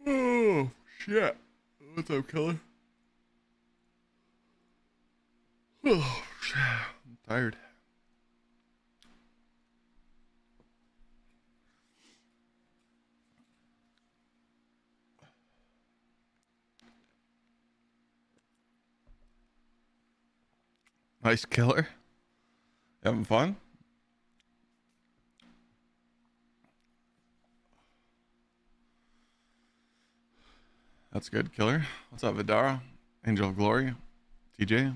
Oh, shit. What's up, killer? Oh, shit. I'm tired. Nice, killer. Having fun? That's good, killer. What's up, Vidara? Angel of Glory? TJ?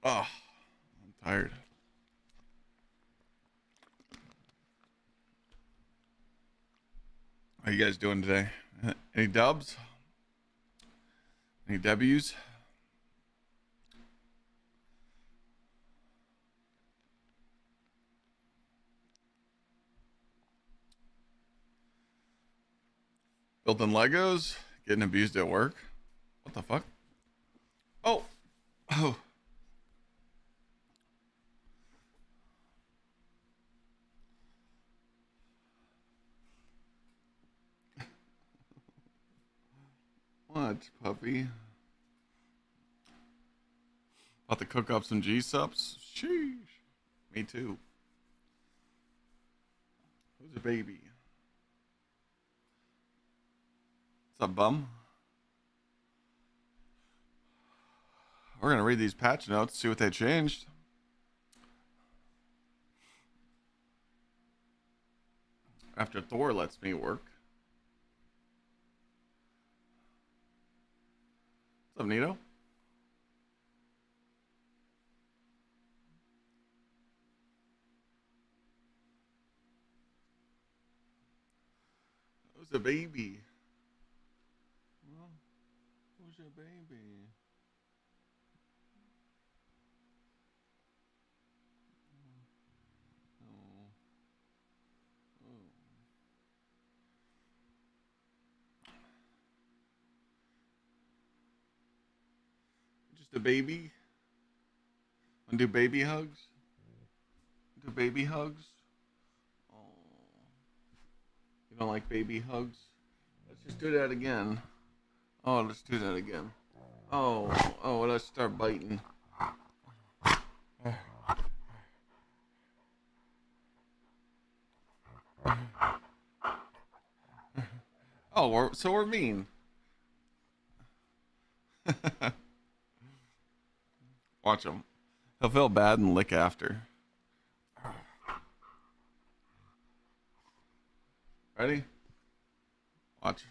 Oh, I'm tired. How you guys doing today? Any dubs? Any W's? Building Legos? Getting abused at work? What the fuck? Oh! Oh! What, puppy? About to cook up some G-subs? Sheesh. Me too. Who's a baby? What's up, bum? We're gonna read these patch notes, see what they changed. After Thor lets me work. What's up, Nito? Who's a baby? Well, who's a baby? Oh, oh. Just a baby? Wanna do baby hugs? Do baby hugs? Oh, you don't like baby hugs? Let's just do that again. Oh, let's do that again. Oh, oh, let's start biting. Oh, we're mean. Watch him. He'll feel bad and lick after. Ready? Watch.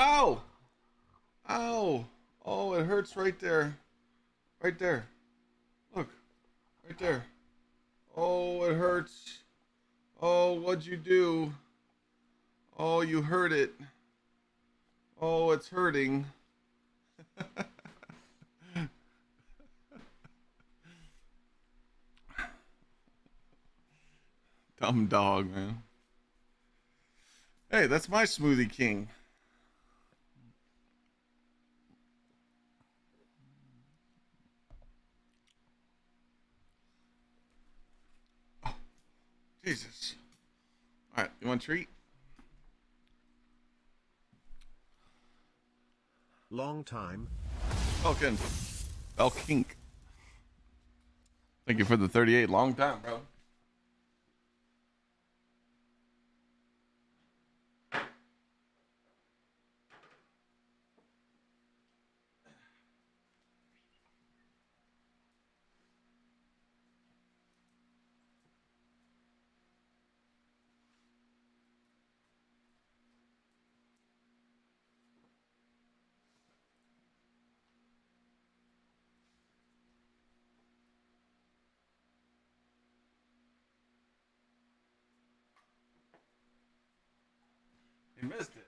Ow! Ow! Oh, it hurts right there. Right there. Look. Right there. Oh, it hurts. Oh, what'd you do? Oh, you hurt it. Oh, it's hurting. Dumb dog, man. Hey, that's my smoothie king. Oh, Jesus. All right, you want a treat? Long time. Falcon. Falkink. Thank you for the 38. Long time, bro. missed it.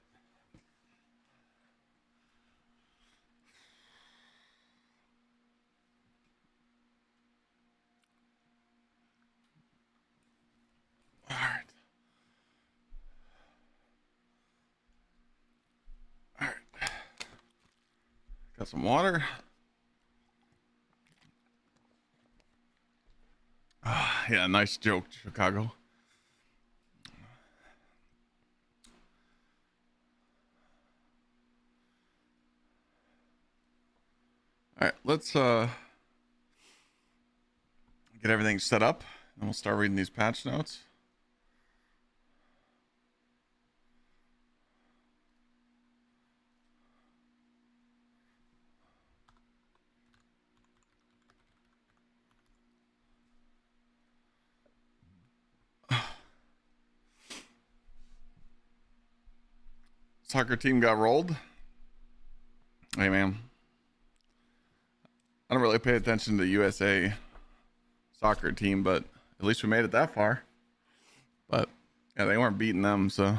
All right. All right. Got some water. Yeah, nice joke, Chicago. All right, let's get everything set up, and we'll start reading these patch notes. Soccer team got rolled. Hey, man. I don't really pay attention to the USA soccer team, but at least we made it that far. But yeah, they weren't beating them, so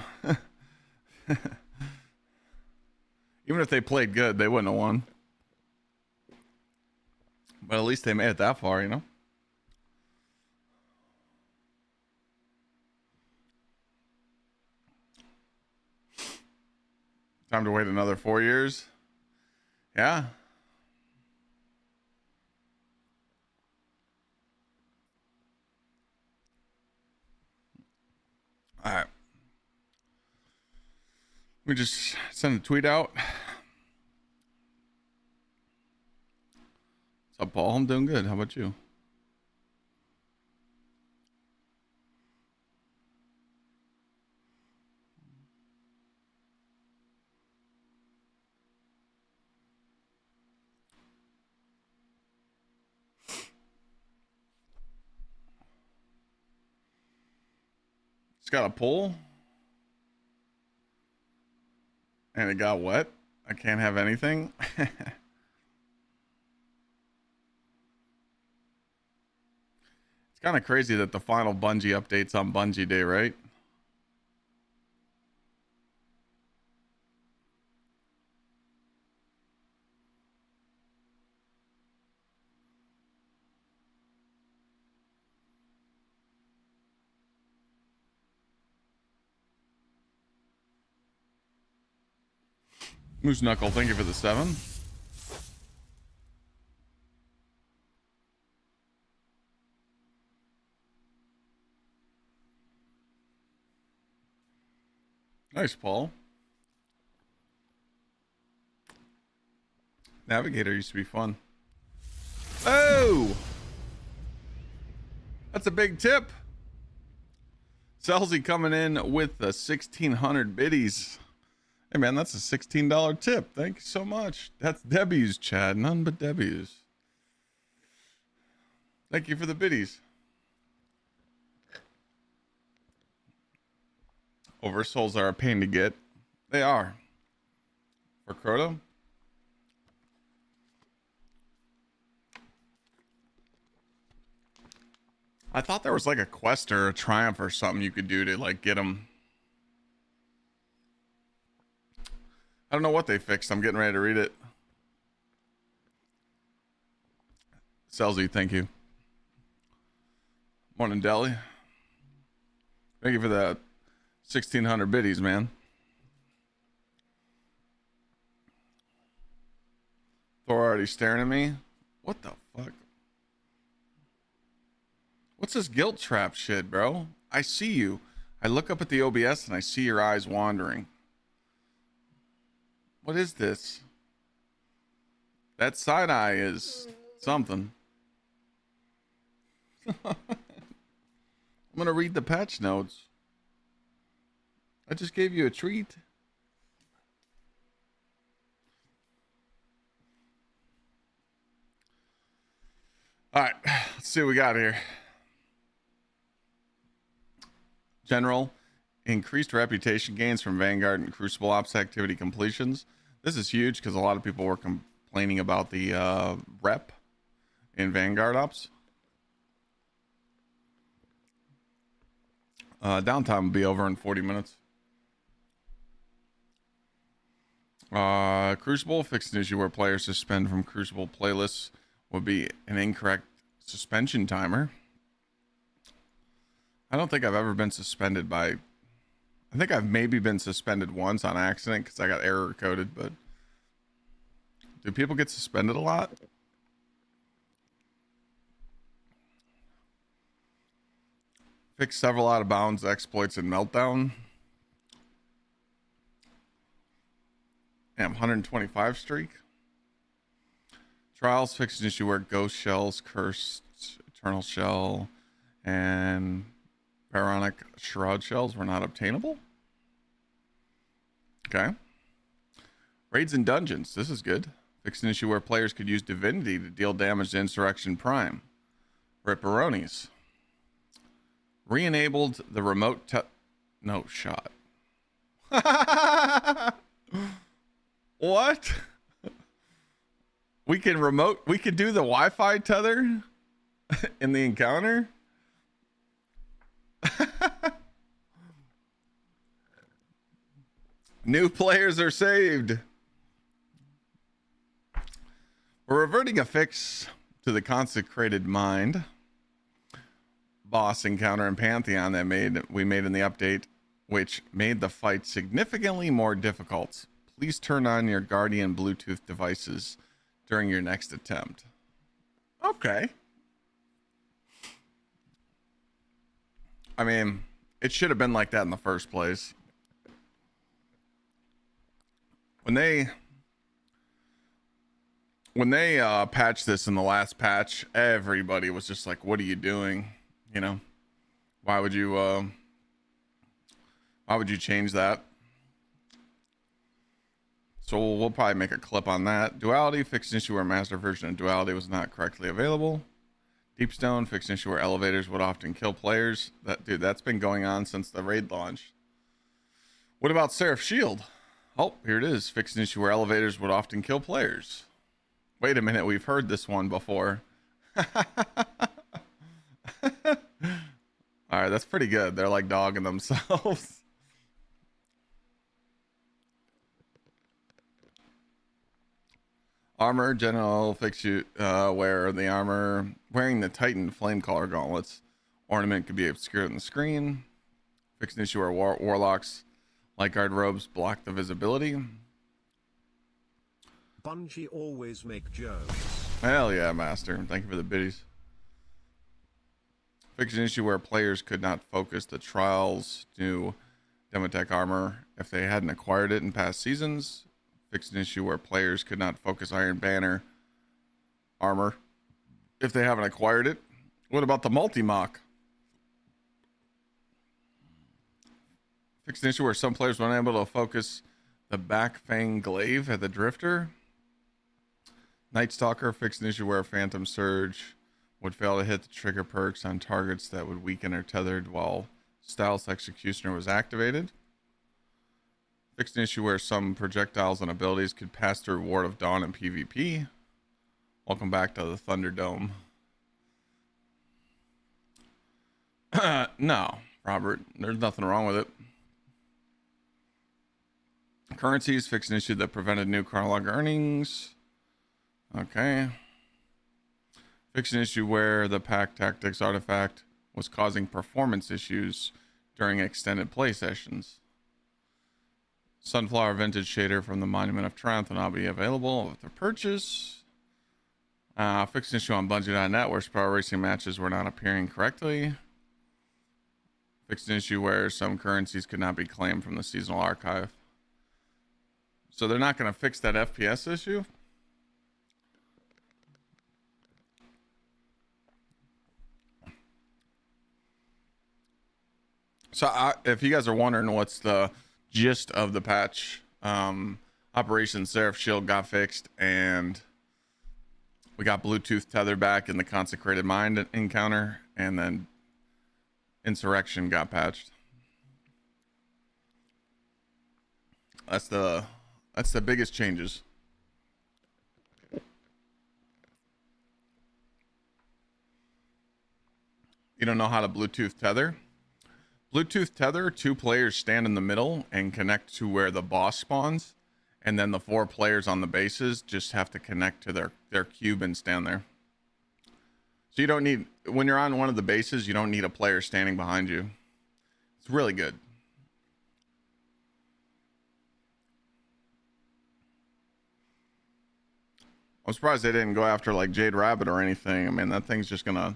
even if they played good, they wouldn't have won. But at least they made it that far, you know? Time to wait another 4 years. Yeah. All right. We just send a tweet out. What's up, Paul? I'm doing good. How about you? It's got a pull. And it got wet. I can't have anything. It's kind of crazy that the final Bungie update's on Bungie Day, right? Moose Knuckle, thank you for the 7. Nice, Paul. Navigator used to be fun. Oh! That's a big tip. Selzy coming in with the 1,600 biddies. Hey, man, that's a $16 tip. Thank you so much. That's Debbie's, Chad. None but Debbie's. Thank you for the biddies. Oversouls are a pain to get. They are. For Crota. I thought there was like a quest or a triumph or something you could do to like get them. I don't know what they fixed. I'm getting ready to read it. Selzy, thank you. Morning, Deli. Thank you for that 1,600 biddies, man. Thor already staring at me. What the fuck? What's this guilt trap shit, bro? I see you. I look up at the OBS and I see your eyes wandering. What is this? That side eye is something. I'm gonna read the patch notes. I just gave you a treat. All right, let's see what we got here. General, increased reputation gains from Vanguard and Crucible Ops activity completions. This is huge because a lot of people were complaining about the rep in Vanguard Ops. Downtime will be over in 40 minutes. Crucible fixed an issue where players suspend from Crucible playlists would be an incorrect suspension timer. I don't think I've ever been suspended by... I think I've maybe been suspended once on accident because I got error coded, but... Do people get suspended a lot? Fix several out of bounds exploits in Meltdown. Damn, 125 streak. Trials fixed an issue where Ghost Shells, Cursed, Eternal Shell, and Pharaonic Shroud Shells were not obtainable. Okay. Raids and Dungeons. This is good. Fixed an issue where players could use Divinity to deal damage to Insurrection Prime. Ripperonis. Re-enabled the remote no shot. What? We can do the Wi-Fi tether in the encounter? New players are saved. We're reverting a fix to the Consecrated Mind boss encounter in Pantheon that we made in the update, which made the fight significantly more difficult. Please turn on your Guardian Bluetooth devices during your next attempt. Okay. I mean, it should have been like that in the first place. When they patched this in the last patch, everybody was just like, what are you doing? You know, why would you change that? So we'll probably make a clip on that. Duality fixed an issue where master version of Duality was not correctly available. Deepstone fixed an issue where elevators would often kill players. That's been going on since the raid launch. What about Seraph Shield? Oh, here it is. Fixed an issue where elevators would often kill players. Wait a minute, we've heard this one before. All right, that's pretty good. They're like dogging themselves. Armor general fix you wear the armor wearing the Titan Flamecaller gauntlets. Ornament could be obscured on the screen. Fix an issue where warlocks like guard robes block the visibility. Bungie always make jokes. Hell yeah, master. Thank you for the biddies. Fix an issue where players could not focus the Trials new Demotech armor if they hadn't acquired it in past seasons. Fix an issue where players could not focus Iron Banner armor if they haven't acquired it. What about the multi-mock? Fix an issue where some players were unable to focus the Back Fang Glaive at the Drifter. Night Stalker fixed an issue where Phantom Surge would fail to hit the trigger perks on targets that would weaken or tethered while Stylus Executioner was activated. Fixed an issue where some projectiles and abilities could pass through Ward of Dawn in PvP. Welcome back to the Thunderdome. No, Robert, there's nothing wrong with it. Currencies fixed an issue that prevented new chronolog earnings. Okay. Fixed an issue where the Pack Tactics artifact was causing performance issues during extended play sessions. Sunflower Vintage Shader from the Monument of Triumph will now be available with the purchase. Fixed an issue on Bungie.net where Spiral Racing matches were not appearing correctly. Fixed an issue where some currencies could not be claimed from the seasonal archive. So they're not going to fix that FPS issue? So if you guys are wondering what's the gist of the patch, Operation Seraph Shield got fixed and we got Bluetooth tether back in the Consecrated Mind encounter, and then Insurrection got patched. That's the biggest changes. You don't know how to Bluetooth tether? Bluetooth tether, 2 players stand in the middle and connect to where the boss spawns, and then the 4 players on the bases just have to connect to their cube and stand there. So you don't need, when you're on one of the bases, you don't need a player standing behind you. It's really good. I'm surprised they didn't go after like Jade Rabbit or anything. I mean, that thing's just gonna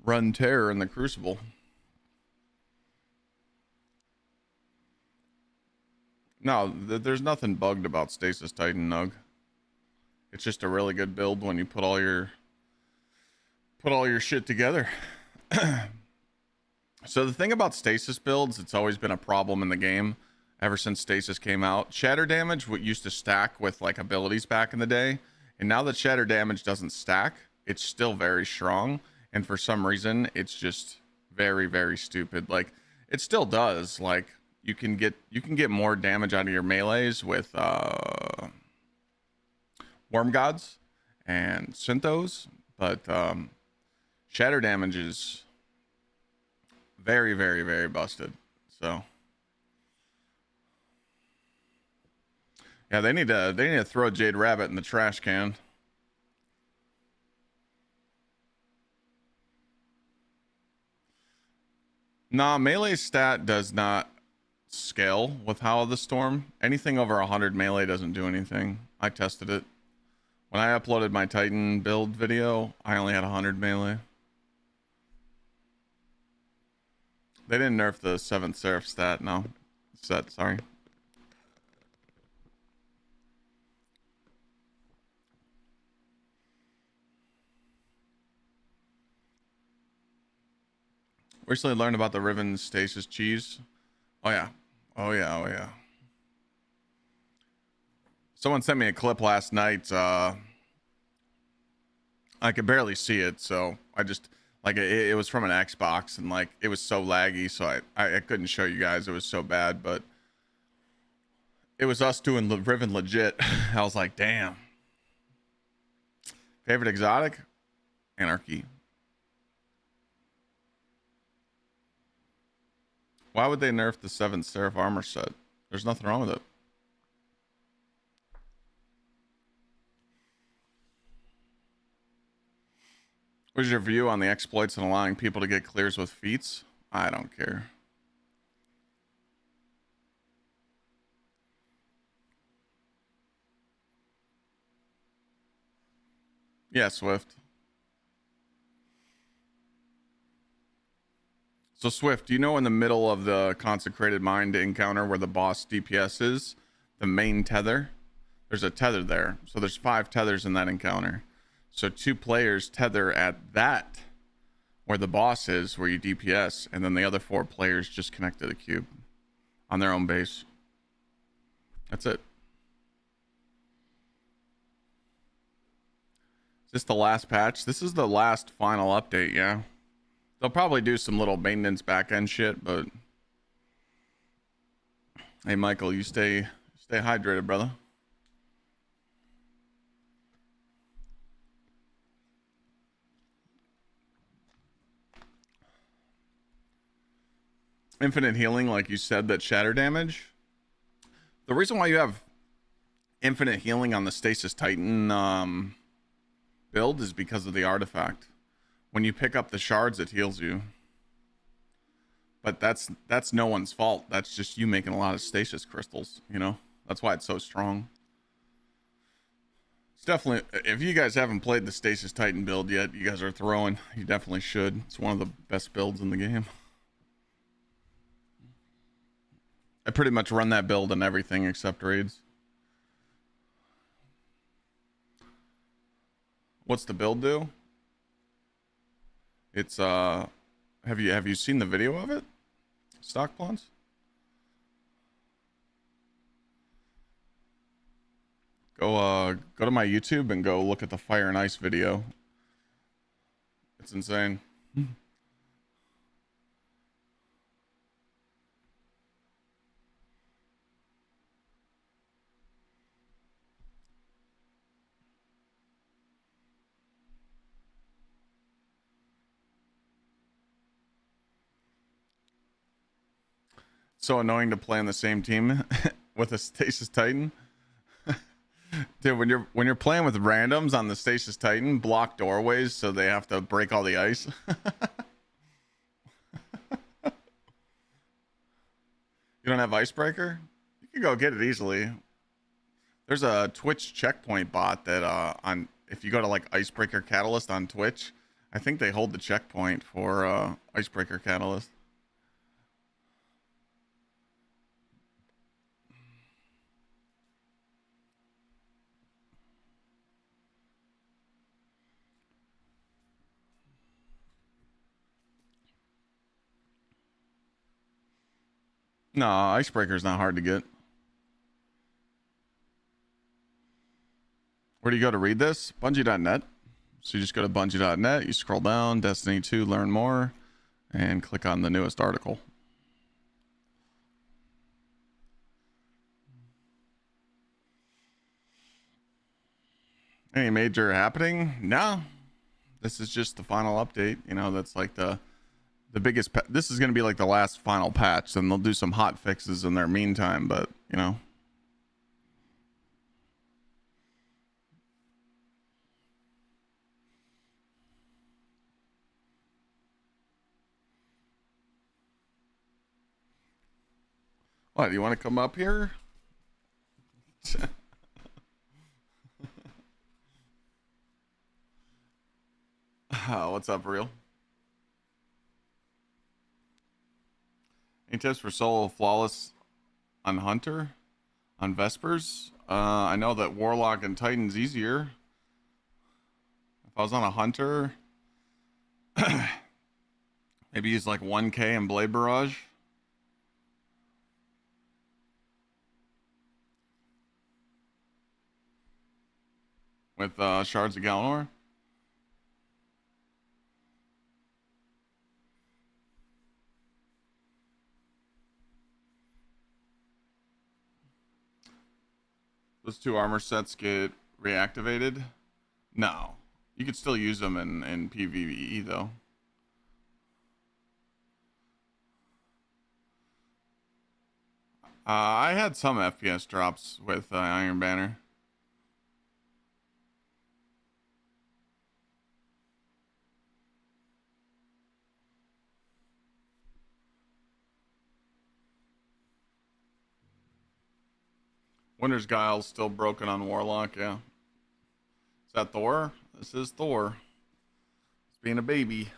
run terror in the Crucible. No, there's nothing bugged about Stasis Titan Nug. It's just a really good build when you put all your shit together. So the thing about stasis builds, it's always been a problem in the game ever since stasis came out. Shatter damage, what used to stack with like abilities back in the day, and now that shatter damage doesn't stack, it's still very strong, and for some reason it's just very, very stupid. Like, it still does, like, you can get more damage out of your melees with Worm Gods and Synthos, but shatter damage is very, very, very busted. So yeah, they need to throw Jade Rabbit in the trash can. Nah, melee stat does not scale with Howl of the Storm. Anything over 100 melee doesn't do anything. I tested it. When I uploaded my Titan build video, I only had 100 melee. They didn't nerf the 7th Seraph stat, no. Set, sorry. Recently learned about the Riven Stasis cheese. Oh yeah. Oh yeah, oh yeah. Someone sent me a clip last night. I could barely see it, so I just, like, it was from an Xbox, and like it was so laggy, so I couldn't show you guys. It was so bad, but it was us doing Riven legit. I was like, damn. Favorite exotic? Anarchy. Why would they nerf the 7th Seraph armor set? There's nothing wrong with it. What's your view on the exploits and allowing people to get clears with feats? I don't care. Yeah, Swift. So Swift, do you know in the middle of the Consecrated Mind encounter where the boss DPS is, the main tether? There's a tether there. So there's 5 tethers in that encounter. So 2 players tether at that where the boss is, where you DPS, and then the other 4 players just connect to the cube on their own base. That's it. Is this the last patch? This is the last final update, yeah. They'll probably do some little maintenance back-end shit, but hey, Michael, you stay hydrated, brother. Infinite healing, like you said, that shatter damage. The reason why you have infinite healing on the Stasis Titan build is because of the artifact. When you pick up the shards, it heals you. But that's no one's fault. That's just you making a lot of stasis crystals, you know? That's why it's so strong. It's definitely, if you guys haven't played the Stasis Titan build yet, you guys are throwing. You definitely should. It's one of the best builds in the game. I pretty much run that build in everything except raids. What's the build do? It's have you seen the video of it? Stock plants? Go to my YouTube and go look at the Fire and Ice video. It's insane. So annoying to play on the same team with a Stasis Titan. Dude, when you're playing with randoms on the Stasis Titan, block doorways so they have to break all the ice. You don't have Icebreaker? You can go get it easily. There's a Twitch checkpoint bot that on if you go to like Icebreaker Catalyst on Twitch, I think they hold the checkpoint for Icebreaker Catalyst. No, Icebreaker's not hard to get. Where do you go to read this? Bungie.net. So you just go to bungie.net, you scroll down, Destiny 2, learn more, and click on the newest article. Any major happening? No. This is just the final update. You know, that's like the biggest. This is going to be like the last final patch, and they'll do some hot fixes in their meantime. But you know, what? You want to come up here? What's up, real? Any tips for solo flawless on Hunter? On Vespers? I know that Warlock and Titan's easier. If I was on a Hunter, maybe use like 1K and Blade Barrage. With Shards of Galanor. Those 2 armor sets get reactivated? No. You could still use them in PvE though. I had some FPS drops with Iron Banner. Winter's Guile's still broken on Warlock, yeah. Is that Thor? This is Thor. It's being a baby.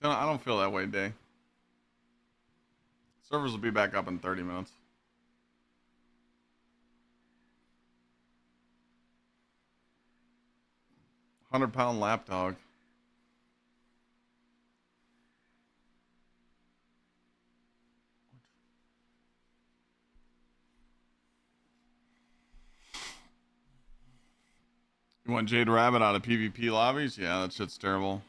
So I don't feel that way, Day. Servers will be back up in 30 minutes. £100 lapdog. You want Jade Rabbit out of PvP lobbies? Yeah, that shit's terrible.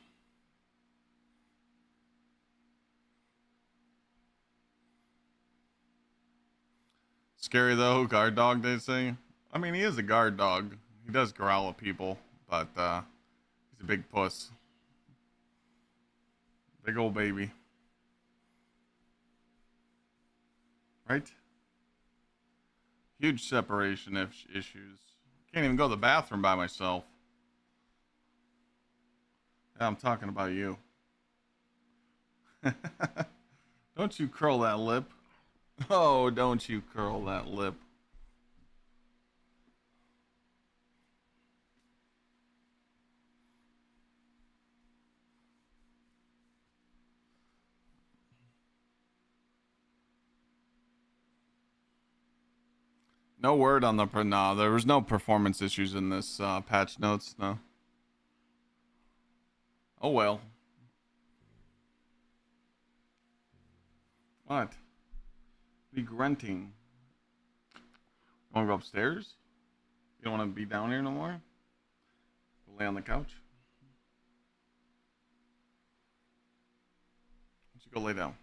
Scary though, guard dog, they say. I mean, he is a guard dog. He does growl at people, but he's a big puss. Big old baby. Right? Huge separation issues. Can't even go to the bathroom by myself. Yeah, I'm talking about you. Don't you curl that lip. Oh, don't you curl that lip. No word on the no. There was no performance issues in this patch notes. No. Oh well. What? Be grunting. You want to go upstairs? You don't want to be down here no more? Go lay on the couch. Why don't you go lay down?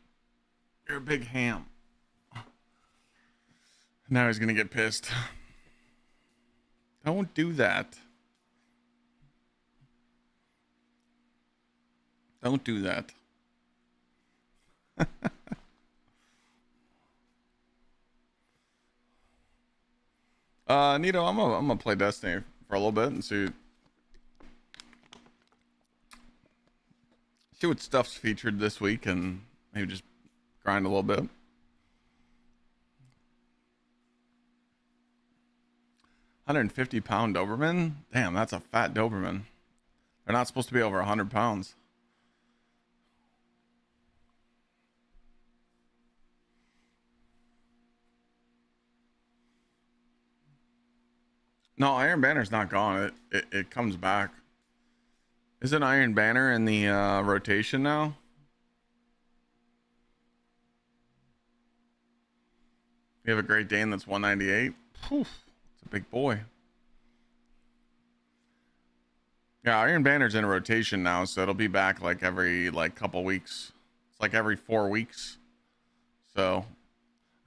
You're a big ham. Now he's gonna get pissed. Don't do that. Don't do that. Nito, I'm gonna play Destiny for a little bit and see what stuff's featured this week, and maybe just grind a little bit. £150 Doberman? Damn, that's a fat Doberman. They're not supposed to be over 100 pounds. No, Iron Banner's not gone. It comes back. Isn't Iron Banner in the rotation now? You have a Great Dane that's 198. Poof, it's a big boy. Yeah, Iron Banner's in a rotation now, so it'll be back like every couple weeks. It's like every 4 weeks. So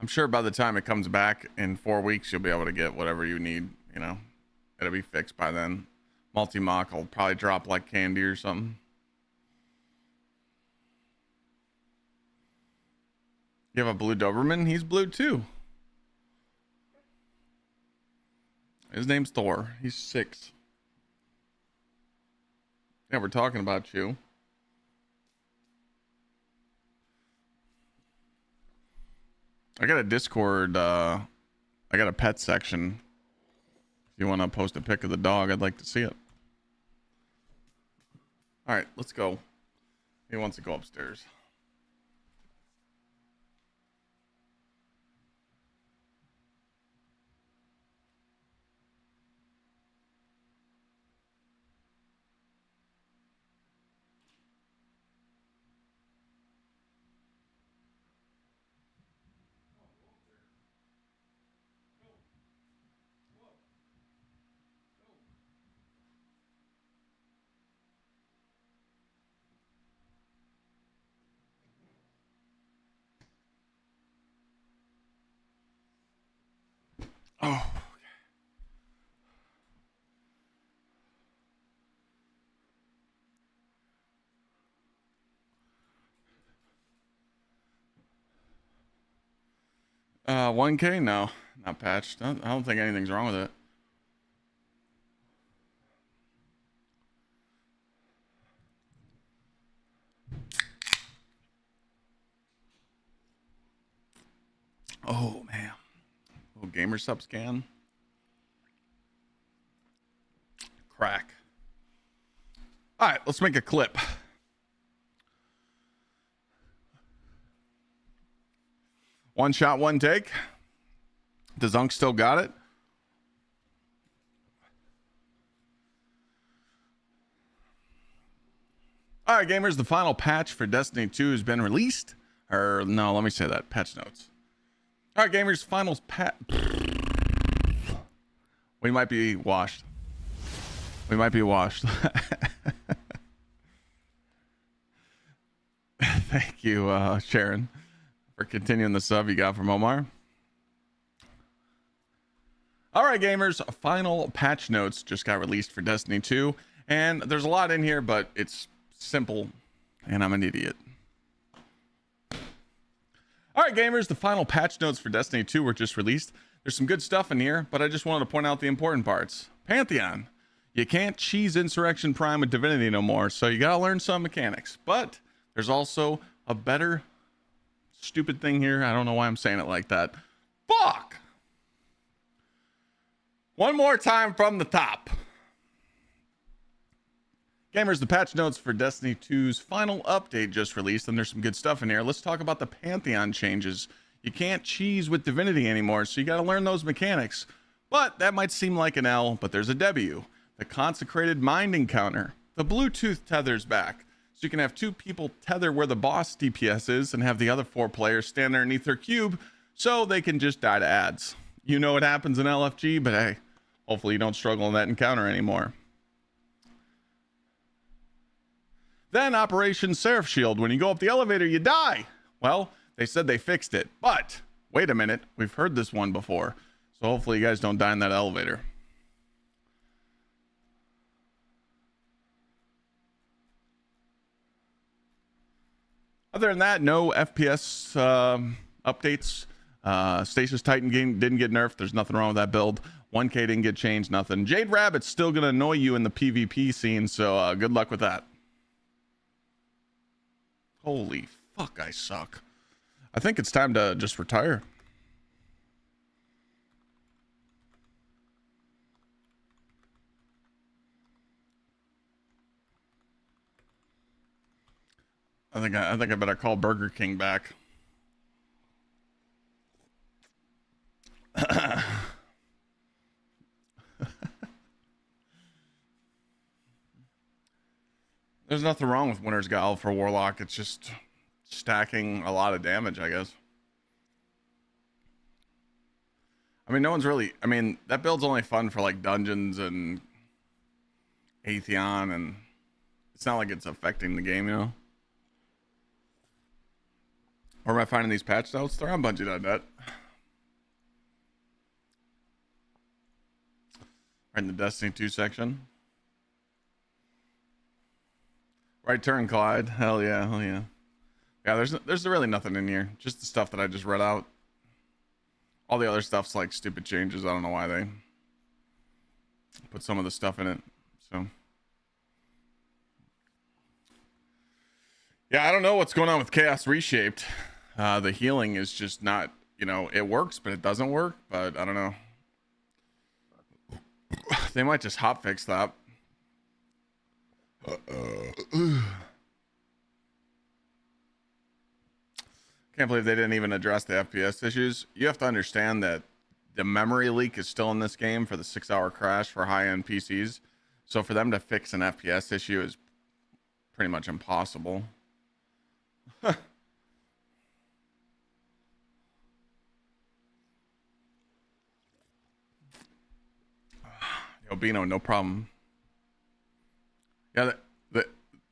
I'm sure by the time it comes back in 4 weeks, you'll be able to get whatever you need. You know, it'll be fixed by then. Multi-mock will probably drop like candy or something. You have a blue Doberman? He's blue too. His name's Thor. He's 6. Yeah, we're talking about you. I got a Discord. I got a pet section. If you want to post a pic of the dog, I'd like to see it. All right, let's go. He wants to go upstairs. Oh. Okay. 1K? No, not patched. I don't think anything's wrong with it. Oh man. Little gamer sub scan. Crack. All right, let's make a clip. One shot, one take. Does Unk still got it? All right, gamers, the final patch for Destiny 2 has been released. Or no, let me say that. Patch notes. All right, gamers, finals patch. We might be washed. We might be washed. Thank you, Sharon, for continuing the sub you got from Omar. All right, gamers, final patch notes just got released for Destiny 2. And there's a lot in here, but it's simple, and I'm an idiot. All right, gamers, the final patch notes for Destiny 2 were just released. There's some good stuff in here, but I just wanted to point out the important parts. Pantheon. You can't cheese Insurrection Prime with Divinity no more, so you gotta learn some mechanics. But there's also a better stupid thing here. I don't know why I'm saying it like that. Fuck! One more time from the top. Gamers, the patch notes for Destiny 2's final update just released, and there's some good stuff in here. Let's talk about the Pantheon changes. You can't cheese with Divinity anymore, so you got to learn those mechanics. But that might seem like an L, but there's a W. The Consecrated Mind Encounter. The Bluetooth tether's back, so you can have 2 people tether where the boss DPS is and have the other 4 players stand underneath their cube so they can just die to ads. You know what happens in LFG, but hey, hopefully you don't struggle in that encounter anymore. Then Operation Seraph Shield. When you go up the elevator, you die. Well, they said they fixed it. But wait a minute. We've heard this one before. So hopefully you guys don't die in that elevator. Other than that, no FPS updates. Stasis Titan game didn't get nerfed. There's nothing wrong with that build. 1K didn't get changed, nothing. Jade Rabbit's still going to annoy you in the PvP scene, so good luck with that. Holy fuck, I suck. I think it's time to just retire. I think I better call Burger King back. There's nothing wrong with Winter's Guile for Warlock. It's just stacking a lot of damage, I guess. I mean, no one's really... I mean, that build's only fun for, like, dungeons and Atheon, and it's not like it's affecting the game, you know? Where am I finding these patch notes? They're on Bungie.net. Right in the Destiny 2 section. Right turn, Clyde. Hell yeah, hell yeah. Yeah, there's really nothing in here. Just the stuff that I just read out. All the other stuff's like stupid changes. I don't know why they put some of the stuff in it. So yeah, I don't know what's going on with Chaos Reshaped. The healing is just not, you know, it works, but it doesn't work. But I don't know. They might just hotfix that. Can't believe they didn't even address the FPS issues. You have to understand that the memory leak is still in this game for the 6-hour crash for high-end PCs. So for them to fix an FPS issue is pretty much impossible. Yo, Bino, no problem. Yeah,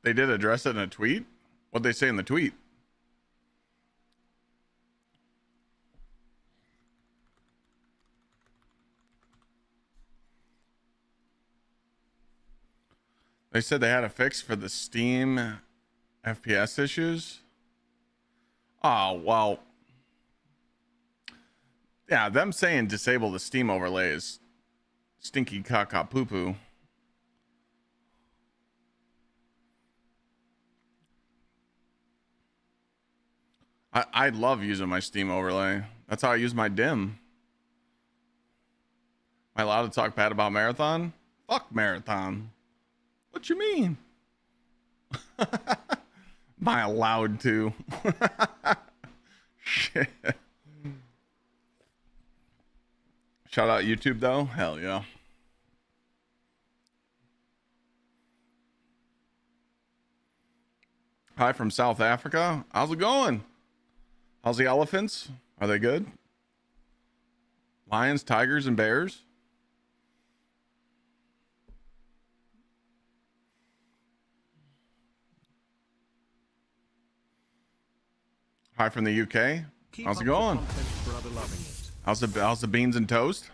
they did address it in a tweet. What'd they say in the tweet? They said they had a fix for the Steam FPS issues. Oh, well. Yeah, them saying disable the Steam overlay is stinky caca poo poo. I love using my Steam overlay. That's how I use my DIM. Am I allowed to talk bad about Marathon? Fuck Marathon. What you mean? Am I allowed to? Shit. Shout out YouTube though. Hell yeah. Hi from South Africa. How's it going? How's the elephants? Are they good? Lions, tigers, and bears? Hi from the UK. How's it going? How's the beans and toast?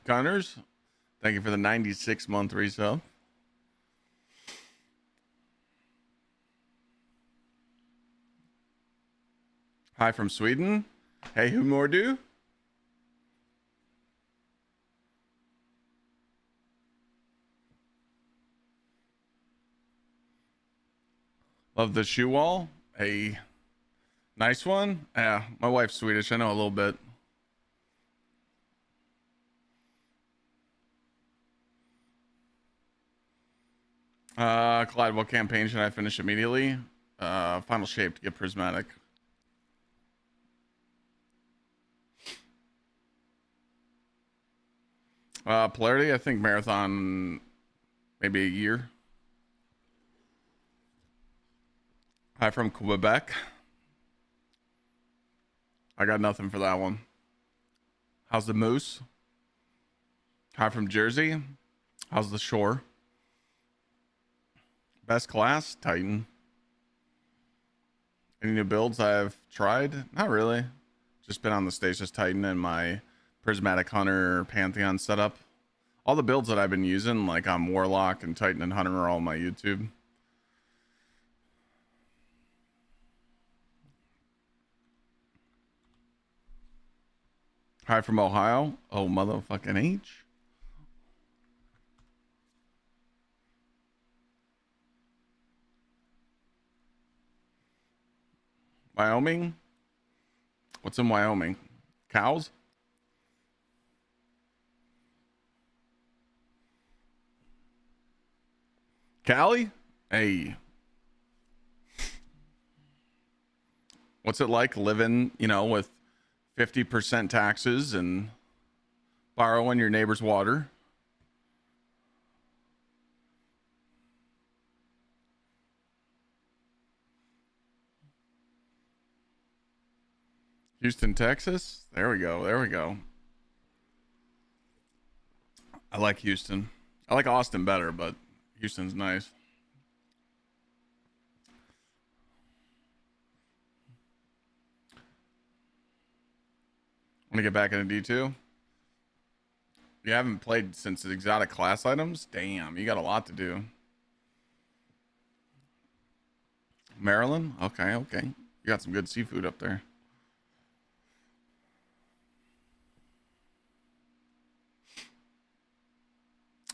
Connors, thank you for the 96-month resale. Hi from Sweden. Hey, who more do? Love the shoe wall. A nice one. Yeah, my wife's Swedish. I know a little bit. Clyde, what campaign should I finish immediately? Final shape to get prismatic. Polarity, I think marathon, maybe a year. Hi from Quebec. I got nothing for that one. How's the moose? Hi from Jersey. How's the shore? Best class, Titan. Any new builds I've tried? Not really. Just been on the Stasis Titan and my Prismatic Hunter Pantheon setup. All the builds that I've been using, like on Warlock and Titan and Hunter, are all on my YouTube. Hi from Ohio. Oh, motherfucking H. Wyoming? What's in Wyoming? Cows? Cali? Hey. What's it like living, with 50% taxes and borrowing your neighbor's water? Houston, Texas? There we go. There we go. I like Houston. I like Austin better, but Houston's nice. Want to get back into D2? You haven't played since the exotic class items? Damn, you got a lot to do. Maryland? Okay, okay. You got some good seafood up there.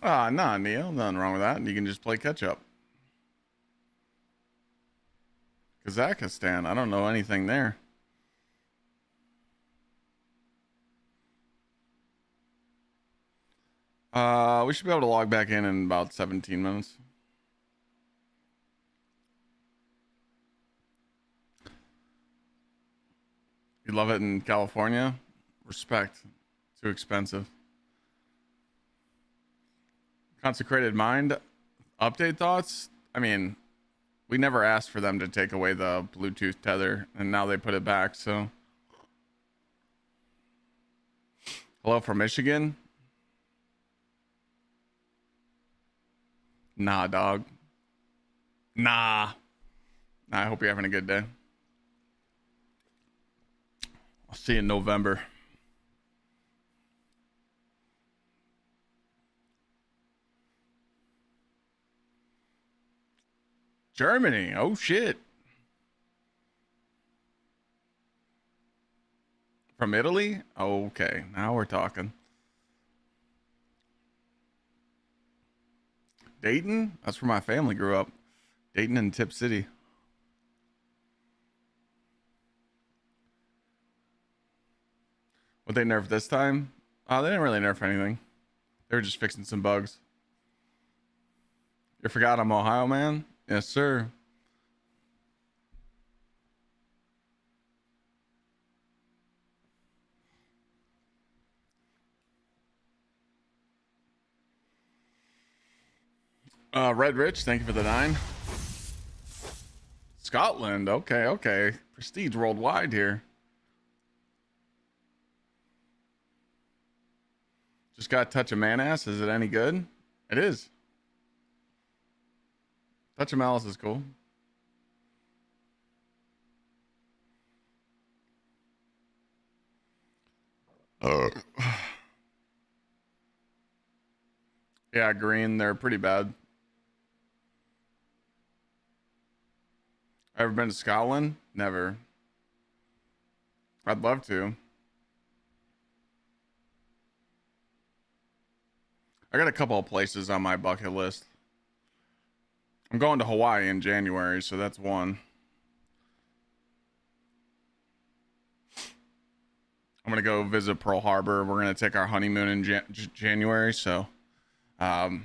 Nah, Neil. Nothing wrong with that. You can just play catch up. Kazakhstan. I don't know anything there. We should be able to log back in about 17 minutes. You love it in California? Respect. Too expensive. Consecrated Mind update thoughts? I mean, we never asked for them to take away the Bluetooth tether, and now they put it back, so. Hello from Michigan? Nah, dog. Nah. I hope you're having a good day. I'll see you in November. Germany. Oh, shit. From Italy? Okay, now we're talking. Dayton? That's where my family grew up. Dayton and Tip City. What they nerf this time? They didn't really nerf anything. They were just fixing some bugs. You forgot I'm Ohio, man? Yes, sir. Red Rich, thank you for the 9. Scotland, okay, okay. Prestige worldwide here. Just got Touch of Manass. Is it any good? It is. Touch of Malice is cool. Yeah, green, they're pretty bad. Ever been to Scotland? Never. I'd love to. I got a couple of places on my bucket list. I'm going to Hawaii in January, so that's one. I'm gonna go visit Pearl Harbor. We're gonna take our honeymoon in January, so that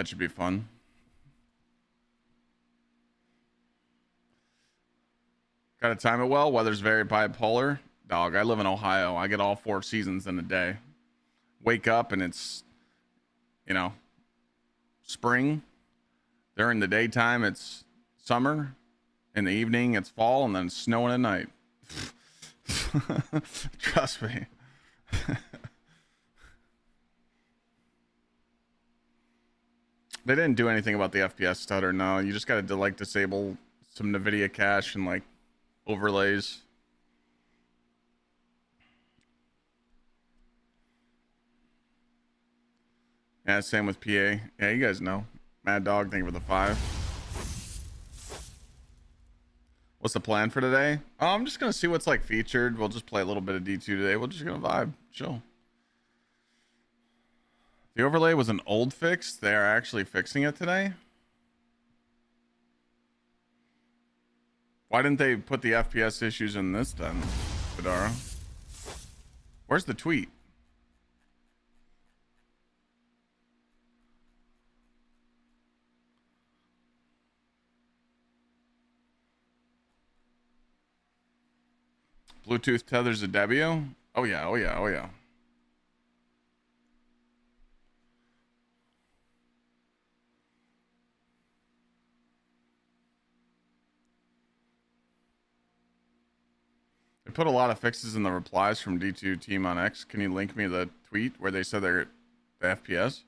should be fun. Got to time it well. Weather's very bipolar. Dog, I live in Ohio. I get all 4 seasons in a day. Wake up and it's, spring. During the daytime, it's summer. In the evening, it's fall, and then snowing at night. Trust me. They didn't do anything about the FPS stutter. No, you just got to disable some NVIDIA cache and overlays. Yeah, same with PA. Yeah, you guys know. Mad Dog, thank you for the 5. What's the plan for today? Oh, I'm just gonna see what's like featured. We'll just play a little bit of D2 today. We're just gonna vibe, chill. The overlay was an old fix. They are actually fixing it today. Why didn't they put the FPS issues in this then, Vidara? Where's the tweet? Bluetooth tethers a Debian? Oh yeah, oh yeah, oh yeah. They put a lot of fixes in the replies from D2 Team on X. Can you link me the tweet where they said they're the FPS?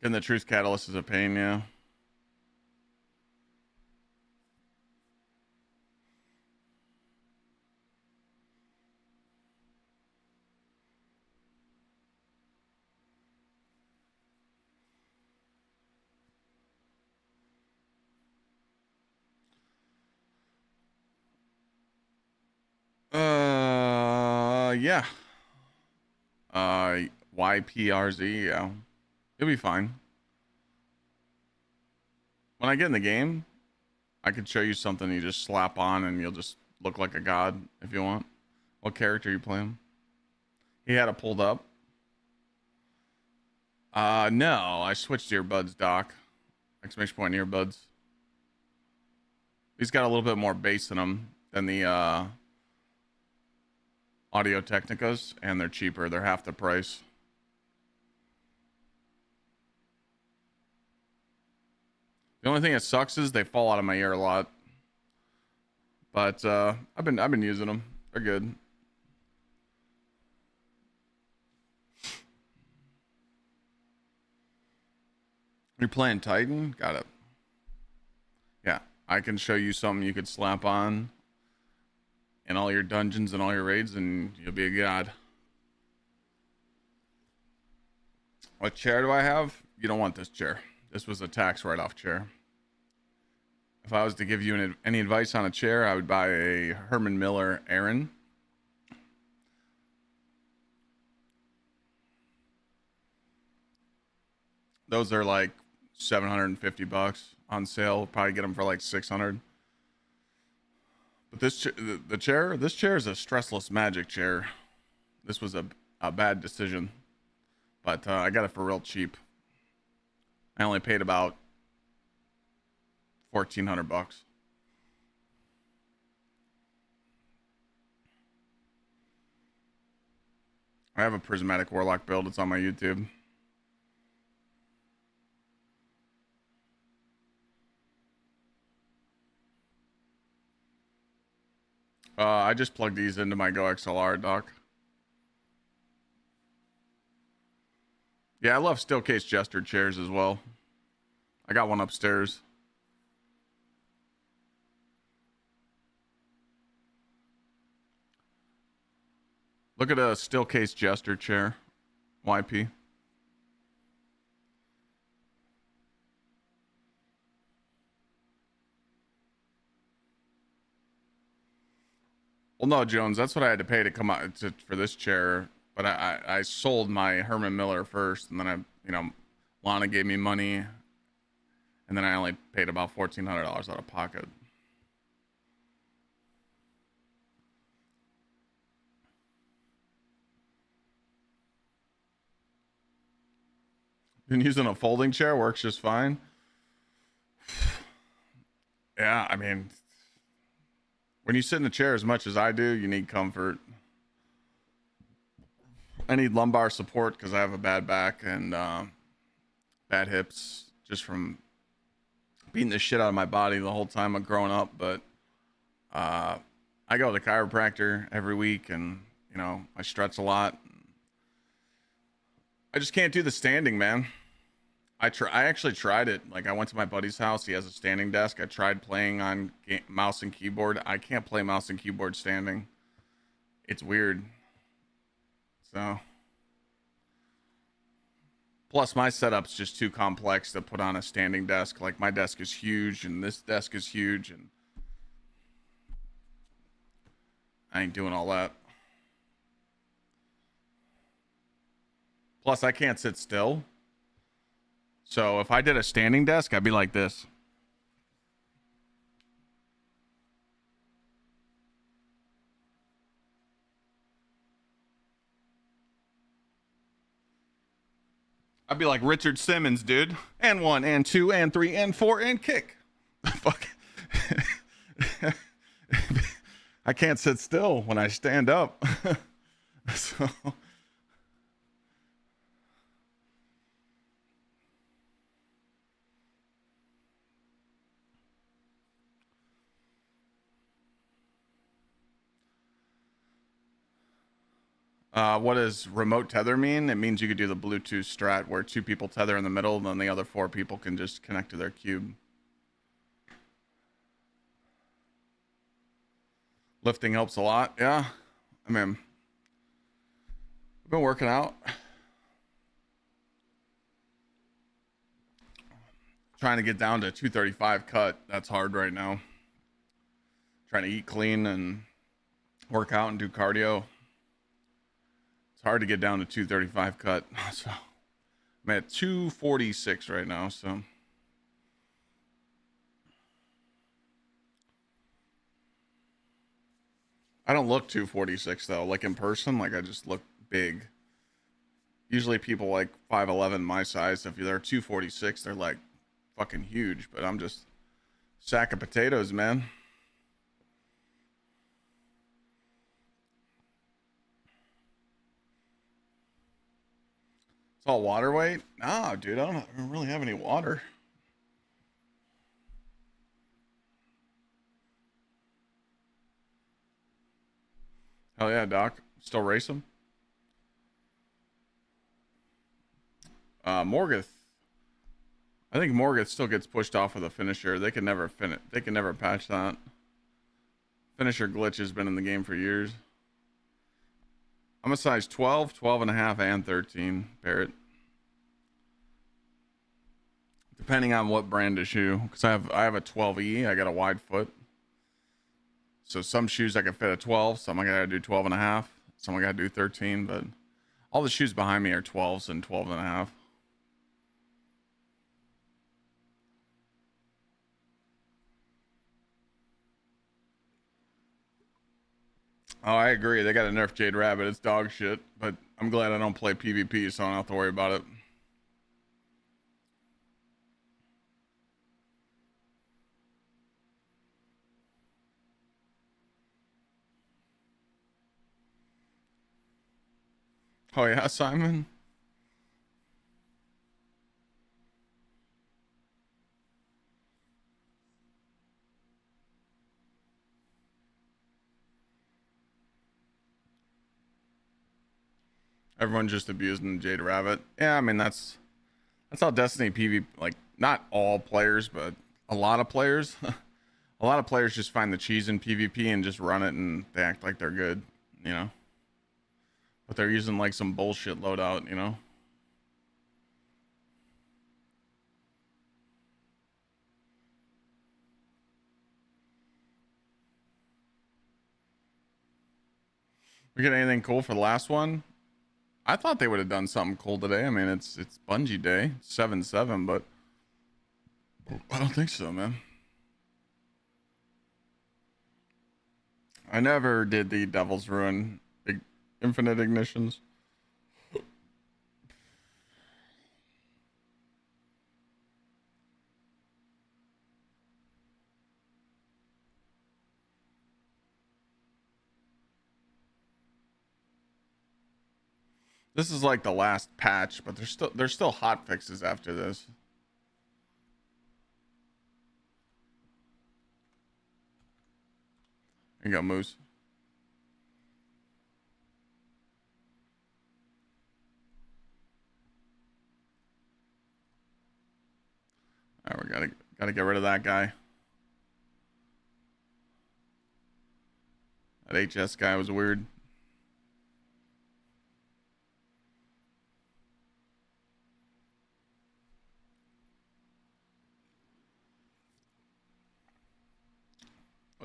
Getting the truth catalyst is a pain, yeah. Yeah. YPRZ, yeah. You'll be fine. When I get in the game, I could show you something you just slap on and you'll just look like a god if you want. What character are you playing? He had it pulled up. No, I switched earbuds, Doc. Exclamation point earbuds. These got a little bit more bass in them than the Audio Technicas, and they're cheaper. They're half the price. The only thing that sucks is they fall out of my ear a lot. But I've been using them. They're good. You're playing Titan? Got it. Yeah, I can show you something you could slap on in all your dungeons and all your raids, and you'll be a god. What chair do I have? You don't want this chair. This was a tax write-off chair. If I was to give you any advice on a chair, I would buy a Herman Miller Aran. Those are like $750 on sale. We'll probably get them for like 600. But this chair is a stressless magic chair. This was a bad decision, but I got it for real cheap. I only paid about $1,400. I have a prismatic warlock build. It's on my YouTube. I just plugged these into my Gsxrclyde, Doc. Yeah, I love steel case jester chairs as well. I got one upstairs. Look at a steel case jester chair. YP. Well, no, Jones, that's what I had to pay to come out for this chair. But I sold my Herman Miller first, and then Lana gave me money, and then I only paid about $1,400 out of pocket. Been using a folding chair, works just fine. Yeah, I mean, when you sit in a chair as much as I do, you need comfort. I need lumbar support because I have a bad back and bad hips just from beating the shit out of my body the whole time of growing up. But I go to the chiropractor every week, and I stretch a lot. I just can't do the standing, man. I actually tried it. Like, I went to my buddy's house. He has a standing desk. I tried playing on mouse and keyboard. I can't play mouse and keyboard standing. It's weird. So Plus, my setup's just too complex to put on a standing desk. Like, my desk is huge, and this desk is huge, and I ain't doing all that. Plus, I can't sit still. So if I did a standing desk, I'd be like this. I'd be like Richard Simmons, dude. And 1, and 2, and 3, and 4, and kick. Fuck. I can't sit still when I stand up. So. What does remote tether mean? It means you could do the Bluetooth strat where 2 people tether in the middle, and then the other 4 people can just connect to their cube. Lifting helps a lot. Yeah. I mean, I've been working out. Trying to get down to 235 cut. That's hard right now. Trying to eat clean and work out and do cardio. It's hard to get down to 235 cut. So I'm at 246 right now. So I don't look 246 though. Like in person, like I just look big. Usually people like 5'11" my size, if they're 246, they're like fucking huge, but I'm just a sack of potatoes, man. It's all water weight? Nah, dude, I don't really have any water. Hell yeah, Doc. Still race them? Morgoth. I think Morgoth still gets pushed off with a finisher. They can never finish. They can never patch that. Finisher glitch has been in the game for years. I'm a size 12, 12 and a half, and 13 Barrett. Depending on what brand of shoe. Because I have a 12E. I got a wide foot. So some shoes I can fit a 12. Some I gotta do 12 and a half. Some I gotta do 13. But all the shoes behind me are 12s and 12 and a half. Oh, I agree. They got to nerf Jade Rabbit. It's dog shit. But I'm glad I don't play PvP, so I don't have to worry about it. Oh, yeah, Simon? Everyone just abusing Jade Rabbit. Yeah, I mean, that's how Destiny PvP, like, not all players, but a lot of players. A lot of players just find the cheese in PvP and just run it, and they act like they're good, you know? But they're using, like, some bullshit loadout, you know? We get anything cool for the last one? I thought they would have done something cool today. I mean, it's Bungie Day, 7/7, but I don't think so, man. I never did the Devil's Ruin Infinite Ignitions. This is like the last patch, but there's still hot fixes after this. Here you go, Moose. All right, we gotta get rid of that guy. That HS guy was weird.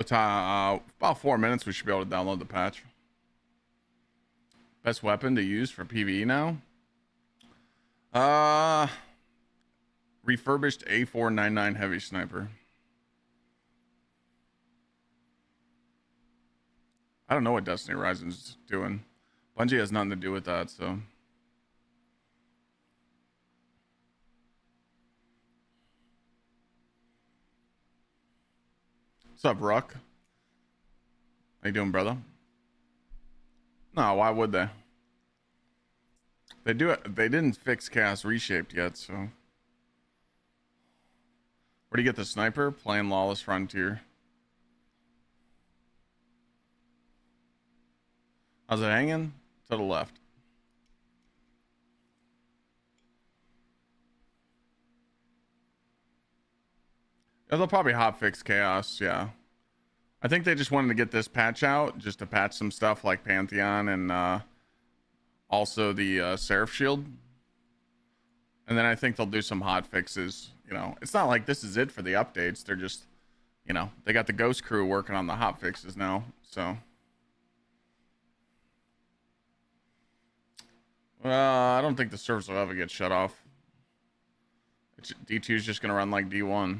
What time? About 4 minutes. We should be able to download the patch. Best weapon to use for PvE now? Refurbished A499 heavy sniper. I don't know what Destiny Horizon's doing. Bungie has nothing to do with that, so. What's up, Ruck? How you doing, brother? No, why would they? They do it. They didn't fix Chaos Reshaped yet, so. Where do you get the sniper? Playing Lawless Frontier. How's it hanging? To the left. Yeah, they'll probably hotfix Chaos, yeah. I think they just wanted to get this patch out, just to patch some stuff like Pantheon and also the Seraph Shield. And then I think they'll do some hot fixes. You know, it's not like this is it for the updates. They're just, you know, they got the Ghost crew working on the hot fixes now, so. I don't think the servers will ever get shut off. D2 is just going to run like D1.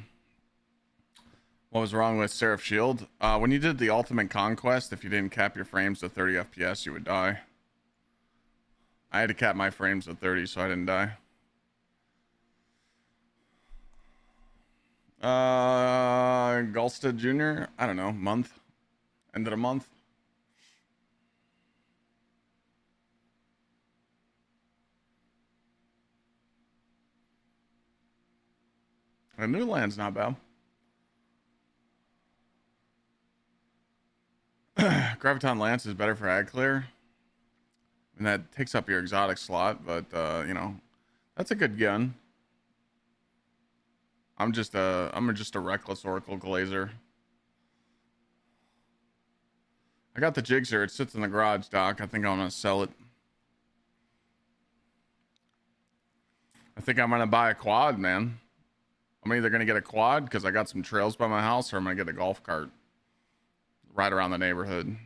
What was wrong with Seraph Shield? When you did the Ultimate Conquest, if you didn't cap your frames to 30 FPS, you would die. I had to cap my frames to 30, so I didn't die. Gulstead Jr., I don't know, month. End of the month. New Land's not bad. Graviton Lance is better for ad clear. And that takes up your exotic slot, but you know, that's a good gun. I'm just a reckless Oracle Glazer. I got the Gsxr, it sits in the garage, Doc. I think I'm gonna sell it. I think I'm gonna buy a quad, man. I'm either gonna get a quad because I got some trails by my house, or I'm gonna get a golf cart right around the neighborhood.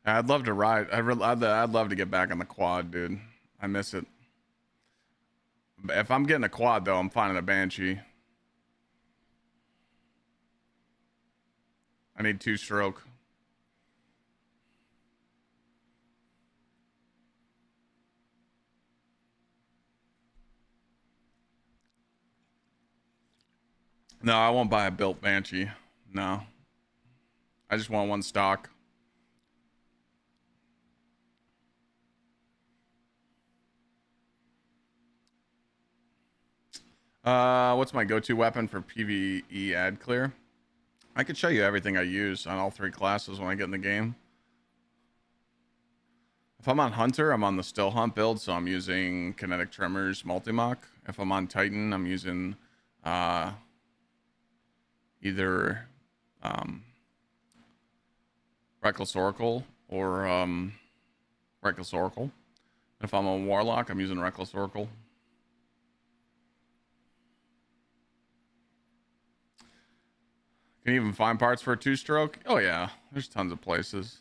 I'd love to ride. I'd love to get back on the quad, dude. I miss it. If I'm getting a quad, though, I'm finding a Banshee. I need 2-stroke. No, I won't buy a built Banshee. No. I just want one stock. What's my go-to weapon for PvE ad clear? I could show you everything I use on all 3 classes when I get in the game. If I'm on Hunter, I'm on the Still Hunt build, so I'm using Kinetic Tremors Multimach. If I'm on Titan, I'm using either Reckless Oracle or Reckless Oracle. If I'm on Warlock, I'm using Reckless Oracle. Can you even find parts for a 2-stroke? Oh yeah, there's tons of places.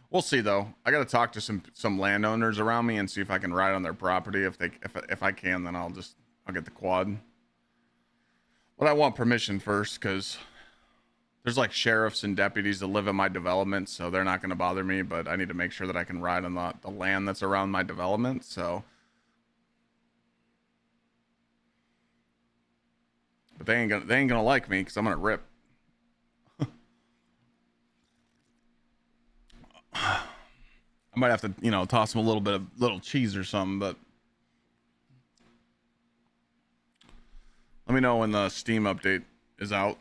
We'll see though. I got to talk to some landowners around me and see if I can ride on their property. If I can, then I'll get the quad. But I want permission first because there's like sheriffs and deputies that live in my development, so they're not going to bother me. But I need to make sure that I can ride on the land that's around my development. So. But they ain't gonna like me because I'm gonna rip. I might have to, you know, toss them a little bit of little cheese or something, but let me know when the Steam update is out.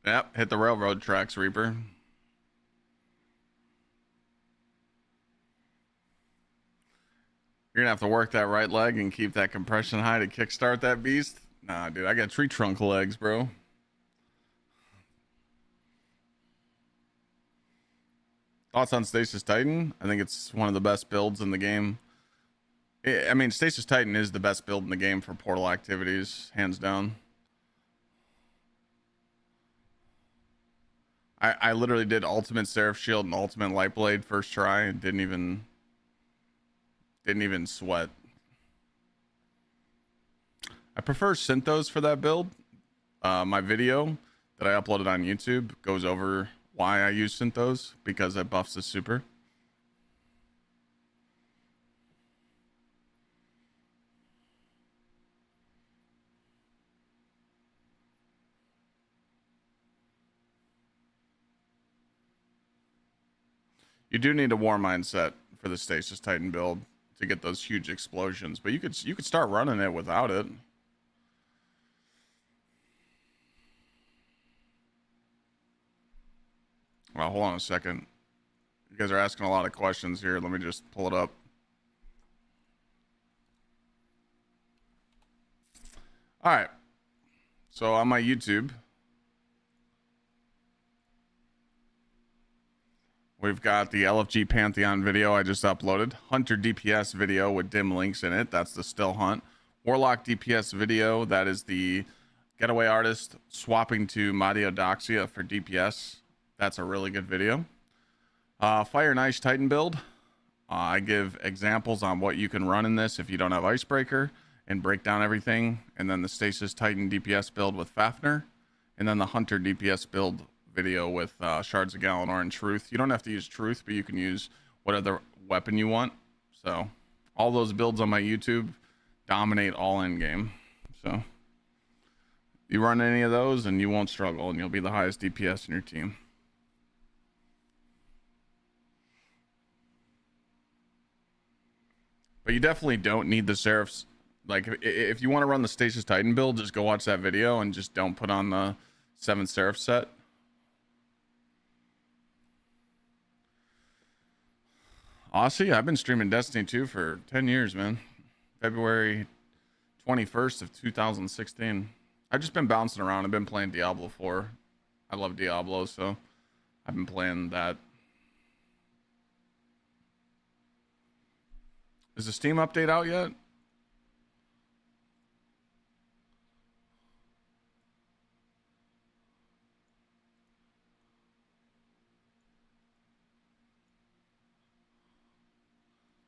Yep, hit the railroad tracks, Reaper. You're gonna have to work that right leg and keep that compression high to kickstart that beast. Nah, dude, I got tree trunk legs, bro. Thoughts on Stasis Titan? I think it's one of the best builds in the game. I mean, Stasis Titan is the best build in the game for portal activities, hands down. I literally did Ultimate Seraph Shield and Ultimate Light Blade first try and didn't even sweat. I prefer Synthos for that build. My video that I uploaded on YouTube goes over why I use Synthos, because it buffs the super. You do need a war mindset for the Stasis Titan build to get those huge explosions, but you could start running it without it. Well, hold on a second. You guys are asking a lot of questions here. Let me just pull it up. All right. So on my YouTube, we've got the LFG Pantheon video I just uploaded. Hunter DPS video with dim links in it. That's the still hunt. Warlock DPS video. That is the getaway artist swapping to Madiodoxia for DPS. That's a really good video. Fire and Ice Titan build. I give examples on what you can run in this if you don't have Icebreaker, and break down everything. And then the Stasis Titan DPS build with Fafnir. And then the Hunter DPS build video with Shards of Galanor and Truth. You don't have to use Truth, but you can use whatever weapon you want. So all those builds on my YouTube dominate all in game. So you run any of those and you won't struggle, and you'll be the highest DPS in your team. But you definitely don't need the Seraphs. Like, if you want to run the Stasis Titan build, just go watch that video and just don't put on the 7 Seraph set. Aussie, I've been streaming Destiny 2 for 10 years, man. February 21st of 2016. I've just been bouncing around. I've been playing Diablo 4. I love Diablo, so I've been playing that. Is the Steam update out yet?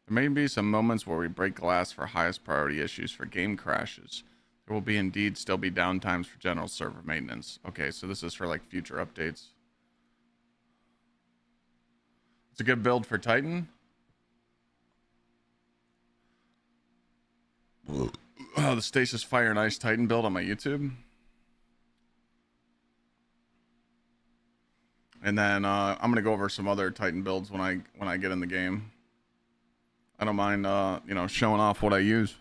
There may be some moments where we break glass for highest priority issues for game crashes. There will be indeed still be downtimes for general server maintenance. Okay, so this is for like future updates. It's a good build for Titan. The Stasis Fire and Ice Titan build on my YouTube. And then I'm gonna go over some other Titan builds when I get in the game. I don't mind you know, showing off what I use.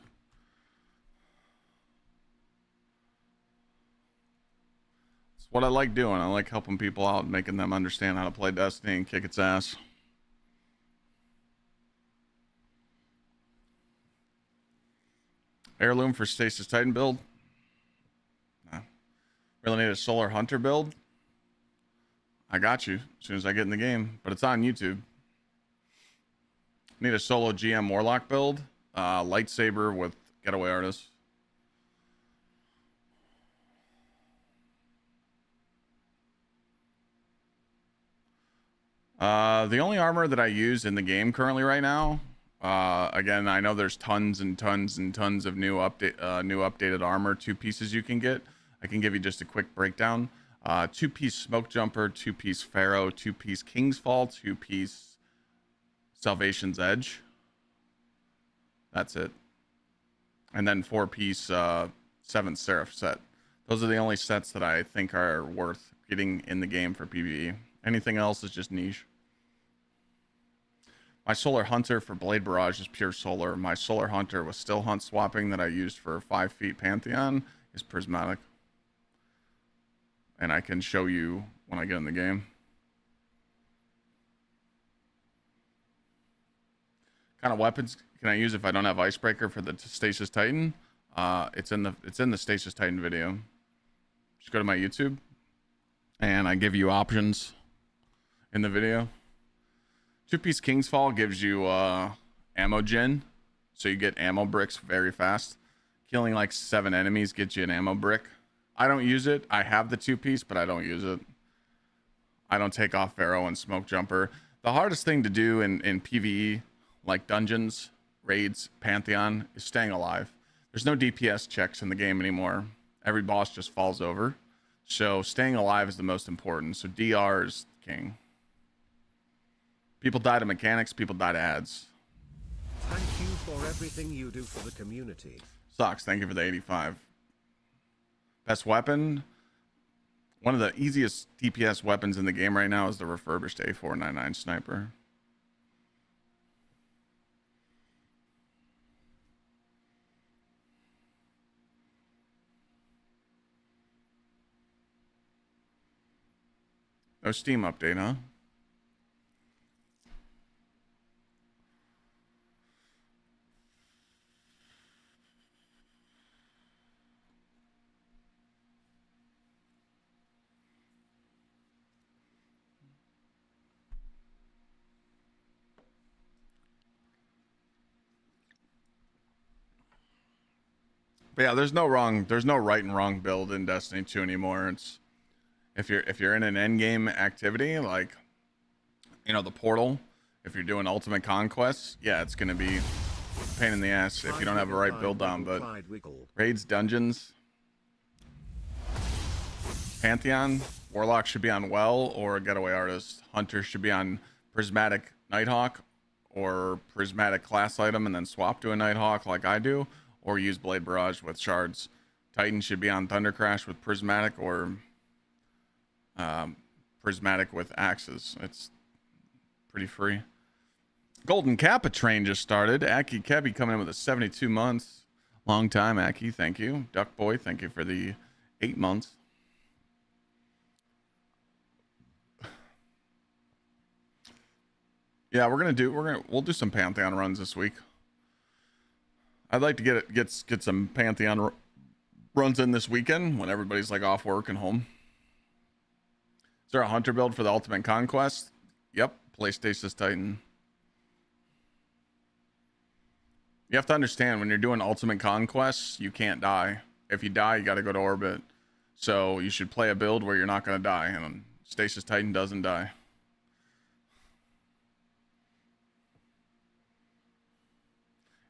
It's what I like doing. I like helping people out and making them understand how to play Destiny and kick its ass. Heirloom for Stasis Titan build. No. Really need a Solar Hunter build. I got you as soon as I get in the game, but it's on YouTube. Need a solo GM Warlock build. Lightsaber with Getaway Artist. The only armor that I use in the game currently right now, again, I know there's tons and tons and tons of new updated armor, 2 pieces you can get. I can give you just a quick breakdown. 2-piece Smoke Jumper, 2-piece Pharaoh, 2-piece King's Fall, 2-piece Salvation's Edge. That's it. And then 4-piece 7th Seraph set. Those are the only sets that I think are worth getting in the game for PvE. Anything else is just niche. My Solar Hunter for Blade Barrage is pure solar. My Solar Hunter with Still Hunt swapping that I used for 5 feet Pantheon is prismatic. and I can show you when I get in the game. Kind of weapons can I use if I don't have Icebreaker for the Stasis Titan? It's in the Stasis Titan video. Just go to my YouTube, and I give you options in the video. 2-piece King's Fall gives you ammo gen, so you get ammo bricks very fast. Killing like 7 enemies gets you an ammo brick. I don't use it. I have the 2-piece, but I don't use it. I don't take off Pharaoh and Smoke Jumper. The hardest thing to do in PvE, like dungeons, raids, Pantheon, is staying alive. There's no DPS checks in the game anymore. Every boss just falls over. So staying alive is the most important. So DR is king. People die to mechanics, people die to ads. Thank you for everything you do for the community. Sucks, thank you for the 85. Best weapon? One of the easiest DPS weapons in the game right now is the refurbished A499 sniper. No Steam update, huh? But yeah, there's no right and wrong build in Destiny 2 anymore. It's if you're in an end game activity like, you know, the portal, if you're doing ultimate conquests, yeah, it's gonna be a pain in the ass if you don't have a right build down. But raids, dungeons, Pantheon, Warlock should be on Well or Getaway Artist. Hunter should be on Prismatic Nighthawk or Prismatic class item and then swap to a Nighthawk like I do, or use Blade Barrage with shards. Titan should be on Thunder Crash with Prismatic or Prismatic with axes. It's pretty free. Golden Kappa train just started. Aki Kebby coming in with a 72 months. Long time, Aki. Thank you. Duck Boy, thank you for the 8 months. Yeah, we'll do some Pantheon runs this week. I'd like to get some Pantheon runs in this weekend when everybody's like off work and home. Is there a hunter build for the Ultimate Conquest? Yep, PlayStation's Titan. You have to understand, when you're doing Ultimate Conquests, you can't die. If you die, you got to go to orbit. So you should play a build where you're not going to die, and Stasis Titan doesn't die.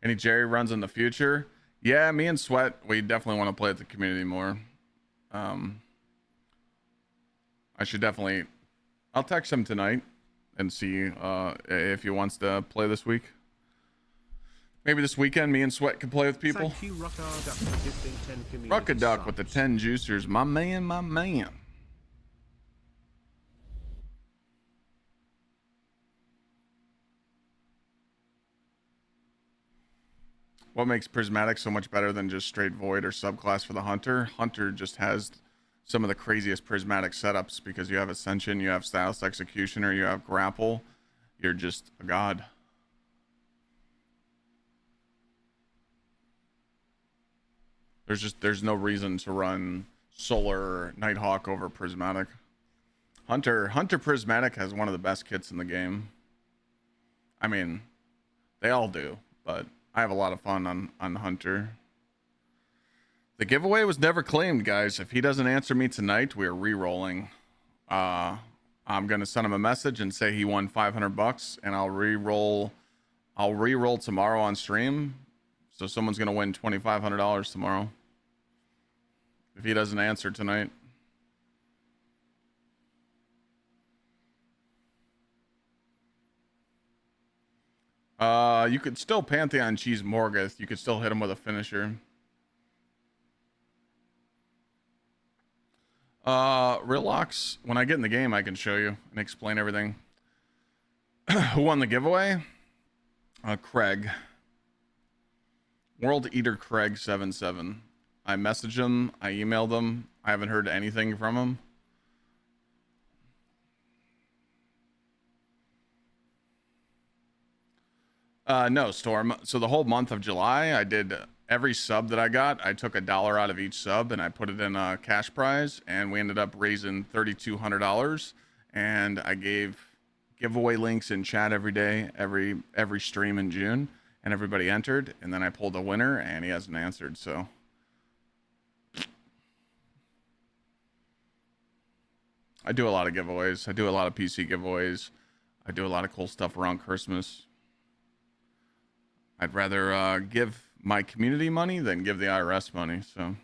Any Jerry runs in the future? Yeah, me and Sweat, we definitely want to play at the community more. I should definitely... I'll text him tonight and see if he wants to play this week. Maybe this weekend, me and Sweat can play with people. Thank you, Ruckaduck, Ruckaduck with the 10 juicers. My man, my man. What makes Prismatic so much better than just straight Void or subclass for the Hunter? Hunter just has some of the craziest Prismatic setups because you have Ascension, you have Stylus Executioner, you have Grapple. You're just a god. There's no reason to run Solar Nighthawk over Prismatic. Hunter Prismatic has one of the best kits in the game. I mean, they all do, but I have a lot of fun on Hunter. The giveaway was never claimed, guys. If he doesn't answer me tonight, we are re-rolling. I'm gonna send him a message and say he won $500, and I'll re-roll tomorrow on stream. So someone's gonna win $2,500 tomorrow if he doesn't answer tonight. You could still Pantheon cheese Morgoth. You could still hit him with a finisher. Relox, when I get in the game, I can show you and explain everything. Who won the giveaway? Craig. World Eater Craig 77. I messaged him. I emailed him. I haven't heard anything from him. No, Storm. So the whole month of July, I did every sub that I got. I took $1 out of each sub and I put it in a cash prize, and we ended up raising $3,200. And I gave giveaway links in chat every day, every stream in June, and everybody entered. And then I pulled a winner, and he hasn't answered. So I do a lot of giveaways. I do a lot of PC giveaways. I do a lot of cool stuff around Christmas. I'd rather give my community money than give the IRS money. So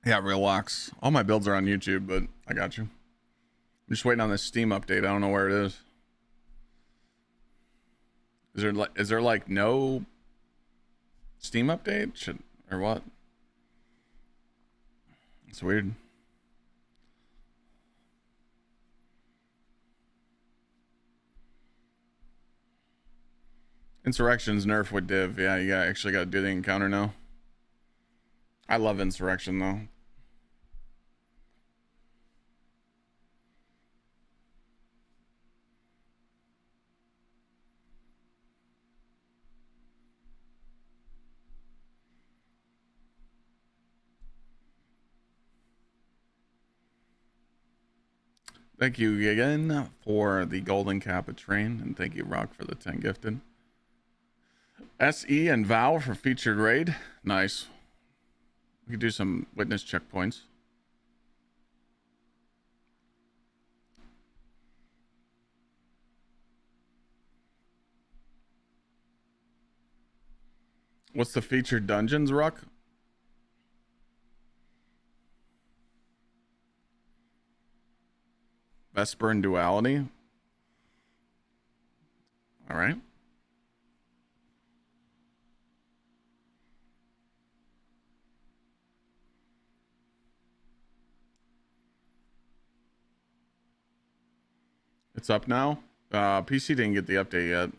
yeah, relax. All my builds are on YouTube, but I got you. I'm just waiting on this Steam update. I don't know where it is. Is there like no Steam update or what? It's weird. Insurrection's nerf with div. Yeah, you actually got to do the encounter now. I love Insurrection though. Thank you again for the golden cap of train, and thank you Rock for the 10 gifted. SE and Val for featured raid. Nice. We could do some witness checkpoints. What's the featured dungeons, Rock? Vesper and Duality. All right. It's up now. PC didn't get the update yet.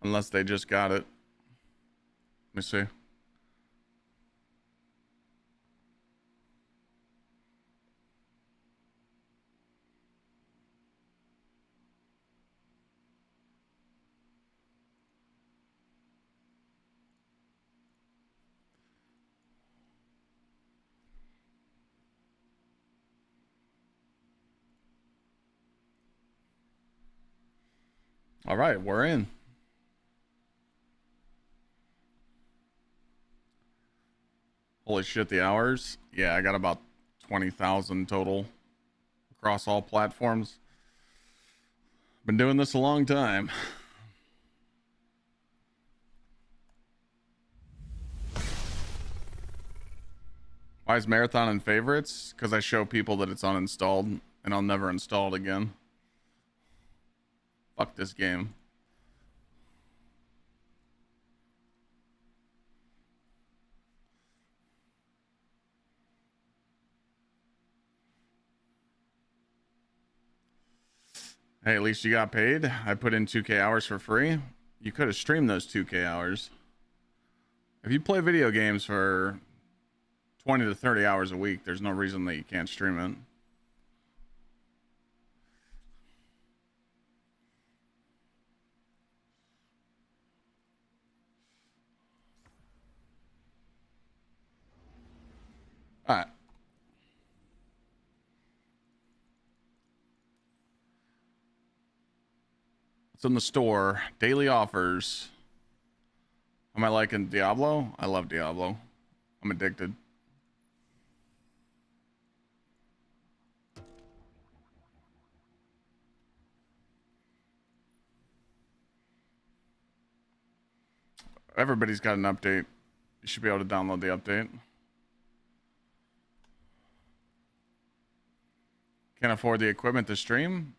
Unless they just got it. Let me see. All right, we're in. Holy shit, the hours. Yeah, I got about 20,000 total across all platforms. Been doing this a long time. Why is Marathon in favorites? Because I show people that it's uninstalled, and I'll never install it again. Fuck this game. Hey, at least you got paid. I put in 2K hours for free. You could have streamed those 2K hours. If you play video games for 20 to 30 hours a week, there's no reason that you can't stream it. All right. It's in the store. Daily offers. Am I liking Diablo? I love Diablo. I'm addicted. Everybody's got an update. You should be able to download the update. Can't afford the equipment to stream?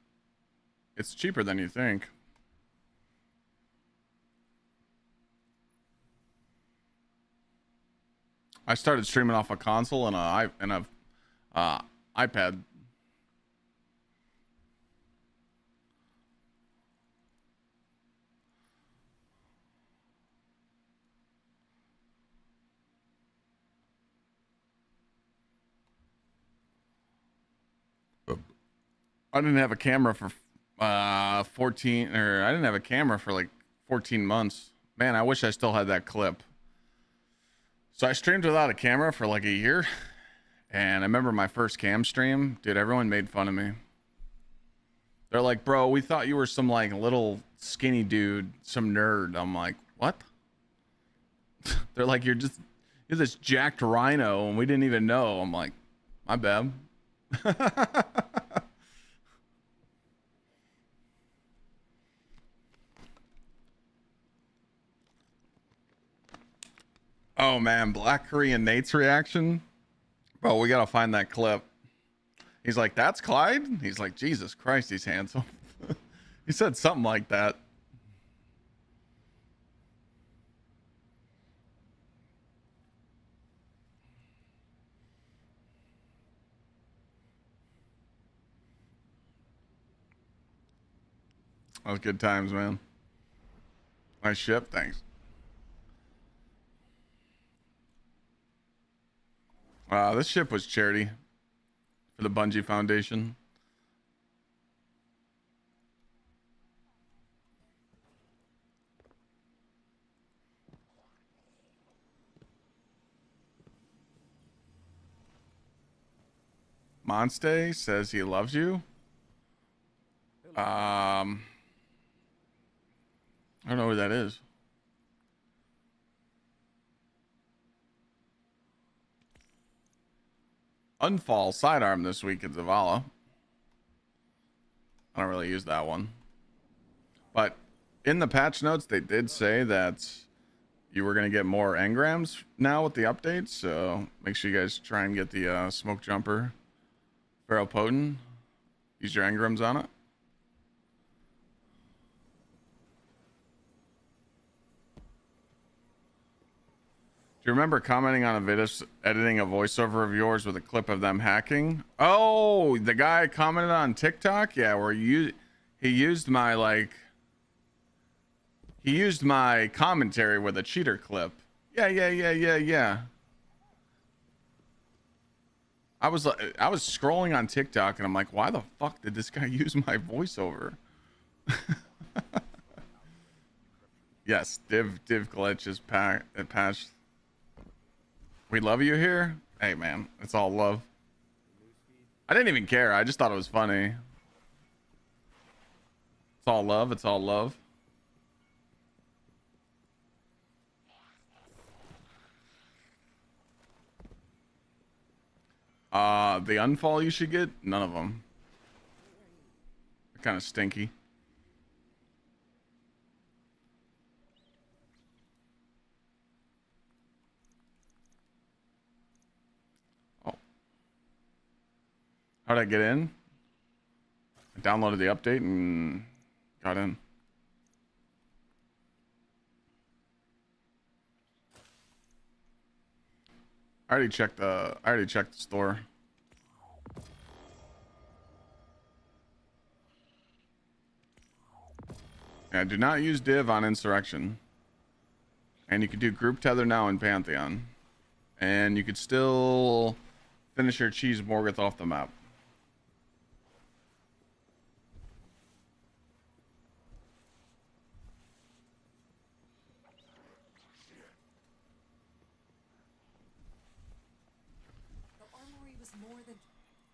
It's cheaper than you think. I started streaming off a console and a iPad. I didn't have a camera for 14, or I didn't have a camera for like 14 months. Man, I wish I still had that clip. So I streamed without a camera for like a year. And I remember my first cam stream, dude, everyone made fun of me. They're like, bro, we thought you were some like little skinny dude, some nerd. I'm like, what? They're like, you're this jacked rhino and we didn't even know. I'm like, my bad. Oh man, Black Korean Nate's reaction. Bro, we gotta find that clip. He's like, that's Clyde? He's like, Jesus Christ, he's handsome. He said something like that. That was good times, man. Nice ship, thanks. This ship was charity for the Bungie Foundation. Monste says he loves you. I don't know who that is. Unfall sidearm this week at Zavala. I don't really use that one. But in the patch notes, they did say that you were going to get more engrams now with the updates. So make sure you guys try and get the smoke jumper Pharaoh Potent. Use your engrams on it. Do you remember commenting on a video editing a voiceover of yours with a clip of them hacking? Oh, the guy commented on TikTok? Yeah, where he used my he used my commentary with a cheater clip. Yeah. I was scrolling on TikTok and I'm like, why the fuck did this guy use my voiceover? Yes, div glitch is patched. We love you here? Hey man, it's all love. I didn't even care. I just thought it was funny. It's all love. It's all love. The unfall you should get? None of them. They're kind of stinky. Oh. How'd I get in? I downloaded the update and got in. I already checked the store. Yeah, do not use div on insurrection. And you can do group tether now in Pantheon. And you could still finish your cheese Morgoth off the map.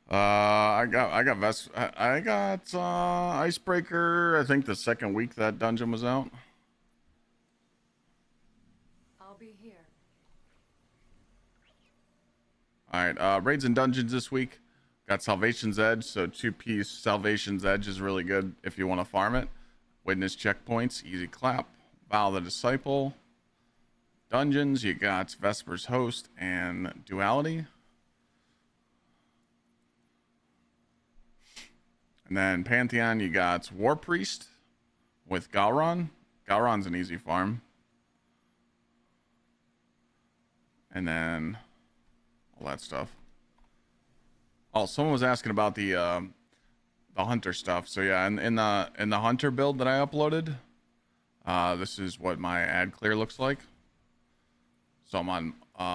I got Icebreaker, I think the second week that dungeon was out. I'll be here. Alright, raids and dungeons this week. Got Salvation's Edge, so 2-piece Salvation's Edge is really good if you want to farm it. Witness checkpoints, easy clap. Vow the Disciple. Dungeons, you got Vesper's Host and Duality. And then Pantheon, you got War Priest with Galron. Galron's an easy farm. And then all that stuff. Oh, someone was asking about the hunter stuff. So yeah, in the hunter build that I uploaded, this is what my ad clear looks like. So I'm on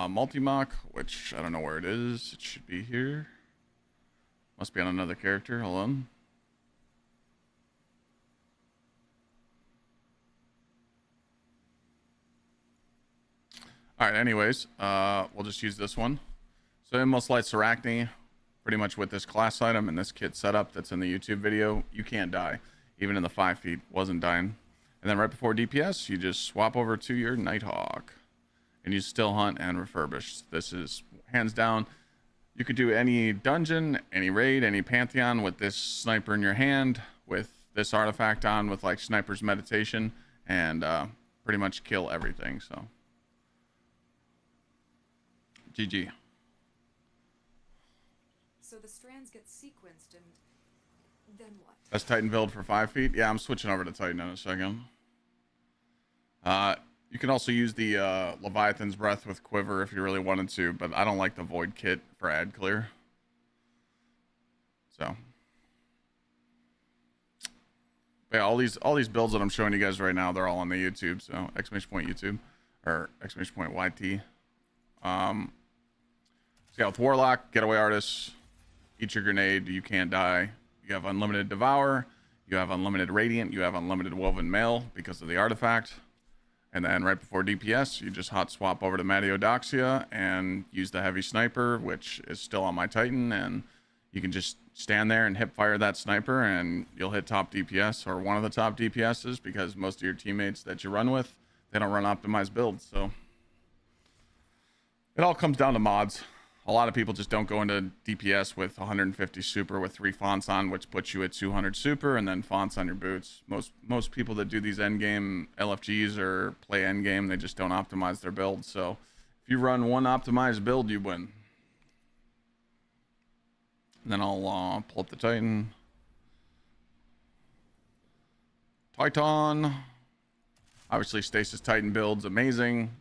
multi-mock, which I don't know where it is. It should be here. Must be on another character. Hold on. All right, anyways, we'll just use this one. So Gsxrclyde, pretty much with this class item and this kit setup that's in the YouTube video, you can't die. Even in the 5 feet, wasn't dying. And then right before DPS, you just swap over to your Nighthawk. And you still hunt and refurbish. This is hands down. You could do any dungeon, any raid, any Pantheon with this sniper in your hand, with this artifact on, with like Sniper's Meditation, and pretty much kill everything. So, GG. So the strands get sequenced, and then what? That's Titan build for 5 feet. Yeah, I'm switching over to Titan in a second. You can also use the Leviathan's Breath with Quiver if you really wanted to, but I don't like the Void kit for ad clear. So, but yeah, all these builds that I'm showing you guys right now, they're all on the YouTube. So !YouTube or !YT. So yeah, with Warlock, Getaway Artist, eat your grenade, you can't die. You have unlimited Devour, you have unlimited Radiant, you have unlimited Woven Mail because of the artifact. And then right before DPS, you just hot swap over to Matiodoxia and use the heavy sniper, which is still on my Titan. And you can just stand there and hip fire that sniper and you'll hit top DPS or one of the top DPSs, because most of your teammates that you run with, they don't run optimized builds. So it all comes down to mods. A lot of people just don't go into DPS with 150 super with 3 fonts on, which puts you at 200 super, and then fonts on your boots. Most people that do these endgame LFGs or play endgame, they just don't optimize their build. So if you run one optimized build, you win. And then I'll pull up the Titan. Titan. Obviously, Stasis Titan build's amazing.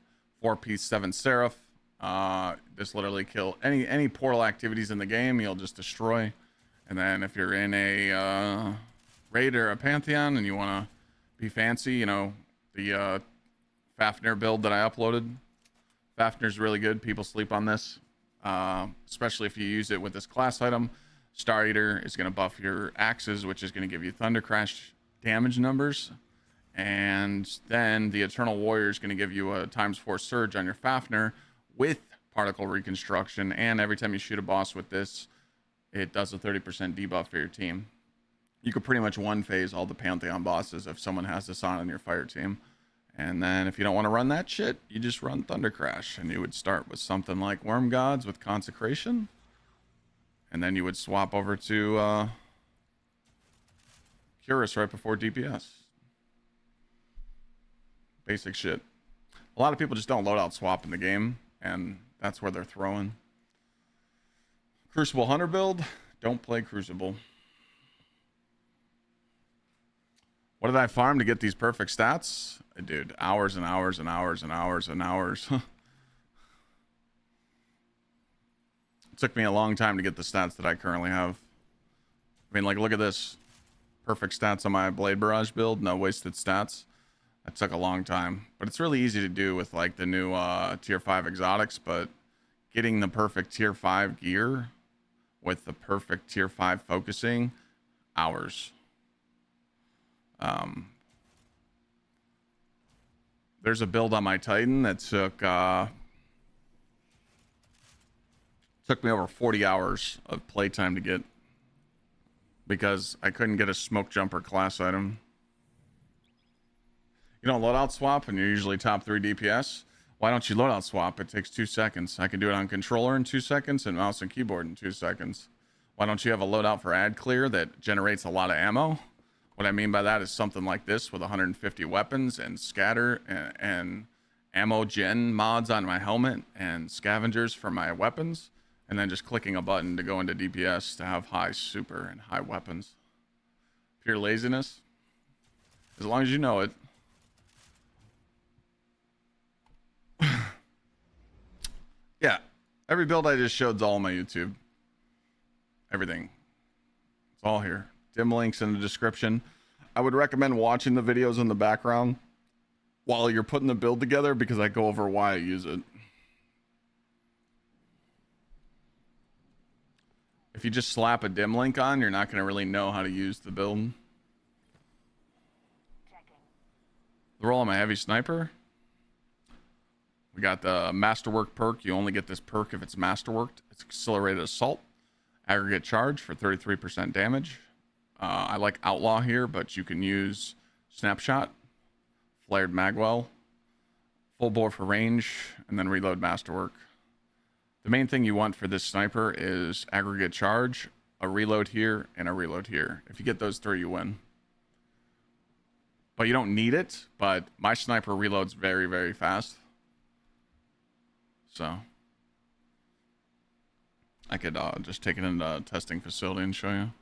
4-piece 7 Seraph. Just literally kill any portal activities in the game, you'll just destroy. And then if you're in a raid or a Pantheon and you want to be fancy, you know, the Fafnir build that I uploaded, Fafnir's really good. People sleep on this, especially if you use it with this class item. Star Eater is going to buff your axes, which is going to give you Thunder Crash damage numbers. And then the Eternal Warrior is going to give you a ×4 surge on your Fafnir with particle reconstruction, and every time you shoot a boss with this, it does a 30% debuff for your team. You could pretty much one phase all the Pantheon bosses if someone has this on your fire team. And then if you don't want to run that shit, you just run Thunder Crash, and you would start with something like Worm Gods with Consecration, and then you would swap over to Curus right before DPS. Basic shit. A lot of people just don't loadout swap in the game, and that's where they're throwing. Crucible Hunter build, don't play Crucible. What did I farm to get these perfect stats? Dude, hours and hours and hours and hours and hours. It took me a long time to get the stats that I currently have. I mean, like, look at this. Perfect stats on my Blade Barrage build, no wasted stats. That took a long time, but it's really easy to do with like the new tier 5 exotics. But getting the perfect tier 5 gear with the perfect tier 5 focusing, hours. There's a build on my Titan that took me over 40 hours of playtime to get, because I couldn't get a smoke jumper class item. You don't loadout swap and you're usually top 3 DPS. Why don't you loadout swap? It takes 2 seconds. I can do it on controller in 2 seconds and mouse and keyboard in 2 seconds. Why don't you have a loadout for ad clear that generates a lot of ammo? What I mean by that is something like this with 150 weapons and scatter and ammo gen mods on my helmet and scavengers for my weapons, and then just clicking a button to go into DPS to have high super and high weapons. Pure laziness. As long as you know it. Yeah, every build I just showed is all on my YouTube. Everything. It's all here. Dim links in the description. I would recommend watching the videos in the background while you're putting the build together, because I go over why I use it. If you just slap a dim link on, you're not going to really know how to use the build. The roll on my heavy sniper. We got the Masterwork perk. You only get this perk if it's Masterworked. It's Accelerated Assault. Aggregate Charge for 33% damage. I like Outlaw here, but you can use Snapshot, Flared Magwell, Full Bore for range, and then Reload Masterwork. The main thing you want for this sniper is Aggregate Charge, a reload here, and a reload here. If you get those three, you win. But you don't need it, but my sniper reloads very, very fast. So I could just take it into a testing facility and show you.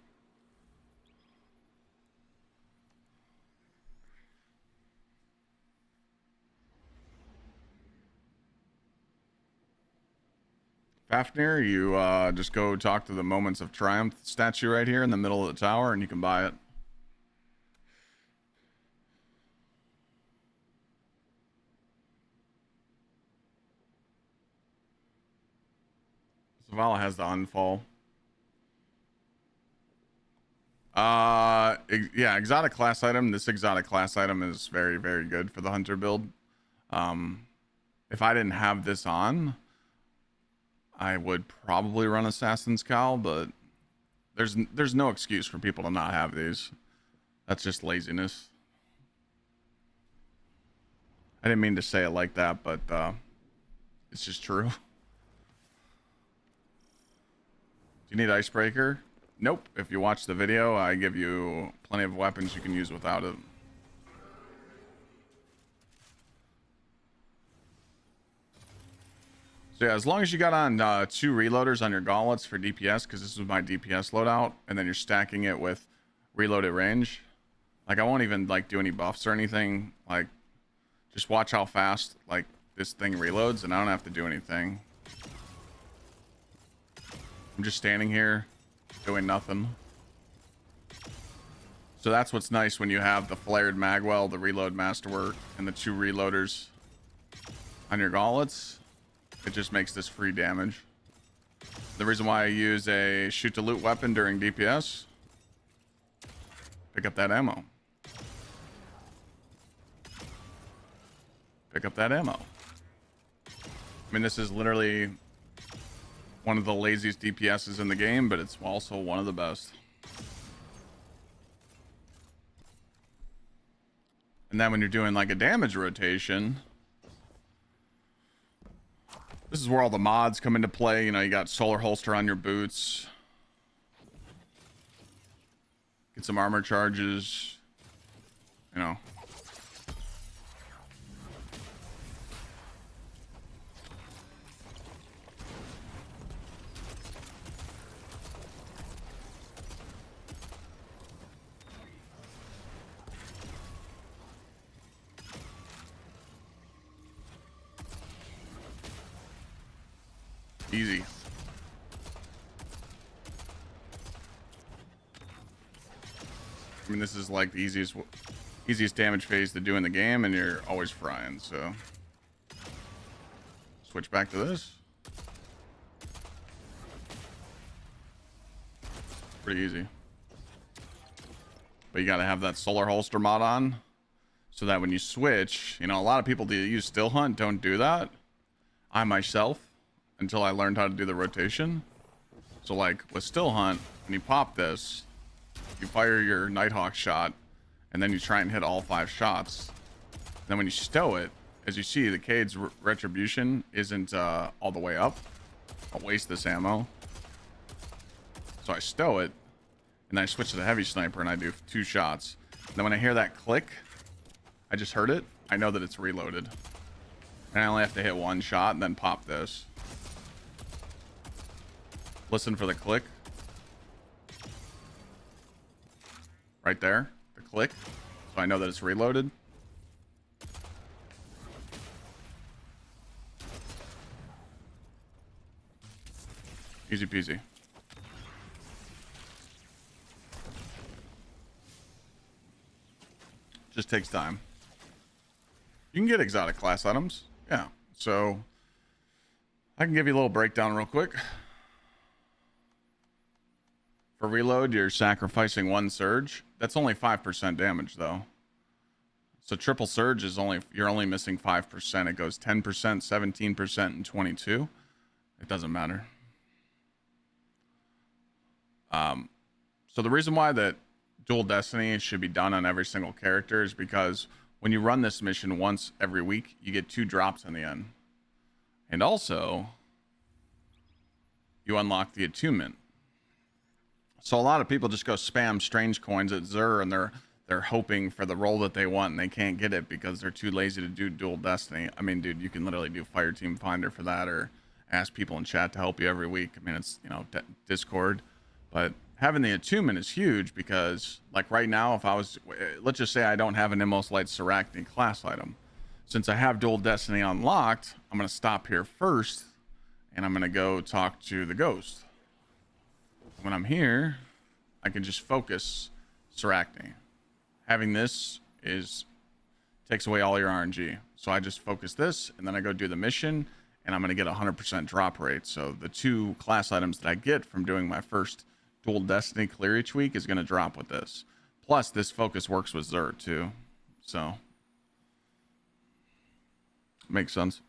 Fafnir, you just go talk to the Moments of Triumph statue right here in the middle of the tower, and you can buy it. Zavala has the unfall. Yeah, exotic class item. This exotic class item is very, very good for the hunter build. If I didn't have this on, I would probably run Assassin's Cowl, but there's no excuse for people to not have these. That's just laziness. I didn't mean to say it like that, but it's just true. Do you need Icebreaker? Nope. If you watch the video, I give you plenty of weapons you can use without it. So yeah, as long as you got on 2 reloaders on your gauntlets for DPS, because this is my DPS loadout, and then you're stacking it with reloaded range. Like, I won't even like do any buffs or anything. Like, just watch how fast like this thing reloads, and I don't have to do anything. I'm just standing here doing nothing. So that's what's nice when you have the Flared Magwell, the Reload Masterwork, and the 2 reloaders on your gauntlets. It just makes this free damage. The reason why I use a shoot to loot weapon during DPS, pick up that ammo. Pick up that ammo. I mean, this is literally one of the laziest DPSs in the game, but it's also one of the best. And then when you're doing like a damage rotation, this is where all the mods come into play. You know, you got solar holster on your boots. Get some armor charges. You know. Easy. I mean, this is like the easiest damage phase to do in the game, and you're always frying, so. Switch back to this. Pretty easy. But you gotta have that solar holster mod on, so that when you switch, you know, a lot of people that use still hunt don't do that. I myself, until I learned how to do the rotation. So like with still hunt, when you pop this, you fire your Nighthawk shot, and then you try and hit all 5 shots. Then when you stow it, as you see, the Cade's retribution isn't all the way up. I'll waste this ammo. So I stow it, and then I switch to the heavy sniper, and I do 2 shots. And then when I hear that click, I just heard it, I know that it's reloaded. And I only have to hit 1 shot and then pop this. Listen for the click. Right there, the click. So I know that it's reloaded. Easy peasy. Just takes time. You can get exotic class items. Yeah. So I can give you a little breakdown real quick. For reload, you're sacrificing 1 surge. That's only 5% damage, though. So triple surge is you're only missing 5%. It goes 10%, 17%, and 22. It doesn't matter. So the reason why that dual destiny should be done on every single character is because when you run this mission once every week, you get 2 drops in the end. And also, you unlock the attunement. So a lot of people just go spam strange coins at Xur, and they're hoping for the role that they want, and they can't get it because they're too lazy to do dual destiny. I mean, dude, you can literally do Fire Team Finder for that, or ask people in chat to help you every week. I mean, it's, you know, Discord. But having the attunement is huge because, like right now, if I was, let's just say I don't have an Gsxrclyde Sarachne class item. Since I have dual destiny unlocked, I'm going to stop here first, and I'm going to go talk to the ghost. When I'm here, I can just focus Sarachne. Having this takes away all your RNG. So I just focus this, and then I go do the mission, and I'm going to get 100% drop rate. So the 2 class items that I get from doing my first dual destiny clear each week is going to drop with this. Plus, this focus works with Xur too. So, makes sense.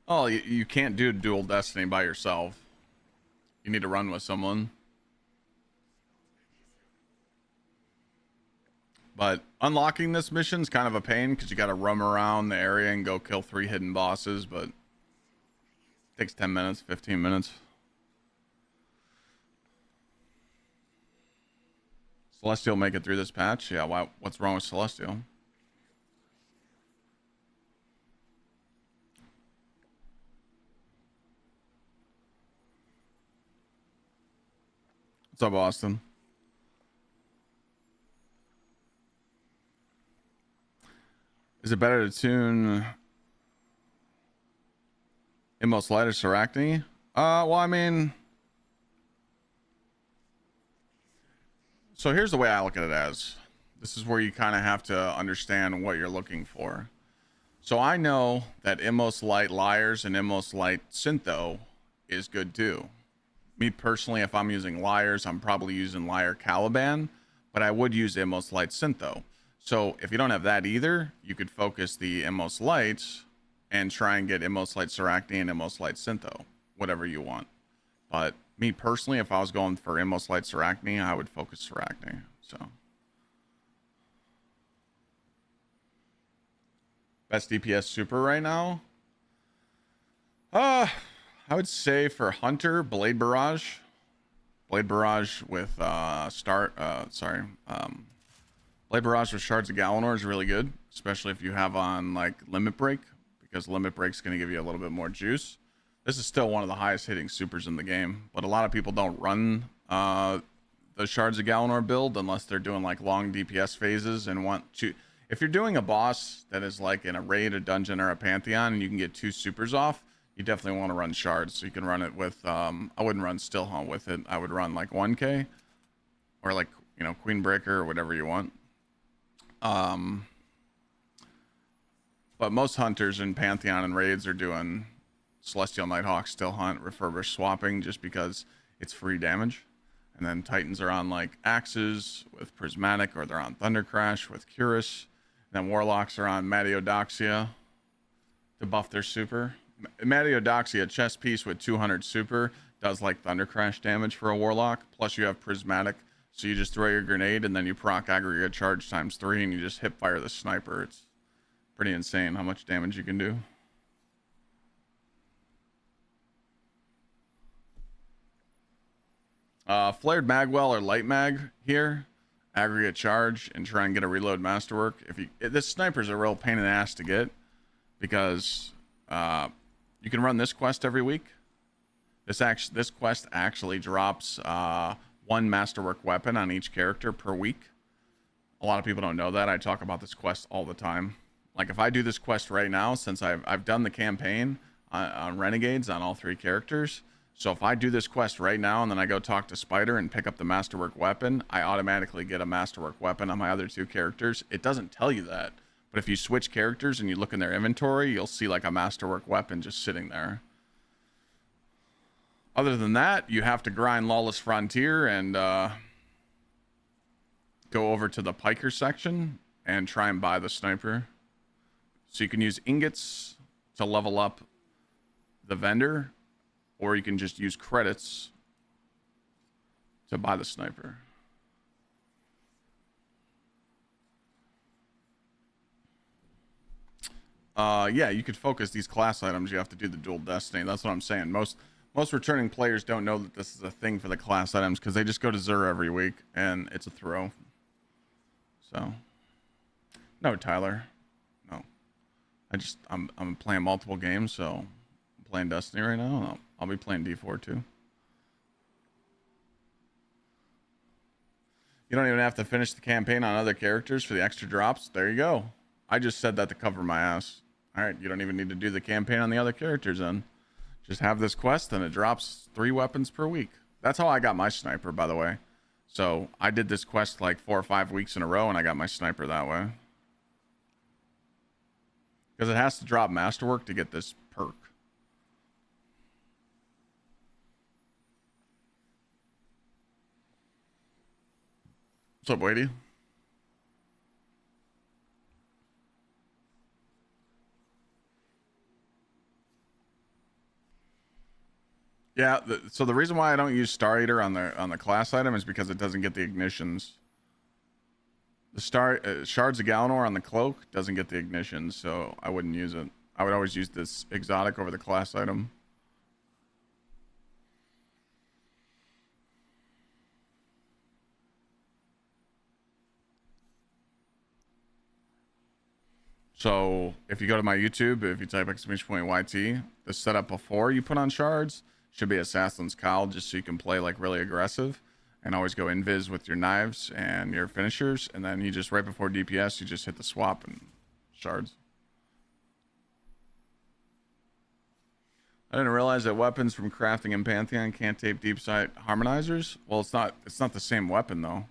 Oh, you can't do dual destiny by yourself. You need to run with someone. But unlocking this mission is kind of a pain because you got to roam around the area and go kill 3 hidden bosses, but it takes 10 minutes, 15 minutes. Celestial make it through this patch? Yeah, what's wrong with Celestial? What's up, Austin? Is it better to tune Gsxrclyde or Sarachne? Well, I mean, so here's the way I look at it as. This is where you kind of have to understand what you're looking for. So I know that Gsxrclyde Liars and Gsxrclyde Syntho is good too. Me personally, if I'm using Liars, I'm probably using Liar Caliban, but I would use Gsxrclyde Syntho. So if you don't have that either, you could focus the Gsxrclydes and try and get Gsxrclyde Sarachne and Gsxrclyde Syntho, whatever you want. But me personally, if I was going for Gsxrclyde Sarachne, I would focus Sarachne. So best DPS super right now? I would say for Hunter, Blade Barrage. Blade Barrage with Blade Barrage with Shards of Galanor is really good, especially if you have on like Limit Break, because Limit Break's going to give you a little bit more juice. This is still one of the highest hitting supers in the game, but a lot of people don't run the Shards of Galanor build unless they're doing like long DPS phases and want to. If you're doing a boss that is like in a raid, a dungeon, or a pantheon, and you can get 2 supers off, you definitely want to run Shards. So you can run it with, I wouldn't run Still Hunt with it. I would run like 1K or like, you know, Queen Breaker or whatever you want. But most hunters in Pantheon and raids are doing Celestial Nighthawk, Still Hunt, Refurbished swapping just because it's free damage. And then Titans are on like Axes with Prismatic, or they're on Thunder Crash with Curus. And then Warlocks are on Matiodoxia to buff their super. Matiodoxia, chest piece with 200 super, does like Thunder Crash damage for a Warlock. Plus you have Prismatic, so you just throw your grenade and then you proc aggregate charge times 3 and you just hip fire the sniper. It's pretty insane how much damage you can do. Flared Magwell or Light Mag here. Aggregate charge and try and get a reload masterwork. This sniper's a real pain in the ass to get because you can run this quest every week. This quest actually drops 1 masterwork weapon on each character per week. A lot of people don't know that. I talk about this quest all the time. Like if I do this quest right now, since I've done the campaign on Renegades on all 3 characters. So if I do this quest right now and then I go talk to Spider and pick up the masterwork weapon, I automatically get a masterwork weapon on my other 2 characters. It doesn't tell you that, But if you switch characters and you look in their inventory, you'll see like a masterwork weapon just sitting there. Other than that, you have to grind Lawless Frontier and go over to the Piker section and try and buy the sniper. So you can use ingots to level up the vendor, or you can just use credits to buy the sniper. Yeah, you could focus these class items. You have to do the dual destiny. That's what I'm saying. Most returning players don't know that this is a thing for the class items because they just go to Xur every week and it's a throw. So, no, Tyler, no. I'm playing multiple games, so I'm playing Destiny right now. I'll be playing D4 too. You don't even have to finish the campaign on other characters for the extra drops. There you go. I just said that to cover my ass. All right, you don't even need to do the campaign on the other characters then. Just have this quest and it drops 3 weapons per week. That's how I got my sniper, by the way. So I did this quest like 4 or 5 weeks in a row and I got my sniper that way. Because it has to drop masterwork to get this perk. What's up, Wadey? Yeah, so the reason why I don't use Star Eater on the class item is because it doesn't get the ignitions. The Shards of Galanor on the cloak doesn't get the ignitions, so I wouldn't use it. I would always use this exotic over the class item. So if you go to my YouTube, if you type !YT, the setup before you put on shards should be Assassin's Cowl, just so you can play like really aggressive and always go invis with your knives and your finishers, and then you just right before DPS you just hit the swap and shards. I didn't realize that weapons from crafting in Pantheon can't tape deep sight harmonizers. Well, it's not the same weapon though.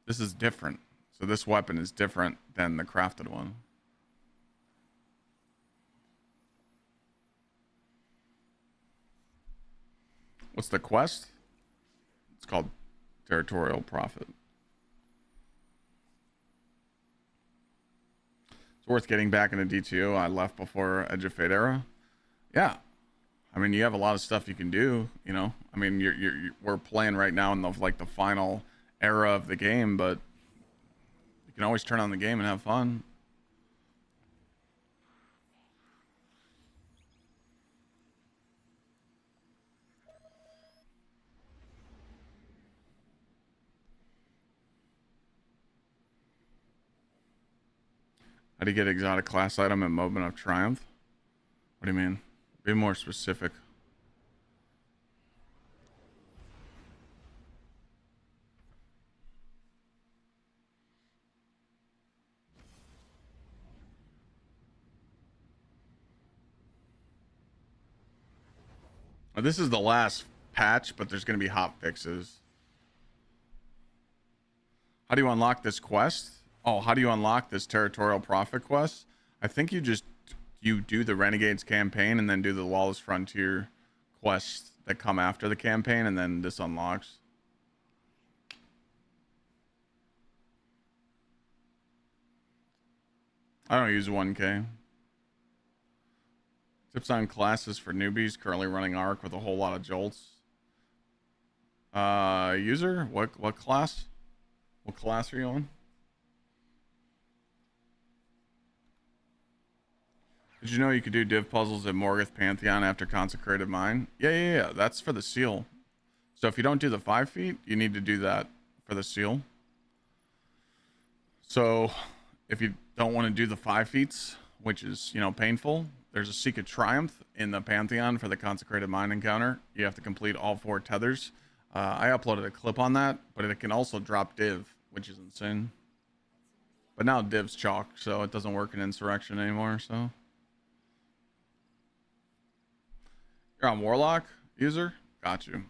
This is different. So this weapon is different than the crafted one. What's the quest? It's called Territorial Prophet. It's worth getting back into D2. I left before Edge of Fate era. Yeah. I mean, you have a lot of stuff you can do, you know. I mean, we're playing right now in the final era of the game, but you can always turn on the game and have fun. How do you get exotic class item in Moment of Triumph? What do you mean? Be more specific. Now, this is the last patch, but there's going to be hot fixes. How do you unlock this quest? Oh, how do you unlock this Territorial Prophet quest? I think you do the Renegades campaign and then do the Lawless Frontier quests that come after the campaign, and then this unlocks. I don't use 1K. Tips on classes for newbies currently running Arc with a whole lot of jolts. User? What class? What class are you on? Did you know you could do div puzzles at Morgoth Pantheon after Consecrated Mine? Yeah. That's for the seal. So if you don't do the 5 feet, you need to do that for the seal. So if you don't want to do the 5 feats, which is, you know, painful, there's a Seek of Triumph in the Pantheon for the Consecrated Mine encounter. You have to complete all 4 tethers. I uploaded a clip on that, but it can also drop div, which is insane. But now div's chalk, so it doesn't work in Insurrection anymore, so. You're on Warlock, user? Got you.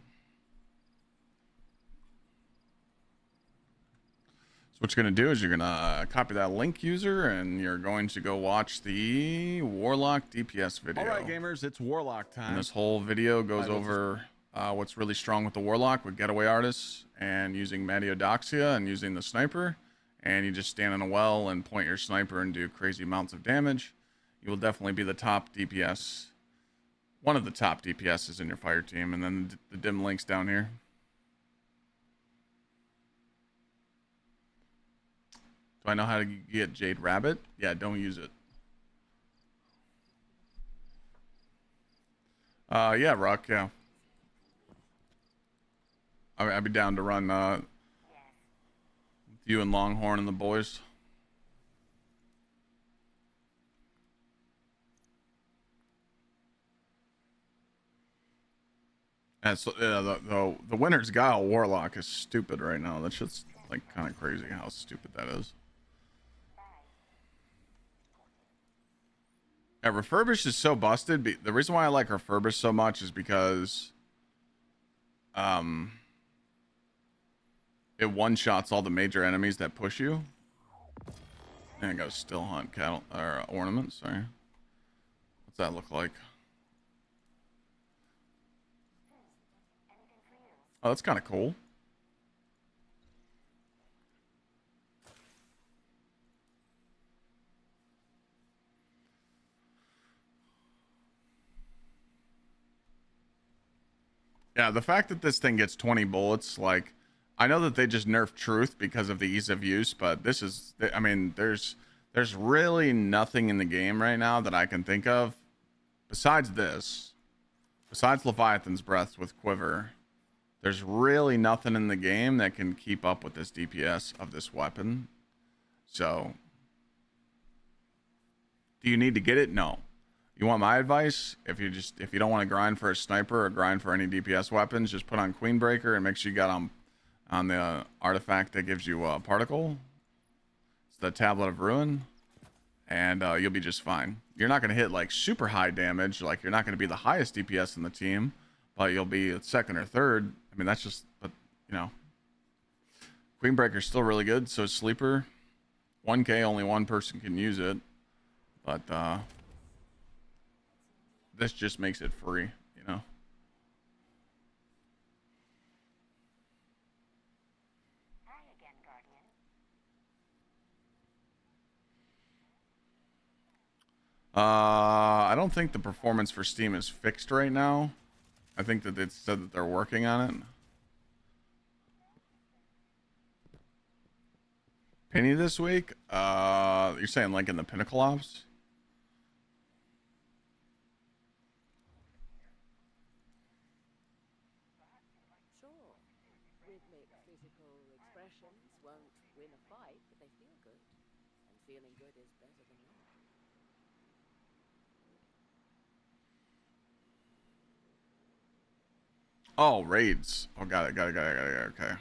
what you're going to do is you're going to copy that link, user, and you're going to go watch the Warlock DPS video. All right, gamers, it's Warlock time. And this whole video goes over what's really strong with the Warlock, with getaway artists, and using Matiodoxia and using the sniper. And you just stand in a well and point your sniper and do crazy amounts of damage. You will definitely be the top DPS, one of the top DPSs in your fire team. And then the dim link's down here. Do I know how to get Jade Rabbit? Yeah, don't use it. Yeah, Ruck, yeah. I'd be down to run with you and Longhorn and the boys. And so, yeah, the Winter's Guile Warlock is stupid right now. That's just like kind of crazy how stupid that is. Yeah, Refurbished is so busted. The reason why I like Refurbished so much is because it one-shots all the major enemies that push you. And I got a still hunt cattle or ornament, sorry. What's that look like? Oh, that's kind of cool. Yeah, the fact that this thing gets 20 bullets, like, I know that they just nerfed Truth because of the ease of use, but this is, I mean, there's really nothing in the game right now that I can think of besides this, besides Leviathan's Breath with Quiver. There's really nothing in the game that can keep up with this DPS of this weapon. So, do you need to get it? No. You want my advice? If you don't want to grind for a sniper or grind for any DPS weapons, just put on Queenbreaker and make sure you got on the artifact that gives you a particle. It's the Tablet of Ruin, and you'll be just fine. You're not going to hit like super high damage, like you're not going to be the highest DPS in the team, but you'll be second or third. I mean, that's just, but you know, Queenbreaker's still really good. So is Sleeper. 1K, only one person can use it, but this just makes it free, you know. I don't think the performance for Steam is fixed right now. I think that it said that they're working on it. Penny this week? You're saying like in the Pinnacle Ops? Sure. Rhythmic physical expressions won't win a fight, but they feel good. And feeling good is better than not. Oh, raids. Oh, got it. Okay.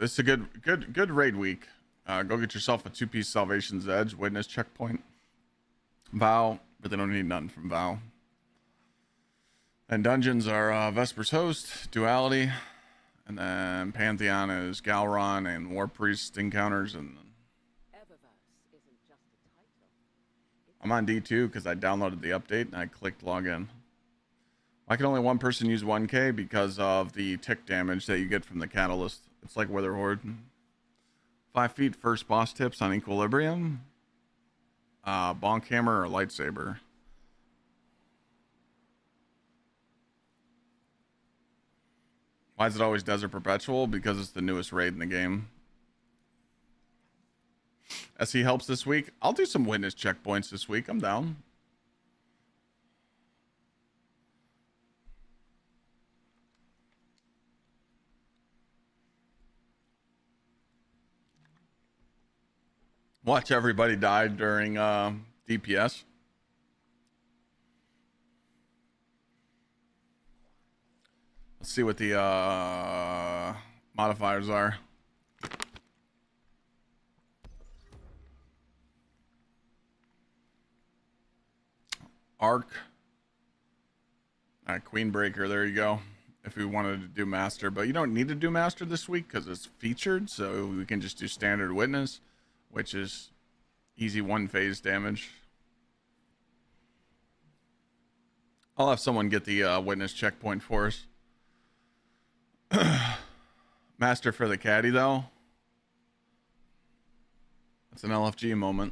It's a good raid week. Go get yourself a 2-piece Salvation's Edge, Witness checkpoint. Vow, but they don't need nothing from Vow. And dungeons are Vesper's Host, Duality, and then Pantheon is Galron and War Priest encounters. And Eververse isn't just a title. I'm on D2 because I downloaded the update and I clicked login. Why can only one person use 1K? Because of the tick damage that you get from the catalyst. It's like Wither Horde. 5 feet, first boss tips on Equilibrium. Bonk Hammer or Lightsaber. Why is it always Desert Perpetual? Because it's the newest raid in the game. SE helps this week. I'll do some witness checkpoints this week. I'm down. Watch everybody die during DPS. Let's see what the modifiers are. Arc. All right, Queenbreaker. There you go. if we wanted to do master, but you don't need to do master this week because it's featured, so we can just do standard witness, which is easy one phase damage. I'll have someone get the witness checkpoint for us. Master for the caddy, though. That's an LFG moment.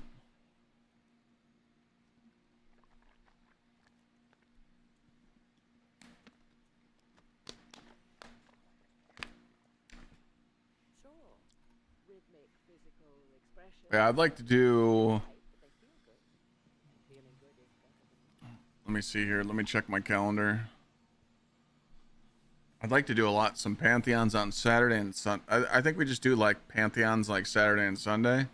Sure. Rhythmic physical expression. Yeah, I'd like to do... But they feel good. And feeling good is better than Let me see here. Let me check my calendar. I'd like to do some Pantheons on Saturday and Sunday. I think we just do like Pantheons like Saturday and Sunday.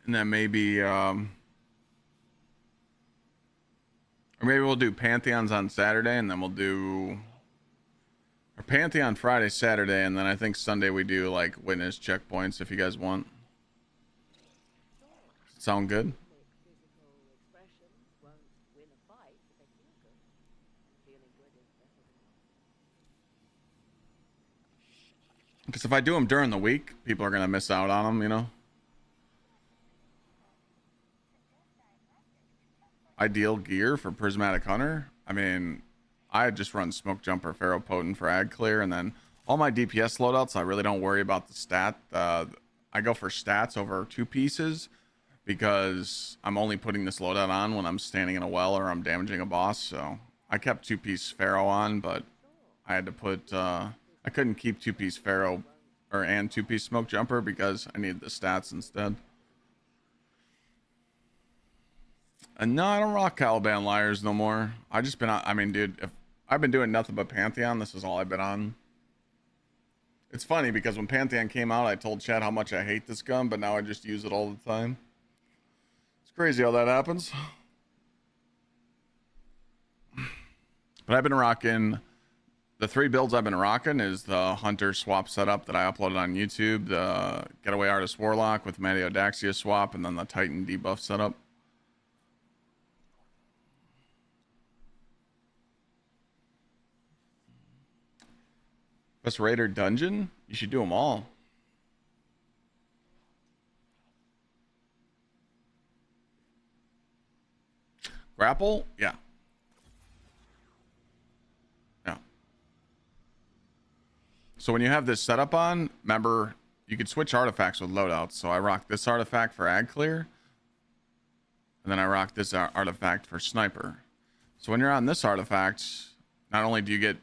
And then maybe, or maybe we'll do Pantheons on Saturday and then we'll do our Pantheon Friday, Saturday. And then I think Sunday we do like witness checkpoints if you guys want. Sound good? physical expressions won't win a fight, but they feel good. And feeling good is better than Because if I do them during the week, people are going to miss out on them, you know? Ideal gear for Prismatic Hunter. I mean, I just run Smoke Jumper, Pharaoh Potent for Ag Clear, and then all my DPS loadouts, I really don't worry about the stat. I go for stats over 2 pieces because I'm only putting this loadout on when I'm standing in a well or I'm damaging a boss. So I kept 2-piece Pharaoh on, but I had to put, I couldn't keep 2-piece Pharaoh and 2-piece Smoke Jumper because I needed the stats instead. And no, I don't rock Caliban Liars no more. I just been on, I mean, dude, if I've been doing nothing but Pantheon, this is all I've been on. It's funny because when Pantheon came out, I told Chad how much I hate this gun, but now I just use it all the time. It's crazy how that happens. But I've been rocking, the 3 builds I've been rocking is the Hunter swap setup that I uploaded on YouTube, the Getaway Artist Warlock with Mateo swap, and then the Titan debuff setup. Best Raider dungeon? You should do them all. Grapple? Yeah. Yeah. So when you have this setup on, remember, you could switch artifacts with loadouts. So I rock this artifact for Ag Clear. And then I rock this artifact for Sniper. So when you're on this artifact, not only do you get...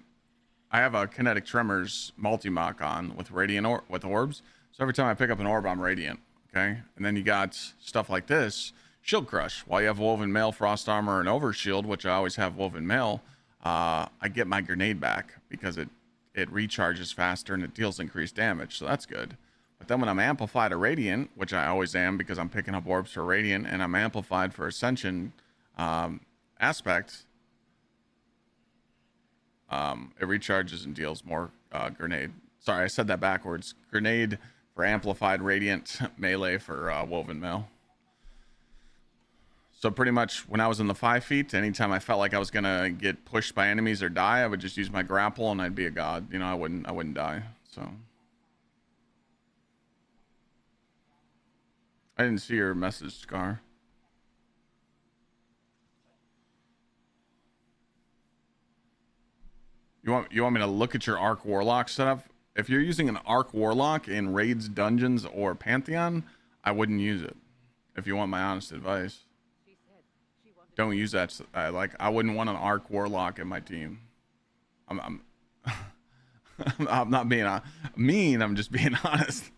I have a Kinetic Tremors multi-mock on with Radiant with orbs. So every time I pick up an orb, I'm Radiant. Okay? And then you got stuff like this. Shield Crush. While you have Woven Mail, Frost Armor, and Overshield, which I always have Woven Mail, I get my grenade back because it recharges faster and it deals increased damage. So that's good. But then when I'm amplified to Radiant, which I always am because I'm picking up orbs for Radiant, and I'm amplified for Ascension aspect, it recharges and deals more grenade. Sorry, I said that backwards. Grenade for amplified Radiant, melee for Woven Mail. So pretty much when I was in the 5 feet, anytime I felt like I was gonna get pushed by enemies or die, I would just use my grapple and I'd be a god. You know, I wouldn't die. So I didn't see your message, Scar. You want me to look at your Arc Warlock setup? If you're using an Arc Warlock in raids, dungeons, or Pantheon, I wouldn't use it. If you want my honest advice, don't use that. I wouldn't want an Arc Warlock in my team. I'm not being mean. I'm just being honest.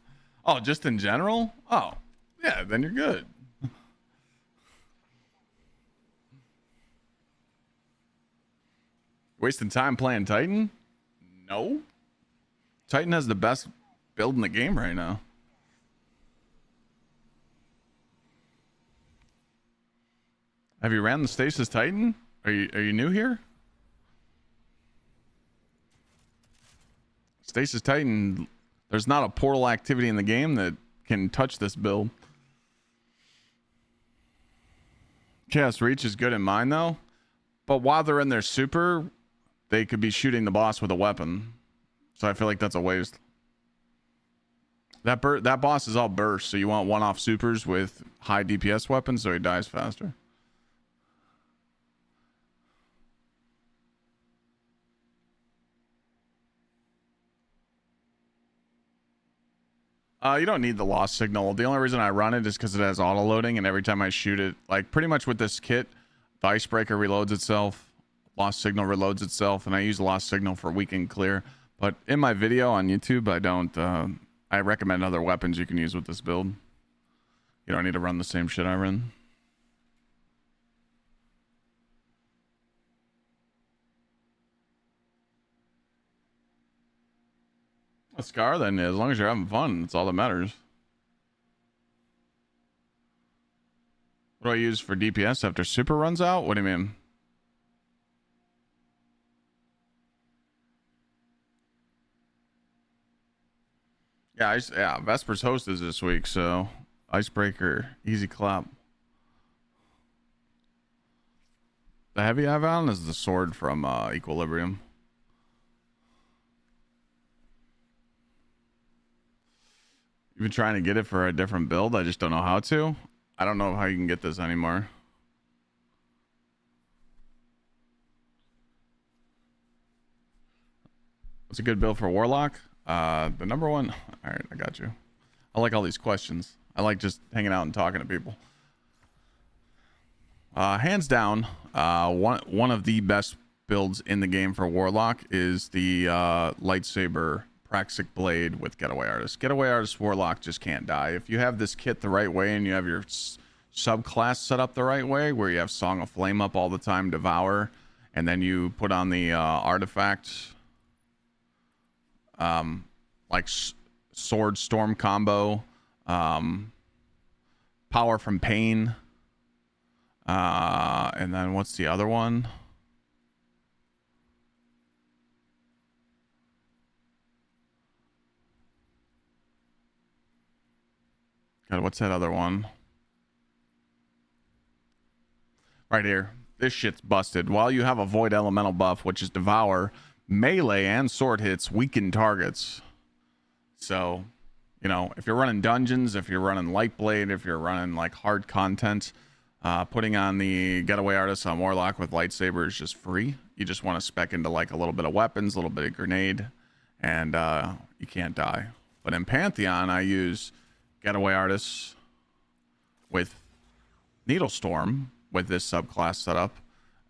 Oh, just in general? Oh, yeah. Then you're good. Wasting time playing Titan? No. Titan has the best build in the game right now. Have you ran the Stasis Titan? Are you new here? Stasis Titan, there's not a portal activity in the game that can touch this build. Chaos Reach is good in mine though, but while they're in their super, they could be shooting the boss with a weapon. So I feel like that's a waste. That boss is all burst, so you want one-off supers with high DPS weapons so he dies faster. You don't need the lost signal. The only reason I run it is because it has auto loading, and every time I shoot it, like pretty much with this kit, the icebreaker reloads itself, lost signal reloads itself, and I use lost signal for weaken clear. But in my video on YouTube, I don't. I recommend other weapons you can use with this build. You don't need to run the same shit I run. A scar then, as long as you're having fun, that's all that matters. What do I use for DPS after super runs out? What do you mean? Yeah, Vesper's host is this week, so icebreaker, easy clap. The heavy I have on is the sword from Equilibrium. You've been trying to get it for a different build. I just don't know how to. I don't know how you can get this anymore. What's a good build for Warlock? The number one. All right, I got you. I like all these questions. I like just hanging out and talking to people. Hands down, one of the best builds in the game for Warlock is the lightsaber Praxic Blade with Getaway Artist. Getaway Artist Warlock just can't die. If you have this kit the right way and you have your subclass set up the right way, where you have Song of Flame up all the time, Devour, and then you put on the artifact, like Sword Storm combo, Power from Pain, and then what's the other one? God, what's that other one? Right here. This shit's busted. While you have a Void Elemental buff, which is Devour, melee and sword hits weaken targets. So, you know, if you're running dungeons, if you're running Lightblade, if you're running like hard content, putting on the Getaway Artist on Warlock with lightsaber is just free. You just want to spec into like a little bit of weapons, a little bit of grenade, and you can't die. But in Pantheon, I use Getaway Artists with Needle Storm with this subclass setup,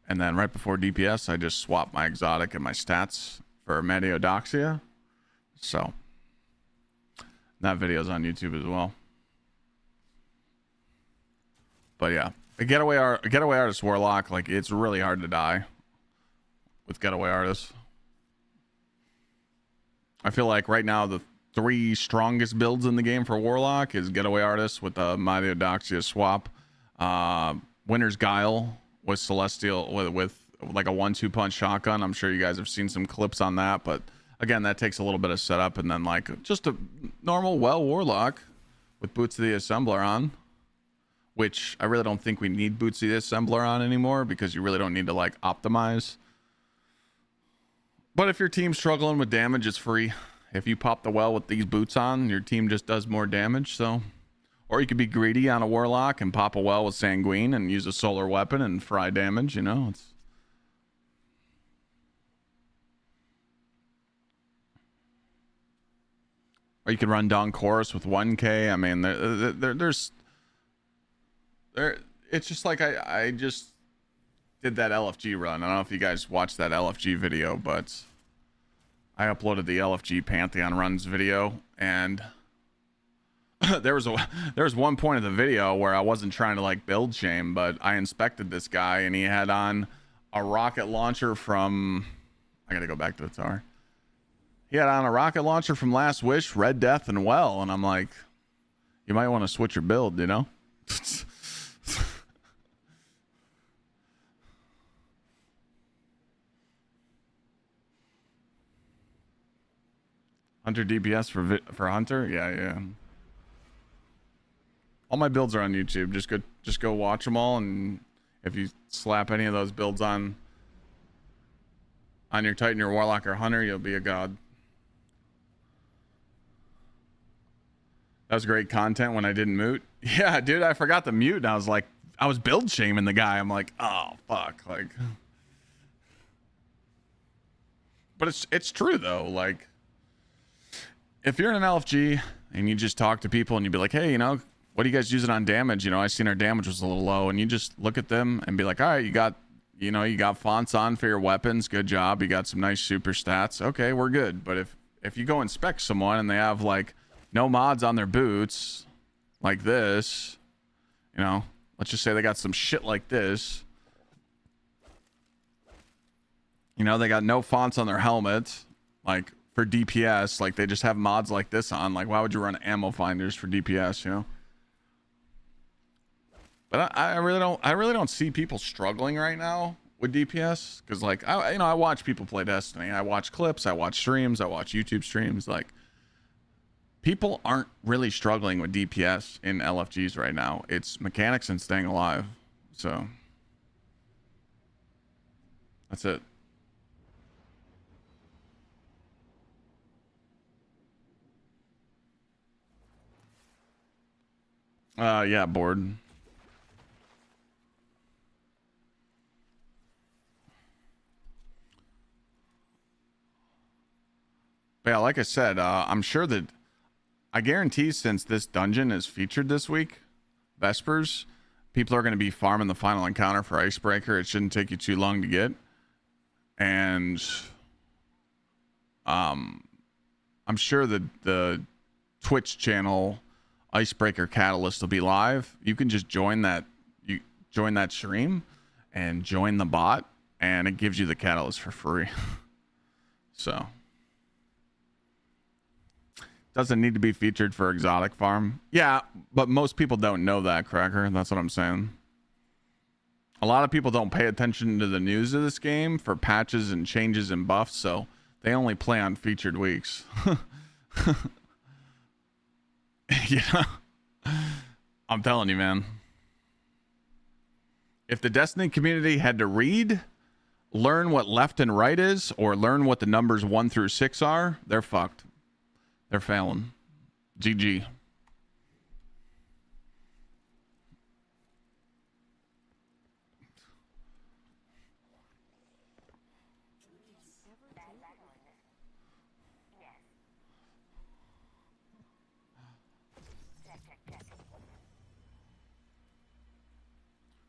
and then right before DPS I just swap my exotic and my stats for Mediodoxia. So that video's on YouTube as well. But yeah, a Getaway Artist Warlock, like, it's really hard to die with Getaway Artists. I feel like right now the 3 strongest builds in the game for Warlock is Getaway Artist with the Mediodoxia swap, Winter's Guile with Celestial with like a 1-2 punch shotgun. I'm sure you guys have seen some clips on that, but again, that takes a little bit of setup, and then like just a normal Warlock with Boots of the Assembler on, which I really don't think we need Boots of the Assembler on anymore because you really don't need to like optimize. But if your team's struggling with damage, it's free. If you pop the well with these boots on, your team just does more damage. So, or you could be greedy on a Warlock and pop a well with Sanguine and use a solar weapon and fry damage. You know, it's. Or you could run Dawn Chorus with 1K. I mean, there's. It's just like I just did that LFG run. I don't know if you guys watched that LFG video, but I uploaded the LFG Pantheon runs video, and there was one point of the video where I wasn't trying to like build shame, but I inspected this guy and he had on a rocket launcher from, I gotta go back to the tower. He had on a rocket launcher from Last Wish, Red Death, and Well, and I'm like, you might want to switch your build, you know? 100 DPS for Hunter? Yeah. All my builds are on YouTube. Just go watch them all, and if you slap any of those builds on On your Titan, your Warlock, or Hunter, you'll be a god. That was great content when I didn't mute. Yeah, dude, I forgot to mute, and I was like, I was build shaming the guy. I'm like, oh fuck, like. But it's true though. Like, if you're in an LFG and you just talk to people and you be like, hey, you know, what are you guys using on damage? You know, I seen our damage was a little low, and you just look at them and be like, all right, you got fonts on for your weapons. Good job. You got some nice super stats. Okay, we're good. But if you go inspect someone and they have like no mods on their boots like this, you know, let's just say they got some shit like this. You know, they got no fonts on their helmet, like for DPS, like they just have mods like this on. Like, why would you run ammo finders for DPS, you know? But I really don't see people struggling right now with DPS, because like I watch people play Destiny. I watch clips, I watch streams, I watch YouTube streams. Like, people aren't really struggling with DPS in LFGs right now. It's mechanics and staying alive. So that's it. Yeah, bored. But yeah, like I said, I'm sure that I guarantee since this dungeon is featured this week, Vespers, people are going to be farming the final encounter for Icebreaker. It shouldn't take you too long to get. And I'm sure that the Twitch channel Icebreaker Catalyst will be live. You can just join that stream and join the bot, and it gives you the catalyst for free. So doesn't need to be featured for exotic farm. Yeah, but most people don't know that, Cracker. That's what I'm saying. A lot of people don't pay attention to the news of this game for patches and changes and buffs, so they only play on featured weeks. Yeah. I'm telling you, man. If the Destiny community had to read, learn what left and right is, or learn what the numbers 1 through 6 are, they're fucked. They're failing. GG.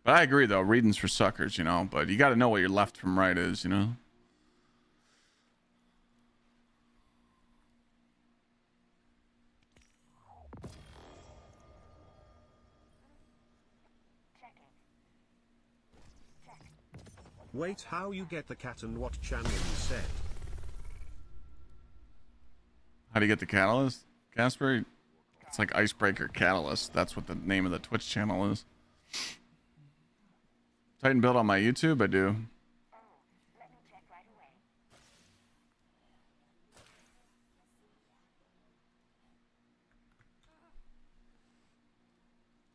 But I agree, though. Reading's for suckers, you know. But you got to know what your left from right is, you know. Wait, how you get the cat and what channel you said? How do you get the catalyst, Casper? It's like Icebreaker Catalyst. That's what the name of the Twitch channel is. Titan build on my YouTube? I do. Let me check right away.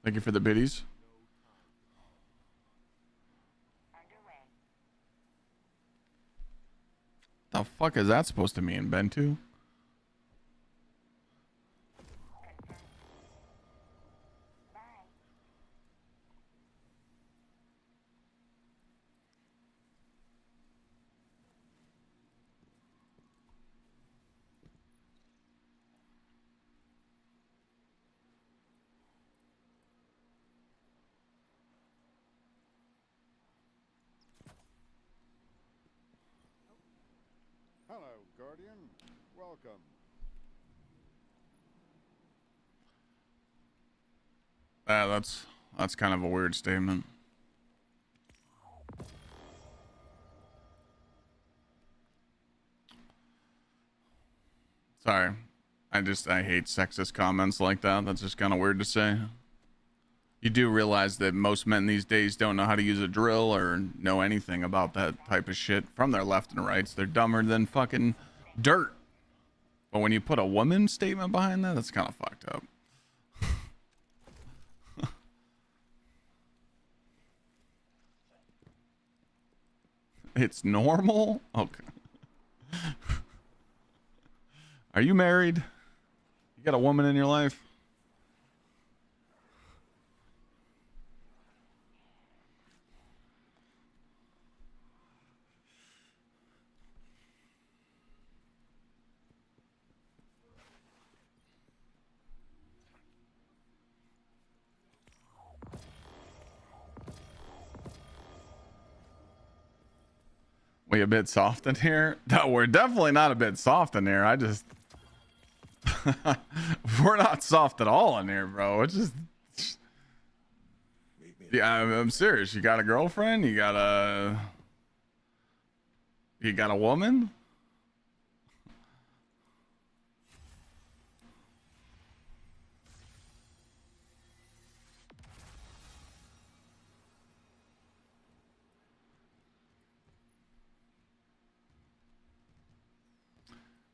Thank you for the biddies. Underway. The fuck is that supposed to mean, Bentu? Bye. Hello, Guardian. Welcome. That's kind of a weird statement. Sorry. I hate sexist comments like that. That's just kind of weird to say. You do realize that most men these days don't know how to use a drill or know anything about that type of shit from their left and rights. They're dumber than fucking dirt. But when you put a woman statement behind that, that's kind of fucked up. It's normal? Okay. Are you married? You got a woman in your life? We a bit soft in here? No, we're definitely not a bit soft in here. I just we're not soft at all in here, bro. It's just yeah, I'm serious. You got a girlfriend? You got a woman?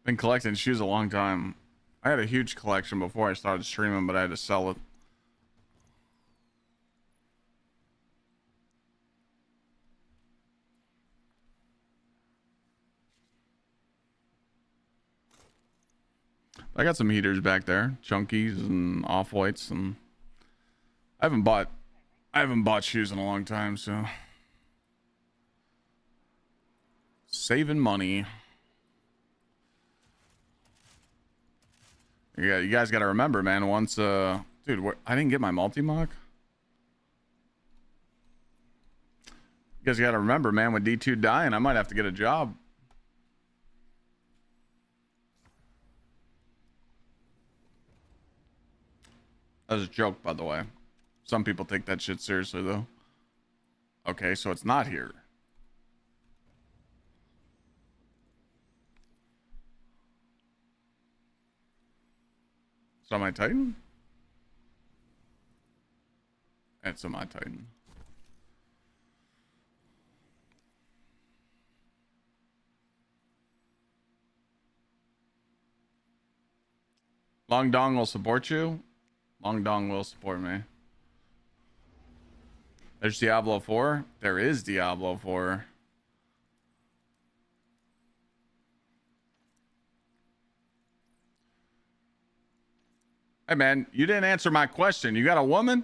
Been collecting shoes a long time. I had a huge collection before I started streaming, but I had to sell it. I got some heaters back there, chunkies and off whites, and I haven't bought shoes in a long time, so saving money. Yeah, you guys got to remember, man. Once, dude, I didn't get my multi-mock. You guys got to remember, man. With D2 dying, I might have to get a job. That was a joke, by the way. Some people take that shit seriously, though. Okay, so it's not here. Semi Titan? That's Semi Titan. Long Dong will support you. Long Dong will support me. There's Diablo 4. There is Diablo 4. Hey, man, you didn't answer my question. You got a woman?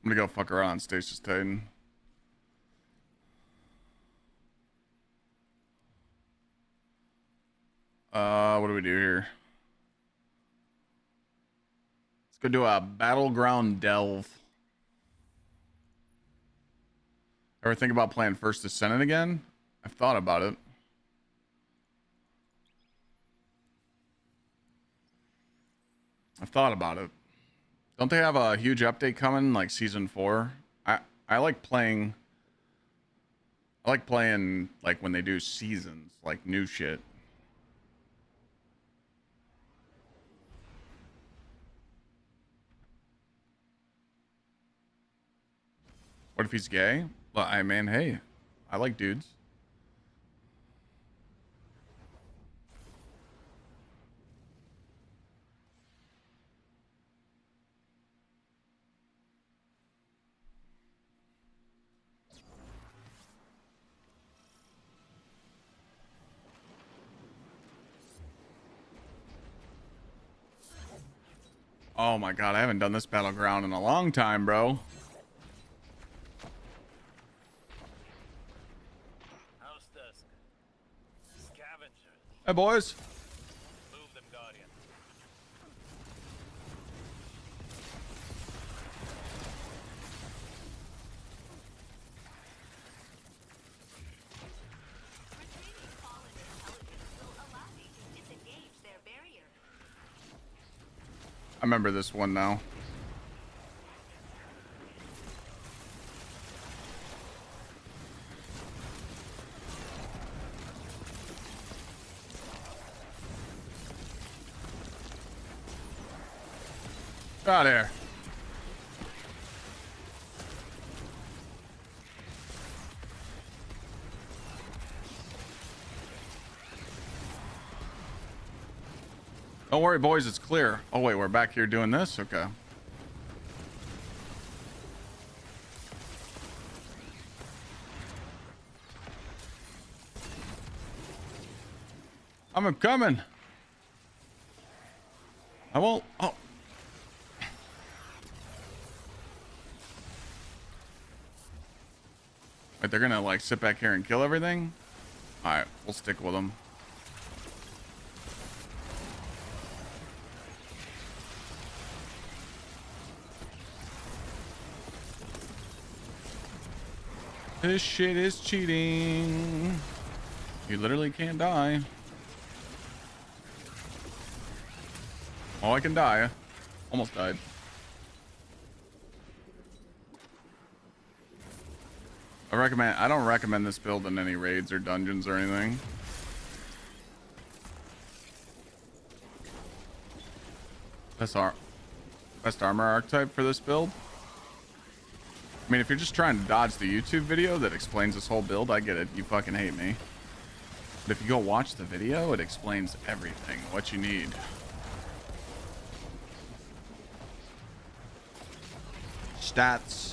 I'm gonna go fuck around on Stasis Titan. What do we do here? Let's go do a battleground delve. Ever think about playing First Descendant again? I've thought about it. Don't they have a huge update coming, like season 4? I like playing like when they do seasons, like new shit. What if he's gay? Well, I mean, hey, I like dudes. Oh my god, I haven't done this battleground in a long time, bro. Hey, boys. Move them, Guardian. Retrieving fallen intelligence will allow me to disengage their barrier. I remember this one now. Out of here. Don't worry, boys, it's clear. Oh, wait, we're back here doing this? Okay. I'm coming. I won't. Oh. Wait, they're gonna like sit back here and kill everything? Alright, we'll stick with them. This shit is cheating. You literally can't die. Oh, I can die. Almost died. I don't recommend this build in any raids or dungeons or anything. Best armor archetype for this build. I mean, if you're just trying to dodge the YouTube video that explains this whole build, I get it. You fucking hate me. But if you go watch the video, it explains everything, what you need. Stats.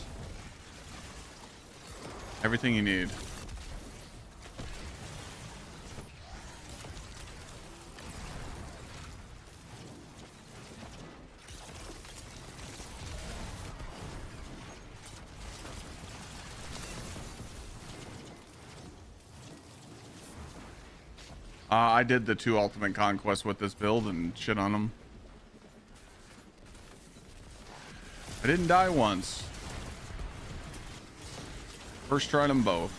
Everything you need. I did the 2 ultimate conquests with this build and shit on them. I didn't die once. First tried them both.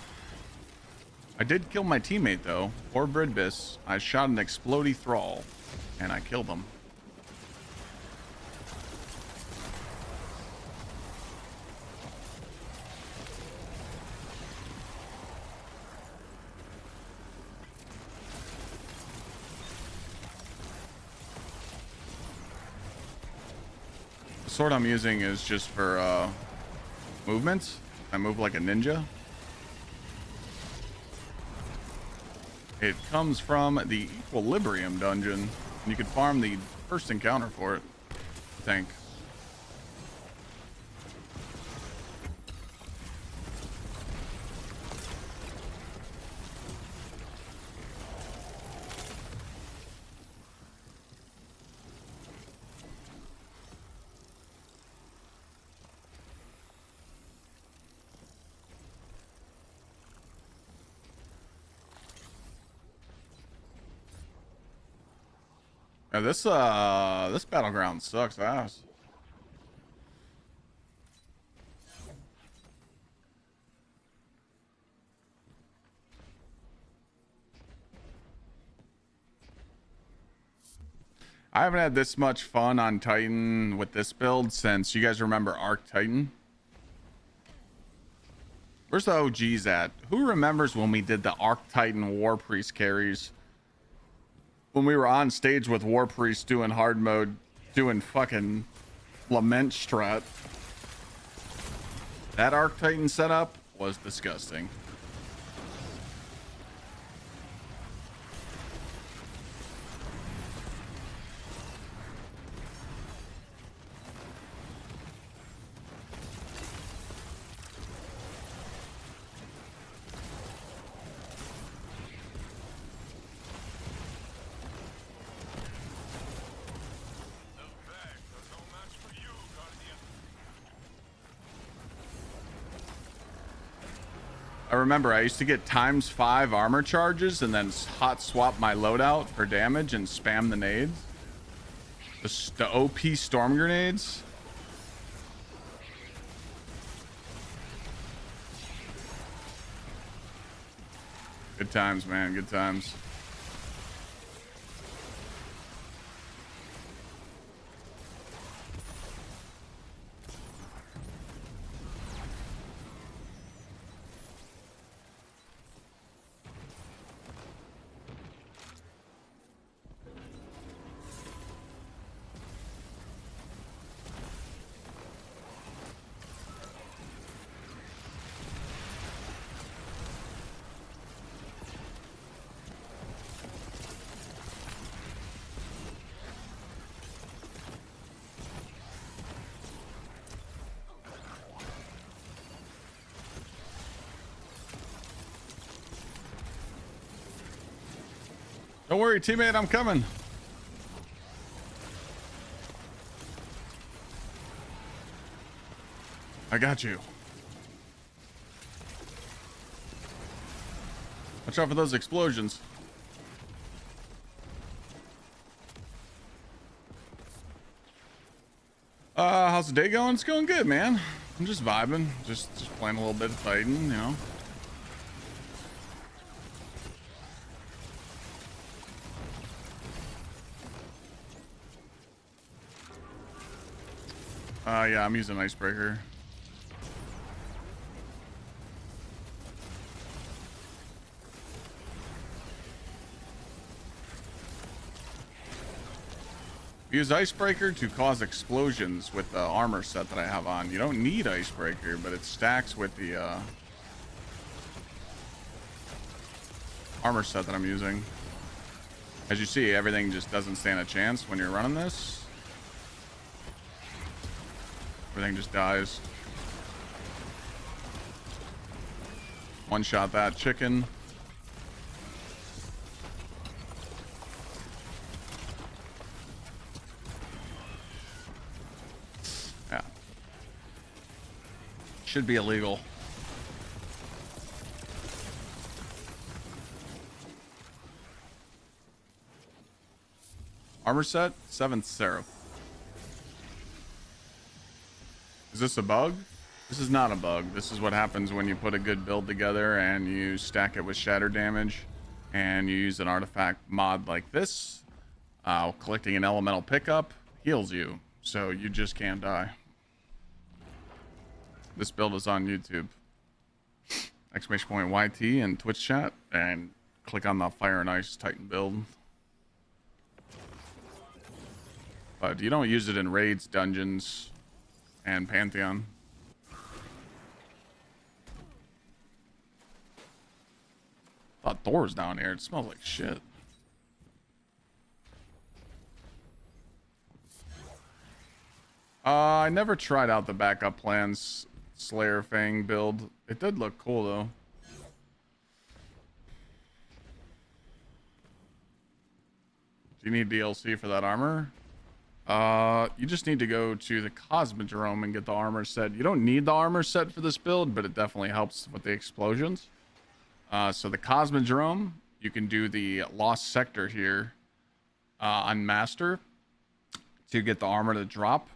I did kill my teammate though, or Bridbis. I shot an explodey thrall, and I killed him. The sword I'm using is just for movement. I move like a ninja. It comes from the Equilibrium dungeon, and you can farm the first encounter for it, I think. Yeah, this battleground sucks ass. I haven't had this much fun on Titan with this build since, you guys remember Arc Titan? Where's the OGs at? Who remembers when we did the Arc Titan War Priest carries? When we were on stage with War Priest doing hard mode, doing fucking Lament strat. That Arc Titan setup was disgusting. I remember I used to get ×5 armor charges and then hot swap my loadout for damage and spam the nades. The OP storm grenades. Good times, man. Good times. Don't worry, teammate, I'm coming. I got you. Watch out for those explosions. How's the day going? It's going good, man. I'm just vibing, just playing a little bit of fighting, you know. Yeah, I'm using icebreaker. Use icebreaker to cause explosions with the armor set that I have on. You don't need icebreaker, but it stacks with the armor set that I'm using. As you see, everything just doesn't stand a chance when you're running this. Everything just dies. One shot that chicken. Yeah. Should be illegal. Armor set, 7th Seraph. Is this a bug? This is not a bug. This is what happens when you put a good build together and you stack it with shatter damage and you use an artifact mod like this. Collecting an elemental pickup heals you, so you just can't die. This build is on YouTube. !YT and Twitch chat, and click on the Fire and Ice Titan build. But you don't use it in raids, dungeons, and Pantheon. Thought Thor's down here. It smells like shit. I never tried out the backup plans Slayer Fang build. It did look cool though. Do you need DLC for that armor? You just need to go to the Cosmodrome and get the armor set. You don't need the armor set for this build, but it definitely helps with the explosions. So the Cosmodrome, you can do the Lost Sector here on Master to get the armor to drop.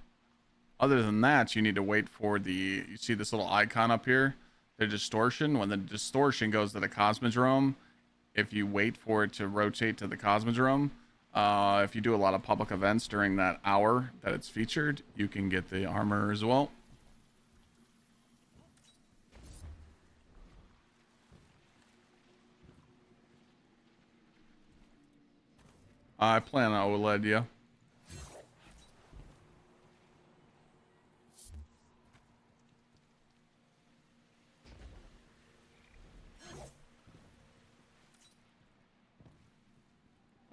Other than that, you need to wait for the, you see this little icon up here, the distortion. When the distortion goes to the Cosmodrome, if you wait for it to rotate to the Cosmodrome, if you do a lot of public events during that hour that it's featured, you can get the armor as well. I plan on OLED, yeah.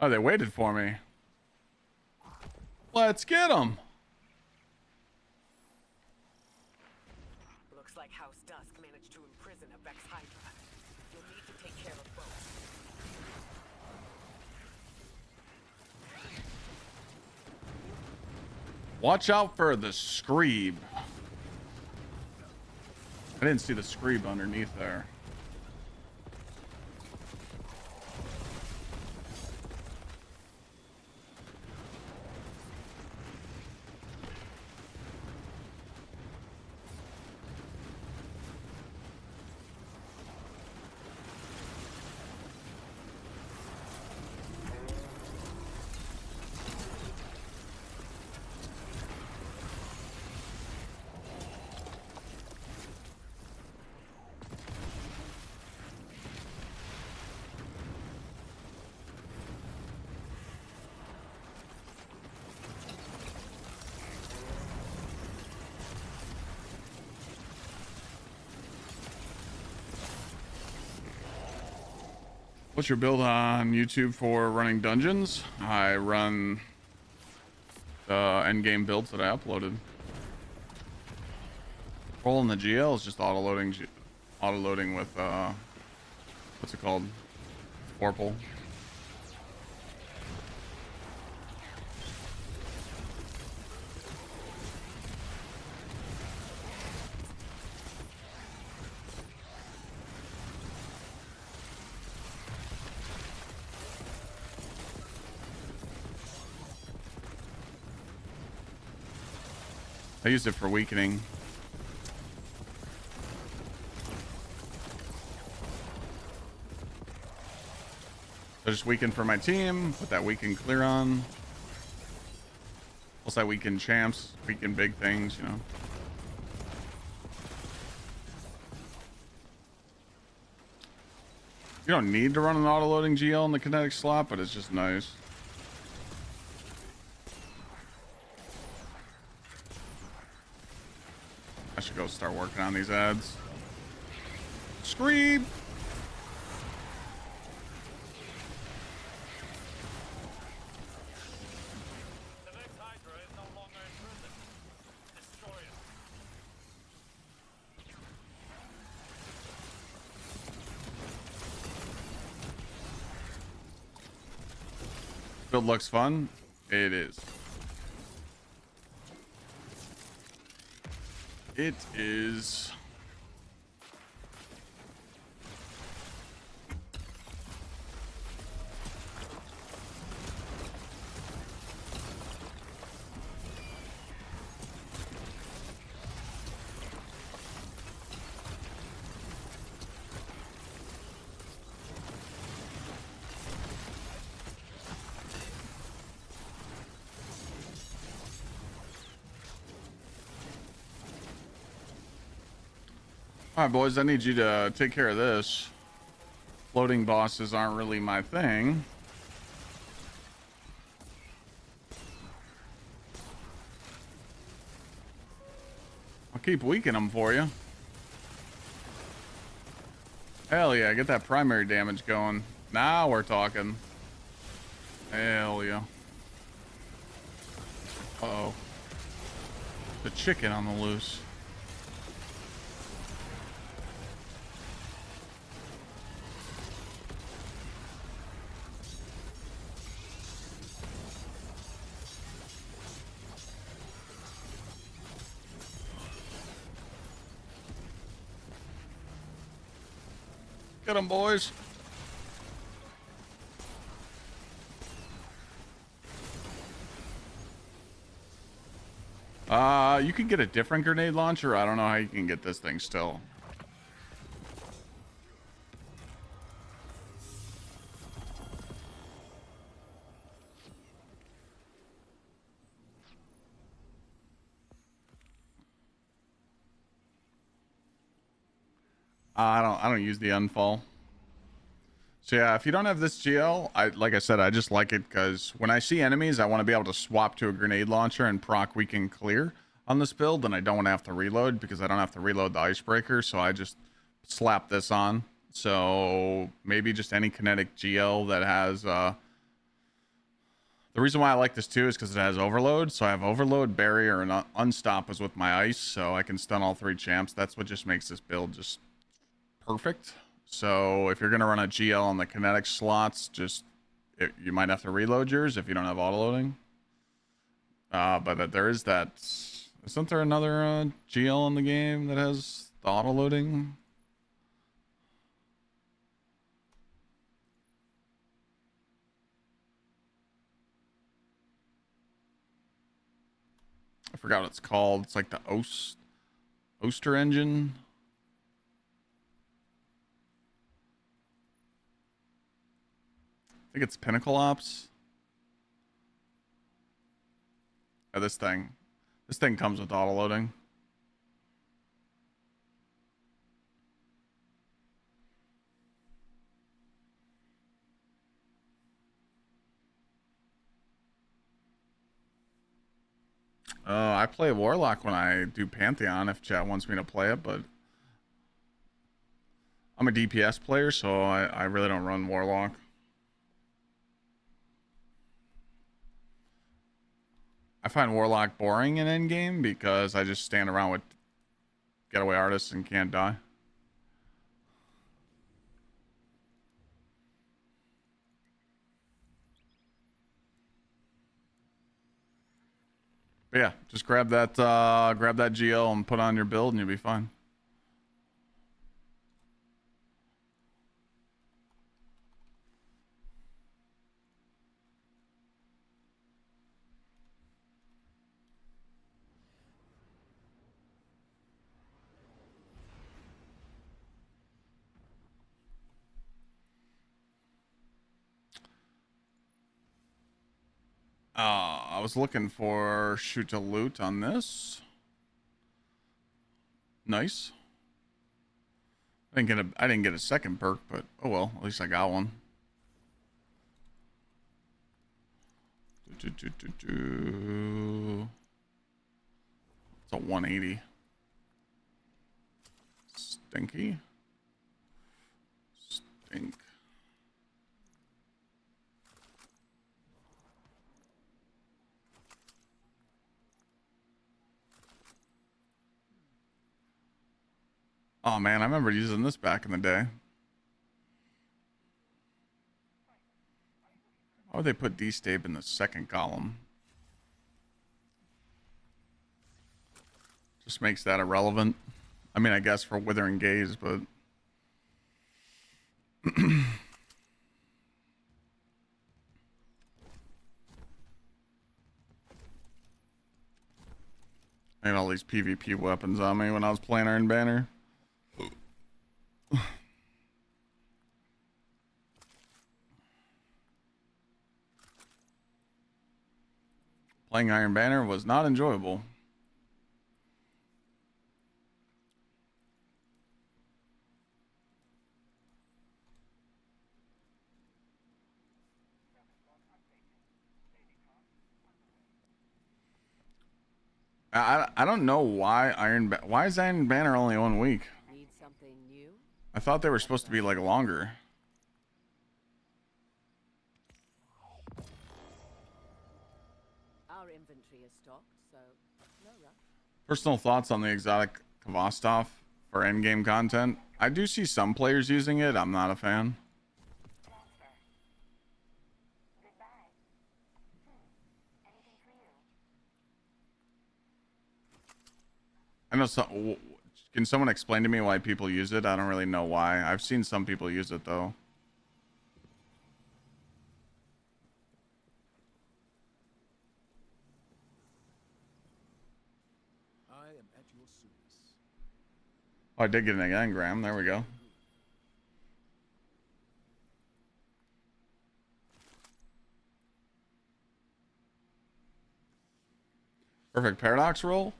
Oh, they waited for me. Let's get them. Looks like House Dusk managed to imprison a Gsxrclyde. You'll need to take care of both. Watch out for the Screeb. I didn't see the Screeb underneath there. What's your build on YouTube for running dungeons? I run the endgame builds that I uploaded. Rolling the GL is just auto-loading with, what's it called? Vorpal. I used it for weakening. So just weaken for my team. Put that weaken clear on. Plus I weaken champs. Weaken big things, you know. You don't need to run an auto-loading GL in the kinetic slot, but it's just nice. I should go start working on these ads. Scream! The Vex Hydra is no longer in prison. Destroy it. Build looks fun. It is. It is. All right, boys, I need you to take care of this. Floating bosses aren't really my thing. I'll keep weakening them for you. Hell yeah, get that primary damage going. Now we're talking. Hell yeah. Uh-oh. The chicken on the loose. Get them, boys. You can get a different grenade launcher. I don't know how you can get this thing still. I don't use the unfall. So yeah, if you don't have this GL, like I said, I just like it because when I see enemies, I want to be able to swap to a grenade launcher and proc weaken clear on this build, and I don't want to have to reload because I don't have to reload the icebreaker, so I just slap this on. So maybe just any kinetic GL that has the reason why I like this too is because it has overload. So I have overload, barrier, and unstop is with my ice, so I can stun all three champs. That's what just makes this build just perfect. So if you're going to run a GL on the kinetic slots, you might have to reload yours if you don't have autoloading. But there is that. Isn't there another GL in the game that has the autoloading? I forgot what it's called. It's like the Oster engine. I think it's Pinnacle Ops. Oh, this thing comes with autoloading. I play Warlock when I do Pantheon if chat wants me to play it, but I'm a DPS player, so I really don't run Warlock. I find Warlock boring in endgame because I just stand around with getaway artists and can't die. But yeah, just grab that GL and put on your build and you'll be fine. I was looking for shoot to loot on this. Nice. I didn't get a second perk, but oh well, at least I got one. It's a 180. Stinky. Stink. Oh man, I remember using this back in the day. Why would they put D-Stab in the second column? Just makes that irrelevant. I mean, I guess for Withering Gaze, but... I had all these PvP weapons on me when I was playing Iron Banner. Playing Iron Banner was not enjoyable. I don't know why why is Iron Banner only 1 week? Need something new? I thought they were supposed to be like longer. Our inventory is stocked, so no rush. Personal thoughts on the exotic Kvostov for endgame content. I do see some players using it. I'm not a fan. I know some. Can someone explain to me why people use it? I don't really know why. I've seen some people use it though. I am at your service. Oh, I did get an engram. There we go. Perfect paradox roll.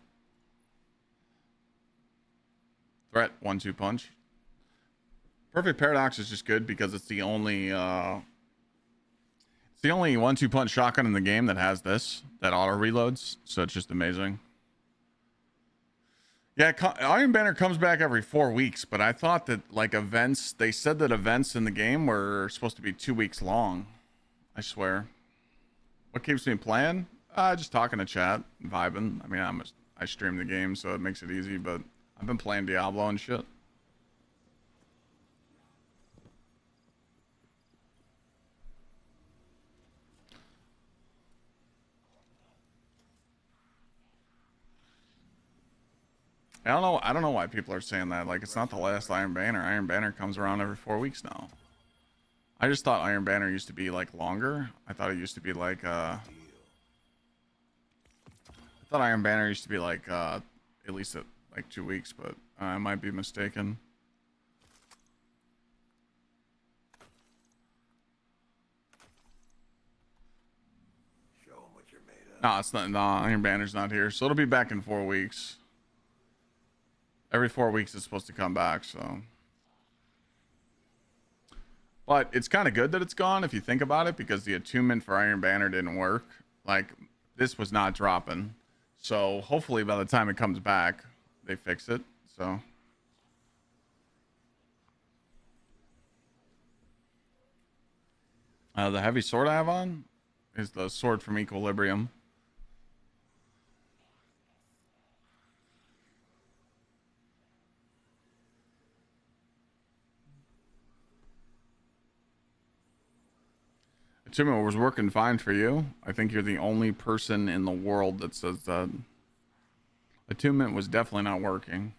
Threat 1-2 punch. Perfect paradox is just good because it's the only 1-2 punch shotgun in the game that has this, that auto reloads. So it's just amazing. Yeah, Iron Banner comes back every 4 weeks, but I thought that like events, they said that events in the game were supposed to be 2 weeks long. I swear. What keeps me playing? Just talking to chat, vibing. I mean, I stream the game, so it makes it easy, but I've been playing Diablo and shit. I don't know why people are saying that. Like, it's not the last Iron Banner. Iron Banner comes around every 4 weeks now. I just thought Iron Banner used to be like longer. I thought it used to be like I thought Iron Banner used to be like at least at like 2 weeks, but I might be mistaken. Show 'em what you're made of. No, it's not. No, Iron Banner's not here, so it'll be back in 4 weeks. Every 4 weeks it's supposed to come back, so. But it's kind of good that it's gone if you think about it, because the attunement for Iron Banner didn't work. Like, this was not dropping. So hopefully by the time it comes back, they fix it. So. The heavy sword I have on is the sword from Equilibrium. Attunement was working fine for you. I think you're the only person in the world that says that. Attunement was definitely not working.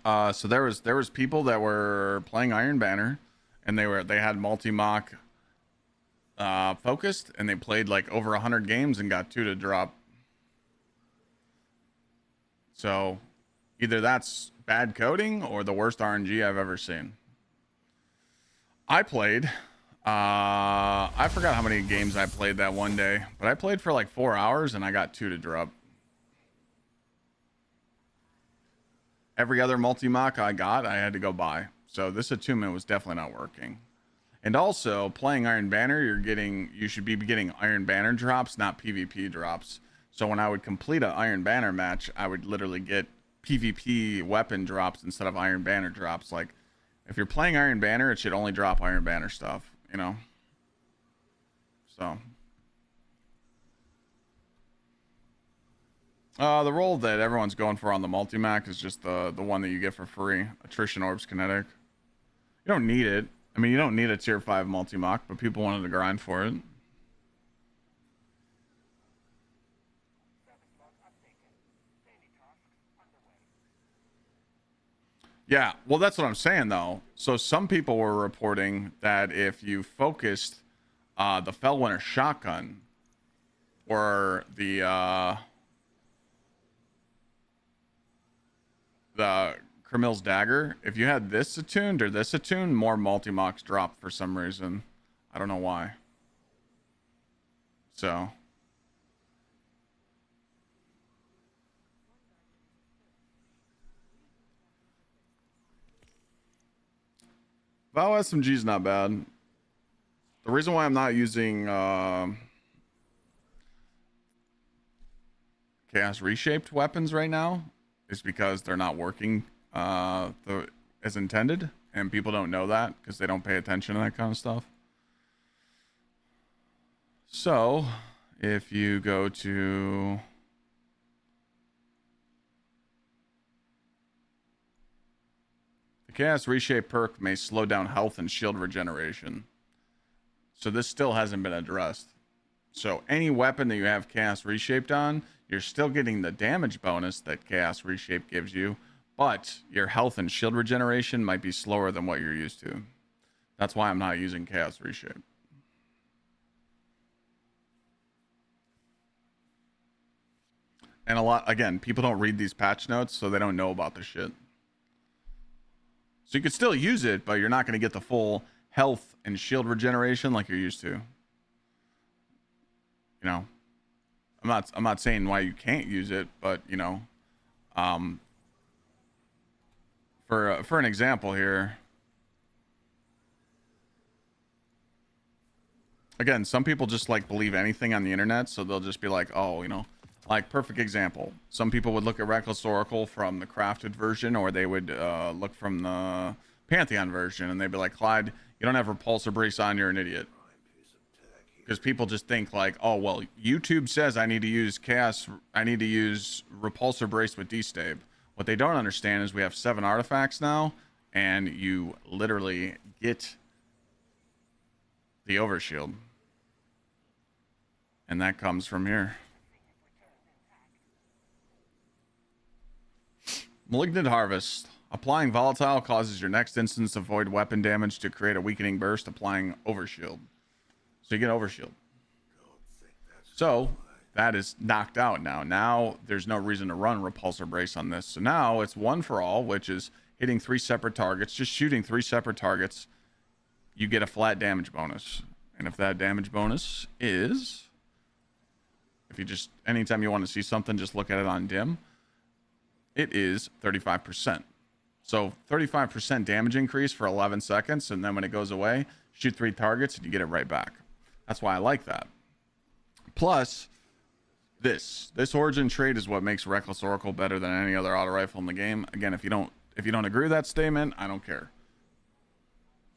So there was people that were playing Iron Banner, and they had multi-mock focused, and they played like over 100 games and got 2 to drop. So either that's bad coding or the worst RNG I've ever seen. I played, I forgot how many games I played that one day, but I played for like 4 hours and I got 2 to drop. Every other multi-mock I got, I had to go buy. So this attunement was definitely not working. And also, playing Iron Banner, you should be getting Iron Banner drops, not PvP drops. So when I would complete an Iron Banner match, I would literally get PvP weapon drops instead of Iron Banner drops. Like, if you're playing Iron Banner, it should only drop Iron Banner stuff, you know? So. The role that everyone's going for on the multi-mac is just the one that you get for free. Attrition Orbs Kinetic. You don't need it. I mean, you don't need a tier 5 multi-mock, but people wanted to grind for it. Yeah, well, that's what I'm saying, though. So some people were reporting that if you focused the Fellwinter shotgun or the Kramil's dagger, if you had this attuned or this attuned, more multi-mocks dropped for some reason. I don't know why. So. Val SMG is not bad. The reason why I'm not using Chaos Reshaped weapons right now is because they're not working as intended, and people don't know that because they don't pay attention to that kind of stuff. So, if you go to the Chaos Reshape perk may slow down health and shield regeneration. So this still hasn't been addressed. So any weapon that you have Chaos Reshaped on, you're still getting the damage bonus that Chaos Reshape gives you, but your health and shield regeneration might be slower than what you're used to. That's why I'm not using Chaos Reshape. And again, people don't read these patch notes, so they don't know about this shit. So you could still use it, but you're not going to get the full health and shield regeneration like you're used to. You know, I'm not saying why you can't use it, but you know, for an example here, again, some people just like believe anything on the internet, so they'll just be like, oh, you know, like perfect example. Some people would look at Reckless Oracle from the crafted version, or they would look from the Pantheon version, and they'd be like, Clyde, you don't have Repulsor Brace on, you're an idiot. Because people just think like, oh, well, YouTube says I need to use Repulsor Brace with D-Stabe. What they don't understand is we have 7 artifacts now, and you literally get the Overshield. And that comes from here. Malignant Harvest. Applying Volatile causes your next instance of void weapon damage to create a weakening burst, applying Overshield. So you get Overshield. So that is knocked out now. Now there's no reason to run Repulsor Brace on this. So now it's one for all, which is hitting 3 separate targets. Just shooting 3 separate targets, you get a flat damage bonus. And if that damage bonus is, if you just, anytime you want to see something, just look at it on dim, it is 35%. So 35% damage increase for 11 seconds, and then when it goes away, shoot 3 targets and you get it right back. That's why I like that. Plus, this origin trait is what makes Reckless Oracle better than any other auto rifle in the game. Again, if you don't agree with that statement, I don't care.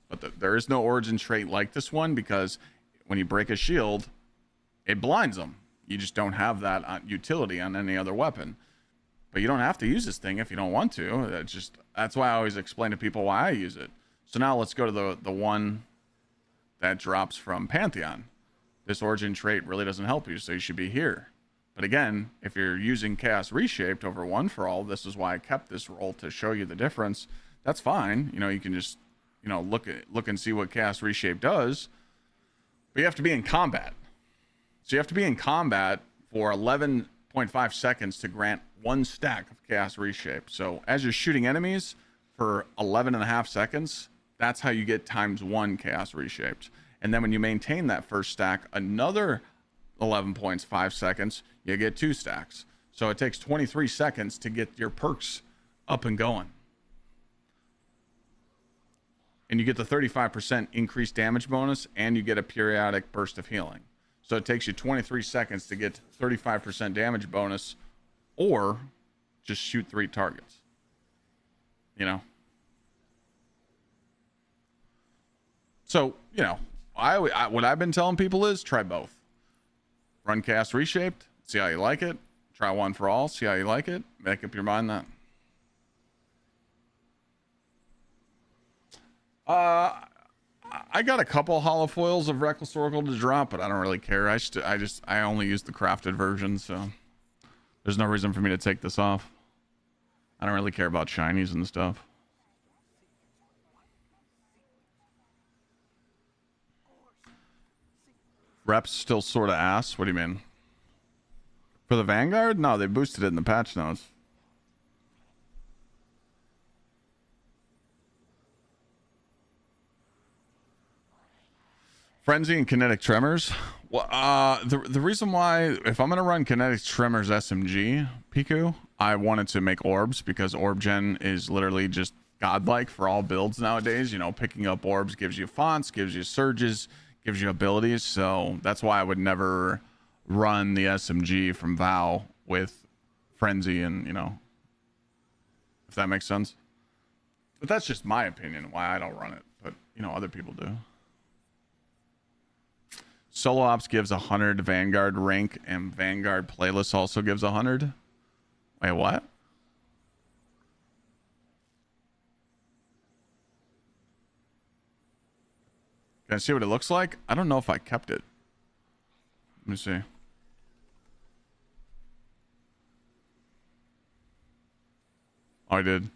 But there is no origin trait like this one, because when you break a shield, it blinds them. You just don't have that utility on any other weapon. But you don't have to use this thing if you don't want to. That's why I always explain to people why I use it. So now let's go to the one that drops from Pantheon. This origin trait really doesn't help you, so you should be here. But again, if you're using Chaos Reshaped over One for All, this is why I kept this roll to show you the difference. That's fine. You know, you can just, you know, look and see what Chaos Reshaped does. But you have to be in combat. So you have to be in combat for 11.5 seconds to grant 1 stack of Chaos Reshape. So as you're shooting enemies for 11.5 seconds, that's how you get ×1 Chaos Reshaped. And then when you maintain that first stack, another 11.5 seconds, you get 2 stacks. So it takes 23 seconds to get your perks up and going. And you get the 35% increased damage bonus, and you get a periodic burst of healing. So it takes you 23 seconds to get 35% damage bonus, or just shoot 3 targets. You know? So, you know, what I've been telling people is try both. Run Chaos Reshaped, see how you like it. Try One for All, see how you like it. Make up your mind then. I got a couple holofoils of Reckless Oracle to drop, but I don't really care. I only use the crafted version, so there's no reason for me to take this off. I don't really care about shinies and stuff. Reps still sort of ass. What do you mean? For the Vanguard? No, they boosted it in the patch notes. Frenzy and Kinetic Tremors. Well, the reason why, if I'm going to run Kinetic Tremors SMG, Piku, I wanted to make orbs, because orb gen is literally just godlike for all builds nowadays. You know, picking up orbs gives you fonts, gives you surges, gives you abilities. So that's why I would never run the SMG from Vow with Frenzy, and, you know, if that makes sense. But that's just my opinion why I don't run it. But, you know, other people do. Solo Ops gives 100 Vanguard rank, and Vanguard playlist also gives 100. Wait, what? Can I see what it looks like? I don't know if I kept it. Let me see. Oh, I did.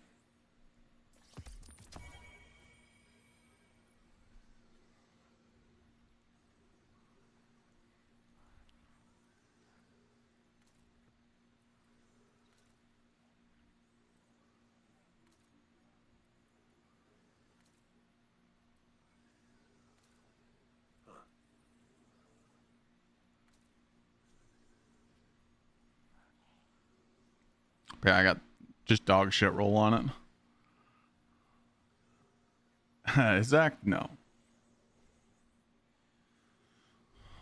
Yeah, I got just dog shit roll on it. Zach, no.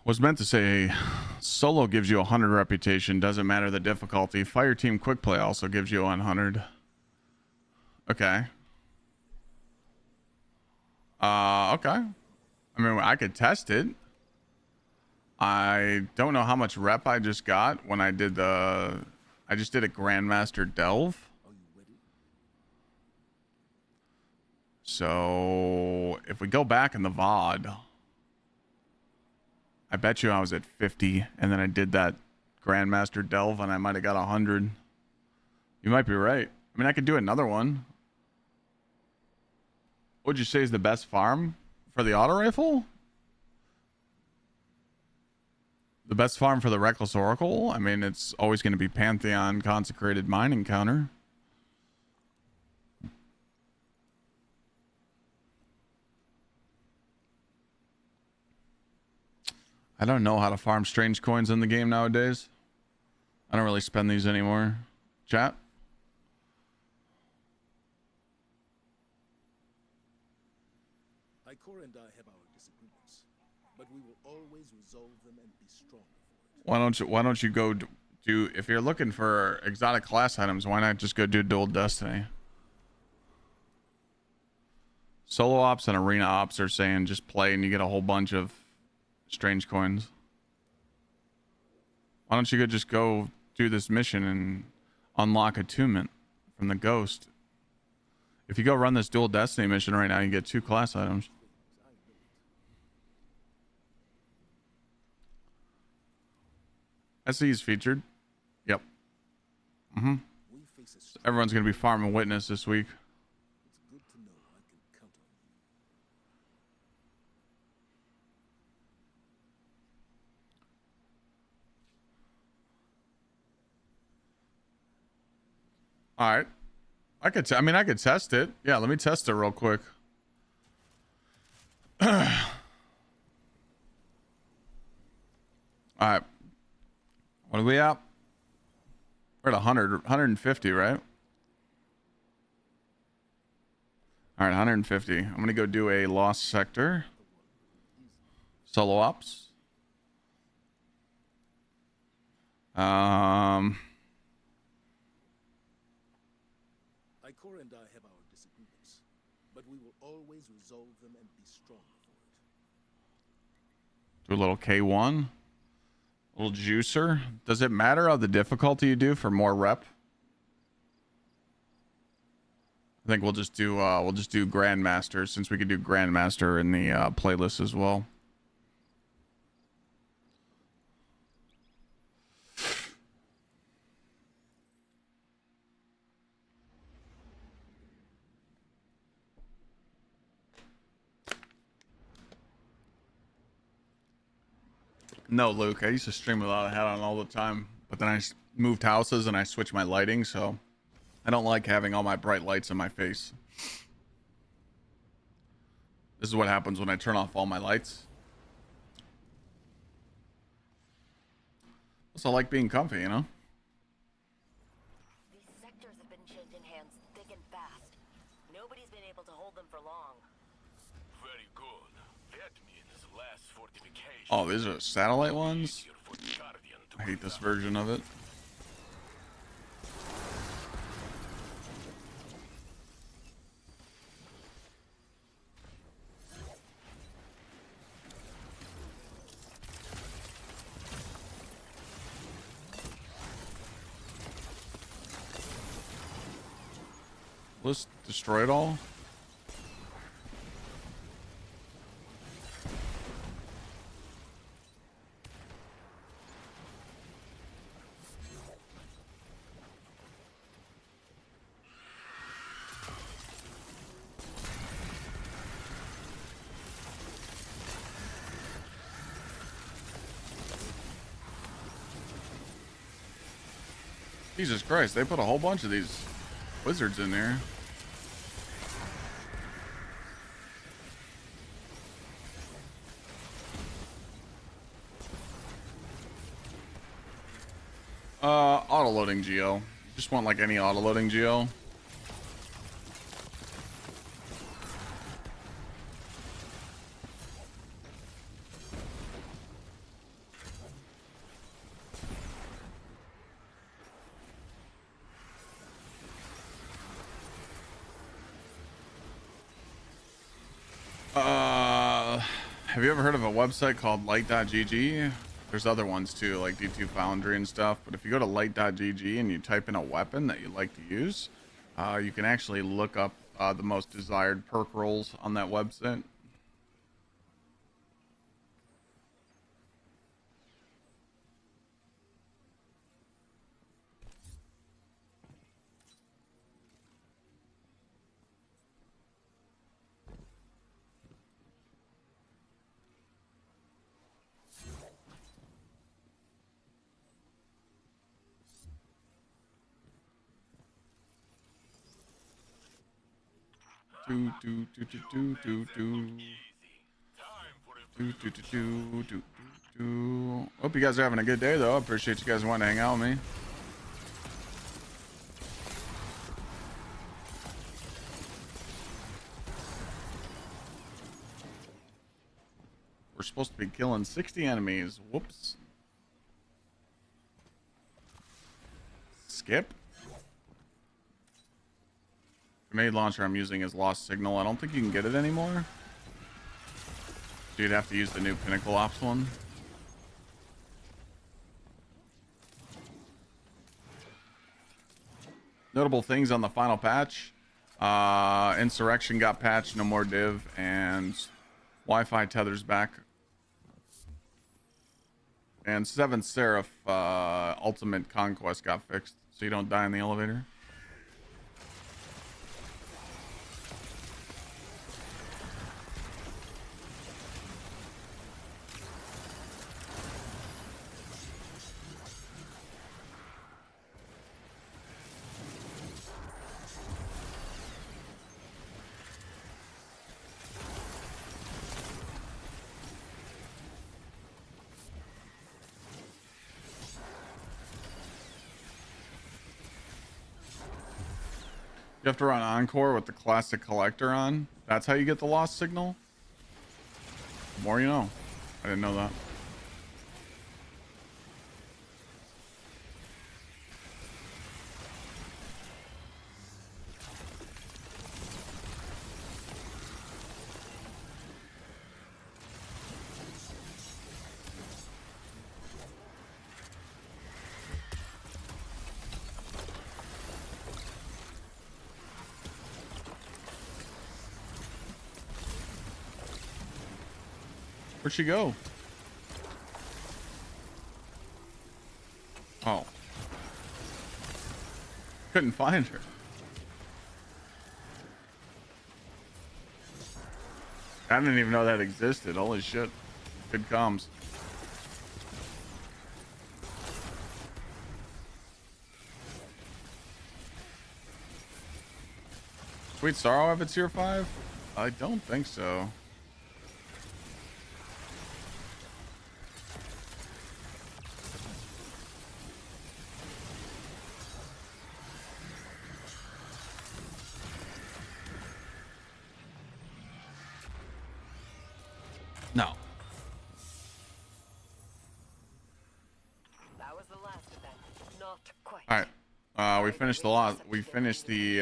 Was meant to say solo gives you 100 reputation, doesn't matter the difficulty. Fire team quick play also gives you 100. Okay. Okay. I mean, I could test it. I don't know how much rep I just got when I did the... I just did a Grandmaster Delve. So if we go back in the VOD, I bet you I was at 50, and then I did that Grandmaster Delve, and I might have got 100. You might be right. I mean, I could do another one. What would you say is the best farm for the auto rifle? The best farm for the Reckless Oracle? I mean, it's always going to be Pantheon Consecrated Mine Encounter. I don't know how to farm strange coins in the game nowadays. I don't really spend these anymore. Chat? Ikora and I have our disagreements, but we will always resolve them and be strong for it. Why don't you go do, if you're looking for exotic class items, why not just go do Dual Destiny? Solo Ops and Arena Ops are saying just play and you get a whole bunch of strange coins. Why don't you just go do this mission and unlock attunement from the ghost? If you go run this Dual Destiny mission right now, you get 2 class items. SE's featured. Yep. Mm-hmm. We face a strong. Everyone's gonna be farming witness this week. It's good to know I can count on you. All right. I mean, I could test it. Yeah, let me test it real quick. All right. What are we at? We're at 100, 150, right? All right, 150. I'm going to go do a lost sector. Solo ops. Ikora and I have our disagreements, but we will always resolve them and be stronger for it. Do a little K1. A little juicer. Does it matter how the difficulty you do for more rep? I think we'll just do Grandmaster, since we could do Grandmaster in the playlist as well. No, Luke. I used to stream without a hat on all the time, but then I moved houses and I switched my lighting, so I don't like having all my bright lights in my face. This is what happens when I turn off all my lights. Also, I like being comfy, you know? These sectors have been changing hands thick and fast. Nobody's been able to hold them for long. Very good. That means less fortification. Oh, these are satellite ones? Easier for the Guardian to I hate move this out. version of it. Let's destroy it all. Jesus Christ, they put a whole bunch of these wizards in there. Auto-loading Geo. Just want like any auto-loading Geo. Have you ever heard of a website called light.gg? There's other ones too, like D2 Foundry and stuff. But if you go to light.gg and you type in a weapon that you like to use, you can actually look up the most desired perk rolls on that website. Hope you guys are having a good day, though. I appreciate you guys wanting to hang out with me. We're supposed to be killing 60 enemies. Whoops. Skip. Grenade launcher I'm using is Lost Signal. I don't think you can get it anymore. So you'd have to use the new Pinnacle Ops one. Notable things on the final patch. Insurrection got patched, no more div, and Wi-Fi tethers back. And 7th Seraph Ultimate Conquest got fixed, so you don't die in the elevator. You have to run Encore with the Classic Collector on. That's how you get the Lost Signal? The more you know. I didn't know that. Where'd she go? Oh. Couldn't find her. I didn't even know that existed. Holy shit. Good comms. Sweet Sorrow have a tier 5? I don't think so. No. That was the last event. Not quite. All right. We finished the lot. We finished the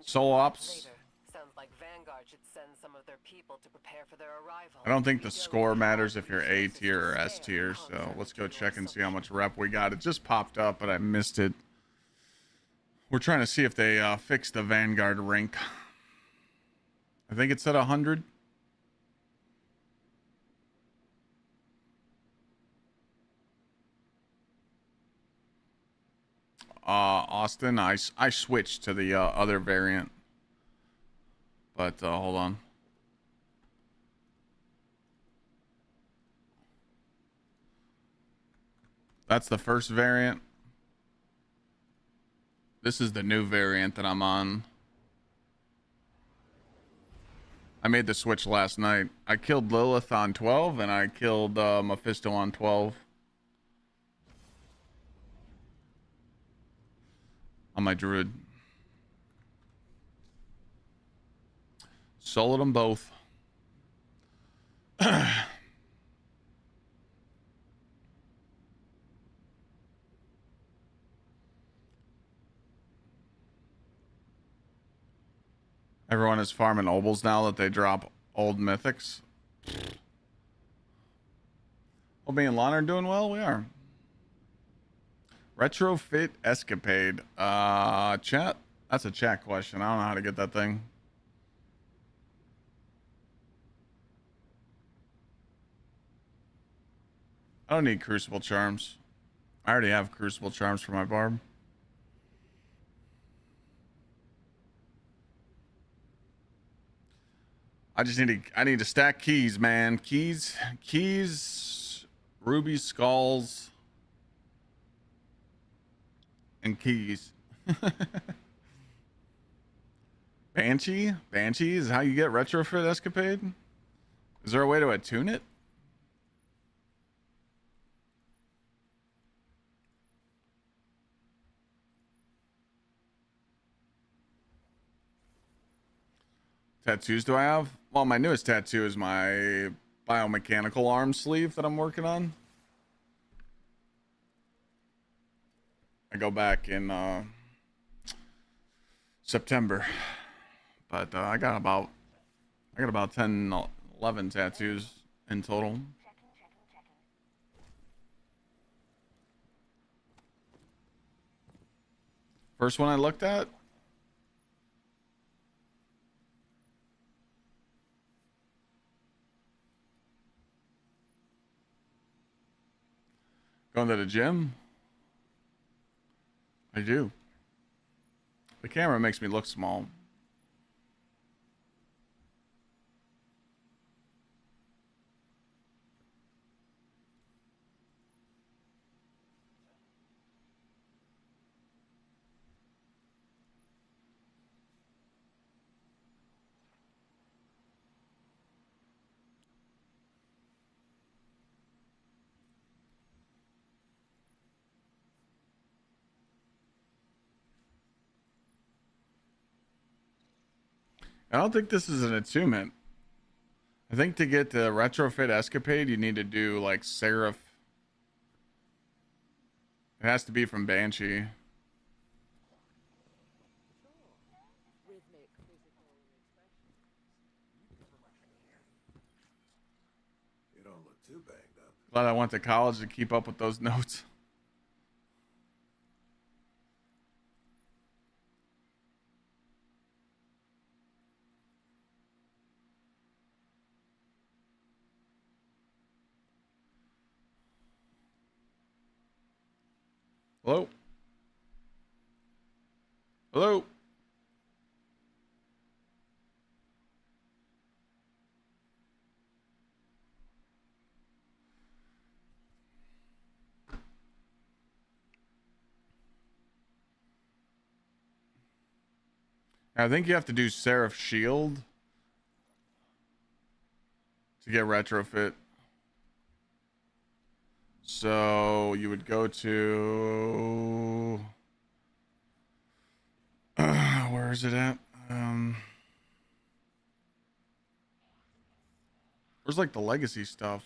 solo ops. Sounds like Vanguard should send some of their people to prepare for their arrival. I don't think the score matters if you're A tier or S tier, so let's go check and see how much rep we got. It just popped up, but I missed it. We're trying to see if they fixed the Vanguard rank. I think it's at 100. Austin, I switched to the other variant, but hold on. That's the first variant. This is the new variant that I'm on. I made the switch last night. I killed Lilith on 12 and I killed Mephisto on 12. On my druid. Soloed them both. Everyone is farming obols now that they drop old mythics. Well, me and Lon are doing well. We are. Retrofit escapade. Chat? That's a chat question. I don't know how to get that thing. I don't need Crucible Charms. I already have Crucible Charms for my barb. I need to stack keys, man. Keys, ruby skulls, and keys. Banshee is how you get retrofit escapade. Is there a way to attune it? Tattoos do I have? Well, my newest tattoo is my biomechanical arm sleeve that I'm working on. I go back in September, but I got about 10, 11 tattoos in total. First one I looked at. Going to the gym? I do. The camera makes me look small. I don't think this is an attunement. I think to get the retrofit escapade, you need to do like Seraph. It has to be from Banshee. Rhythmic physical expression. You don't look too banged up. Glad I went to college to keep up with those notes. Hello? Hello? I think you have to do Seraph Shield to get retrofit. So you would go to where is it at? Where's like the legacy stuff?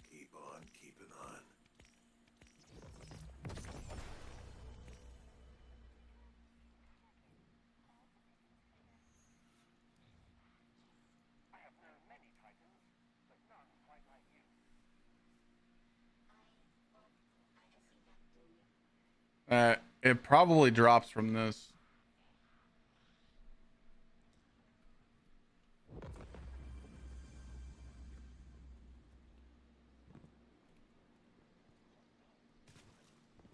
Keep on keeping on. It probably drops from this.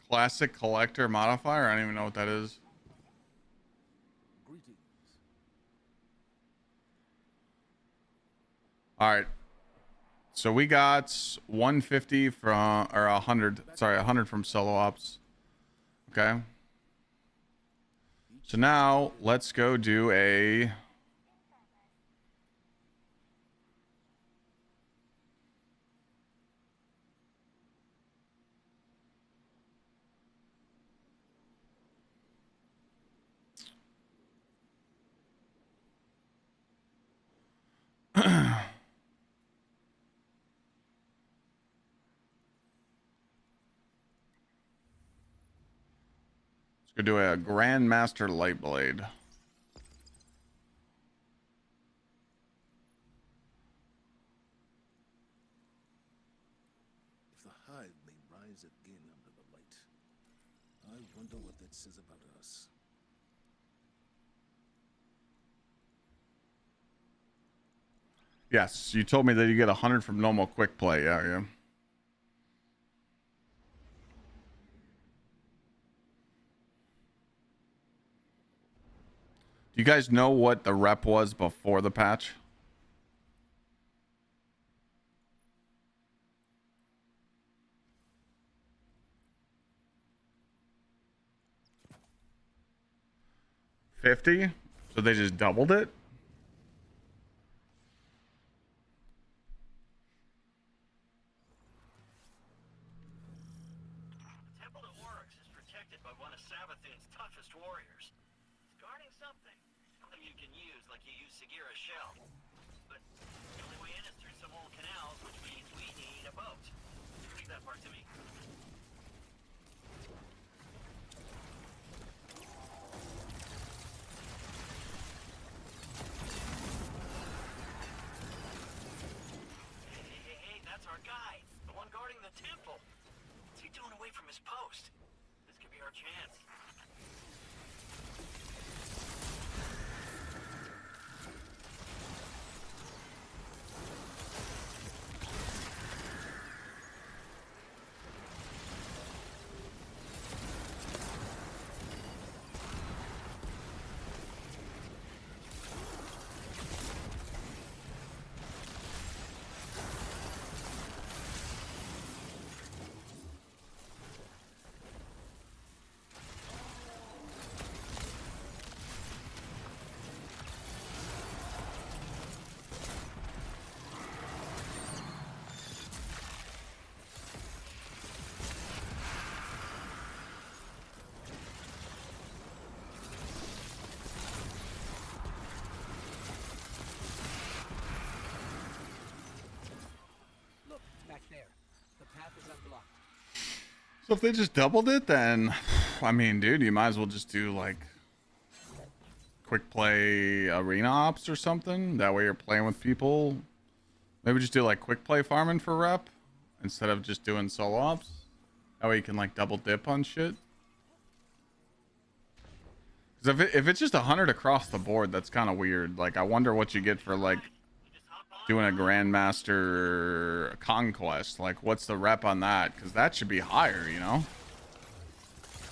Classic collector modifier? I don't even know what that is. Greetings. All right. So we got 150 from, or 100, sorry, 100 from solo ops. Okay. So now let's go do a let's go do a Grandmaster Light Blade. If the hive may rise again under the light, I wonder what that says about us. Yes, you told me that you get 100 from normal quick play. Yeah, yeah. Do you guys know what the rep was before the patch? $50? So they just doubled it? The temple that works is protected by one of Sabathin's toughest warriors. It's guarding something. Something you can use like you use Gsxrclyde's shell. But the only way in is through some old canals, which means we need a boat. Leave that part to me. Hey, that's our guy. The one guarding the temple. What's he doing away from his post? This could be our chance. So if they just doubled it, then I mean, dude, you might as well just do like quick play arena ops or something. That way you're playing with people. Maybe just do like quick play farming for rep instead of just doing solo ops. That way you can like double dip on shit. Because if it's just 100 across the board, that's kind of weird. Like, I wonder what you get for like doing a Grandmaster Conquest. Like, what's the rep on that? Because that should be higher, you know?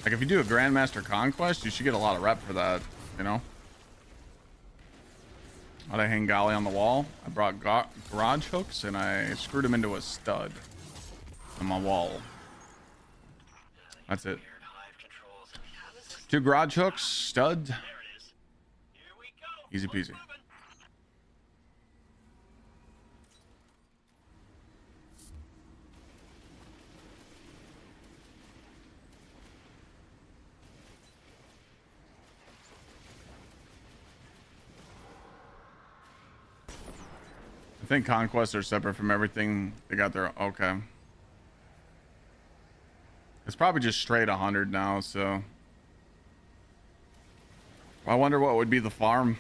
Like, if you do a Grandmaster Conquest, you should get a lot of rep for that, you know? How'd I hang Golly on the wall? I brought garage hooks and I screwed him into a stud on my wall. That's it. 2 garage hooks, stud. Easy peasy. I think conquests are separate from everything. They got their okay. It's probably just straight 100 now, so I wonder what would be the farm.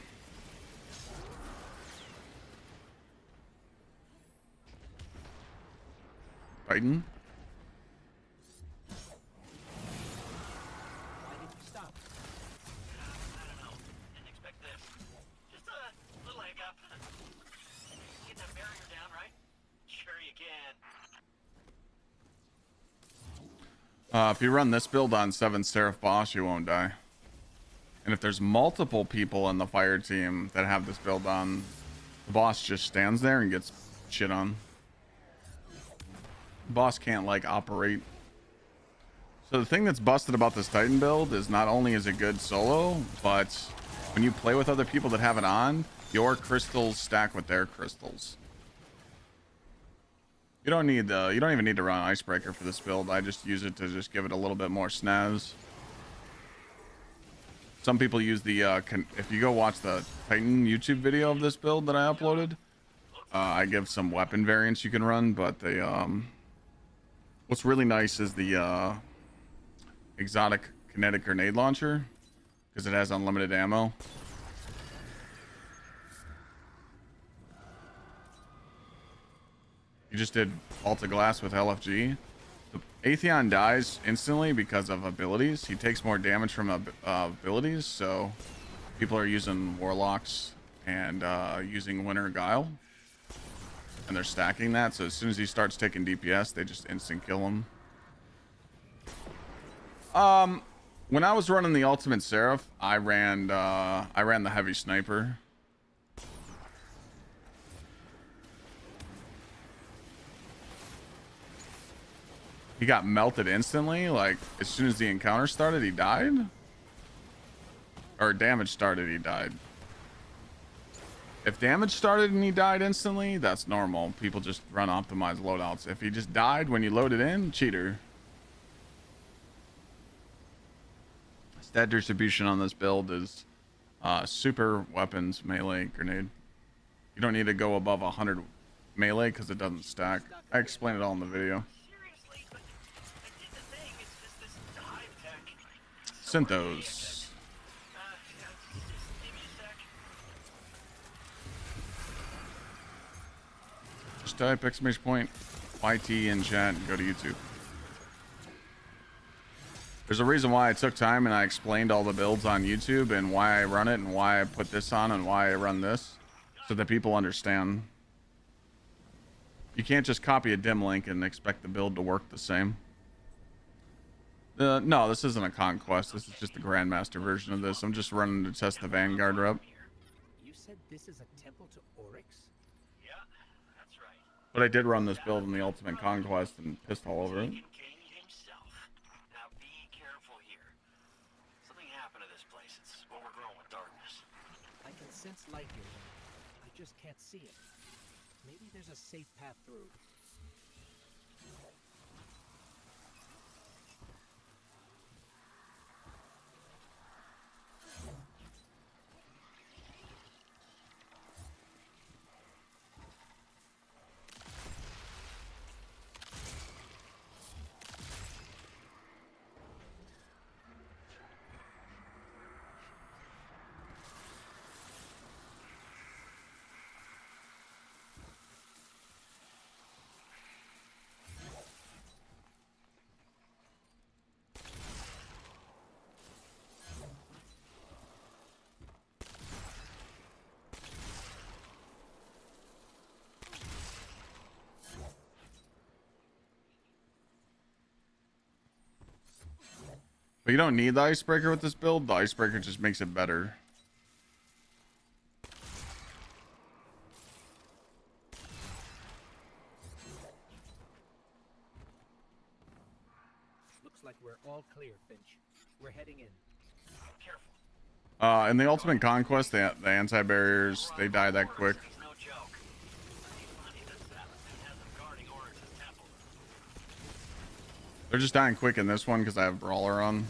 Titan. Why did you stop? I don't know. Didn't expect this. Just a little leg up. Get that barrier down, right? Sure you can. If you run this build on 7 Seraph boss, you won't die. And if there's multiple people in the fire team that have this build on, the boss just stands there and gets shit on. The boss can't like operate. So the thing that's busted about this Titan build is not only is it good solo, but when you play with other people that have it on, your crystals stack with their crystals. You don't even need to run Icebreaker for this build. I just use it to just give it a little bit more snaz. Some people use the, if you go watch the Titan YouTube video of this build that I uploaded, I give some weapon variants you can run, but they, what's really nice is the, exotic kinetic grenade launcher, because it has unlimited ammo. You just did Alta Glass with LFG. The Atheon dies instantly because of abilities. He takes more damage from abilities, so people are using Warlocks and using Winter Guile. And they're stacking that, so as soon as he starts taking DPS, they just instant kill him. When I was running the Ultimate Seraph, I ran the Heavy Sniper. He got melted instantly, like as soon as the encounter started, he died. Or damage started, he died. If damage started and he died instantly, that's normal. People just run optimized loadouts. If he just died when you load it in, cheater. Stat distribution on this build is super weapons, melee, grenade. You don't need to go above 100 melee because it doesn't stack. I explained it all in the video. Synthos. Just type exclamation point YT in chat and go to YouTube. There's a reason why I took time and I explained all the builds on YouTube and why I run it and why I put this on and why I run this, so that people understand. You can't just copy a dim link and expect the build to work the same. No, this isn't a conquest. This is just the Grandmaster version of this. I'm just running to test the Vanguard rep. You said this is a temple to Oryx? Yeah, that's right. But I did run this build in the Ultimate Conquest and pissed all over it. King himself. Now be careful here. Something happened to this place. It's overgrown with darkness. I can sense light here. I just can't see it. Maybe there's a safe path through. But you don't need the icebreaker with this build. The icebreaker just makes it better. Looks like we're all clear, Finch. We're heading in. In the Ultimate Conquest, the anti-barriers, they die that quick. They're just dying quick in this one because I have Brawler on.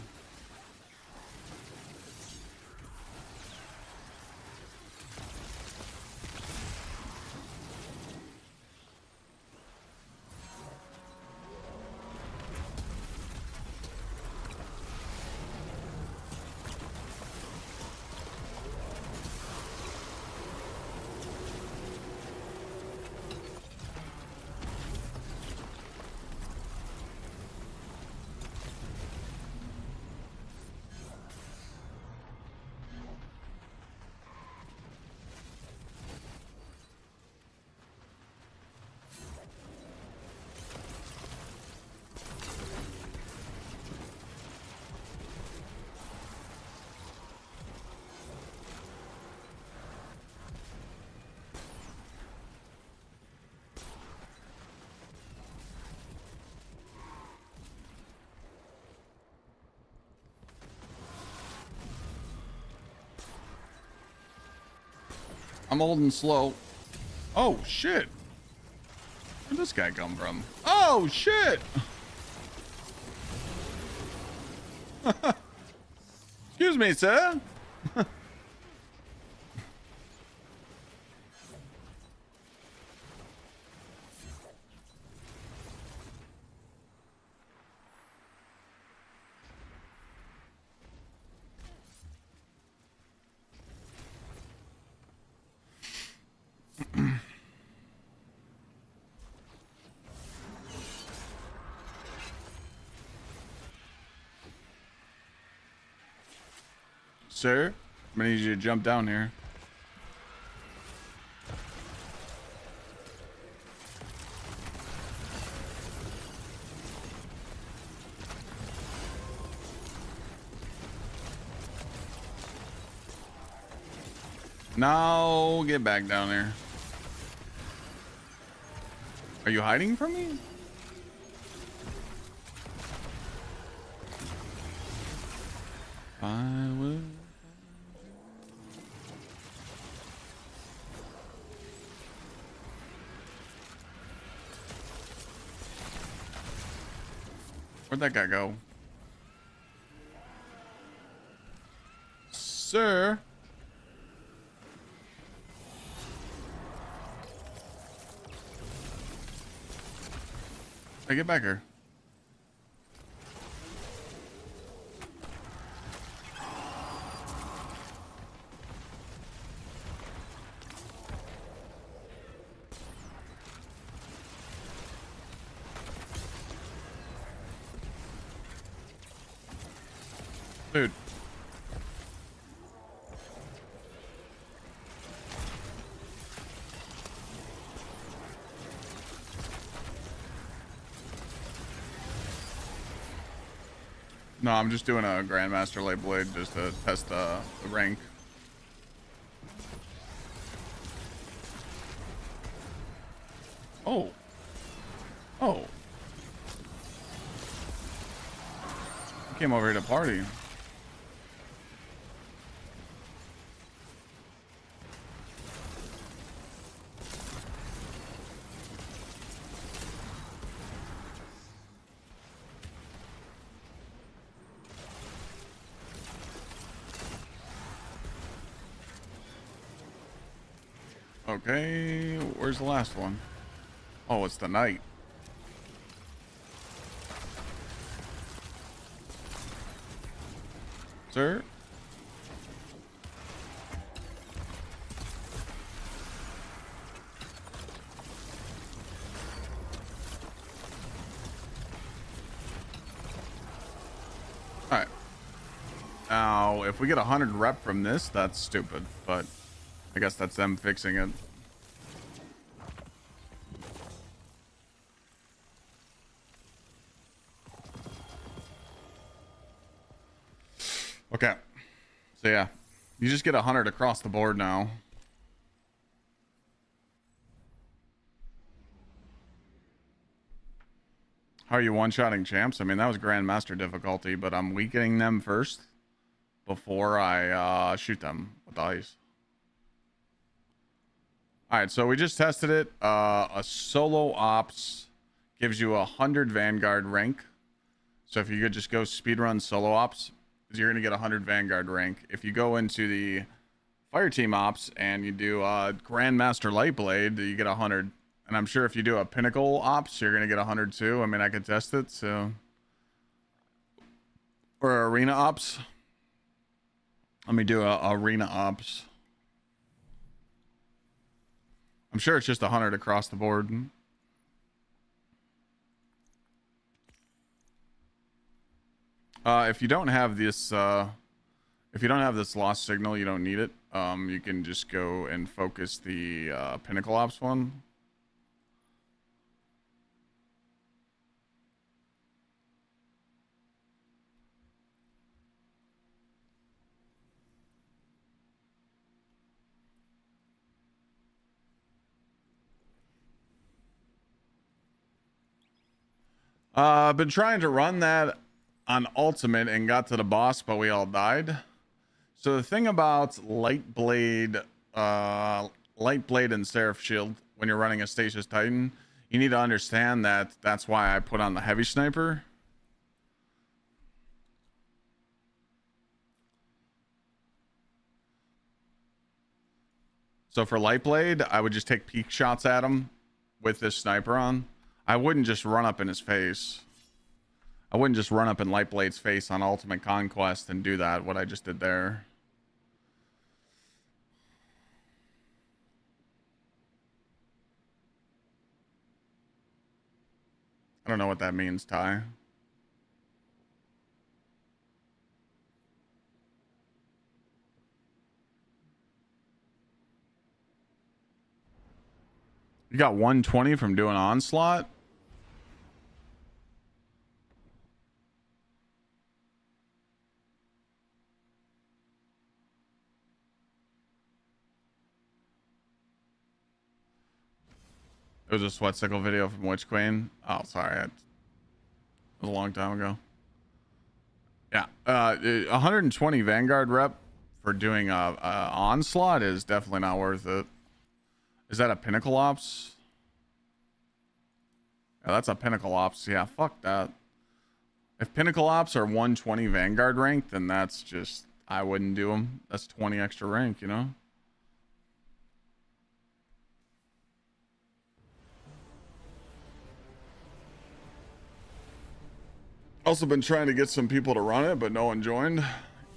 I'm old and slow. Oh, shit. Where'd this guy come from? Oh, shit. Excuse me, sir. Sir, I'm gonna need you to jump down here. Now get back down there. Are you hiding from me? I will. Where'd that guy go? Sir? Hey, get back here. Dude. No, I'm just doing a Grandmaster Light Blade just to test the rank. Oh. Oh. I came over here to party. Okay, where's the last one? Oh, it's the knight. Sir? Alright. Now, if we get 100 rep from this, that's stupid, but I guess that's them fixing it. Okay. So yeah, you just get 100 across the board now. How are you one-shotting champs? I mean, that was Grandmaster difficulty, but I'm weakening them first before I shoot them with the ice. All right, so we just tested it. A solo ops gives you 100 Vanguard rank. So if you could just go speedrun solo ops, you're going to get 100 Vanguard rank. If you go into the fire team ops and you do Grandmaster Lightblade, you get 100. And I'm sure if you do a Pinnacle ops, you're going to get 100 too. I mean, I could test it, so. Or arena ops. Let me do a arena ops. I'm sure it's just 100 across the board. If you don't have this, lost signal, you don't need it. You can just go and focus the Pinnacle Ops one. I've been trying to run that on Ultimate and got to the boss, but we all died. So the thing about Lightblade and Seraph Shield when you're running a Stasis Titan, you need to understand that that's why I put on the Heavy Sniper. So for Lightblade, I would just take peek shots at him with this sniper on. I wouldn't just run up in his face. I wouldn't just run up in Lightblade's face on Ultimate Conquest and do that, what I just did there. I don't know what that means, Ty. You got 120 from doing Onslaught? It was a Sweat Sickle video from Witch Queen. Oh, sorry. It was a long time ago. Yeah. 120 Vanguard rep for doing a Onslaught is definitely not worth it. Is that a Pinnacle Ops? Yeah, that's a Pinnacle Ops. Yeah, fuck that. If Pinnacle Ops are 120 Vanguard rank, then that's just, I wouldn't do them. That's 20 extra rank, you know? Also been trying to get some people to run it, but no one joined.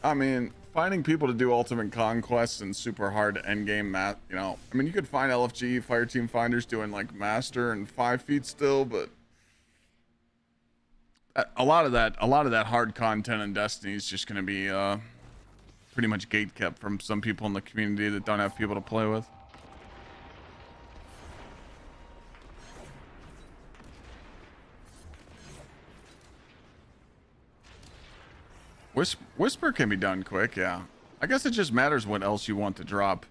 I mean, finding people to do Ultimate Conquest and super hard endgame math, you know, I mean, you could find LFG Fireteam Finders doing like Master and 5 feet still, but a lot of that hard content in Destiny is just going to be pretty much gatekept from some people in the community that don't have people to play with. Whisper can be done quick, yeah. I guess it just matters what else you want to drop.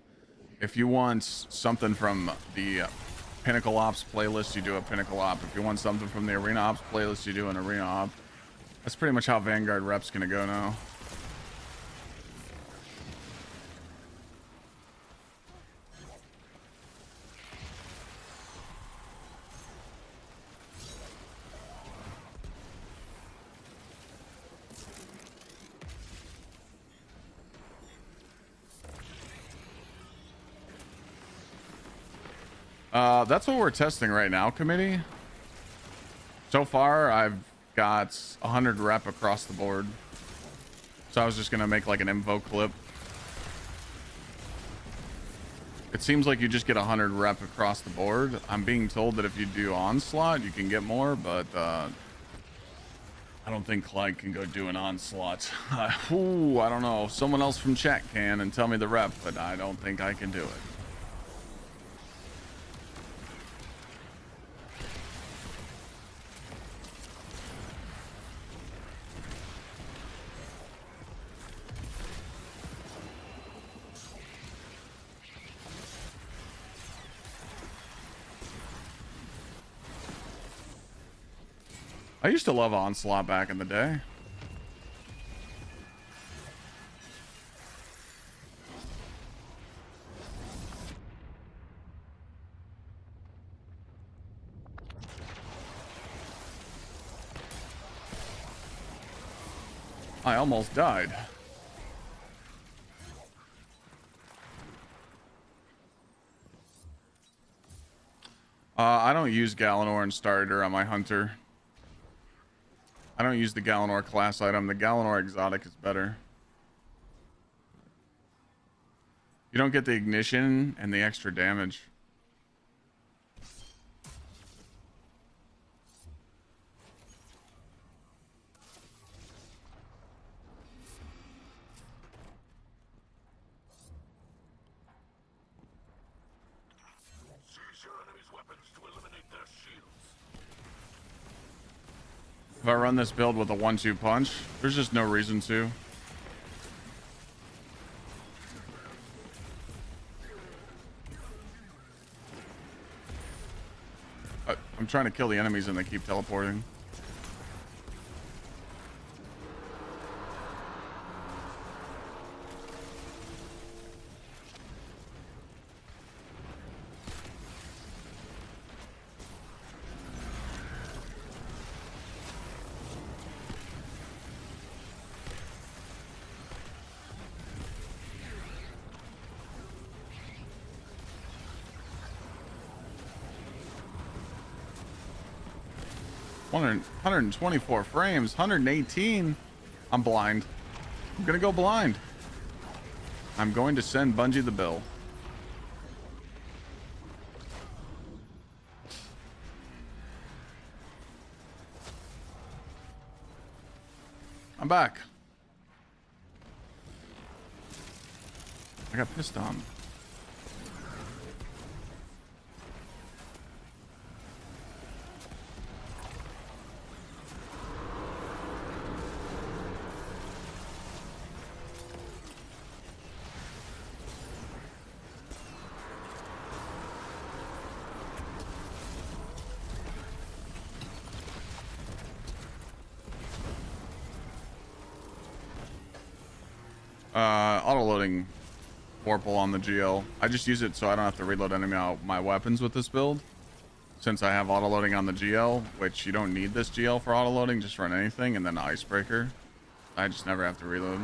If you want something from the Pinnacle Ops playlist, you do a Pinnacle Op. If you want something from the Arena Ops playlist, you do an Arena Op. That's pretty much how Vanguard rep's gonna go now. That's what we're testing right now, committee. So far, I've got 100 rep across the board. So I was just gonna make like an info clip. It seems like you just get 100 rep across the board. I'm being told that if you do Onslaught, you can get more, but I don't think Clyde can go do an Onslaught. Ooh, I don't know. Someone else from chat can and tell me the rep, but I don't think I can do it. I used to love Onslaught back in the day. I almost died. I don't use Galanor and Starter on my Hunter. I don't use the Galanor class item. The Galanor exotic is better. You don't get the ignition and the extra damage. If I run this build with a 1-2 punch, there's just no reason to. I'm trying to kill the enemies and they keep teleporting. One 124 frames, 118. I'm blind. I'm gonna go blind. I'm going to send Bungie the bill. I'm back. I got pissed on. Auto-loading Vorpal on the GL. I just use it so I don't have to reload any of my weapons with this build. Since I have auto-loading on the GL, which you don't need this GL for auto-loading, just run anything, and then Icebreaker. I just never have to reload.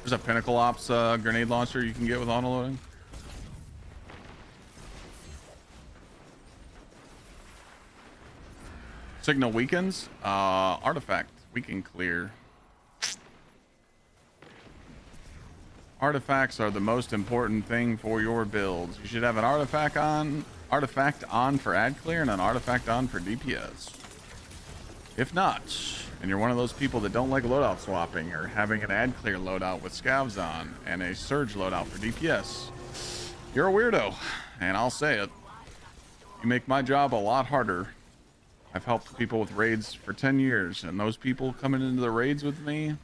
There's a Pinnacle Ops grenade launcher you can get with auto-loading. Signal weakens. Artifact. We can clear. Artifacts are the most important thing for your builds. You should have an artifact on for ad clear and an artifact on for DPS. If not, and you're one of those people that don't like loadout swapping or having an ad clear loadout with scavs on and a surge loadout for DPS, you're a weirdo, and I'll say it. You make my job a lot harder. I've helped people with raids for 10 years, and those people coming into the raids with me,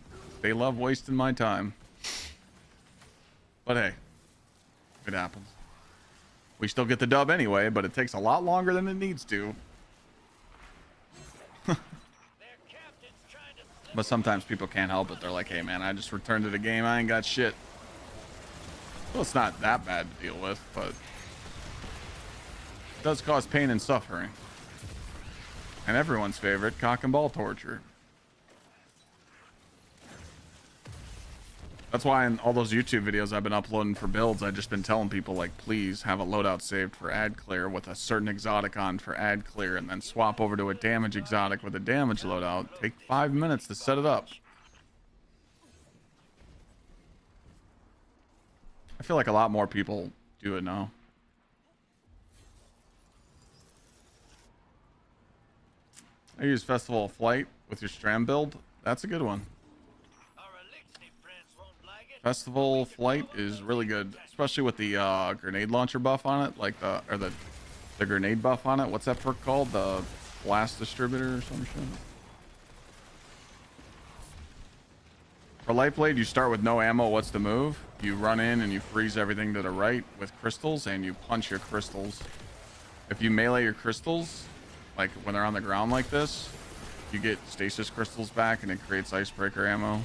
they love wasting my time. But hey, it happens. We still get the dub anyway, but it takes a lot longer than it needs to. But sometimes people can't help it. They're like, hey man, I just returned to the game. I ain't got shit. Well, it's not that bad to deal with, but it does cause pain and suffering. And everyone's favorite, cock and ball torture. That's why in all those YouTube videos I've been uploading for builds, I've just been telling people, like, please have a loadout saved for ad clear with a certain exotic on for ad clear, and then swap over to a damage exotic with a damage loadout. Take 5 minutes to set it up. I feel like a lot more people do it now. I use Festival of Flight with your Stram build. That's a good one. Festival Flight is really good, especially with the grenade launcher buff on it, like the grenade buff on it. What's that perk called? The blast distributor or some shit. For Lightblade, you start with no ammo. What's the move? You run in and you freeze everything to the right with crystals, and you punch your crystals. If you melee your crystals, like when they're on the ground like this, you get stasis crystals back and it creates icebreaker ammo.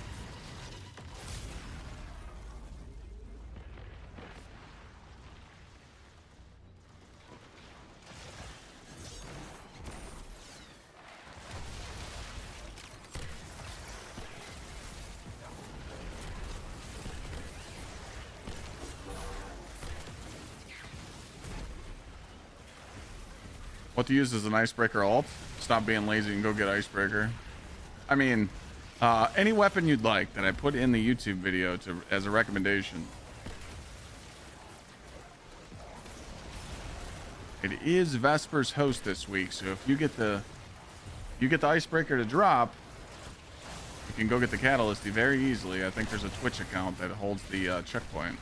What to use as an icebreaker ult? Stop being lazy and go get icebreaker. I mean, any weapon you'd like that I put in the YouTube video as a recommendation. It is Vesper's host this week, so if you get the icebreaker to drop, you can go get the catalyst very easily. I think there's a Twitch account that holds the checkpoint.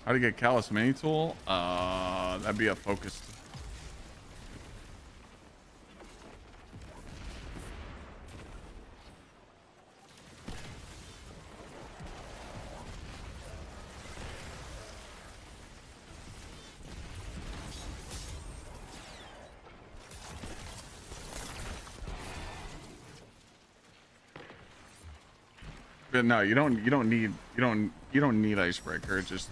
How to get Callus mini tool? That'd be a focused. But no, you don't need icebreaker. It just,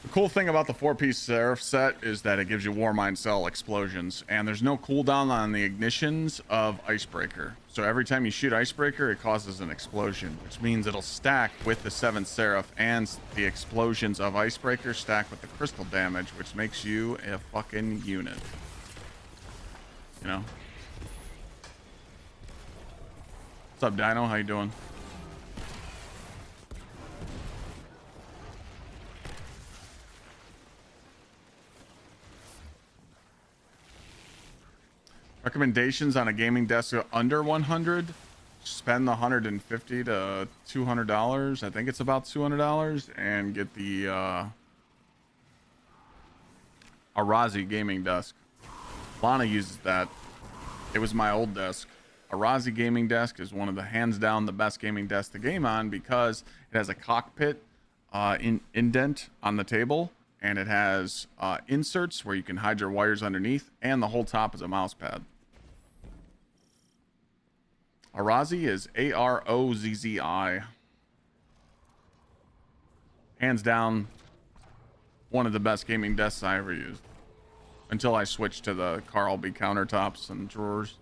the cool thing about the 4-piece Seraph set is that it gives you Warmind Cell explosions, and there's no cooldown on the ignitions of Icebreaker. So every time you shoot Icebreaker, it causes an explosion, which means it'll stack with the 7th Seraph, and the explosions of Icebreaker stack with the crystal damage, which makes you a fucking unit. You know? What's up, Dino? How you doing? Recommendations on a gaming desk under 100. Spend the $150 to $200. I think it's about $200, and get the Arazi gaming desk. Lana uses that. It was my old desk. Arazi gaming desk is one of the hands down the best gaming desk to game on because it has a cockpit indent on the table, and it has inserts where you can hide your wires underneath, and the whole top is a mouse pad. Arazi is Arozzi. Hands down, one of the best gaming desks I ever used. Until I switched to the Carlby countertops and drawers.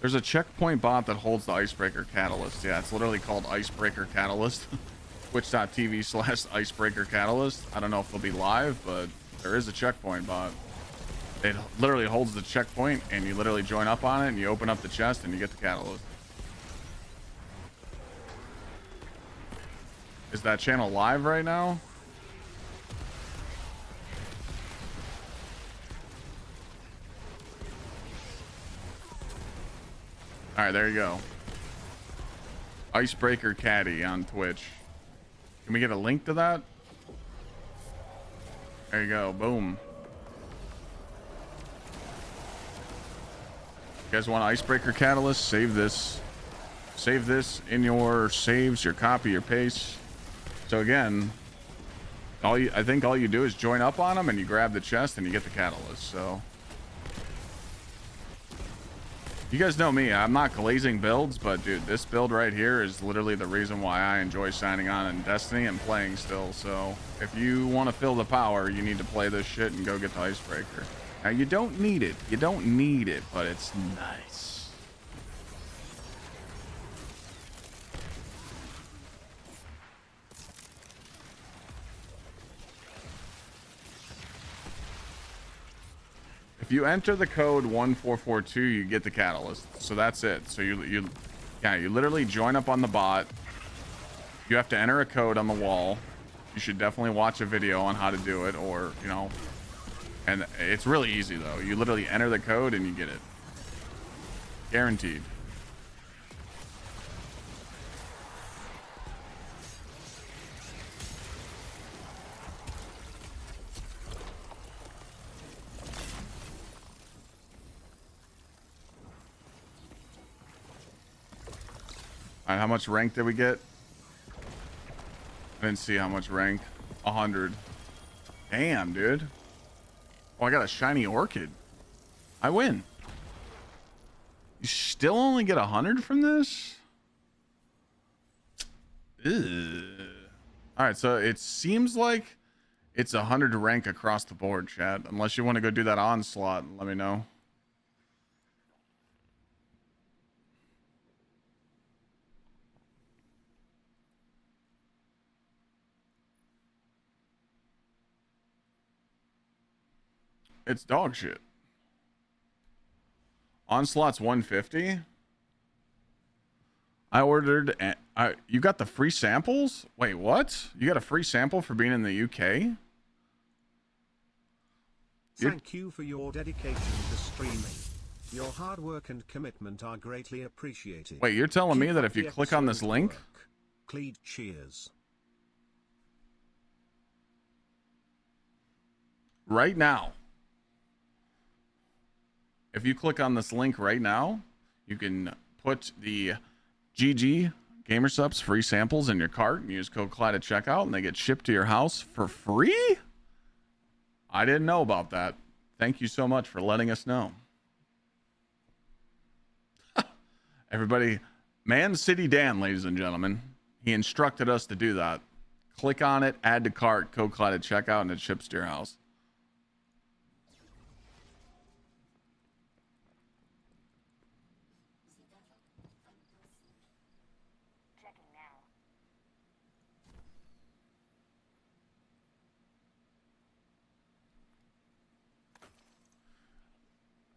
There's a checkpoint bot that holds the Icebreaker Catalyst. Yeah, it's literally called Icebreaker Catalyst. Twitch.tv/Icebreaker Catalyst. I don't know if it'll be live, but there is a checkpoint bot. It literally holds the checkpoint, and you literally join up on it, and you open up the chest, and you get the catalyst. Is that channel live right now? All right, there you go. Icebreaker Caddy on Twitch. Can we get a link to that? There you go. Boom. You guys want Icebreaker Catalyst? Save this. Save this in your saves, your copy, your paste. So again, I think all you do is join up on them, and you grab the chest, and you get the catalyst. So you guys know me. I'm not glazing builds, but dude, this build right here is literally the reason why I enjoy signing on in Destiny and playing still. So if you want to feel the power, you need to play this shit and go get the Icebreaker. Now, you don't need it. You don't need it, but it's nice. If you enter the code 1442, you get the catalyst. So that's it. So you literally join up on the bot. You have to enter a code on the wall. You should definitely watch a video on how to do it, or, you know, and it's really easy though. You literally enter the code and you get it. Guaranteed. All right, how much rank did we get? I didn't see how much rank. 100. Damn, dude. Oh, I got a shiny orchid. I win. You still only get 100 from this? Ugh. All right, so it seems like it's 100 rank across the board, chat. Unless you want to go do that onslaught, let me know. It's dog shit. Onslaught's 150. I ordered. You got the free samples? Wait, what? You got a free sample for being in the UK? Thank you for your dedication to streaming. Your hard work and commitment are greatly appreciated. Wait, you're telling me Keep that up if you the click on this excellent link, work. Clyde, cheers. right now, if you click on this link right now, you can put the Gsxrclyde free samples in your cart and use code Clyde at checkout, and they get shipped to your house for free? I didn't know about that. Thank you so much for letting us know. Everybody, Man City Dan, ladies and gentlemen, he instructed us to do that. Click on it, add to cart, code Clyde at checkout, and it ships to your house.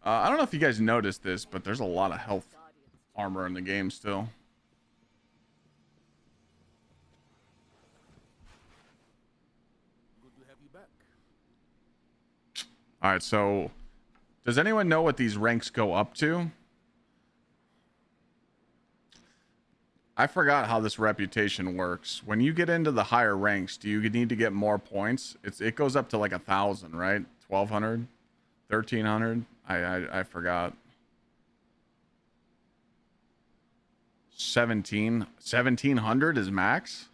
I don't know if you guys noticed this, but there's a lot of health armor in the game still. Good to have you back. All right, so does anyone know what these ranks go up to? I forgot how this reputation works. When you get into the higher ranks, do you need to get more points? It goes up to like 1,000, right? 1,200, 1,300. I forgot. 1,700 is max.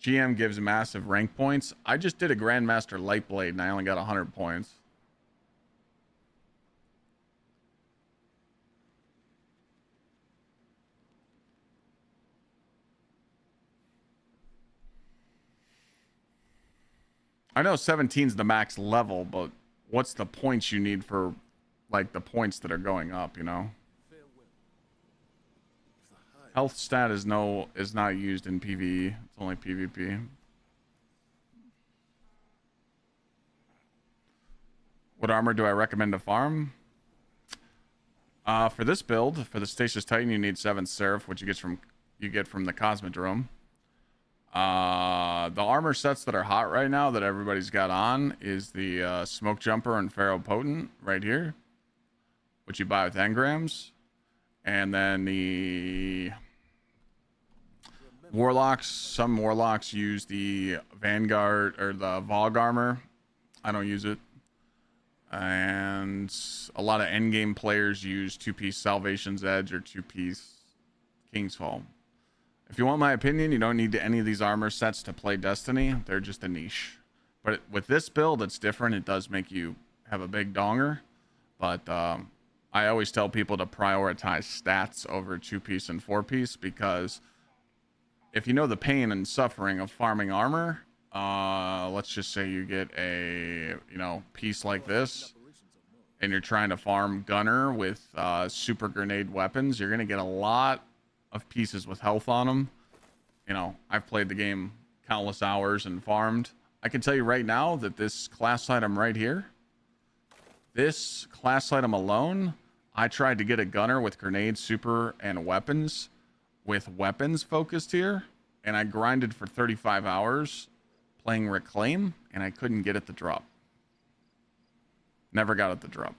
GM gives massive rank points. I just did a Grandmaster Lightblade and I only got 100 points. I know 17's the max level, but what's the points you need for, like, the points that are going up, you know? Health stat is not used in PvE. It's only PvP. What armor do I recommend to farm? For this build, for the Stasis Titan, you need 7th Seraph, which you get from the Cosmodrome. The armor sets that are hot right now that everybody's got on is the Smoke Jumper and Pharaoh Potent right here, which you buy with engrams. And then the Warlocks, some Warlocks use the Vanguard or the Vogue armor. I don't use it. And a lot of endgame players use 2-piece Salvation's Edge or 2-piece King's Fall. If you want my opinion, you don't need any of these armor sets to play Destiny. They're just a niche. But with this build, it's different. It does make you have a big donger. But I always tell people to prioritize stats over 2-piece and 4-piece, because if you know the pain and suffering of farming armor, let's just say you get a piece like this, and you're trying to farm gunner with super grenade weapons, you're gonna get a lot of pieces with health on them. I've played the game countless hours and farmed. I can tell you right now that this class item right here, this class item alone, I tried to get a gunner with grenade, super, and weapons with weapons focused here, and I grinded for 35 hours playing Reclaim, and I couldn't get it to drop. Never got it to drop.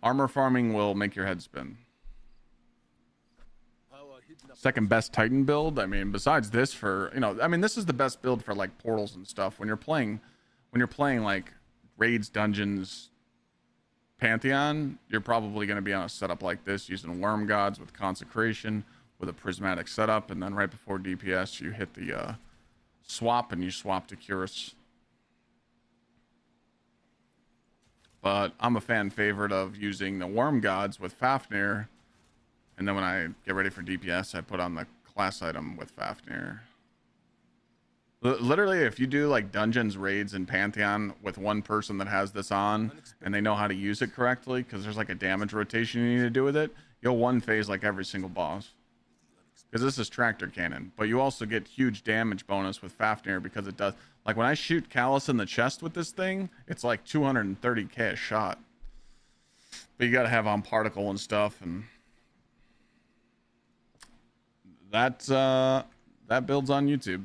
Armor farming will make your head spin. Second best Titan build. I mean, besides this, this is the best build for like portals and stuff. When you're playing like raids, dungeons, Pantheon, you're probably going to be on a setup like this, using Worm Gods with Consecration, with a prismatic setup, and then right before DPS, you hit the swap, and you swap to Curus. But I'm a fan favorite of using the Worm Gods with Fafnir, and then when I get ready for DPS, I put on the class item with Fafnir. Literally, if you do like dungeons, raids, and Pantheon with one person that has this on and they know how to use it correctly, because there's like a damage rotation you need to do with it, you'll one phase like every single boss. Because this is Tractor Cannon, but you also get huge damage bonus with Fafnir because it does. Like when I shoot Callus in the chest with this thing, it's like 230k a shot. But you got to have on particle and stuff, and that builds on YouTube.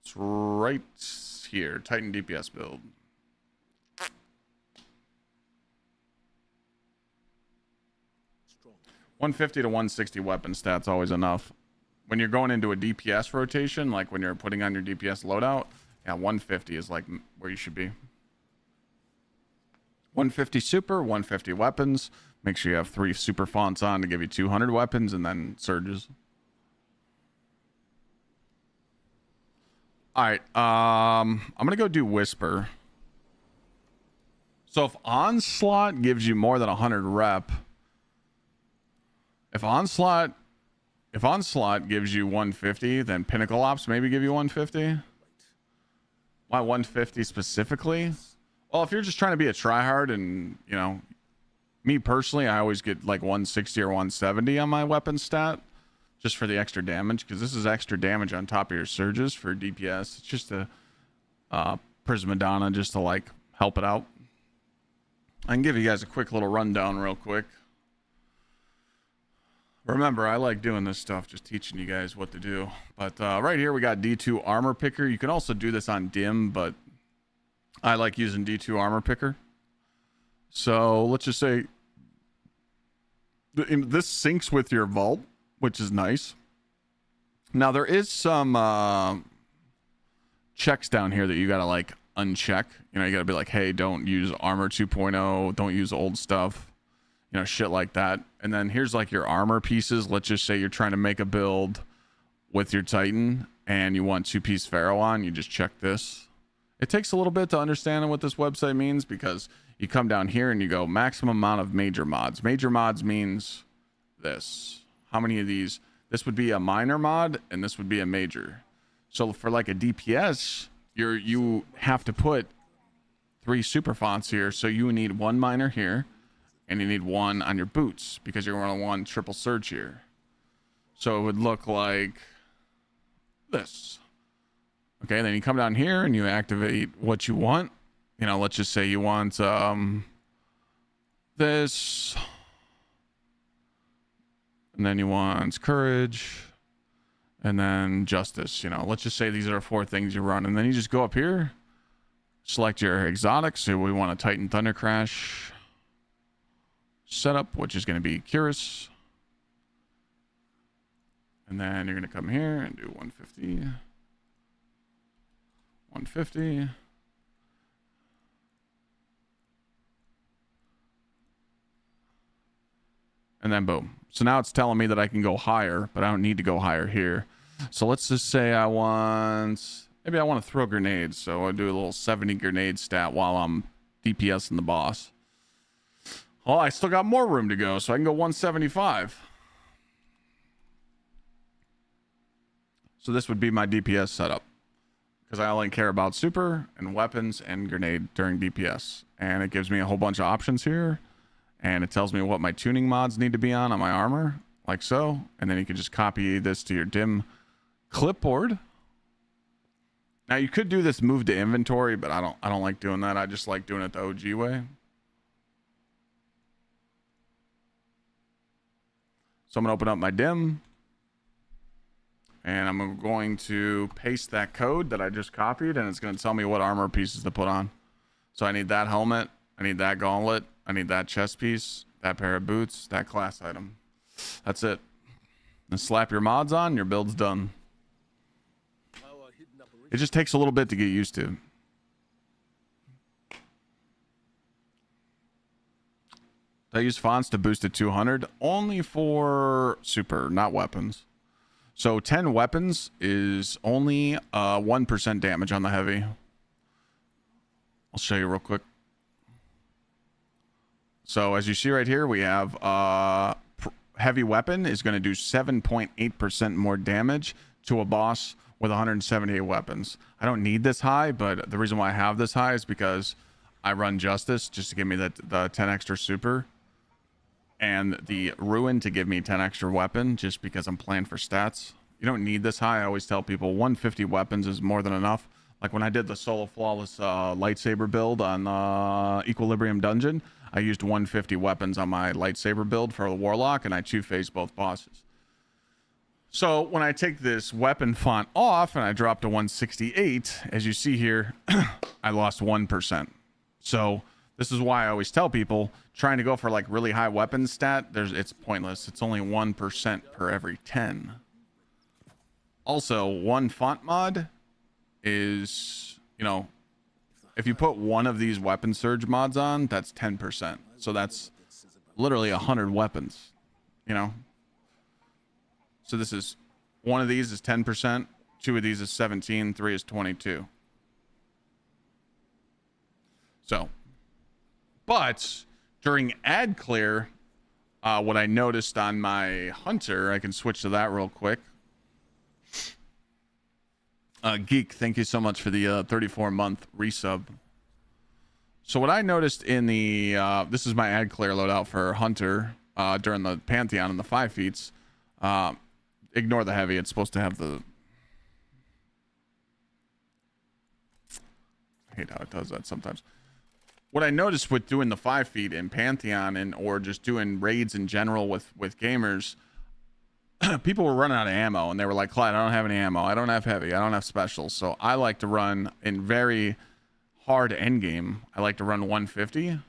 It's right here, Titan DPS build. Strong. 150 to 160 weapon stats always enough. When you're going into a DPS rotation, like when you're putting on your DPS loadout, yeah, 150 is like where you should be. 150 super, 150 weapons. Make sure you have 3 super fonts on to give you 200 weapons, and then surges. All right, I'm gonna go do Whisper. So if Onslaught gives you more than 100 rep, if Onslaught gives you 150, then Pinnacle Ops maybe give you 150. Why 150 specifically? Well, if you're just trying to be a tryhard, and you know, me personally, I always get like 160 or 170 on my weapon stat, just for the extra damage, because this is extra damage on top of your surges for DPS. It's just a Prismadonna just to like help it out. I can give you guys a quick little rundown real quick. Remember, I like doing this stuff, just teaching you guys what to do. But right here, we got D2 Armor Picker. You can also do this on Dim, but I like using D2 Armor Picker. So let's just say this syncs with your vault, which is nice. Now, there is some checks down here that you got to like uncheck. You know, you got to be like, hey, don't use Armor 2.0. Don't use old stuff. You know, shit like that. And then here's like your armor pieces. Let's just say you're trying to make a build with your Titan and you want 2-piece Pharaoh on. You just check this. It takes a little bit to understand what this website means, because you come down here and you go maximum amount of major mods. Major mods means this. How many of these? This would be a minor mod and this would be a major. So for like a DPS, you have to put 3 super fonts here. So you need 1 minor here, and you need 1 on your boots, because you're going to want triple surge here. So it would look like this. Okay, then you come down here and you activate what you want. You know, let's just say you want this. And then you want courage. And then justice. You know, let's just say these are 4 things you run. And then you just go up here. Select your exotics. So we want a Titan Thunder Crash setup, which is going to be Curus. And then you're going to come here and do 150. 150. And then boom. So now it's telling me that I can go higher, but I don't need to go higher here. So let's just say maybe I want to throw grenades. So I'll do a little 70 grenade stat while I'm DPSing the boss. Oh, I still got more room to go, so I can go 175. So this would be my DPS setup, because I only care about super and weapons and grenade during DPS. And it gives me a whole bunch of options here. And it tells me what my tuning mods need to be on my armor, like so. And then you can just copy this to your dim clipboard. Now you could do this move to inventory, but I don't like doing that. I just like doing it the OG way. So I'm gonna open up my dim, and I'm going to paste that code that I just copied, and it's gonna tell me what armor pieces to put on. So I need that helmet, I need that gauntlet, I need that chest piece, that pair of boots, that class item. That's it. and slap your mods on, your build's done. Our hidden operation. It just takes a little bit to get used to. I use fonts to boost to 200 only for super, not weapons. So 10 weapons is only 1% damage on the heavy. I'll show you real quick. So as you see right here, we have heavy weapon is going to do 7.8% more damage to a boss with 178 weapons. I don't need this high, but the reason why I have this high is because I run Justice just to give me the 10 extra super, and the Ruin to give me 10 extra weapon just because I'm playing for stats. You don't need this high. I always tell people 150 weapons is more than enough. Like when I did the solo flawless lightsaber build on Equilibrium Dungeon, I used 150 weapons on my lightsaber build for the Warlock, and I two-faced both bosses. So when I take this weapon font off and I drop to 168, as you see here, I lost 1%. So this is why I always tell people trying to go for like really high weapon stat, it's pointless. It's only 1% per every 10. Also, one font mod is, you know, if you put one of these weapon surge mods on, that's 10%. So that's literally 100 weapons, you know. So this is, one of these is 10%, two of these is 17, three is 22. So, but during ad clear, what I noticed on my hunter, I can switch to that real quick. Geek, thank you so much for the 34-month resub. So what I noticed in the this is my ad clear loadout for hunter during the Pantheon and the 5 feats. Ignore the heavy. It's supposed to have the. I hate how it does that sometimes. What I noticed with doing the 5 feet in Pantheon and or just doing raids in general with gamers, people were running out of ammo and they were like, Clyde, I don't have any ammo. I don't have heavy. I don't have specials. So I like to run in very hard end game. I like to run 150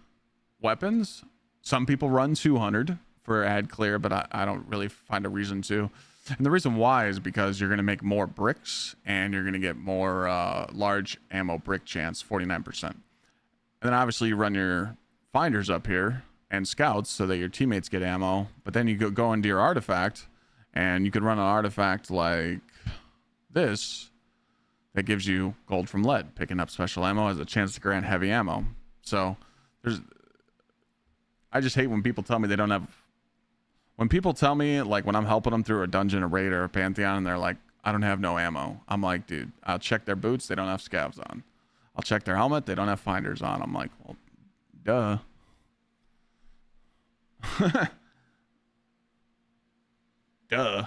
weapons. Some people run 200 for ad clear, but I don't really find a reason to. And the reason why is because you're going to make more bricks and you're going to get more large ammo brick chance, 49%. And then obviously you run your finders up here and scouts so that your teammates get ammo. But then you go into your artifact and you could run an artifact like this that gives you gold from lead. Picking up special ammo has a chance to grant heavy ammo. So I just hate when people tell me they don't have. When people tell me, like when I'm helping them through a dungeon, a raid, or a Pantheon, and they're like, I don't have no ammo. I'm like, dude, I'll check their boots. They don't have scavs on. I'll check their helmet. They don't have finders on. I'm like, well, duh. Duh.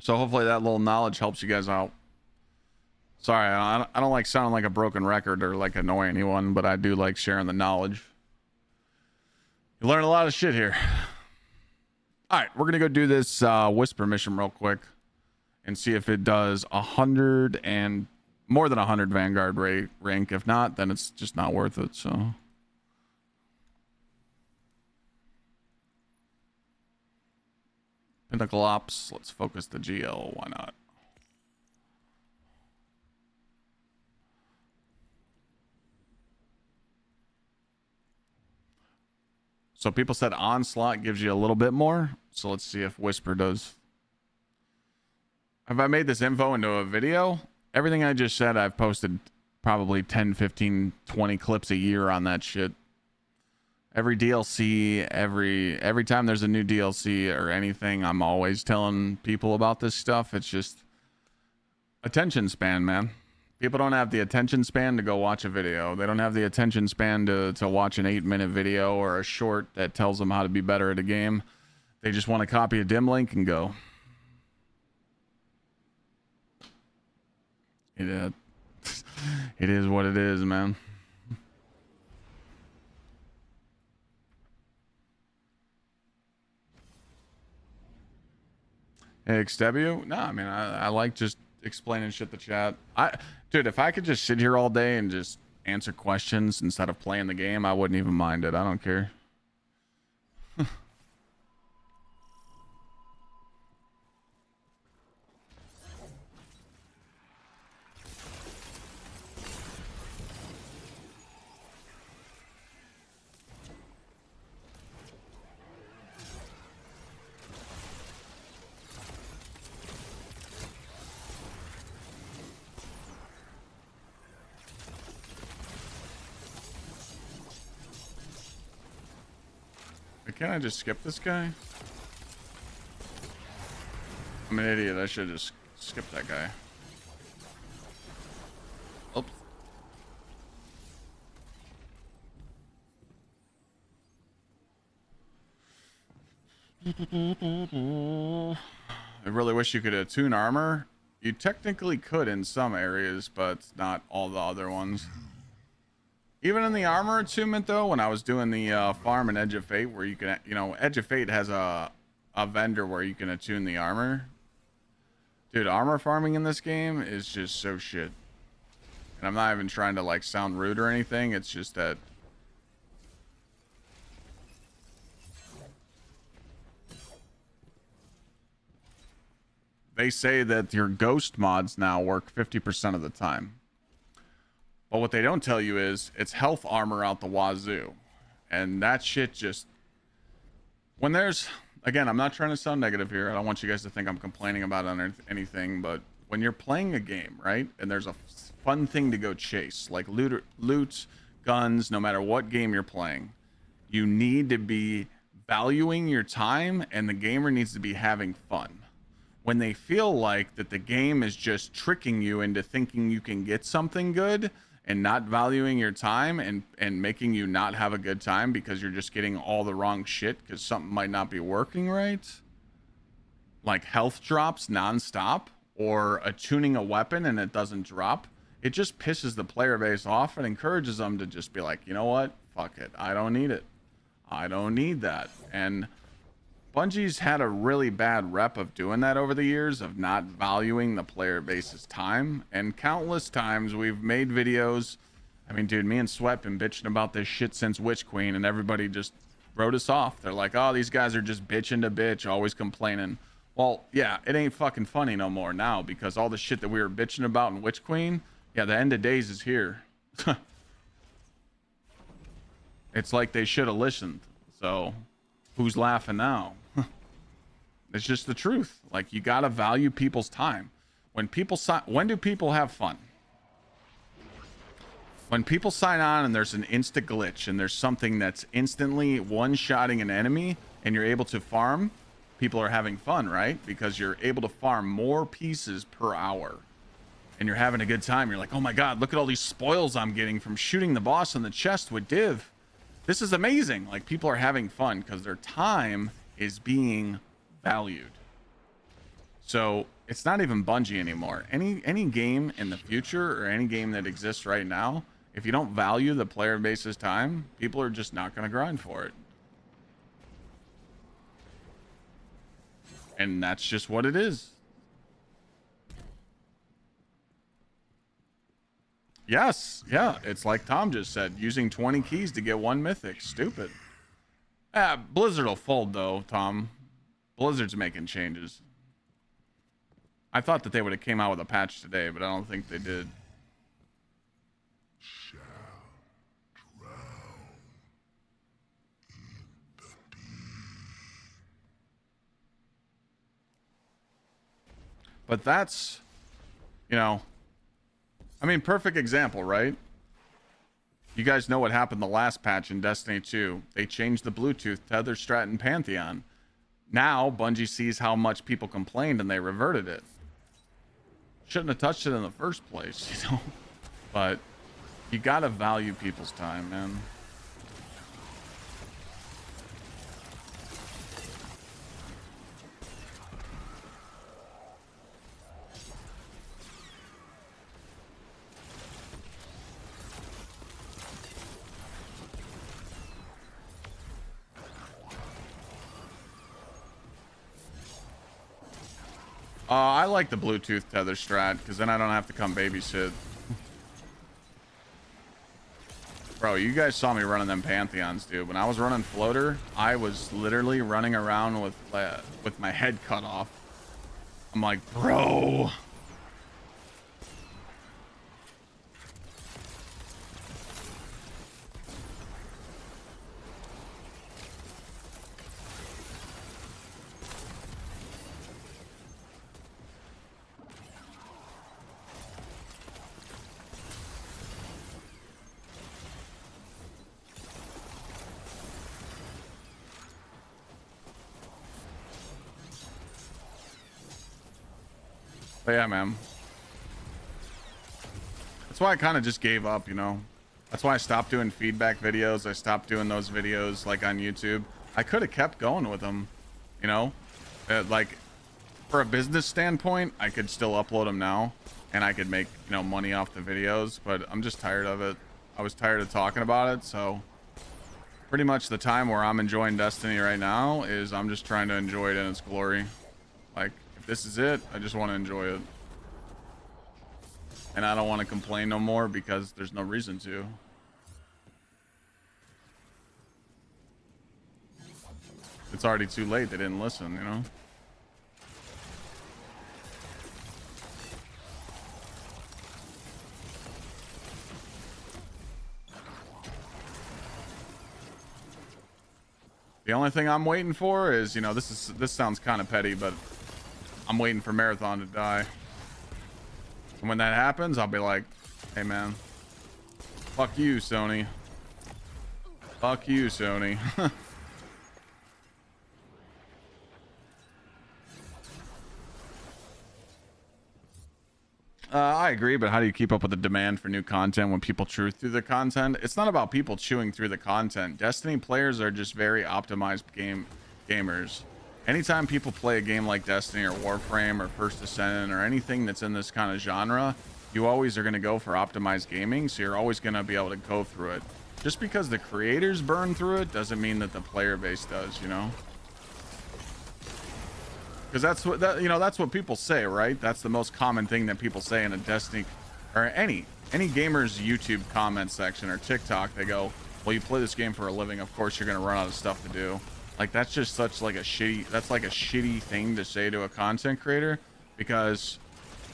So hopefully that little knowledge helps you guys out. Sorry, I don't like sounding like a broken record or like annoy anyone, but I do like sharing the knowledge. You learn a lot of shit here. All right, we're going to go do this whisper mission real quick and see if it does 100 and more than 100 Vanguard rank. If not, then it's just not worth it. So Pinnacle Ops, let's focus the GL. Why not? So people said Onslaught gives you a little bit more. So let's see if Whisper does. Have I made this info into a video? Everything I just said, I've posted probably 10, 15, 20 clips a year on that shit. Every DLC, every time there's a new DLC or anything, I'm always telling people about this stuff. It's just attention span, man. People don't have the attention span to go watch a video. They don't have the attention span to watch an 8-minute video or a short that tells them how to be better at a game. They just want to copy a dim link and go. It is what it is, man. Hey, XW? No, I mean, I like just explaining shit to chat. Dude, if I could just sit here all day and just answer questions instead of playing the game, I wouldn't even mind it. I don't care. Can't I just skip this guy? I'm an idiot. I should just skip that guy. Oops. I really wish you could attune armor. You technically could in some areas, but not all the other ones. Even in the armor attunement, though, when I was doing the farm in Edge of Fate, where you can, you know, Edge of Fate has a vendor where you can attune the armor. Dude, armor farming in this game is just so shit. And I'm not even trying to, like, sound rude or anything. It's just that... They say that your ghost mods now work 50% of the time. But what they don't tell you is it's health armor out the wazoo. And that shit just... When there's... Again, I'm not trying to sound negative here. I don't want you guys to think I'm complaining about anything. But when you're playing a game, right? And there's a fun thing to go chase. Like loot, guns, no matter what game you're playing. You need to be valuing your time. And the gamer needs to be having fun. When they feel like that the game is just tricking you into thinking you can get something good... and not valuing your time and making you not have a good time because you're just getting all the wrong shit because something might not be working right. Like health drops nonstop or attuning a weapon and it doesn't drop. It just pisses the player base off and encourages them to just be like, you know what? Fuck it. I don't need it. I don't need that. And Bungie's had a really bad rep of doing that over the years, of not valuing the player base's time. And countless times we've made videos. I mean, dude, me and Sweat been bitching about this shit since Witch Queen, and everybody just wrote us off. They're like, oh, these guys are just bitching to bitch, always complaining. Well, yeah, it ain't fucking funny no more now, because all the shit that we were bitching about in Witch Queen, yeah, the end of days is here. It's like they should have listened. So, who's laughing now? It's just the truth. Like, you gotta value people's time. When do people have fun? When people sign on and there's an insta glitch and there's something that's instantly one-shotting an enemy and you're able to farm, people are having fun, right? Because you're able to farm more pieces per hour and you're having a good time. You're like, oh my God, look at all these spoils I'm getting from shooting the boss in the chest with Div. This is amazing. Like, people are having fun because their time is being valued. So it's not even Bungie anymore. Any game in the future or any game that exists right now, if you don't value the player base's time, people are just not going to grind for it. And that's just what it is. Yes, yeah, it's like Tom just said, using 20 keys to get one mythic. Stupid. Blizzard will fold though, Tom. Blizzard's making changes. I thought that they would have came out with a patch today, but I don't think they did. But that's, you know, I mean, perfect example, right? You guys know what happened the last patch in Destiny 2. They changed the Bluetooth Tether Stratton Pantheon. Now, Bungie sees how much people complained and they reverted it. Shouldn't have touched it in the first place, you know? But you gotta value people's time, man. I like the Bluetooth tether strat because then I don't have to come babysit. Bro, you guys saw me running them Pantheons, dude. When I was running floater, I was literally running around with my head cut off. I'm like, bro. But yeah, man. That's why I kind of just gave up, you know. That's why I stopped doing feedback videos. I stopped doing those videos like on YouTube. I could have kept going with them, you know. Like for a business standpoint, I could still upload them now and I could make, you know, money off the videos, but I'm just tired of it. I was tired of talking about it, so pretty much the time where I'm enjoying Destiny right now is I'm just trying to enjoy it in its glory. Like, if this is it, I just want to enjoy it. And I don't want to complain no more because there's no reason to. It's already too late. They didn't listen, you know? The only thing I'm waiting for is, you know, this sounds kind of petty, but I'm waiting for Marathon to die. And when that happens, I'll be like, hey man, fuck you, Sony. Fuck you, Sony. I agree, but how do you keep up with the demand for new content when people chew through the content? It's not about people chewing through the content. Destiny players are just very optimized gamers. Anytime people play a game like Destiny or Warframe or First Ascendant or anything that's in this kind of genre, you always are going to go for optimized gaming, so you're always going to be able to go through it. Just because the creators burn through it doesn't mean that the player base does, you know? Because that's what people say, right? That's the most common thing that people say in a Destiny or any gamer's YouTube comment section or TikTok. They go, well, you play this game for a living, of course you're going to run out of stuff to do. Like, that's just such like a shitty thing to say to a content creator, because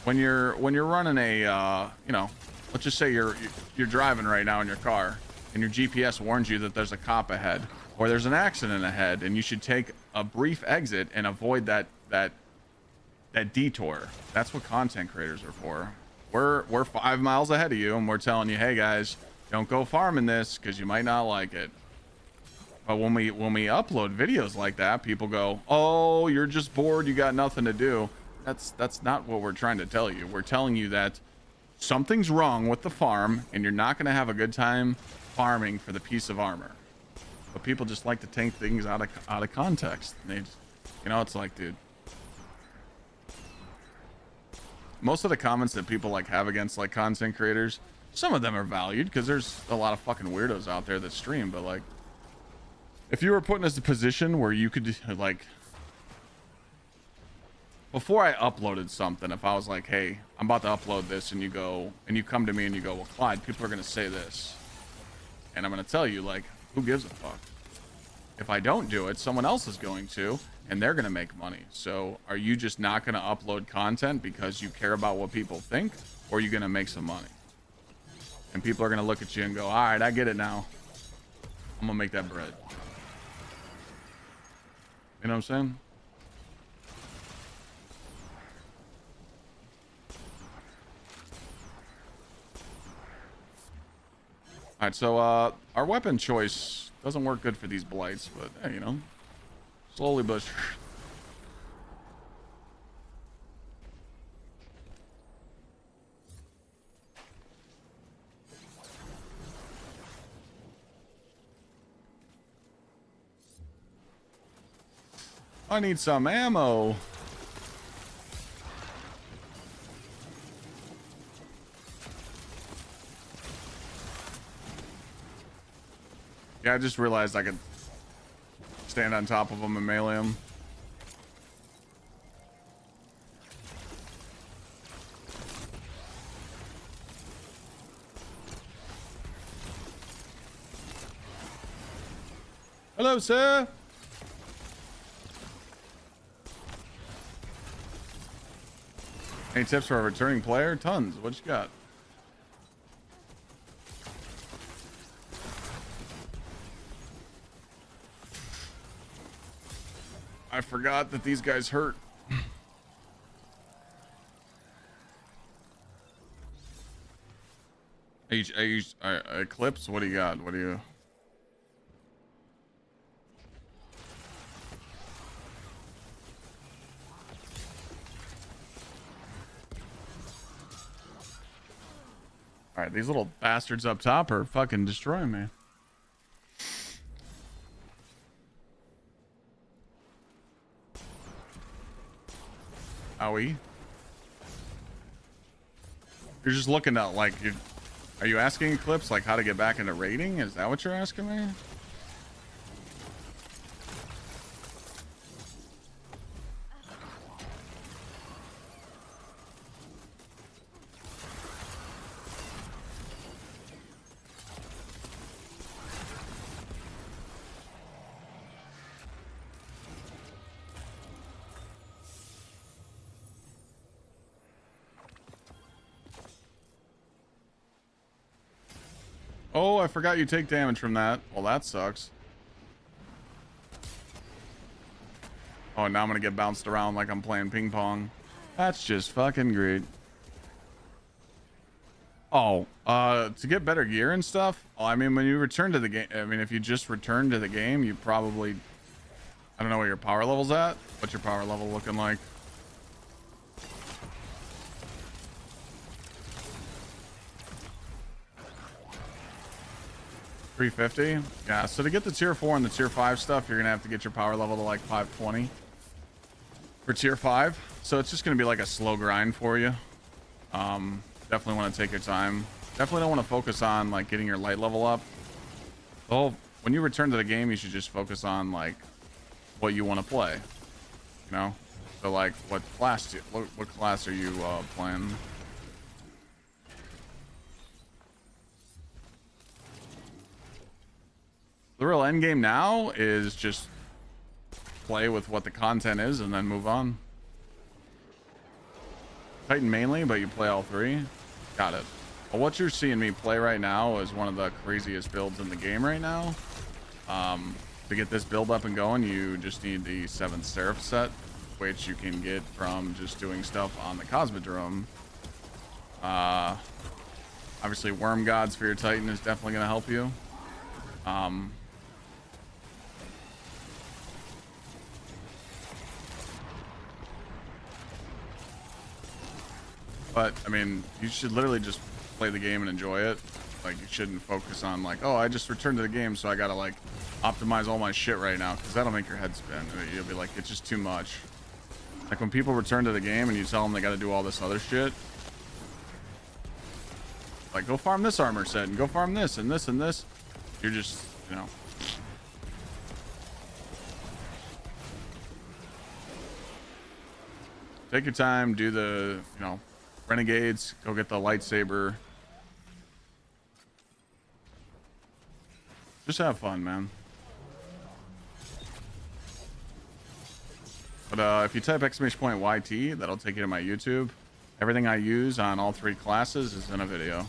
when you're running a you know, let's just say you're driving right now in your car and your GPS warns you that there's a cop ahead or there's an accident ahead and you should take a brief exit and avoid that detour. That's what content creators are for. We're 5 miles ahead of you and we're telling you, hey guys, don't go farming this because you might not like it. But when we upload videos like that, people go, oh, you're just bored, you got nothing to do. That's not what we're trying to tell you. We're telling you that something's wrong with the farm and you're not going to have a good time farming for the piece of armor. But people just like to take things out of context. They just, you know, it's like, dude, most of the comments that people like have against like content creators, some of them are valued because there's a lot of fucking weirdos out there that stream, but like, if you were put in a position where you could, like, before I uploaded something, if I was like, hey, I'm about to upload this, and you go, and you come to me and you go, well, Clyde, people are going to say this. And I'm going to tell you, like, who gives a fuck? If I don't do it, someone else is going to, and they're going to make money. So are you just not going to upload content because you care about what people think, or are you going to make some money? And people are going to look at you and go, all right, I get it now. I'm going to make that bread. You know what I'm saying? All right, so our weapon choice doesn't work good for these blights, but hey, you know, slowly but sure. I need some ammo. Yeah, I just realized I could stand on top of them and melee them. Hello, sir. Any tips for a returning player? Tons. What you got? I forgot that these guys hurt. Eclipse? What do you got? What do you... Alright, these little bastards up top are fucking destroying me. Owie. You're just looking at, like, are you asking Eclipse, like, how to get back into raiding? Is that what you're asking me? Oh, I forgot you take damage from that. Well, that sucks. Oh, now I'm gonna get bounced around like I'm playing ping pong. That's just fucking great. Oh, to get better gear and stuff. Oh, I mean, when you return to the game, I mean, if you just return to the game, you probably, I don't know what your power level's at. What's your power level looking like? $350. Yeah, so to get the tier 4 and the tier 5 stuff, you're gonna have to get your power level to like 520 for tier 5. So it's just gonna be like a slow grind for you. Definitely want to take your time. Definitely don't want to focus on like getting your light level up. When you return to the game, you should just focus on like what you want to play. You know, so like what class are you playing? The real end game now is just play with what the content is and then move on. Titan mainly, but you play all three. Got it. Well, what you're seeing me play right now is one of the craziest builds in the game right now. To get this build up and going, you just need the 7th Seraph set, which you can get from just doing stuff on the Cosmodrome. Obviously, Worm Gods for your Titan is definitely going to help you. But, I mean, you should literally just play the game and enjoy it. Like, you shouldn't focus on, like, oh, I just returned to the game, so I gotta, like, optimize all my shit right now. Because that'll make your head spin. You'll be like, it's just too much. Like, when people return to the game and you tell them they gotta do all this other shit. Like, go farm this armor set, and go farm this, and this, and this. You're just, you know. Take your time, do the, you know, Renegades, go get the lightsaber. Just have fun, man. But if you type !YT, that'll take you to my YouTube. Everything I use on all 3 classes is in a video.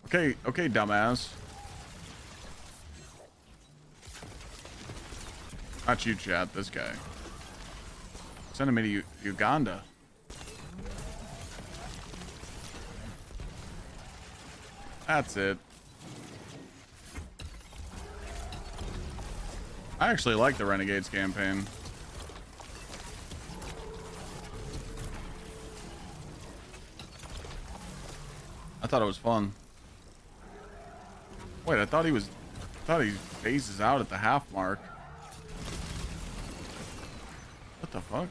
Okay, dumbass. Not you, chat, this guy. Sending me to Uganda. That's it. I actually like the Renegades campaign. I thought it was fun. Wait, I thought he phases out at the half mark. What the fuck?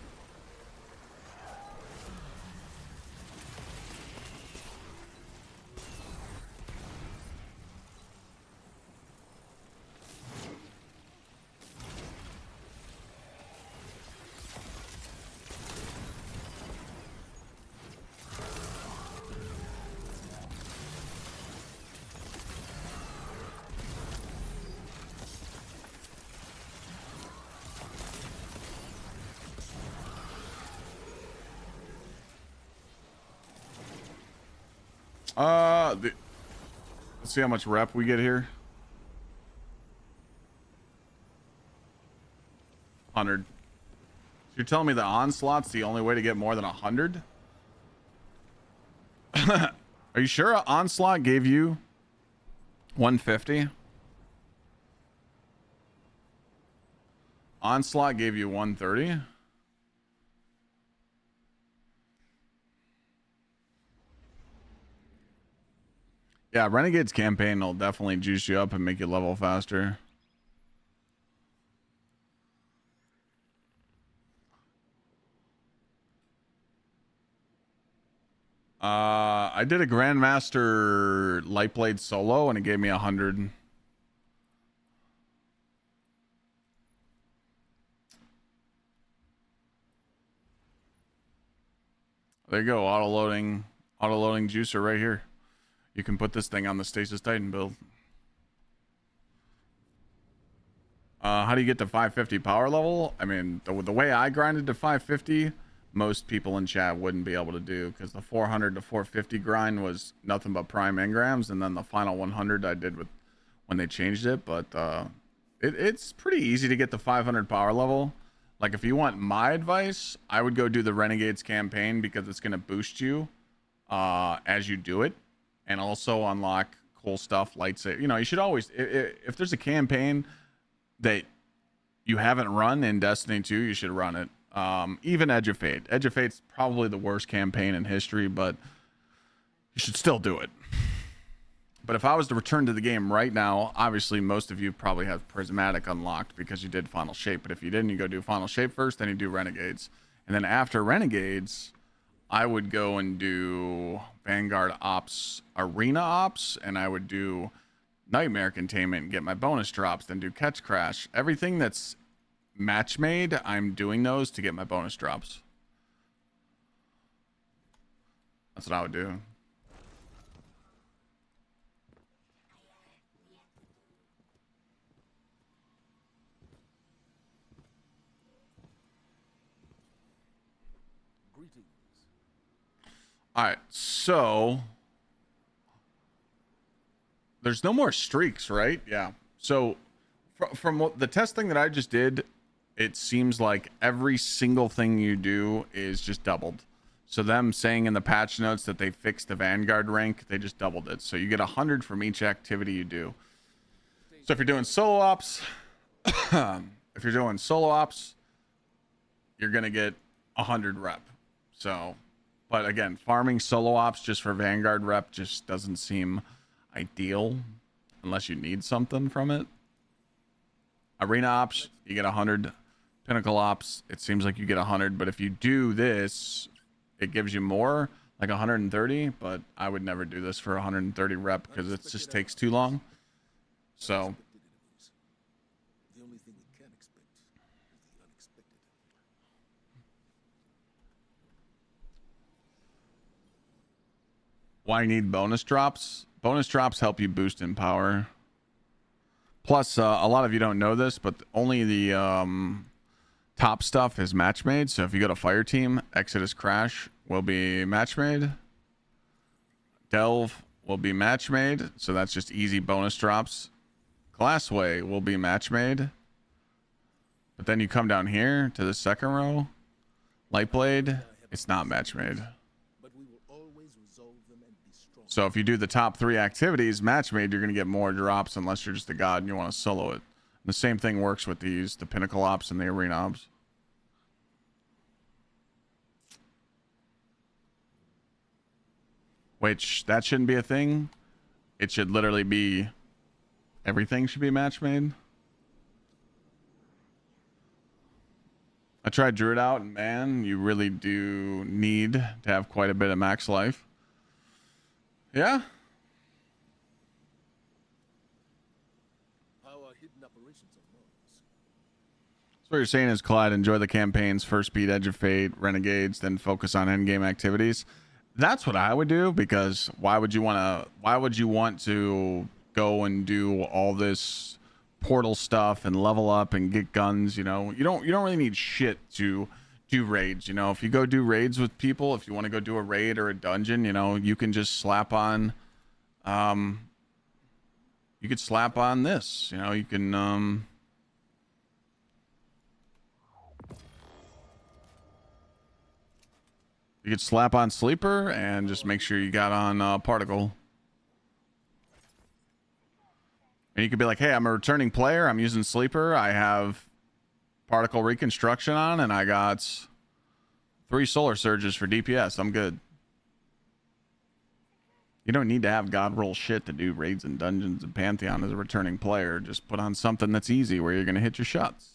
Let's see how much rep we get here. 100. So you're telling me the onslaught's the only way to get more than 100? Are you sure onslaught gave you 150? Onslaught gave you 130? Yeah, Renegade's campaign will definitely juice you up and make you level faster. I did a Grandmaster Lightblade solo and it gave me 100. There you go, auto-loading juicer right here. You can put this thing on the Stasis Titan build. How do you get to 550 power level? I mean, the way I grinded to 550, most people in chat wouldn't be able to do, because the 400 to 450 grind was nothing but prime engrams, and then the final 100 I did with when they changed it. But it's pretty easy to get the 500 power level. Like, if you want my advice, I would go do the Renegades campaign, because it's going to boost you as you do it, and also unlock cool stuff. Lightsaber, you know, you should always, if there's a campaign that you haven't run in Destiny 2, you should run it. Even Edge of Fate. Edge of Fate's probably the worst campaign in history, but you should still do it. But if I was to return to the game right now, obviously most of you probably have Prismatic unlocked because you did Final Shape. But if you didn't, you go do Final Shape first, then you do Renegades. And then after Renegades, I would go and do Vanguard Ops, Arena Ops, and I would do Nightmare Containment and get my bonus drops, then do Catch Crash. Everything that's match made, I'm doing those to get my bonus drops. That's what I would do. All right, so there's no more streaks, right? Yeah. So from what the testing that I just did, it seems like every single thing you do is just doubled. So them saying in the patch notes that they fixed the Vanguard rank, they just doubled it. So you get 100 from each activity you do. So if you're doing solo ops, you're gonna get 100 rep. So, but again, farming solo ops just for Vanguard rep just doesn't seem ideal unless you need something from it. Arena ops, you get 100. Pinnacle ops, it seems like you get 100, but if you do this, it gives you more, like 130, but I would never do this for 130 rep because it just takes too long. So The only thing we can expect is the unexpected. why need bonus drops? Bonus drops help you boost in power. Plus, a lot of you don't know this, but only the top stuff is match made. So if you go to Fire Team, Exodus Crash will be match made. Delve will be match made. So that's just easy bonus drops. Glassway will be match made. But then you come down here to the second row. Lightblade, it's not match made. But we will always resolve them and be strong. So if you do the top 3 activities match made, you're going to get more drops unless you're just a god and you want to solo it. The same thing works with these, the Pinnacle Ops and the Arena Ops. Which, that shouldn't be a thing. It should literally be, everything should be match made. I tried Druid out, and man, you really do need to have quite a bit of max life. Yeah. So what you're saying is, Clyde, enjoy the campaigns, first beat Edge of Fate, Renegades, then focus on endgame activities. That's what I would do, because why would you want to go and do all this portal stuff and level up and get guns? You know, you don't really need shit to do raids. You know, if you go do raids with people, if you want to go do a raid or a dungeon, you know, you can just slap on, you could slap on this. You know, you can, you could slap on Sleeper and just make sure you got on Particle. And you could be like, hey, I'm a returning player. I'm using Sleeper. I have Particle Reconstruction on, and I got 3 Solar Surges for DPS. I'm good. You don't need to have God roll shit to do raids and dungeons and Pantheon as a returning player. Just put on something that's easy where you're going to hit your shots.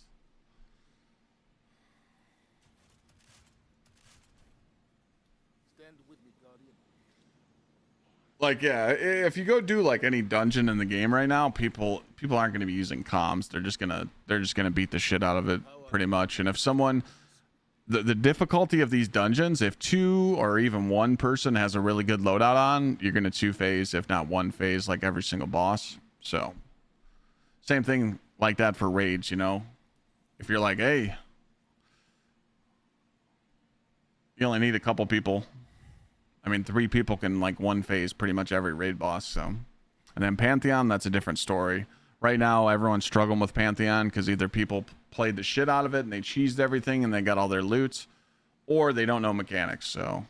Like, yeah, if you go do like any dungeon in the game right now, people aren't going to be using comms. They're just gonna beat the shit out of it pretty much. And if someone, the difficulty of these dungeons, if 2 or even 1 person has a really good loadout on, you're gonna 2-phase, if not 1-phase, like every single boss. So same thing like that for raids. You know, if you're like, hey, you only need a couple people. I mean, 3 people can like 1-phase pretty much every raid boss. So, and then Pantheon, that's a different story. Right now, everyone's struggling with Pantheon because either people played the shit out of it and they cheesed everything and they got all their loot, or they don't know mechanics. So,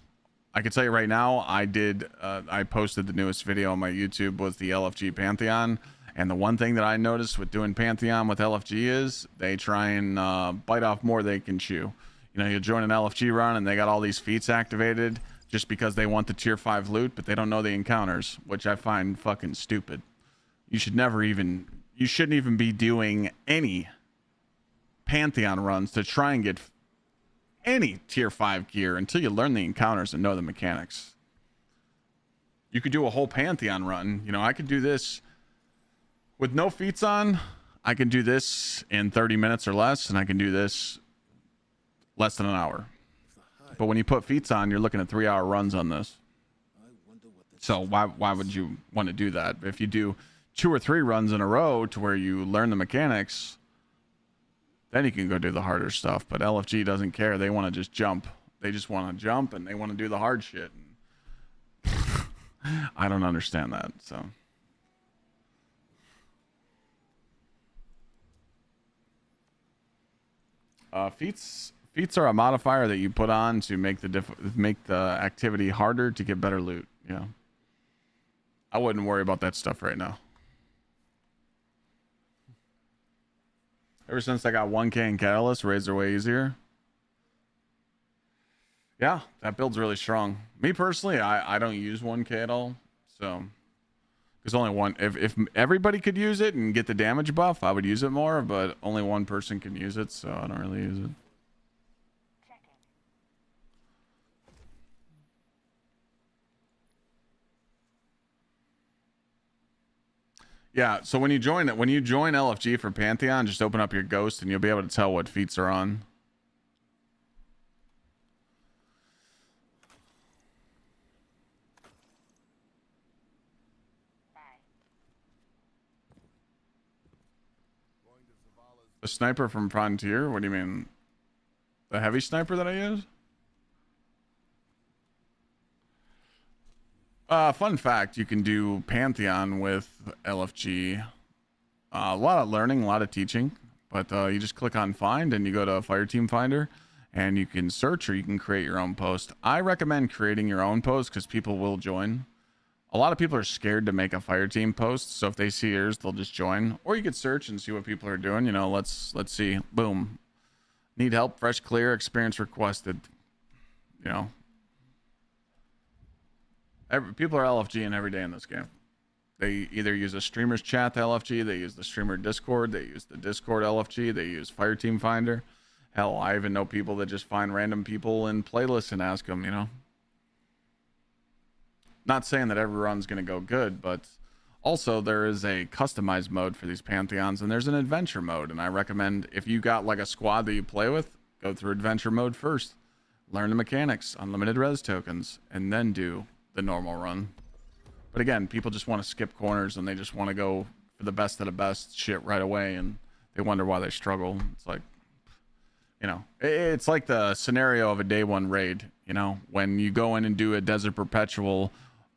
I can tell you right now, I posted the newest video on my YouTube with the LFG Pantheon, and the one thing that I noticed with doing Pantheon with LFG is they try and bite off more they can chew. You know, you join an LFG run and they got all these feats activated just because they want the tier 5 loot, but they don't know the encounters, which I find fucking stupid. You shouldn't even be doing any Pantheon runs to try and get any tier 5 gear until you learn the encounters and know the mechanics. You could do a whole Pantheon run. You know, I could do this with no feats on. I can do this in 30 minutes or less, and I can do this less than an hour. But when you put feats on, you're looking at 3-hour runs on this. So why would you want to do that? If you do 2 or 3 runs in a row to where you learn the mechanics, then you can go do the harder stuff. But LFG doesn't care. They want to just jump. They just want to jump and they want to do the hard shit. I don't understand that. So feats are a modifier that you put on to make the activity harder to get better loot. Yeah, I wouldn't worry about that stuff right now. Ever since I got 1K in Catalyst, raids are way easier. Yeah, that build's really strong. Me personally, I don't use 1K at all. So, because only one, if everybody could use it and get the damage buff, I would use it more, but only one person can use it, so I don't really use it. Yeah, so when you join LFG for Pantheon, just open up your Ghost and you'll be able to tell what feats are on. The sniper from Frontier? What do you mean? The heavy sniper that I use? Fun fact, you can do Pantheon with LFG. A lot of learning, a lot of teaching, but you just click on Find and you go to Fireteam Finder and you can search or you can create your own post. I recommend creating your own post because people will join. A lot of people are scared to make a Fireteam post, so if they see yours, they'll just join. Or you could search and see what people are doing. You know, let's see. Boom. Need help, fresh, clear, experience requested. You know. People are LFGing every day in this game. They either use a streamer's chat to LFG, they use the streamer Discord, they use the Discord LFG, they use Fireteam Finder. Hell, I even know people that just find random people in playlists and ask them, you know. Not saying that every run's going to go good, but also there is a customized mode for these Pantheons, and there's an adventure mode, and I recommend if you got like a squad that you play with, go through adventure mode first. Learn the mechanics, unlimited res tokens, and then do the normal run. But again, people just want to skip corners and they just want to go for the best of the best shit right away, and they wonder why they struggle. It's like, You know, it's like the scenario of a day one raid, you know, when you go in and do a Desert Perpetual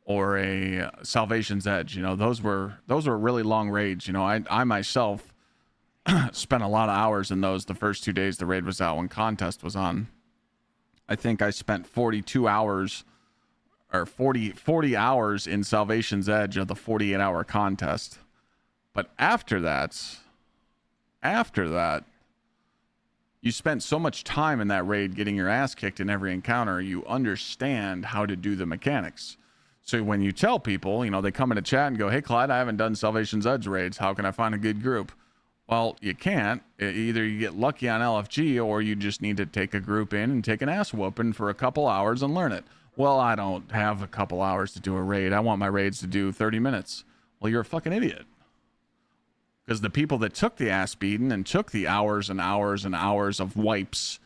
or a Salvation's Edge, you know, those were really long raids. You know, I myself spent a lot of hours in those the first 2 days the raid was out when contest was on. I think I spent 42 hours or 40 hours in Salvation's Edge of the 48-hour contest. But after that, you spent so much time in that raid getting your ass kicked in every encounter, you understand how to do the mechanics. So when you tell people, you know, they come into chat and go, hey, Clyde, I haven't done Salvation's Edge raids. How can I find a good group? Well, you can't. Either you get lucky on LFG or you just need to take a group in and take an ass whooping for a couple hours and learn it. Well, I don't have a couple hours to do a raid. I want my raids to do 30 minutes. Well, you're a fucking idiot. Because the people that took the ass beating and took the hours and hours and hours of wipes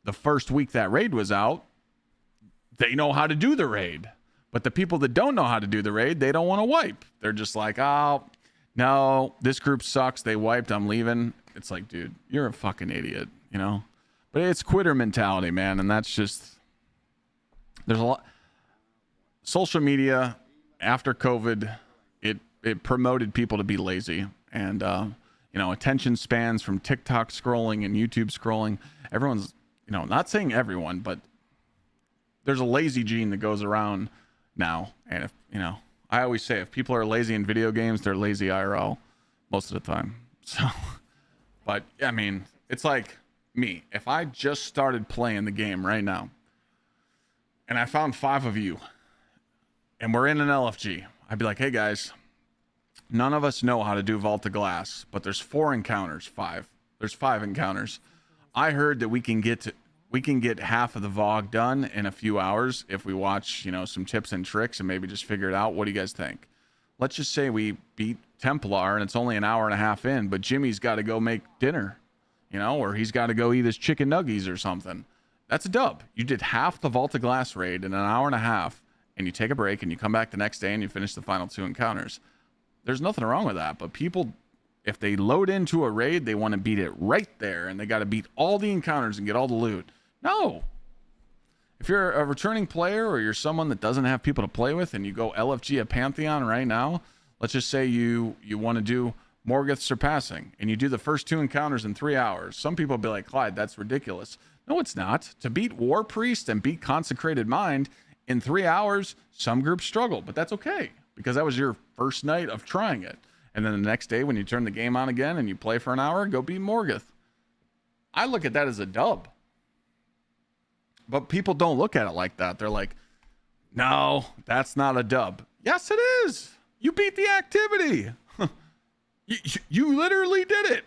the first week that raid was out, they know how to do the raid. But the people that don't know how to do the raid, they don't want to wipe. They're just like, oh, no, this group sucks. They wiped. I'm leaving. It's like, dude, you're a fucking idiot, you know? But it's quitter mentality, man. And that's just, there's a lot. Social media after COVID, it promoted people to be lazy. And, you know, attention spans from TikTok scrolling and YouTube scrolling. Everyone's, you know, not saying everyone, but there's a lazy gene that goes around now. And if, you know, I always say if people are lazy in video games, they're lazy IRL most of the time. So, but I mean, it's like me. If I just started playing the game right now and I found 5 of you and we're in an LFG, I'd be like, hey guys, none of us know how to do Vault of Glass, but there's 4 encounters, 5. There's 5 encounters. I heard that we can get half of the VOG done in a few hours if we watch, you know, some tips and tricks and maybe just figure it out. What do you guys think? Let's just say we beat Templar and it's only an hour and a half in, but Jimmy's got to go make dinner, you know, or he's got to go eat his chicken nuggies or something. That's a dub. You did half the Vault of Glass raid in an hour and a half, and you take a break and you come back the next day and you finish the final 2 encounters. There's nothing wrong with that, but people, if they load into a raid, they want to beat it right there, and they got to beat all the encounters and get all the loot. No. If you're a returning player or you're someone that doesn't have people to play with and you go LFG at Pantheon right now, let's just say you want to do Morgoth's Surpassing and you do the first 2 encounters in 3 hours. Some people will be like, Clyde, that's ridiculous. No, it's not. To beat War Priest and beat Consecrated Mind in 3 hours, some groups struggle, but that's okay because that was your first night of trying it. And then the next day when you turn the game on again and you play for an hour, go beat Morgoth. I look at that as a dub. But people don't look at it like that. They're like, no, that's not a dub. Yes, it is. You beat the activity. you literally did it.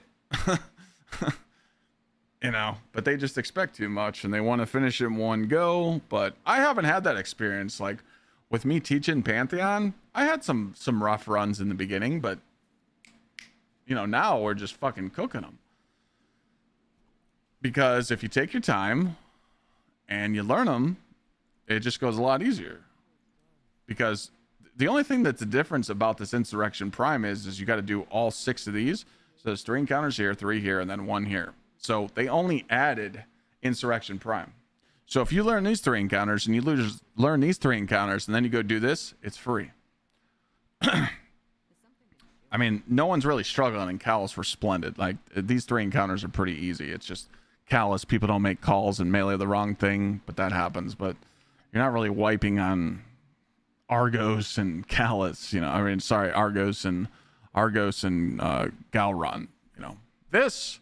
You know, but they just expect too much and they want to finish it in one go. But I haven't had that experience. Like with me teaching Pantheon, I had some rough runs in the beginning, but you know, now we're just fucking cooking them. Because if you take your time and you learn them, it just goes a lot easier. Because the only thing that's the difference about this Insurrection Prime is you got to do all 6 of these. So there's 3 encounters here, 3 here, and then 1 here. So they only added Insurrection Prime. So if you learn these 3 encounters and you learn these 3 encounters and then you go do this, it's free. I mean, no one's really struggling in Callous. We're splendid. Like these 3 encounters are pretty easy. It's just Callous, people don't make calls and melee the wrong thing, but that happens. But you're not really wiping on Argos and Callous, you know. I mean, sorry, Argos and Galron, you know. This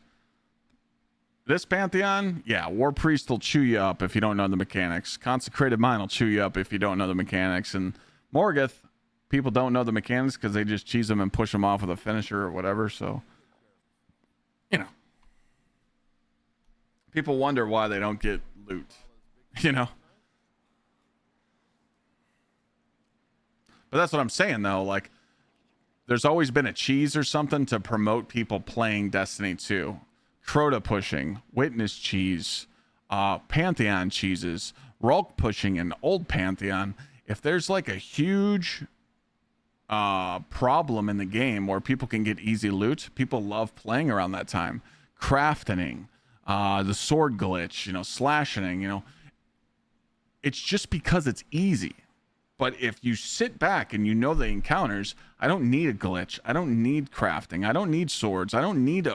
Pantheon, yeah, War Priest will chew you up if you don't know the mechanics. Consecrated Mind will chew you up if you don't know the mechanics. And Morgoth, people don't know the mechanics because they just cheese them and push them off with a finisher or whatever. So, you know. People wonder why they don't get loot, you know? But that's what I'm saying, though. Like, there's always been a cheese or something to promote people playing Destiny 2. Crota pushing, Witness cheese, Pantheon cheeses, Rulk pushing in old Pantheon. If there's like a huge problem in the game where people can get easy loot, people love playing around that time. Crafting, the sword glitch, slashing, it's just because it's easy. But if you sit back and you know the encounters, I don't need a glitch. I don't need crafting. I don't need swords. I don't need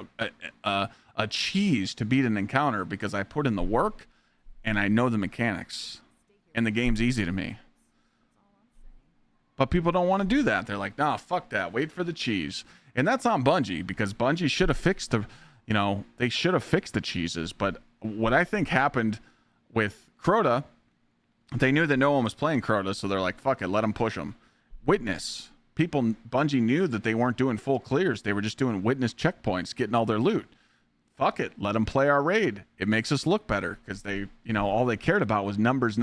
a cheese to beat an encounter because I put in the work and I know the mechanics. And the game's easy to me. But people don't want to do that. They're like, nah, fuck that. Wait for the cheese. And that's on Bungie because Bungie should have fixed they should have fixed the cheeses. But what I think happened with Crota, they knew that no one was playing Crota, so they're like, fuck it, let them push them. Witness. Bungie knew that they weren't doing full clears. They were just doing witness checkpoints, getting all their loot. Fuck it, let them play our raid. It makes us look better because they, all they cared about was numbers.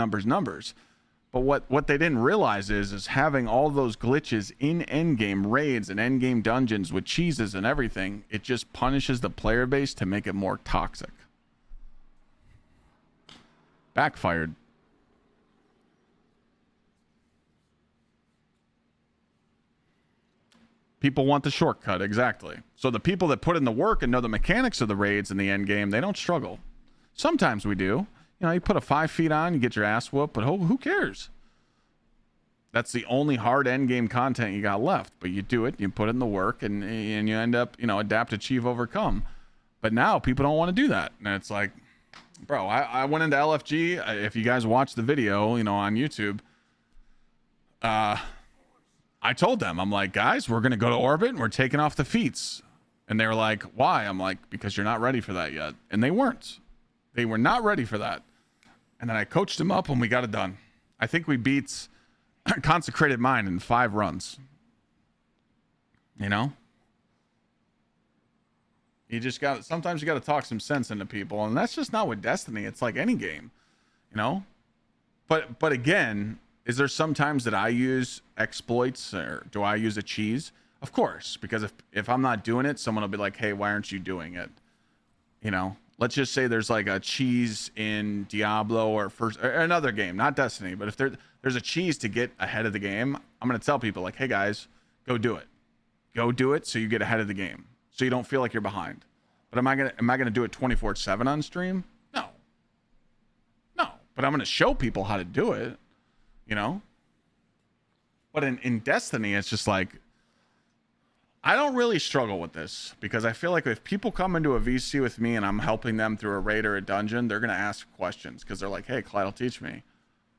But what they didn't realize is having all those glitches in endgame raids and endgame dungeons with cheeses and everything, it just punishes the player base to make it more toxic. Backfired. People want the shortcut, exactly. So the people that put in the work and know the mechanics of the raids in the end game, they don't struggle. Sometimes we do. You put a 5 feet on, you get your ass whooped, but who cares? That's the only hard end game content you got left. But you do it, you put in the work, and you end up, adapt, achieve, overcome. But now people don't want to do that. And it's like, bro, I went into LFG. If you guys watch the video, on YouTube, I told them, I'm like, guys, we're going to go to orbit and we're taking off the feats. And they were like, why? I'm like, because you're not ready for that yet. And they weren't. They were not ready for that. And then I coached them up and we got it done. I think we beat Consecrated Mind in 5 runs. You just sometimes you got to talk some sense into people. And that's just not with Destiny. It's like any game, But again, is there sometimes that I use exploits or do I use a cheese? Of course, because if I'm not doing it, someone will be like, hey, why aren't you doing it? Let's just say there's like a cheese in Diablo or another game, not Destiny. But if there's a cheese to get ahead of the game, I'm going to tell people like, hey guys, go do it. Go do it so you get ahead of the game. So you don't feel like you're behind. But am I going to do it 24/7 on stream? No. But I'm going to show people how to do it. But in Destiny, it's just like, I don't really struggle with this because I feel like if people come into a VC with me and I'm helping them through a raid or a dungeon, they're going to ask questions because they're like, hey, Clyde will teach me.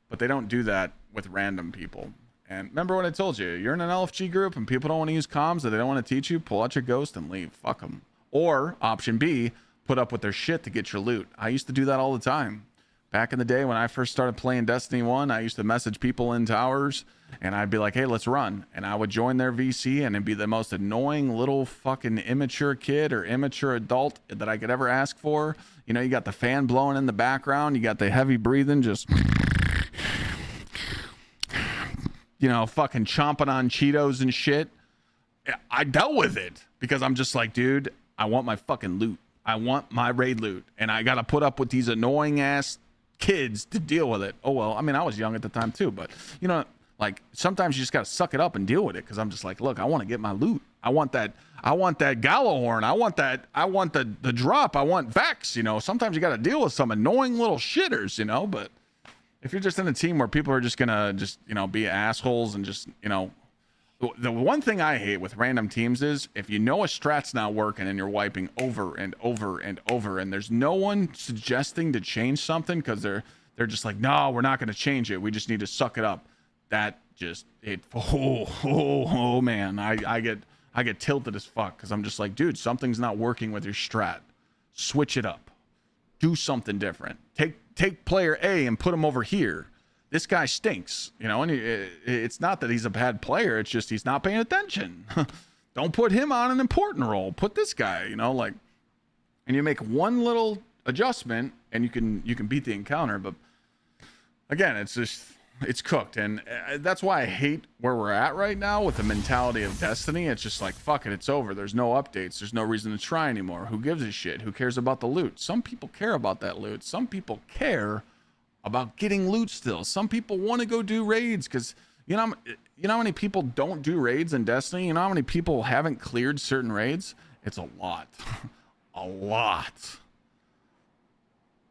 But they don't do that with random people. And remember what I told you, you're in an LFG group and people don't want to use comms or they don't want to teach you, pull out your ghost and leave. Fuck them. Or option B, put up with their shit to get your loot. I used to do that all the time. Back in the day when I first started playing Destiny 1, I used to message people in towers and I'd be like, hey, let's run. And I would join their VC and it'd be the most annoying little fucking immature kid or immature adult that I could ever ask for. You got the fan blowing in the background. You got the heavy breathing, just, fucking chomping on Cheetos and shit. I dealt with it because I'm just like, dude, I want my fucking loot. I want my raid loot. And I got to put up with these annoying ass kids to deal with it. Oh, well, I mean, I was young at the time too, but like sometimes you just got to suck it up and deal with it. Cause I'm just like, look, I want to get my loot. I want that Gallahorn. I want the drop. I want Vex, sometimes you got to deal with some annoying little shitters, but if you're just in a team where people are just going to be assholes and just, the one thing I hate with random teams is if a strat's not working and you're wiping over and over and over and there's no one suggesting to change something because they're just like, no, we're not going to change it. We just need to suck it up. That just man, I get tilted as fuck because I'm just like, dude, something's not working with your strat. Switch it up. Do something different. Take player A and put him over here. This guy stinks, and it's not that he's a bad player. It's just he's not paying attention. Don't put him on an important role. Put this guy, and you make one little adjustment and you can beat the encounter. But again, it's cooked. And that's why I hate where we're at right now with the mentality of Destiny. It's just like, fuck it, it's over. There's no updates. There's no reason to try anymore. Who gives a shit? Who cares about the loot? Some people care about that loot. Some people care about getting loot still. Some people want to go do raids because you know how many people don't do raids in Destiny? You know how many people haven't cleared certain raids? It's a lot. A lot.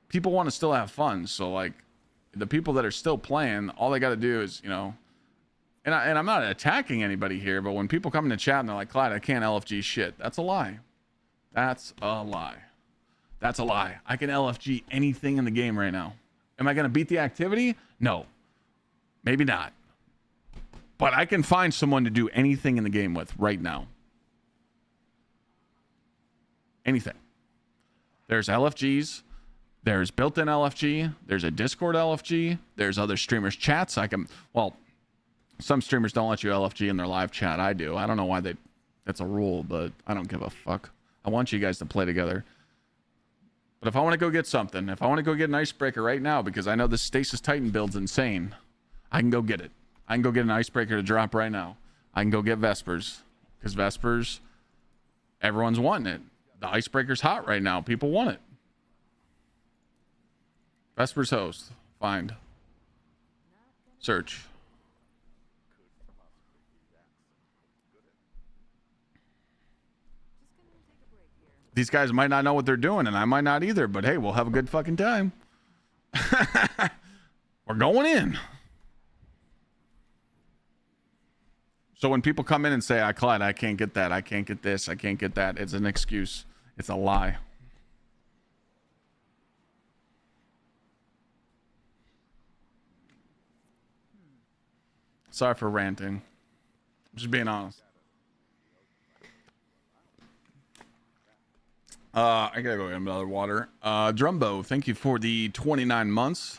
people want to still have fun. So like the people that are still playing, all they got to do is, you know, and I'm not attacking anybody here, but when people come in the chat and they're like, Clyde, I can't LFG shit. That's a lie. That's a lie. That's a lie. I can LFG anything in the game right now. Am I going to beat the activity? No. Maybe not. But I can find someone to do anything in the game with right now. Anything. There's LFGs. There's built-in LFG. There's a Discord LFG. There's other streamers' chats. I can, well, some streamers don't let you LFG in their live chat. I do. I don't know why that's a rule, but I don't give a fuck. I want you guys to play together. But if I want to go get something, if I want to go get an icebreaker right now, because I know this Stasis Titan build's insane, I can go get it. I can go get an icebreaker to drop right now. I can go get Vespers, because Vespers, everyone's wanting it. The icebreaker's hot right now. People want it. Vespers host. Find. Search. These guys might not know what they're doing, and I might not either, but hey, we'll have a good fucking time. We're going in. So when people come in and say, Clyde, I can't get that, I can't get this, I can't get that, it's an excuse. It's a lie. Sorry for ranting. I'm just being honest. I gotta go get another water. Drumbo, thank you for the 29 months.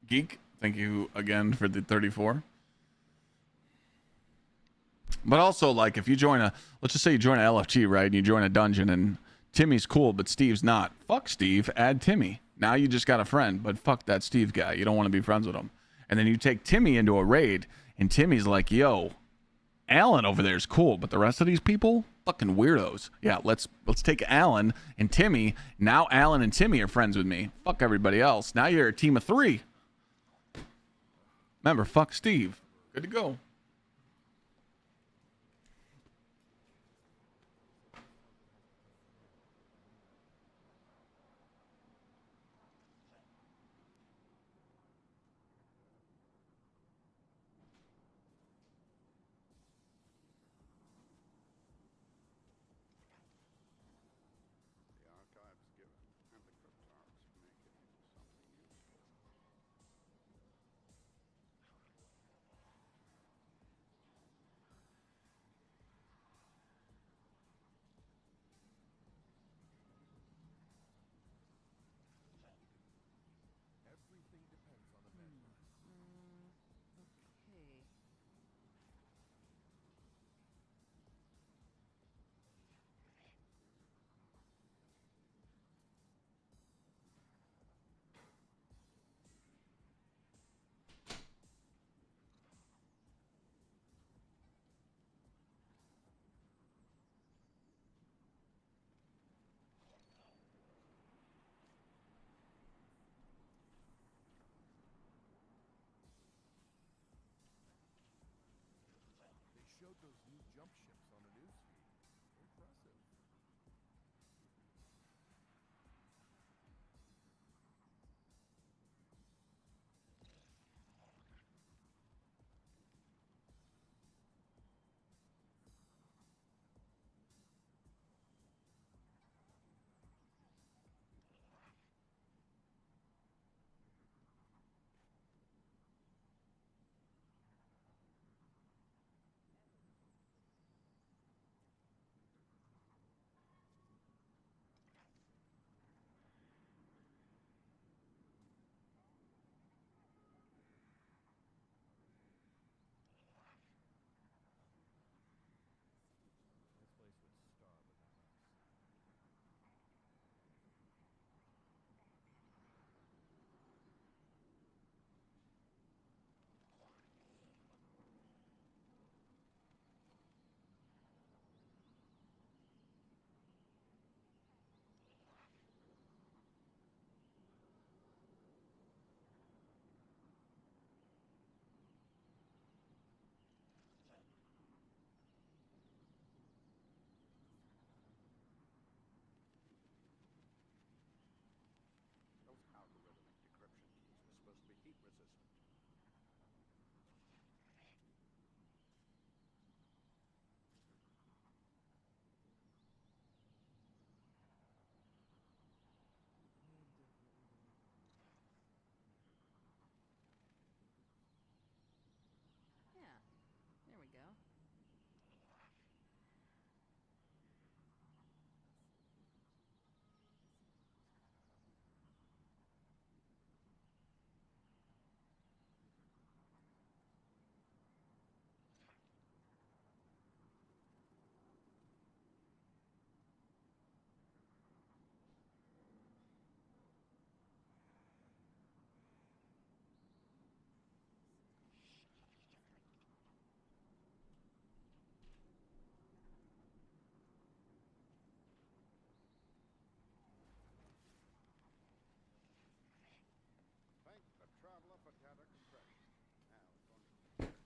Geek, thank you again for the 34. But also, like, if you join let's just say you join a LFG, right? And you join a dungeon and Timmy's cool, but Steve's not. Fuck Steve, add Timmy. Now you just got a friend, but fuck that Steve guy. You don't want to be friends with him. And then you take Timmy into a raid, and Timmy's like, yo, Alan over there is cool, but the rest of these people, fucking weirdos. Yeah, let's take Alan and Timmy. Now Alan and Timmy are friends with me. Fuck everybody else. Now you're a team of 3. Remember, fuck Steve. Good to go.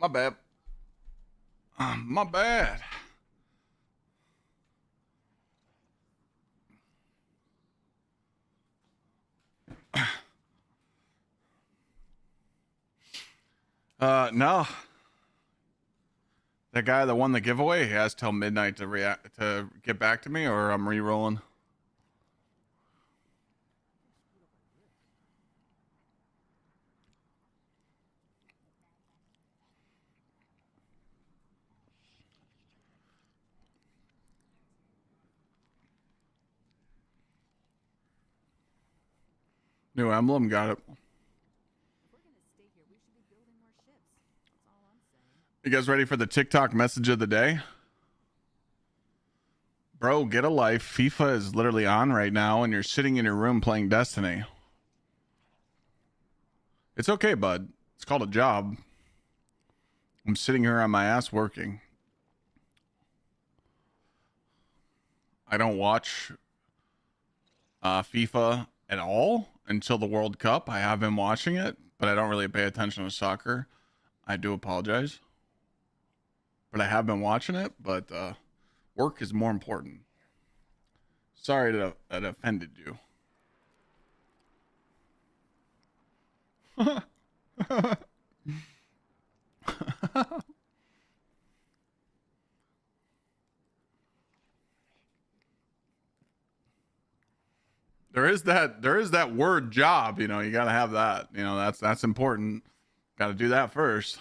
My bad. My bad. No. That guy that won the giveaway, he has till midnight to get back to me, or I'm re-rolling. New emblem, got it. You guys ready for the TikTok message of the day? Bro, get a life. FIFA is literally on right now, and you're sitting in your room playing Destiny. It's okay, bud. It's called a job. I'm sitting here on my ass working. I don't watch FIFA at all until the World Cup. I have been watching it, but I don't really pay attention to soccer. I do apologize. But I have been watching it, but work is more important. Sorry that offended you. There is that word job, you know, you got to have that. You know, that's important. Got to do that first.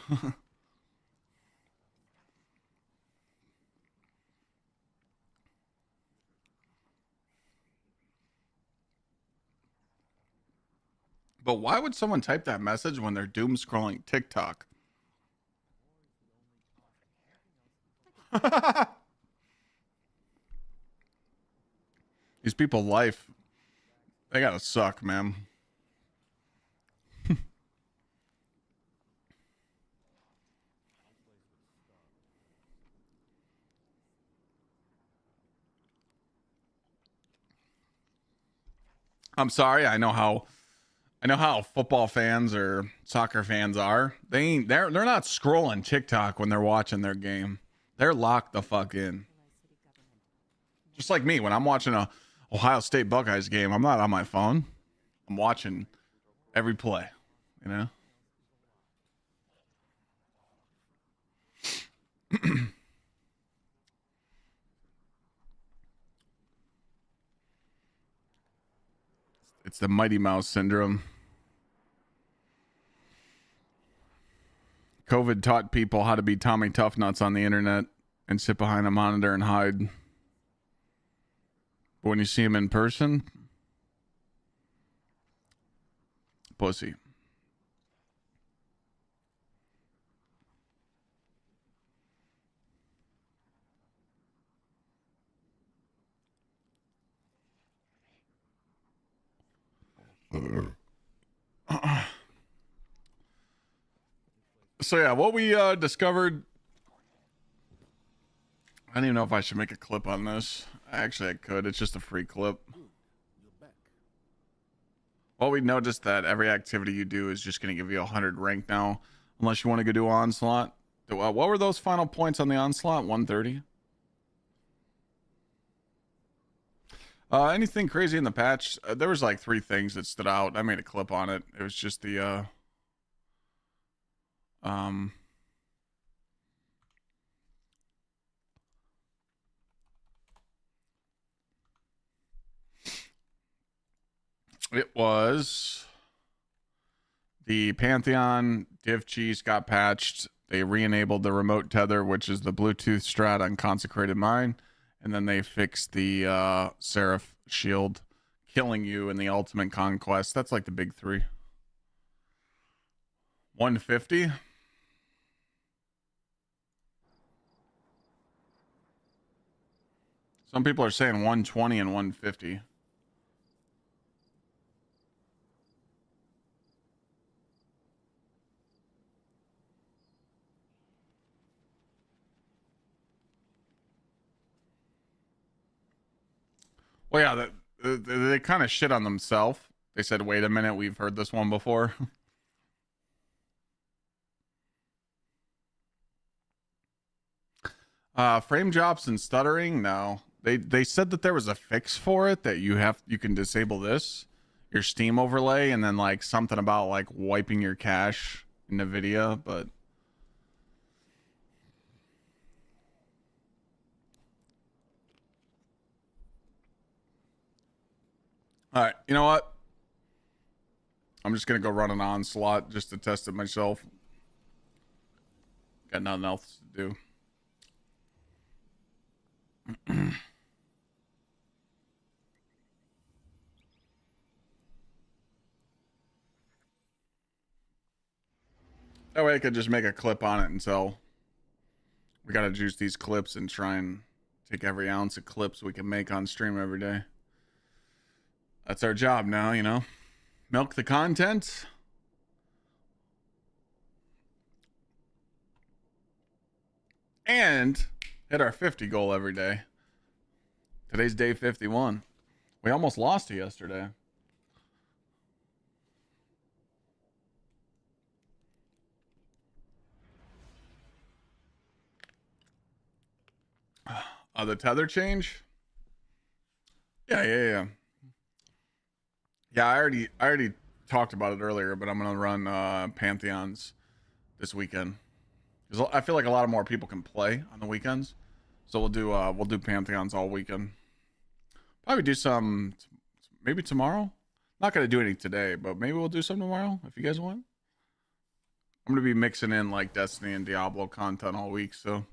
But why would someone type that message when they're doom scrolling TikTok? These people life, they gotta suck, man. I'm sorry. I know how football fans or soccer fans are. They're not scrolling TikTok when they're watching their game. They're locked the fuck in. Just like me, when I'm watching a Ohio State Buckeyes game, I'm not on my phone. I'm watching every play, you know? It's the Mighty Mouse syndrome. COVID taught people how to be Tommy Toughnuts on the internet and sit behind a monitor and hide. But when you see him in person, pussy. So yeah, what we discovered, I don't even know if I should make a clip on this. Actually, I could. It's just a free clip. Well, we noticed that every activity you do is just going to give you 100 rank now, unless you want to go do Onslaught. What were those final points on the Onslaught? 130? Anything crazy in the patch? There was like 3 things that stood out. I made a clip on it. It was just the it was the Pantheon div cheese got patched. They re-enabled the remote tether, which is the Bluetooth strat on Consecrated Mine, and then they fixed the Seraph shield, killing you in the Ultimate Conquest. That's like the big 3. 150. Some people are saying 120 and 150. Well, yeah, they kind of shit on themselves. They said, wait a minute, we've heard this one before. Frame drops and stuttering, no. They said that there was a fix for it, that you can disable this, your Steam overlay, and then like something about like wiping your cache in NVIDIA, but all right, you know what? I'm just gonna go run an onslaught just to test it myself. Got nothing else to do. That way I could just make a clip on it until we gotta juice these clips and try and take every ounce of clips we can make on stream every day. That's our job now, you know? Milk the content. And hit our 50 goal every day. Today's day 51. We almost lost it yesterday. The tether change? Yeah. Yeah, I already talked about it earlier, but I'm gonna run Pantheons this weekend. I feel like a lot of more people can play on the weekends, so we'll do Pantheons all weekend. Probably do some maybe tomorrow. Not gonna do any today, but maybe we'll do some tomorrow if you guys want. I'm gonna be mixing in like Destiny and Diablo content all week, so.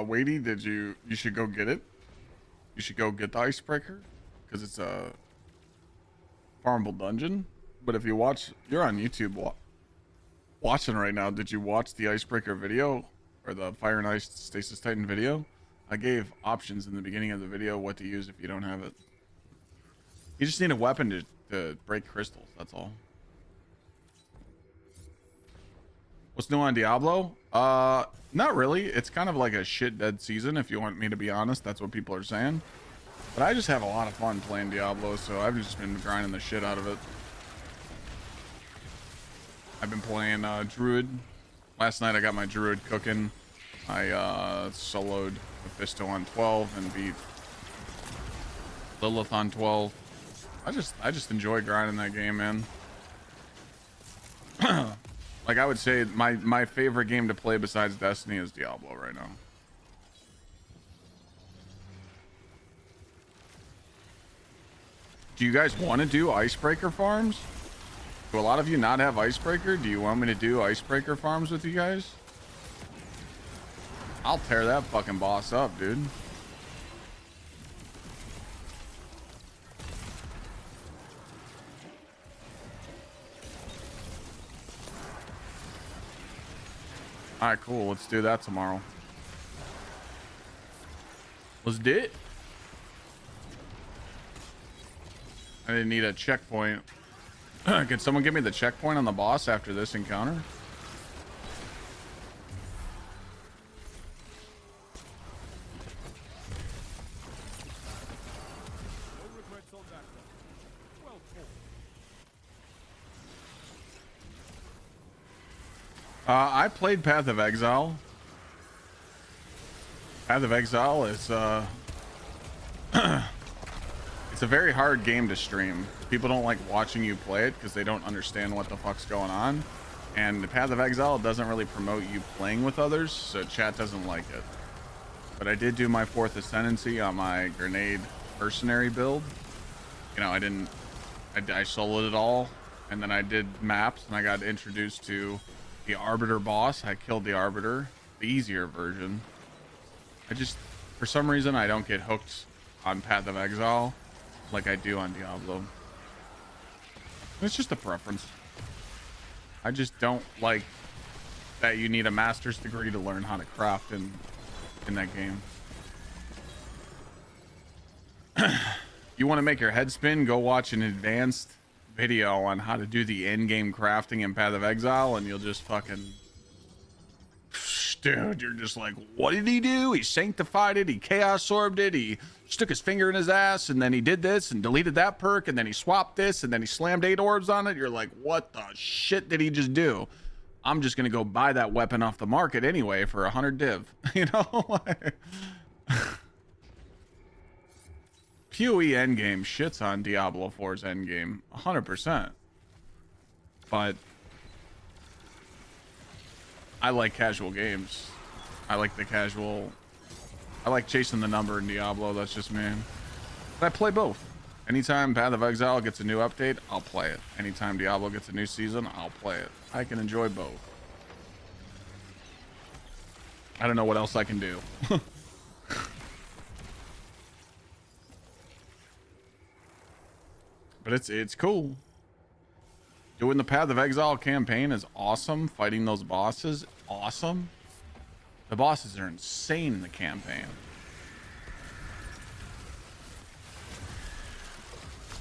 Wadey, you should go get it. You should go get the icebreaker because it's a farmable dungeon. But if you you're on YouTube watching right now. Did you watch the icebreaker video or the Fire and Ice Stasis Titan video? I gave options in the beginning of the video what to use if you don't have it. You just need a weapon to break crystals. That's all. What's new on Diablo? Not really. It's kind of like a shit dead season, if you want me to be honest. That's what people are saying. But I just have a lot of fun playing Diablo, so I've just been grinding the shit out of it. I've been playing Druid. Last night I got my Druid cooking. I soloed Mephisto on 12 and beat Lilith on 12. I just enjoy grinding that game, man. Like, I would say my favorite game to play besides Destiny is Diablo right now. Do you guys want to do icebreaker farms? Do a lot of you not have icebreaker? Do you want me to do icebreaker farms with you guys? I'll tear that fucking boss up, dude. All right, cool. Let's do that tomorrow. Let's do it. I didn't need a checkpoint. Can someone give me the checkpoint on the boss after this encounter? I played Path of Exile. Path of Exile is it's a very hard game to stream. People don't like watching you play it because they don't understand what the fuck's going on. And the Path of Exile doesn't really promote you playing with others, so chat doesn't like it. But I did do my 4th Ascendancy on my Grenade Mercenary build. You know, I soloed it all, and then I did maps, and I got introduced to the Arbiter boss. I killed the Arbiter, the easier version. For some reason, I don't get hooked on Path of Exile like I do on Diablo. It's just a preference. I just don't like that you need a master's degree to learn how to craft in that game. You want to make your head spin? Go watch an advanced video on how to do the end game crafting in Path of Exile, and you'll just fucking, dude, you're just like, what did he do? He sanctified it, he chaos orbed it, he stuck his finger in his ass, and then he did this and deleted that perk, and then he swapped this, and then he slammed 8 orbs on it. You're like, what the shit did he just do? I'm just gonna go buy that weapon off the market anyway for 100 div. You know? PoE endgame shits on Diablo 4's endgame 100%. But I like casual games. I like the casual. I like chasing the number in Diablo. That's just me. But I play both. Anytime Path of Exile gets a new update, I'll play it. Anytime Diablo gets a new season, I'll play it. I can enjoy both. I don't know what else I can do. But it's cool. Doing the Path of Exile campaign is awesome. Fighting those bosses, awesome. The bosses are insane in the campaign.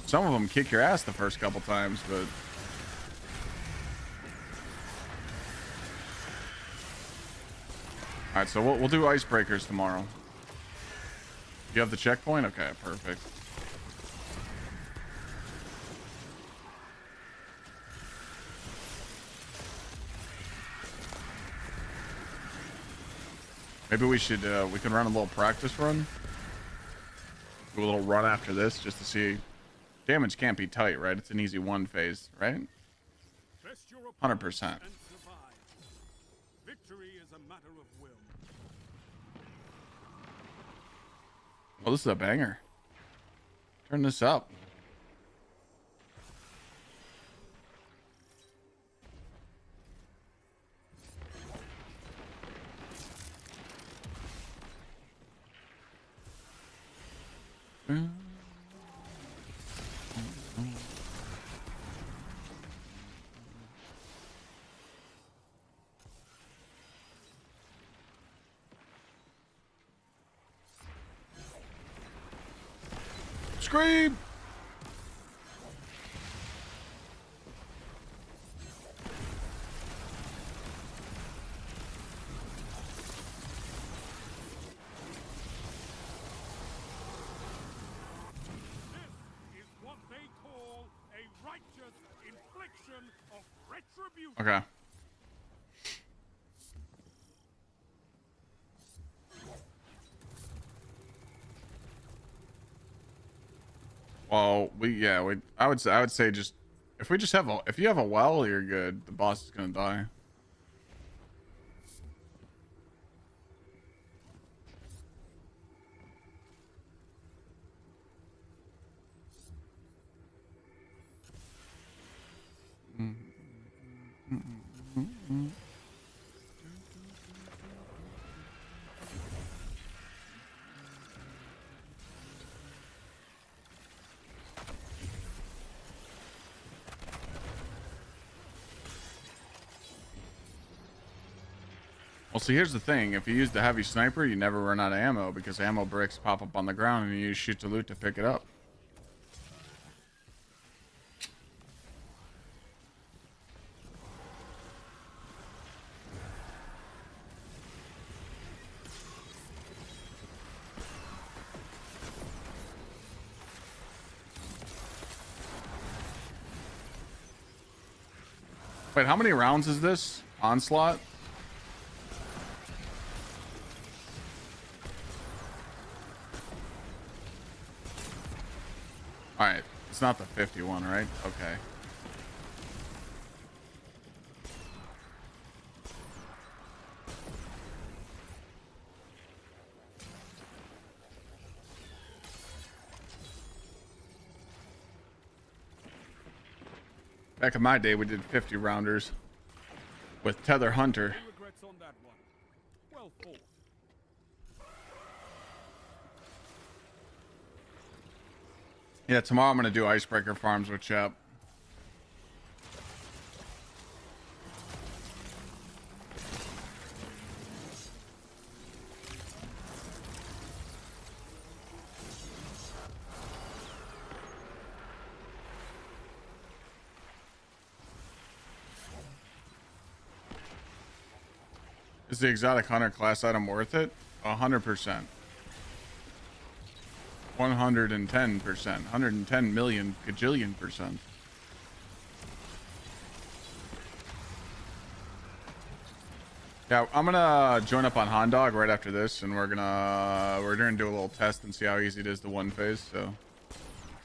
Some of them kick your ass the first couple times, but all right, so we'll do icebreakers tomorrow. You have the checkpoint? Okay, perfect. Maybe we should, we can run a little practice run. Do a little run after this just to see. Damage can't be tight, right? It's an easy 1 phase, right? 100%. Victory is a matter of will. Well, this is a banger. Turn this up. Scream! Okay. Well, I would say just if you have a well, you're good. The boss is gonna die. Well, see, here's the thing. If you use the heavy sniper, you never run out of ammo because ammo bricks pop up on the ground and you use shoot to loot to pick it up. Wait, how many rounds is this? Onslaught? Alright, it's not the 51, right? Okay. Back in my day, we did 50 rounders with Tether Hunter. Regrets on that one. Well fought. Yeah, tomorrow I'm gonna do icebreaker farms with Chap. Is the exotic hunter class item worth it? 100%. 110%. 110 million gajillion %. Yeah, I'm gonna join up on Hondog right after this, and we're gonna do a little test and see how easy it is to one phase. So,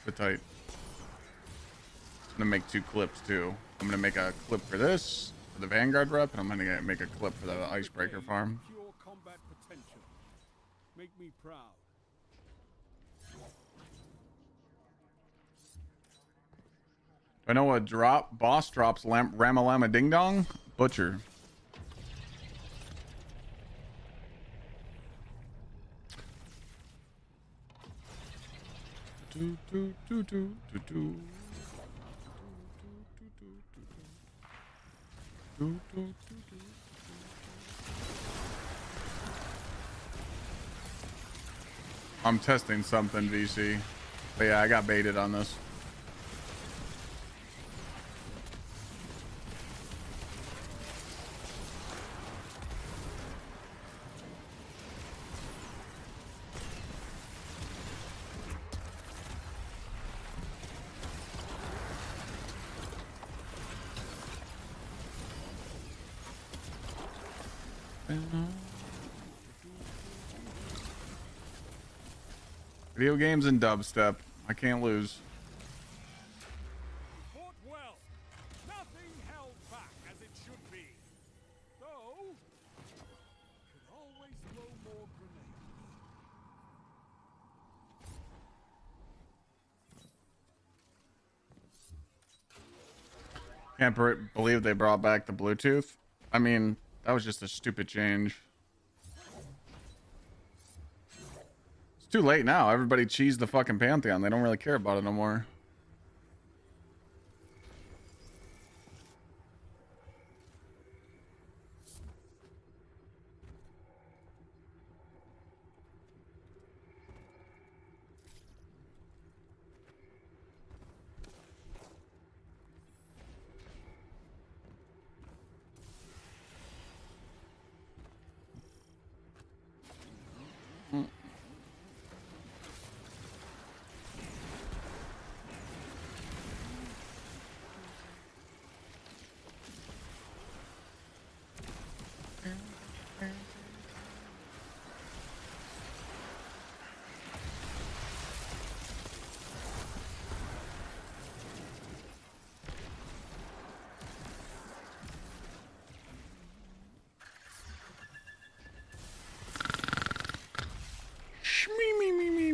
sit tight. I'm gonna make 2 clips too. I'm gonna make a clip for this for the Vanguard rep, and I'm gonna make a clip for the Icebreaker farm. Pure combat potential. Make me proud. I know what boss drops Ramalama Ding Dong? Butcher. I'm testing something, VC. But yeah, I got baited on this. Video games and dubstep. I can't lose. Fought well. Nothing held back as it should be. Though, could always throw more grenades. Can't believe they brought back the Bluetooth. I mean, that was just a stupid change. It's too late now. Everybody cheesed the fucking Pantheon. They don't really care about it no more.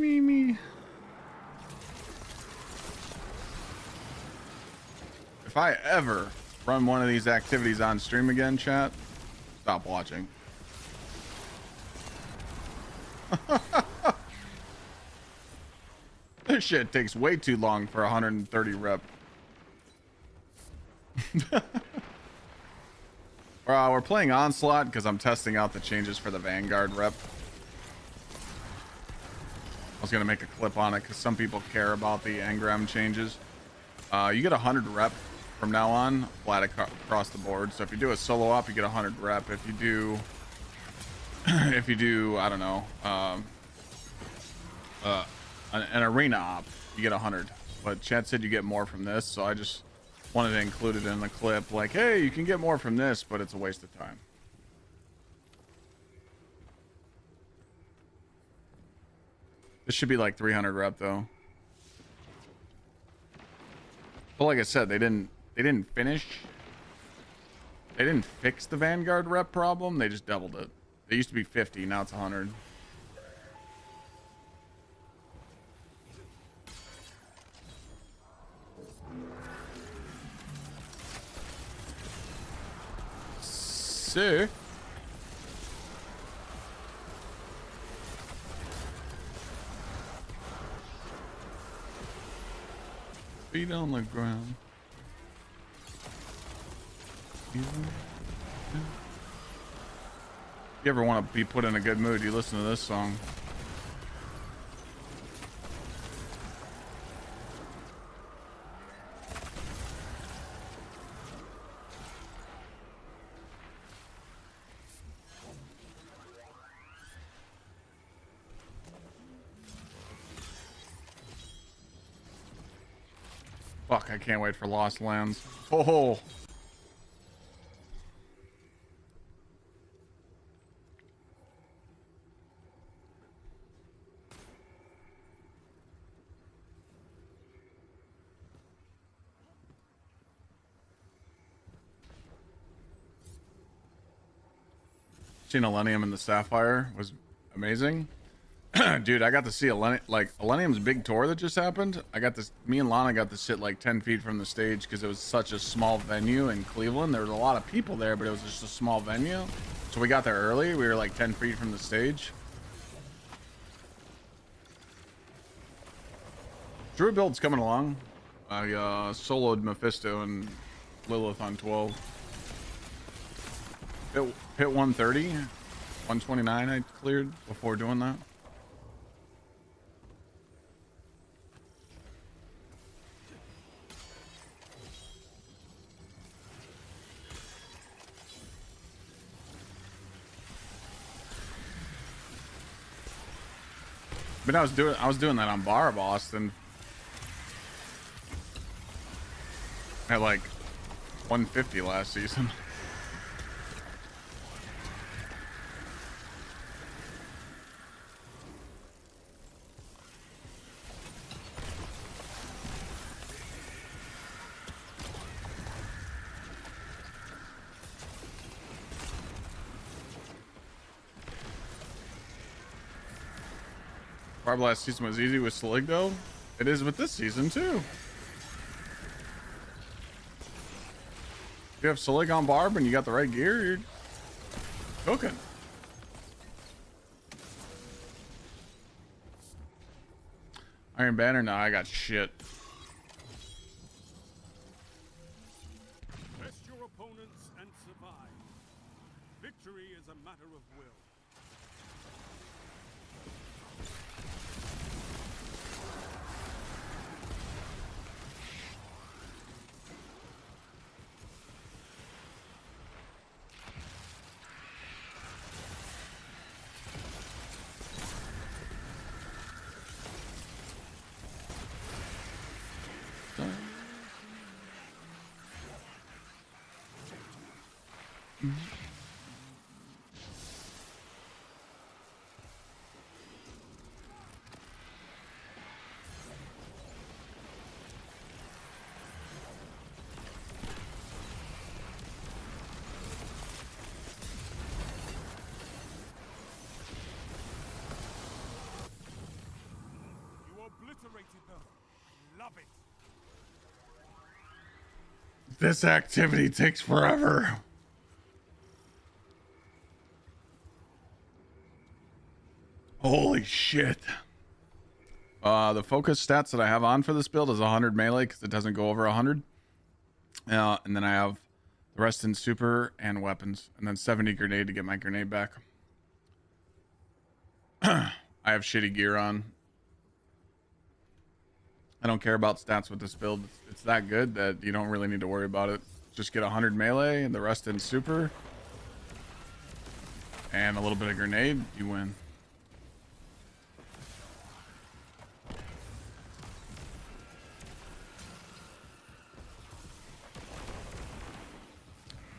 Me. If I ever run one of these activities on stream again, chat, stop watching. This shit takes way too long for 130 rep. We're playing Onslaught because I'm testing out the changes for the Vanguard rep. I was gonna make a clip on it because some people care about the engram changes. You get 100 rep from now on, flat across the board. So if you do a solo op, you get 100 rep. If you do, I don't know, an arena op, you get 100. But Chad said you get more from this, so I just wanted to include it in the clip. Like, hey, you can get more from this, but it's a waste of time. This should be like 300 rep though. But like I said, they didn't finish. They didn't fix the Vanguard rep problem. They just doubled it. It used to be 50, now it's 100. So feet on the ground. You ever want to be put in a good mood, you listen to this song. Fuck, I can't wait for Lost Lands. Oh. Seeing Elenium in the Sapphire was amazing. Dude, I got to see Elenium's big tour that just happened. Me and Lana got to sit like 10 feet from the stage because it was such a small venue in Cleveland. There was a lot of people there, but it was just a small venue. So we got there early. We were like 10 feet from the stage. Drew build's coming along. I soloed Mephisto and Lilith on 12. Hit 130. 129 I cleared before doing that. But I was doing that on Bar Boston at like 150 last season. Barb last season was easy with Selig though. It is with this season too. If you have Selig on Barb and you got the right gear, you're cooking. Iron Banner? No, I got shit. Test your opponents and survive. Victory is a matter of will. Love it. This activity takes forever. Holy shit. The focus stats that I have on for this build is 100 melee because it doesn't go over 100. And then I have the rest in super and weapons, and then 70 grenade to get my grenade back. I have shitty gear on. I don't care about stats with this build. It's that good that you don't really need to worry about it. Just get 100 melee and the rest in super. And a little bit of grenade, you win.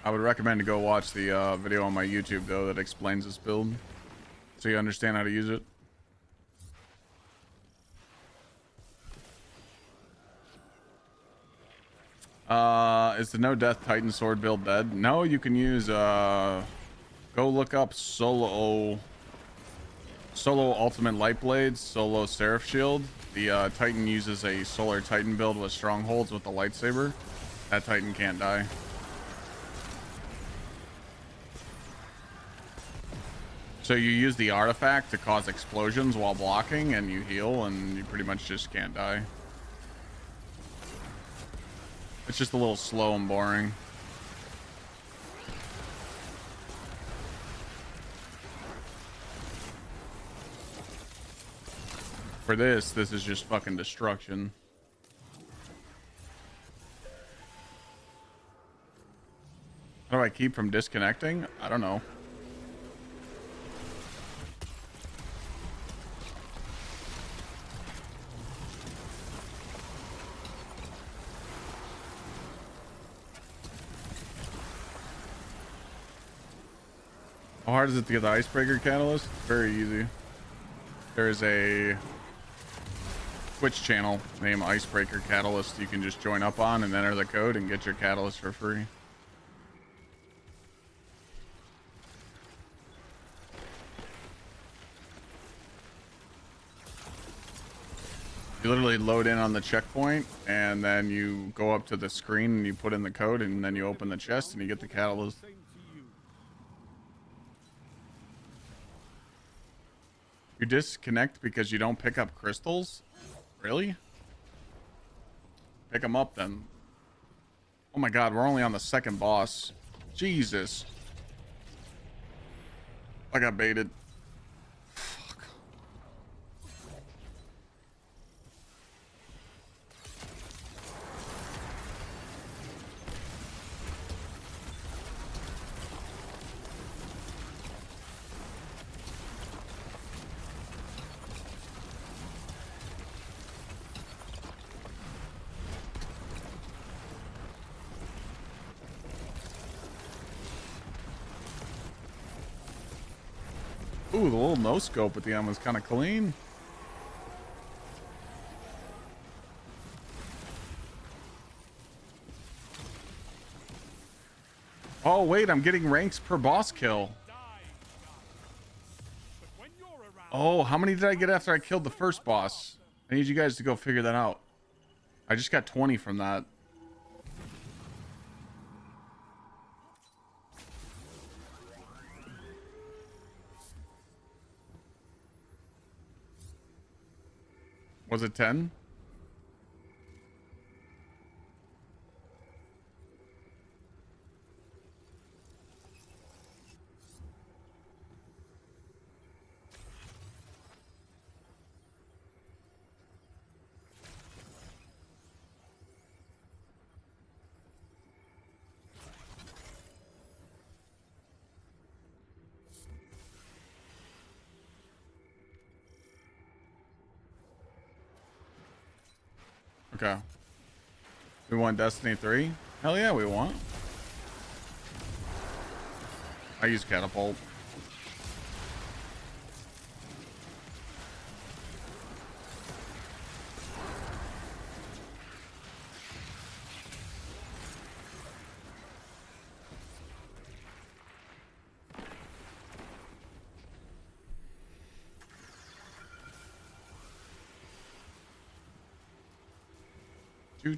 I would recommend to go watch the video on my YouTube though that explains this build, so you understand how to use it. Is the no death Titan sword build dead? No, you can use go look up solo ultimate light blades, solo seraph shield. The Titan uses a solar Titan build with strongholds with the lightsaber. That Titan can't die. So you use the artifact to cause explosions while blocking, and you heal, and you pretty much just can't die. It's just a little slow and boring. For this is just fucking destruction. How do I keep from disconnecting? I don't know. How hard is it to get the icebreaker catalyst? Very easy. There's a Twitch channel named Icebreaker Catalyst you can just join up on and enter the code and get your catalyst for free. You literally load in on the checkpoint and then you go up to the screen and you put in the code and then you open the chest and you get the catalyst. You disconnect because you don't pick up crystals? Really? Pick them up then. Oh my god, we're only on the second boss. Jesus. I got baited. Fuck. Ooh, the little no scope at the end was kind of clean. Oh wait, I'm getting ranks per boss kill. Oh, how many did I get after I killed the first boss? I need you guys to go figure that out. I just got 20 from that. Was it 10? Okay. We want Destiny 3? Hell yeah, we want. I use catapult.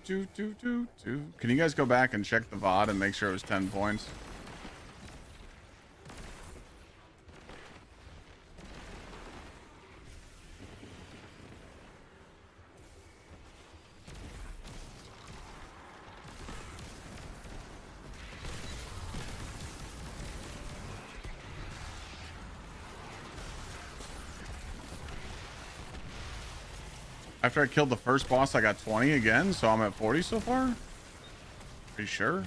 Can you guys go back and check the VOD and make sure it was 10 points? After I killed the first boss, I got 20 again, so I'm at 40 so far? Are you sure?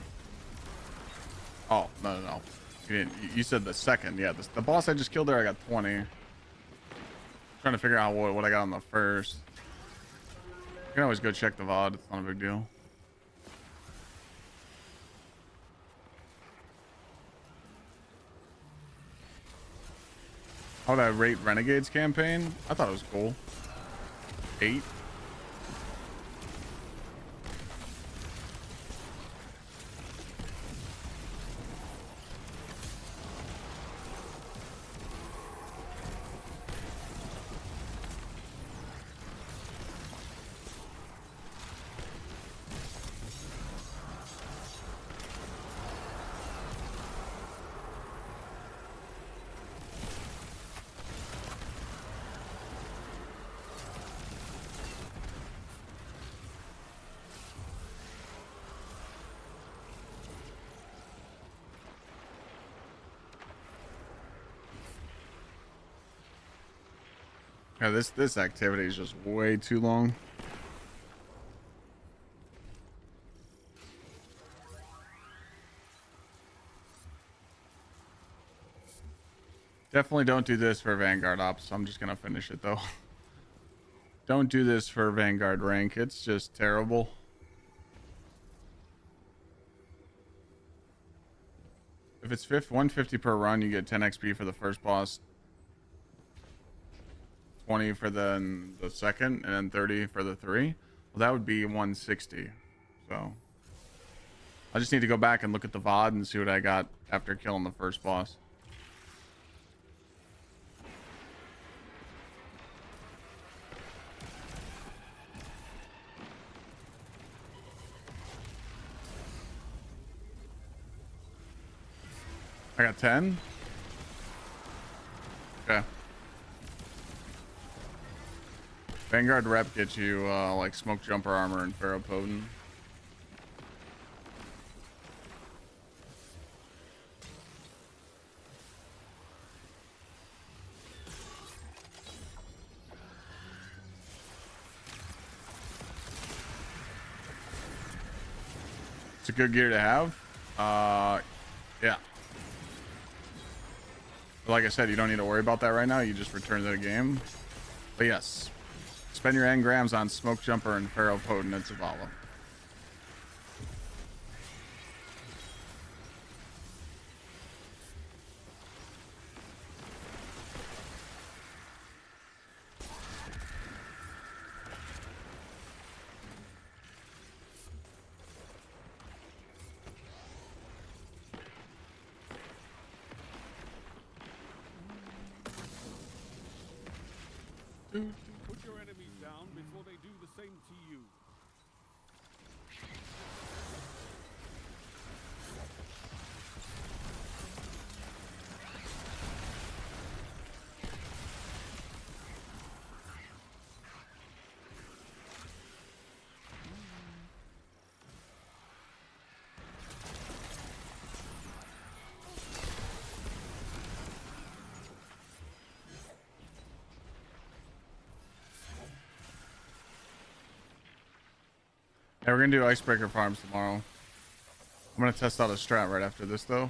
Oh, no. You didn't. You said the second. Yeah, the boss I just killed there, I got 20. Trying to figure out what I got on the first. You can always go check the VOD. It's not a big deal. How would I rate Renegade's campaign? I thought it was cool. 8. Yeah, this activity is just way too long. Definitely don't do this for Vanguard Ops. I'm just gonna finish it though. Don't do this for Vanguard rank. It's just terrible. If it's 150 per run, you get 10 XP for the first boss, 20 for the second, and then 30 for the 3. Well, that would be 160. So I just need to go back and look at the VOD and see what I got after killing the first boss. I got 10. Okay. Vanguard rep gets you like smoke jumper armor and ferropotent. It's a good gear to have. Yeah. Like I said, you don't need to worry about that right now. You just return to the game. But yes, spend your engrams on smoke jumper and ferropotent at Zavala. Put your enemies down before they do the same to you. Yeah, we're gonna do icebreaker farms tomorrow. I'm gonna test out a strat right after this though.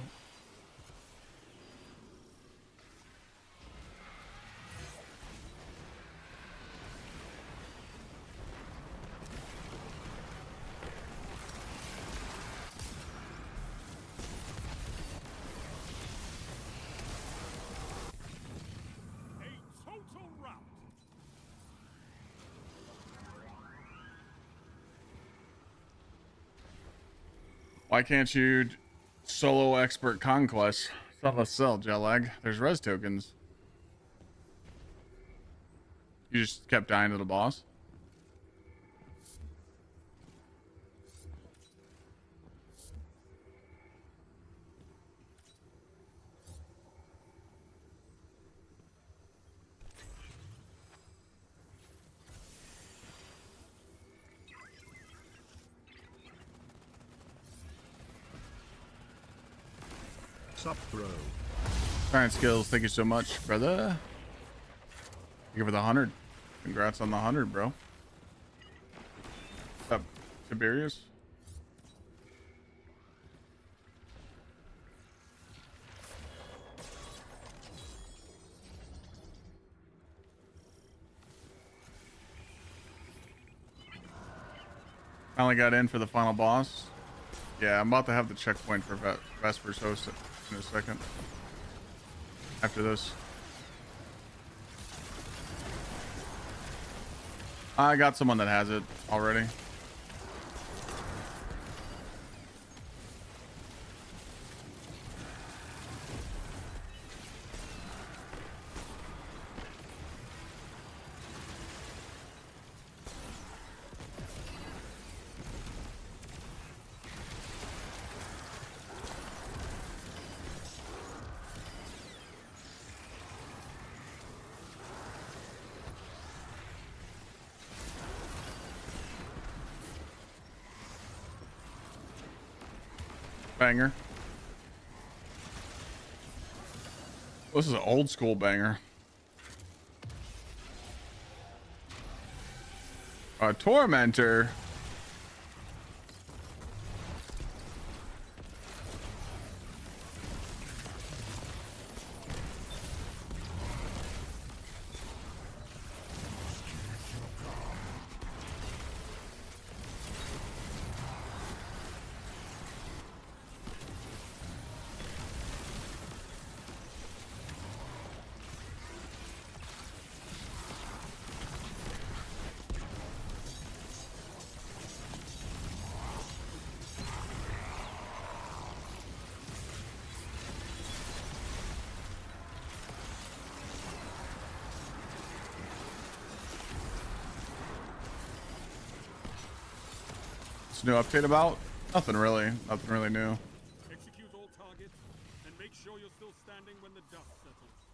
A total rout. Why can't you solo expert conquest? It's not a sell, Jet-lag. There's res tokens. You just kept dying to the boss. Sup, bro. Science skills, thank you so much, brother. Thank you for the 100. Congrats on the 100, bro. What's up, Tiberius? Finally got in for the final boss. Yeah, I'm about to have the checkpoint for Vesper's host in a second. After this. I got someone that has it already. Banger. This is an old school banger. A tormentor. What's the new update about? Nothing really. Nothing really new. Execute all targets and make sure you're still standing when the dust settles.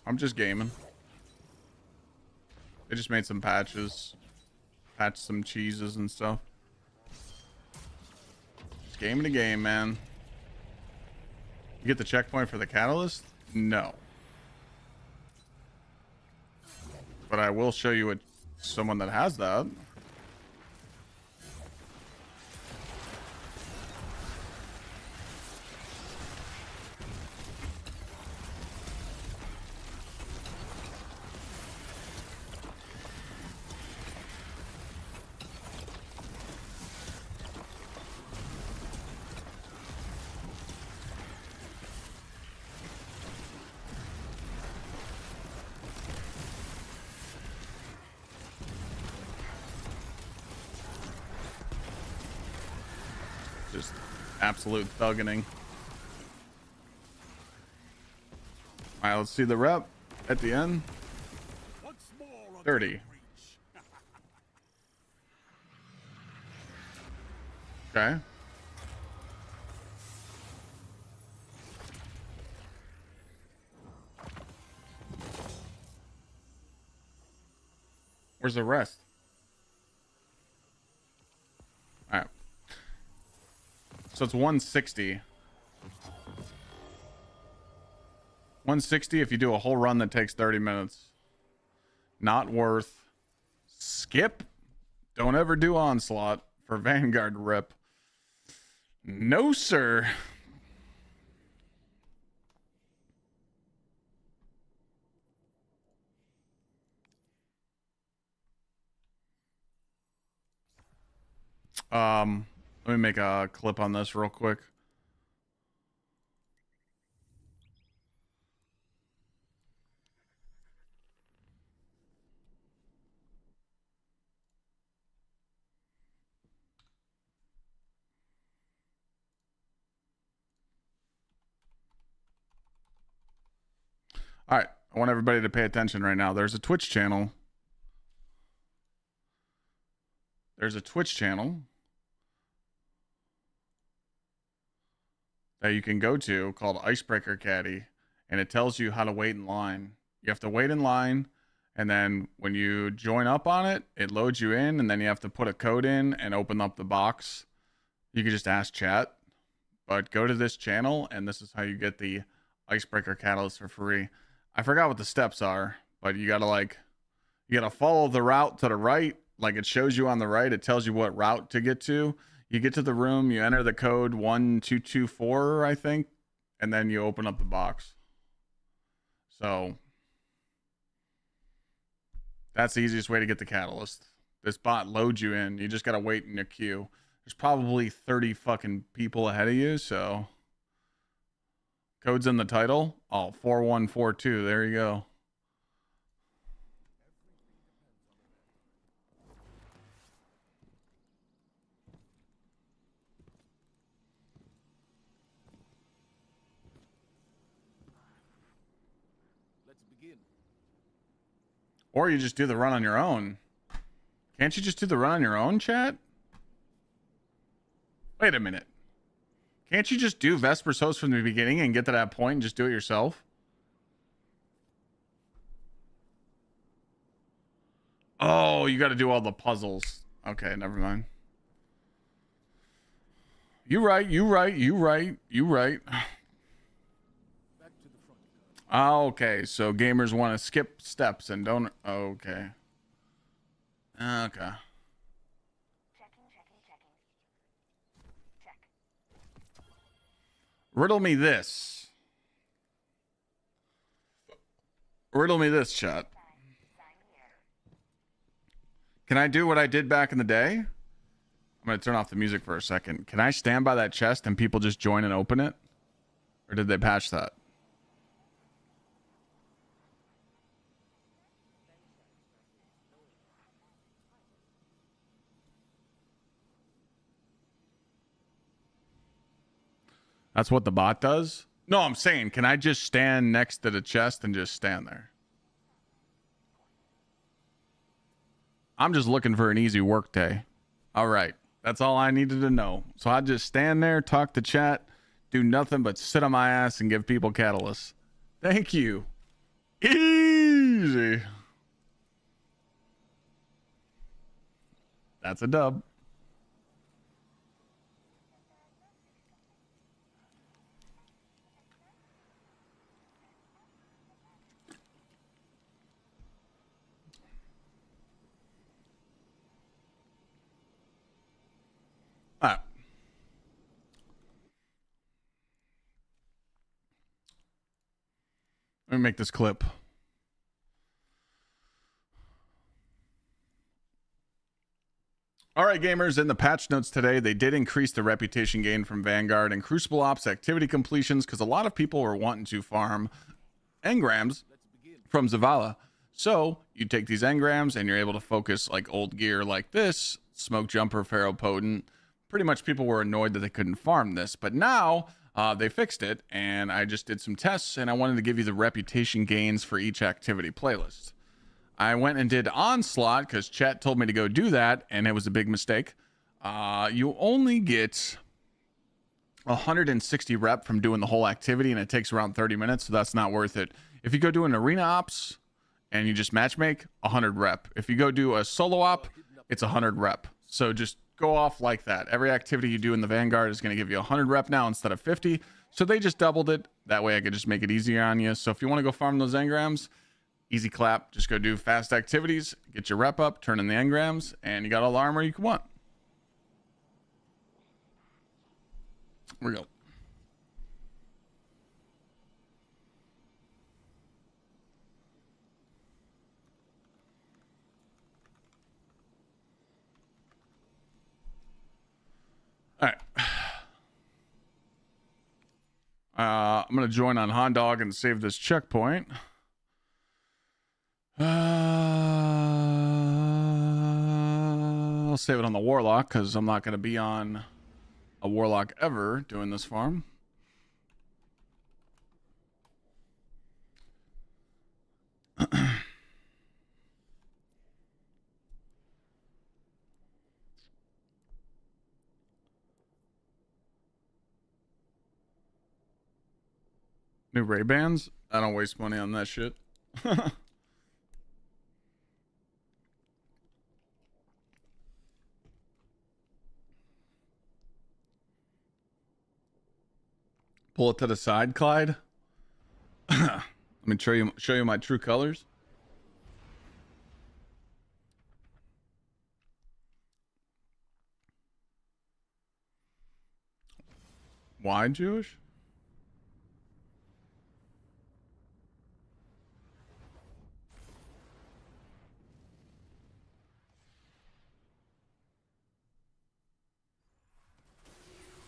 I'm just gaming. They just made some patches. Patched some cheeses and stuff. Just gaming a game, man. You get the checkpoint for the catalyst? No. But I will show you someone that has that. Just absolute thuggening. All right, let's see the rep at the end. 30. Okay. Where's the rest? All right. So it's 160. 160 if you do a whole run that takes 30 minutes. Not worth. Skip. Don't ever do Onslaught for Vanguard rip. No, sir. Let me make a clip on this real quick. All right, I want everybody to pay attention right now. There's a Twitch channel. There's a Twitch channel that you can go to called Icebreaker Caddy, and it tells you how to wait in line. You have to wait in line, and then when you join up on it, it loads you in, and then you have to put a code in and open up the box. You can just ask chat, but go to this channel, and this is how you get the Icebreaker Catalyst for free. I forgot what the steps are, but you gotta follow the route to the right. Like it shows you on the right, it tells you what route to get to. You get to the room, you enter the code 1224, I think, and then you open up the box. So that's the easiest way to get the catalyst. This bot loads you in. You just gotta wait in a queue. There's probably 30 fucking people ahead of you, so code's in the title. Oh, 4142. There you go. Let's begin. Or you just do the run on your own. Can't you just do the run on your own, chat? Wait a minute. Can't you just do Vesper's host from the beginning and get to that point and just do it yourself? Oh, you got to do all the puzzles. Okay, never mind. You right. Okay, so gamers want to skip steps and don't... Okay. Okay. Riddle me this. Riddle me this, chat. Can I do what I did back in the day? I'm going to turn off the music for a second. Can I stand by that chest and people just join and open it? Or did they patch that? That's what the bot does? No, I'm saying, can I just stand next to the chest and just stand there? I'm just looking for an easy work day. All right. That's all I needed to know. So I just stand there, talk to chat, do nothing but sit on my ass and give people catalysts. Thank you. Easy. That's a dub. All right. Let me make this clip. All right, gamers, in the patch notes today, they did increase the reputation gain from Vanguard and Crucible Ops activity completions because a lot of people were wanting to farm engrams from Zavala. So you take these engrams and you're able to focus like old gear like this, Smoke Jumper, Pharaoh Potent. Pretty much people were annoyed that they couldn't farm this, but now they fixed it, and I just did some tests, and I wanted to give you the reputation gains for each activity playlist. I went and did Onslaught because chat told me to go do that, and it was a big mistake. You only get 160 rep from doing the whole activity, and it takes around 30 minutes, so that's not worth it. If you go do an arena ops and you just matchmake, 100 rep. If you go do a solo op, it's 100 rep. So just go off like that. Every activity you do in the Vanguard is going to give you 100 rep now instead of 50. So they just doubled it. That way I could just make it easier on you. So if you want to go farm those engrams, easy clap. Just go do fast activities, get your rep up, turn in the engrams, and you got all the armor you can want. Here we go. All right. I'm going to join on Hondog and save this checkpoint. I'll save it on the Warlock because I'm not going to be on a Warlock ever doing this farm. New Ray-Bans? I don't waste money on that shit. Pull it to the side, Clyde. Let me show you my true colors. Why Jewish?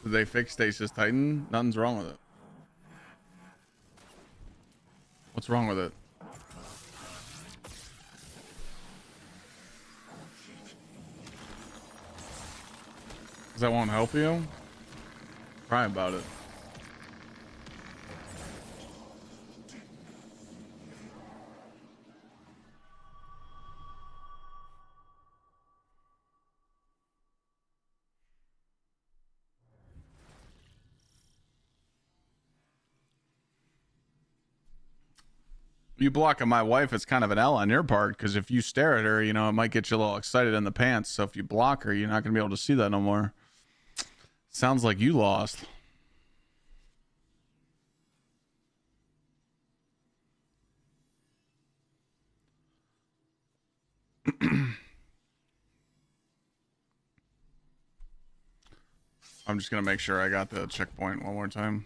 Did they fix Stasis Titan? Nothing's wrong with it. What's wrong with it? Because that won't help you? Cry about it. You blocking my wife, it's kind of an L on your part, because if you stare at her, you know, it might get you a little excited in the pants. So if you block her, you're not going to be able to see that no more. Sounds like you lost. I'm just going to make sure I got the checkpoint one more time.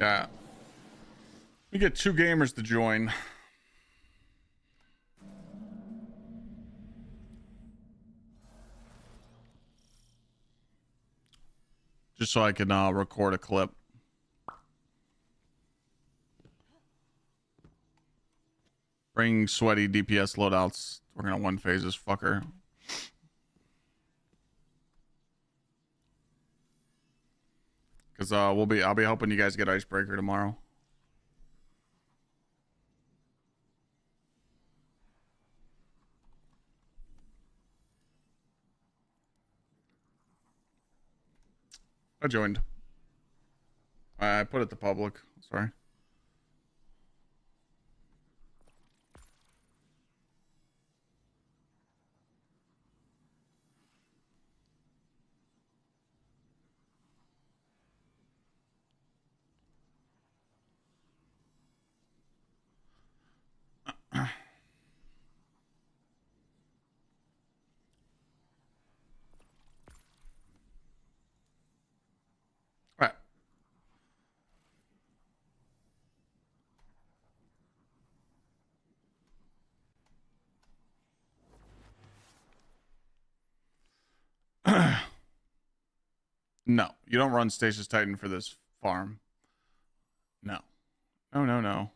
Yeah. We get 2 gamers to join. Just so I can record a clip. Bring sweaty DPS loadouts. We're gonna one phase this fucker. Cause I'll be helping you guys get Icebreaker tomorrow. I joined. I put it to public. Sorry. Right. No, you don't run Stasis Titan for this farm. No. No, no, no.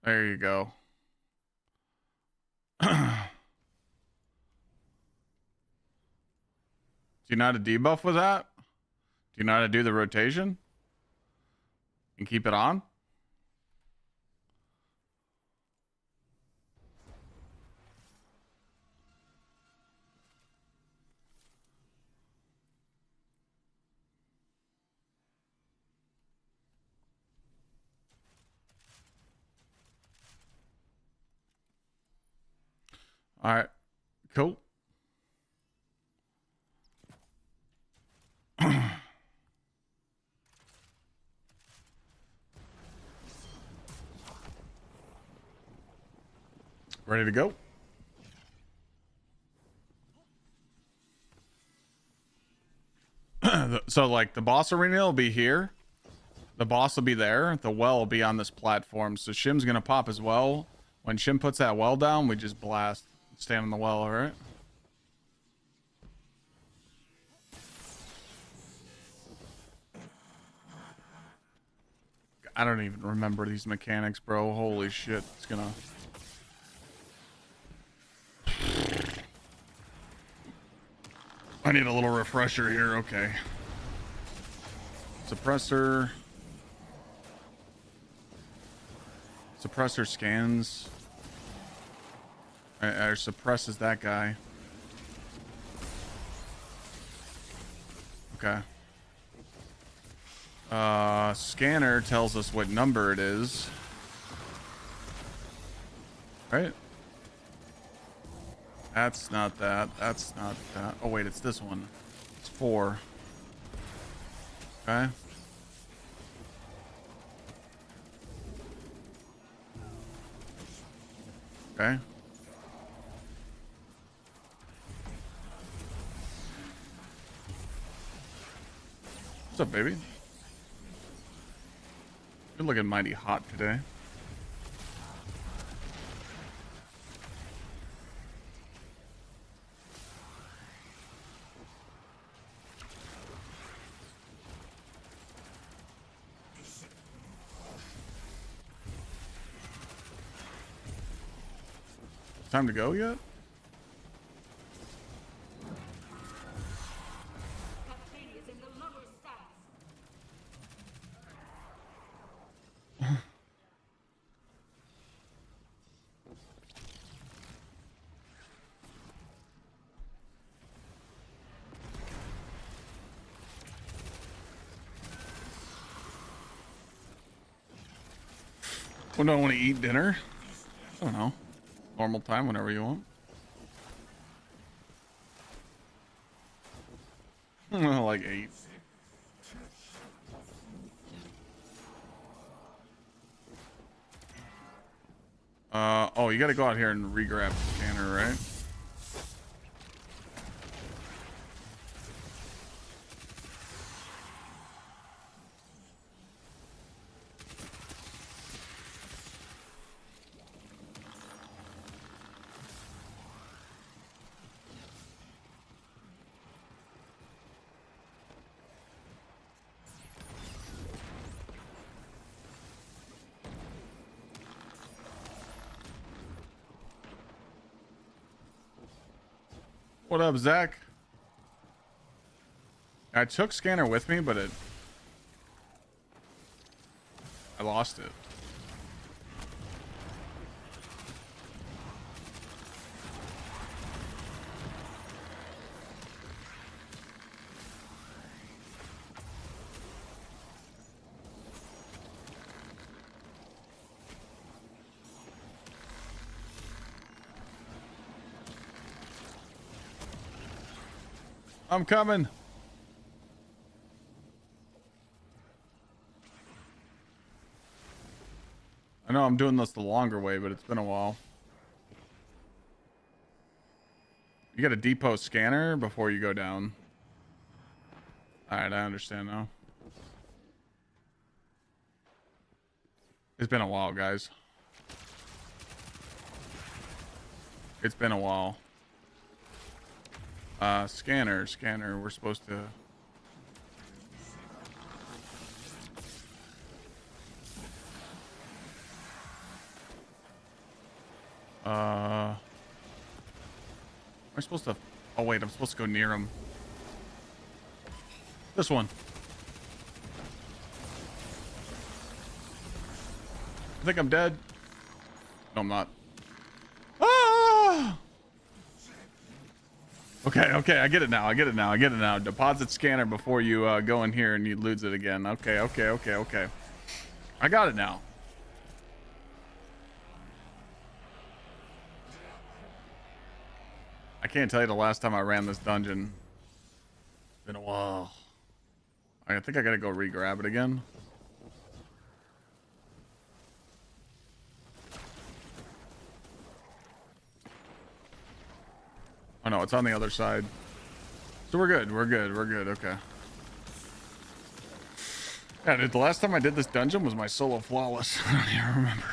There you go. Do you know how to debuff with that? Do you know how to do the rotation? And keep it on? All right. Cool. Ready to go? So, like, the boss arena will be here. The boss will be there. The well will be on this platform. So Shim's going to pop as well. When Shim puts that well down, we just blast. Stay on the well, all right? I don't even remember these mechanics, bro. Holy shit. It's gonna... I need a little refresher here. Okay. Suppressor. Suppressor scans. Or suppresses that guy. Okay. Scanner tells us what number it is. Right? That's not that. That's not that. Oh, wait, it's this one. It's 4. Okay. Okay. What's up, baby? You're looking mighty hot today. Time to go yet? When do I want to eat dinner? I don't know. Normal time, whenever you want. Like 8. Oh, you gotta go out here and re-grab the scanner, right? What up, Zach? I took scanner with me, but I lost it. I'm coming. I know I'm doing this the longer way, but it's been a while. You got a depot scanner before you go down. Alright, I understand now. It's been a while, guys. It's been a while. Scanner. We're supposed to... Am I supposed to... Oh, wait, I'm supposed to go near him. This one. I think I'm dead. No, I'm not. Ah! Okay, I get it now. Deposit scanner before you go in here and you lose it again. Okay. I got it now. I can't tell you the last time I ran this dungeon. It's been a while. I think I gotta go re-grab it again. Oh no, it's on the other side. So we're good, okay. Yeah, dude, the last time I did this dungeon was my solo flawless. I don't even remember.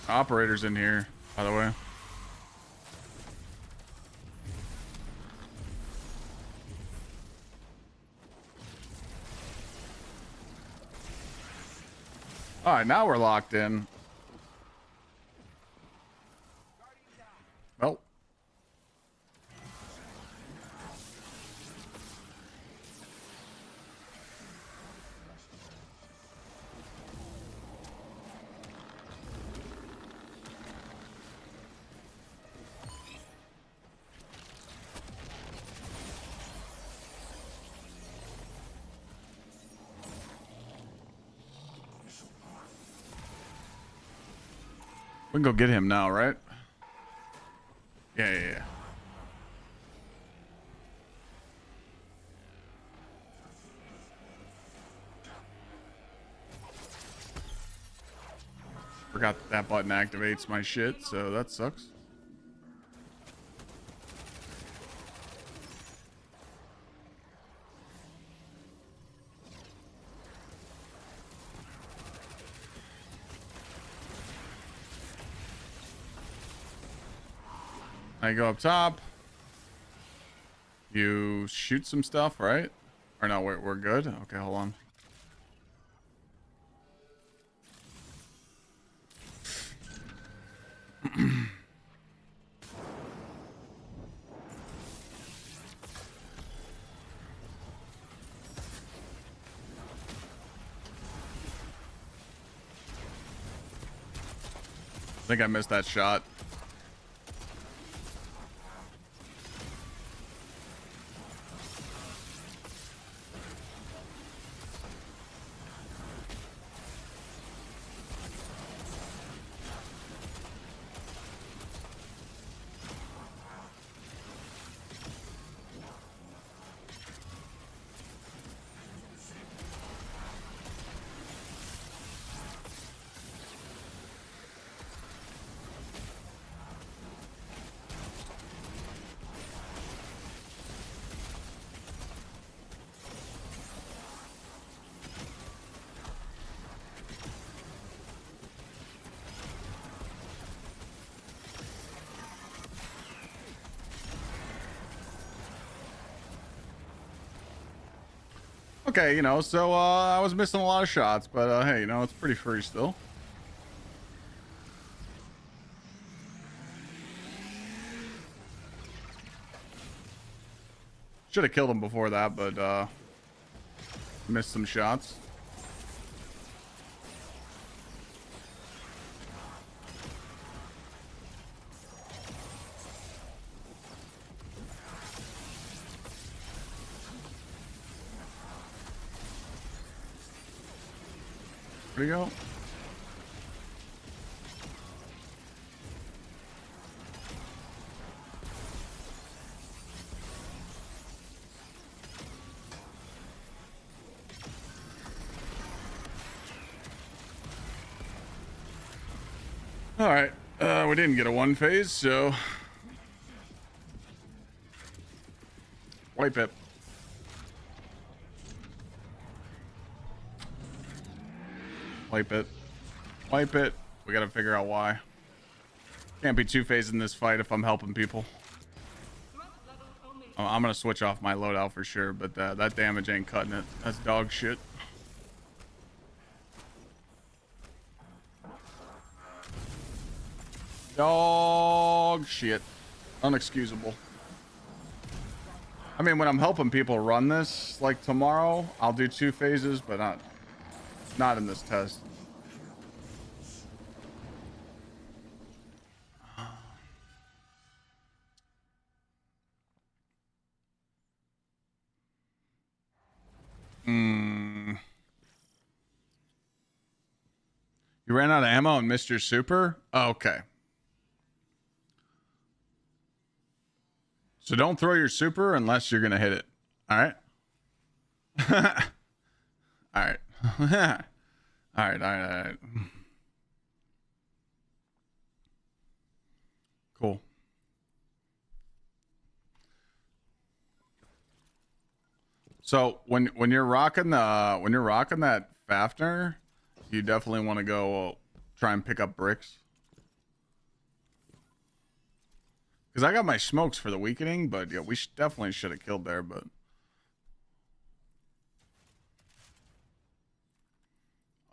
Operator's in here, by the way. All right, now we're locked in. Well. We can go get him now, right? Yeah. Forgot that button activates my shit, so that sucks. I go up top. You shoot some stuff, right? Or no, we're good? Okay, hold on. I think I missed that shot. Okay, you know, so I was missing a lot of shots, but hey, you know, it's pretty free still. Should have killed him before that, but missed some shots. Where'd he go? All right, we didn't get a one phase, so wipe it. Wipe it. Wipe it. We gotta figure out why. Can't be two-phasing this fight if I'm helping people. I'm gonna switch off my loadout for sure, but that damage ain't cutting it. That's dog shit. Dog shit. Unexcusable. I mean, when I'm helping people run this, like tomorrow, I'll do two phases, but not in this test. You ran out of ammo and missed your super? Oh, okay. So don't throw your super unless you're gonna hit it. All right. All right. All right. Cool. So when you're rocking that Fafnir, you definitely want to go try and pick up bricks. Because I got my smokes for the weakening, but yeah, we definitely should have killed there, but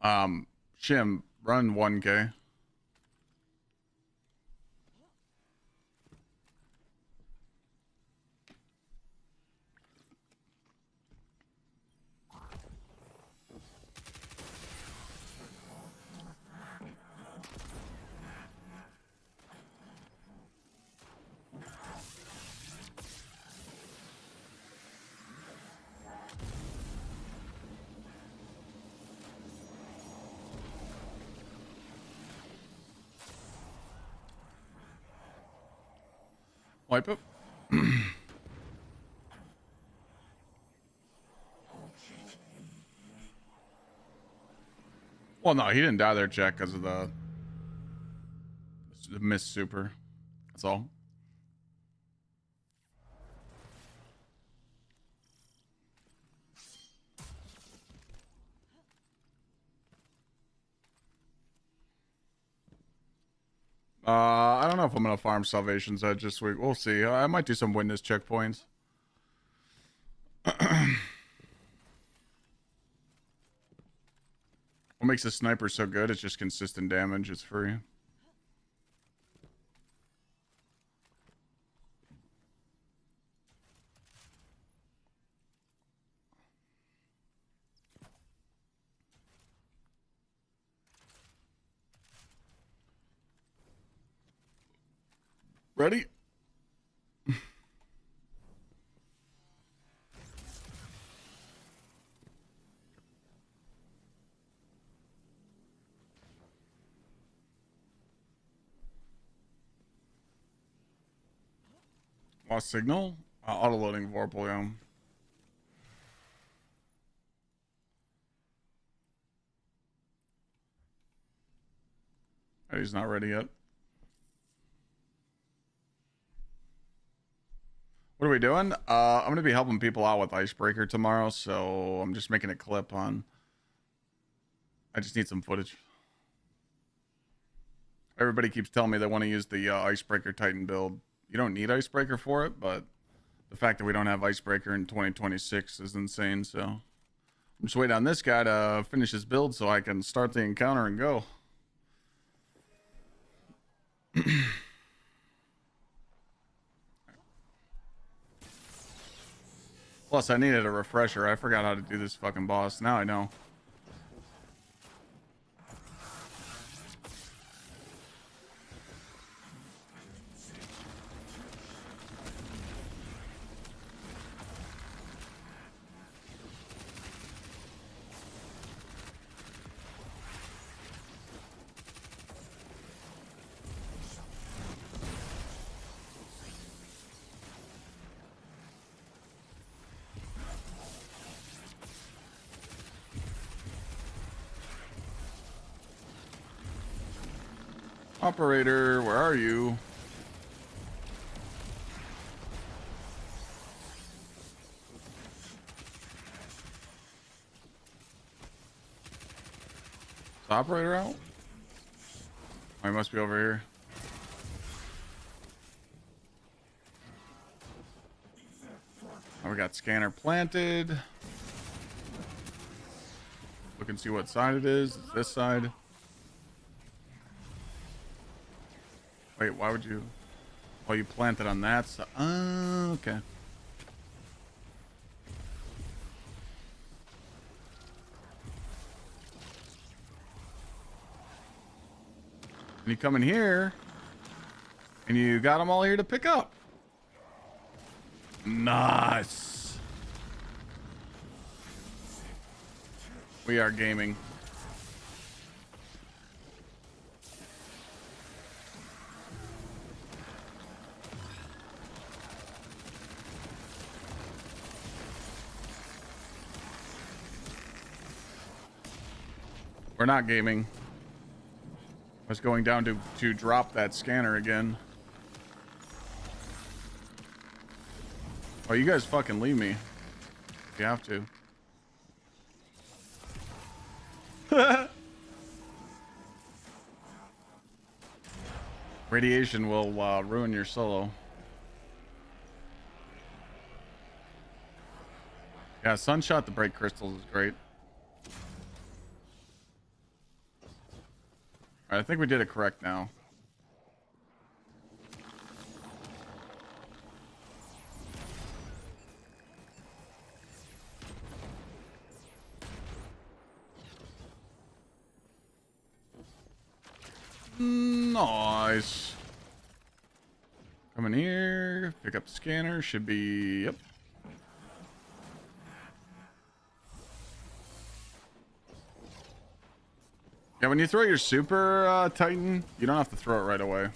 Shim, run 1K. Wipe it. Well, no, he didn't die there, Jack, because of the missed super. That's all. I don't know if I'm gonna farm Salvation's Edge this week. We'll see. I might do some witness checkpoints. What makes a sniper so good? It's just consistent damage. It's free. Ready? Lost signal? Auto-loading Vorpal, yeah. He's not ready yet. What are we doing? I'm going to be helping people out with Icebreaker tomorrow, so I'm just making a clip on... I just need some footage. Everybody keeps telling me they want to use the Icebreaker Titan build. You don't need Icebreaker for it, but the fact that we don't have Icebreaker in 2026 is insane, so I'm just waiting on this guy to finish his build so I can start the encounter and go. Plus, I needed a refresher. I forgot how to do this fucking boss. Now I know. Operator, where are you? Is the operator out? Oh, he must be over here. Oh, we got scanner planted. Look and see what side it is. It's this side. Wait, why would you? Oh, you planted on that side. Oh, okay. And you come in here, and you got them all here to pick up. Nice. We are gaming. We're not gaming. I was going down to drop that scanner again. Oh, you guys fucking leave me. You have to. Radiation will ruin your solo. Yeah, Sunshot the break crystals is great. Alright, I think we did it correct now. Nice. Come in here, pick up the scanner, should be, yep. Yeah, when you throw your super Titan, you don't have to throw it right away.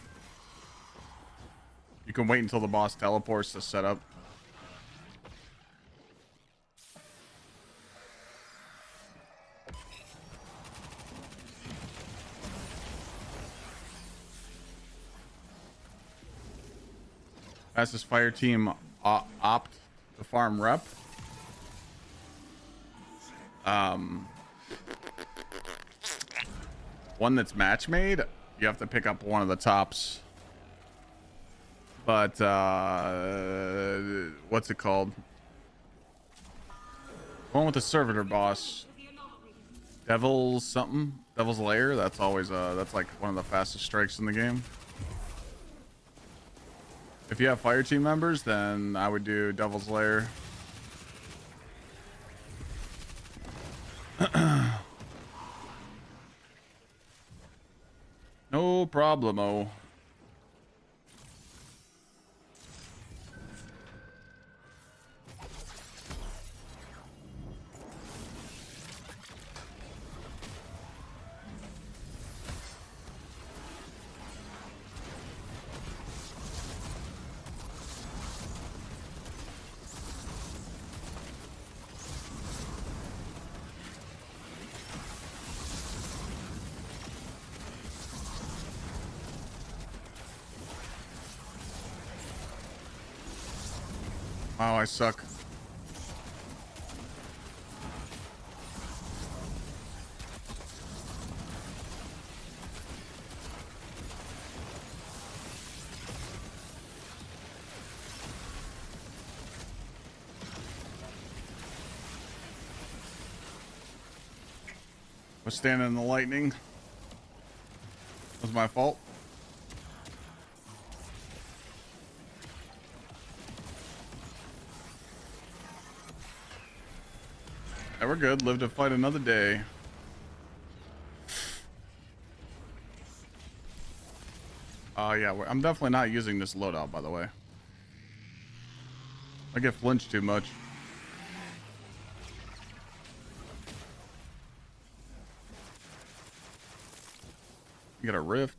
You can wait until the boss teleports to set up. Fastest fire team opt to farm rep. One that's match made, you have to pick up one of the tops. But what's it called? One with the servitor boss. Devil's something? Devil's Lair? That's always that's like one of the fastest strikes in the game. If you have fire team members, then I would do Devil's Lair. No problemo. Wow, I suck. Was standing in the lightning. Was my fault. Yeah, we're good. Live to fight another day. Yeah, I'm definitely not using this loadout, by the way. I get flinched too much. You got a rift.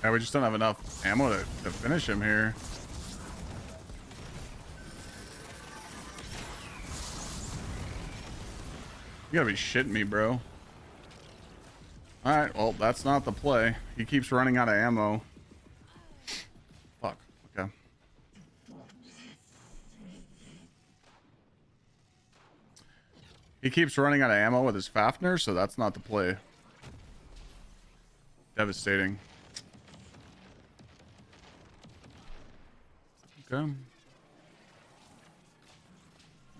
Yeah, we just don't have enough ammo to finish him here. You gotta be shitting me, bro. Alright, well, that's not the play. He keeps running out of ammo. Fuck. Okay. He keeps running out of ammo with his Fafnir, so that's not the play. Devastating. Okay.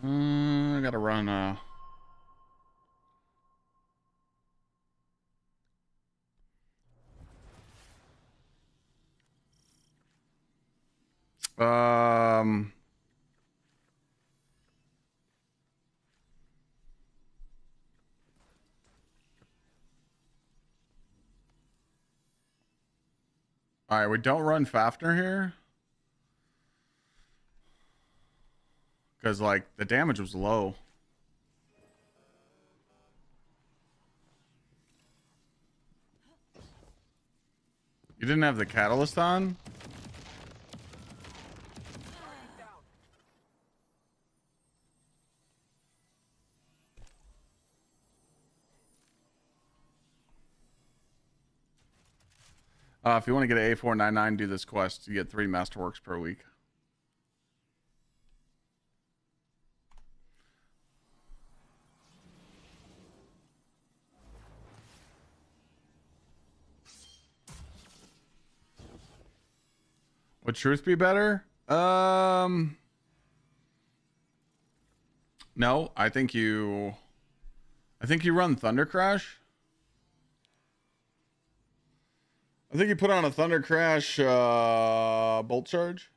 I gotta run, all right, we don't run Fafnir here. Because, like, the damage was low. You didn't have the catalyst on? If you want to get an A499, do this quest. You get 3 Masterworks per week. Would truth be better? No, I think you run Thunder Crash. I think you put on a Thunder Crash bolt charge.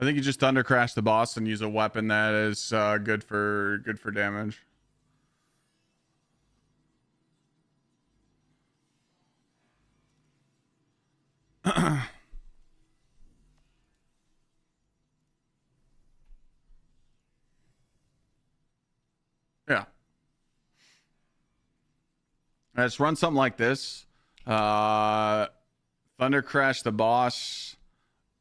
I think you just Thunder Crash the boss and use a weapon that is good for damage. Yeah. Let's run something like this. Thunder Crash the boss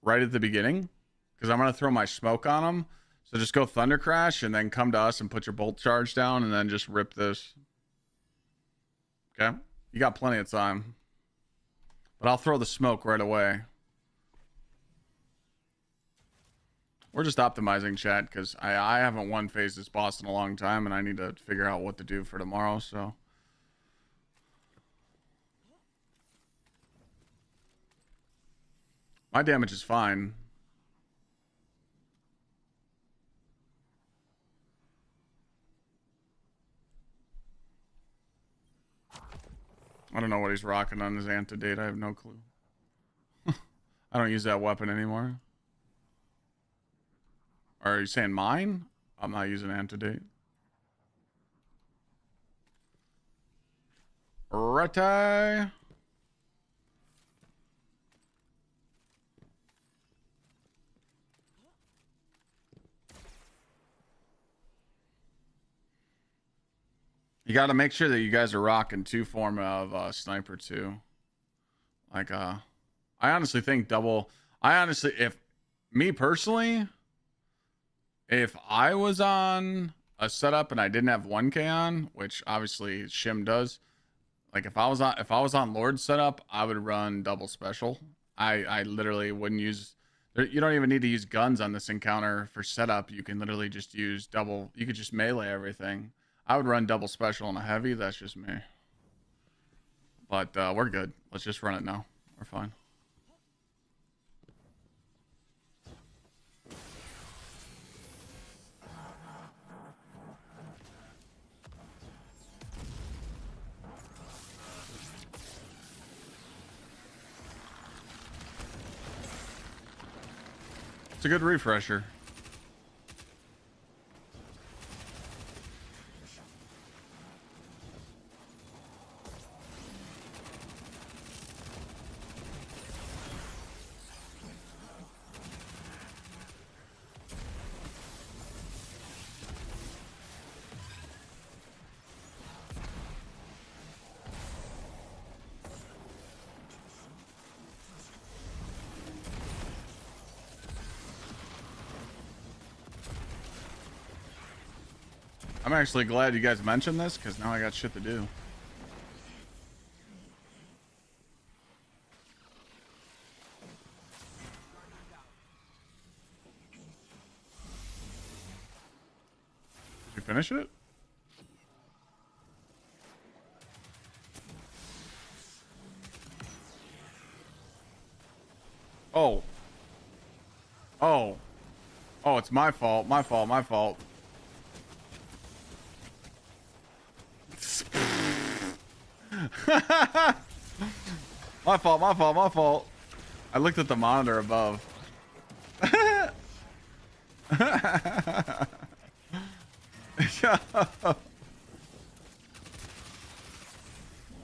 right at the beginning. Because I'm going to throw my smoke on him. So just go Thunder Crash and then come to us and put your bolt charge down and then just rip this. Okay? You got plenty of time. But I'll throw the smoke right away. We're just optimizing, chat, because I haven't won phase this boss in a long time, and I need to figure out what to do for tomorrow, so. My damage is fine. I don't know what he's rocking on his antidote. I have no clue. I don't use that weapon anymore. Are you saying mine? I'm not using antidote. Right. You got to make sure that you guys are rocking 2 form of sniper too. Like I honestly think double. If me personally, if I was on a setup and I didn't have 1K on, which obviously Shim does, like if I was on Lord setup, I would run double special. I literally wouldn't use. You don't even need to use guns on this encounter for setup. You can literally just use double. You could just melee everything. I would run double special on a heavy. That's just me. But we're good. Let's just run it now. We're fine. It's a good refresher. I'm actually glad you guys mentioned this because now I got shit to do. Did you finish it? Oh. Oh. Oh, it's my fault. My fault. My fault. My fault, my fault, my fault. I looked at the monitor above.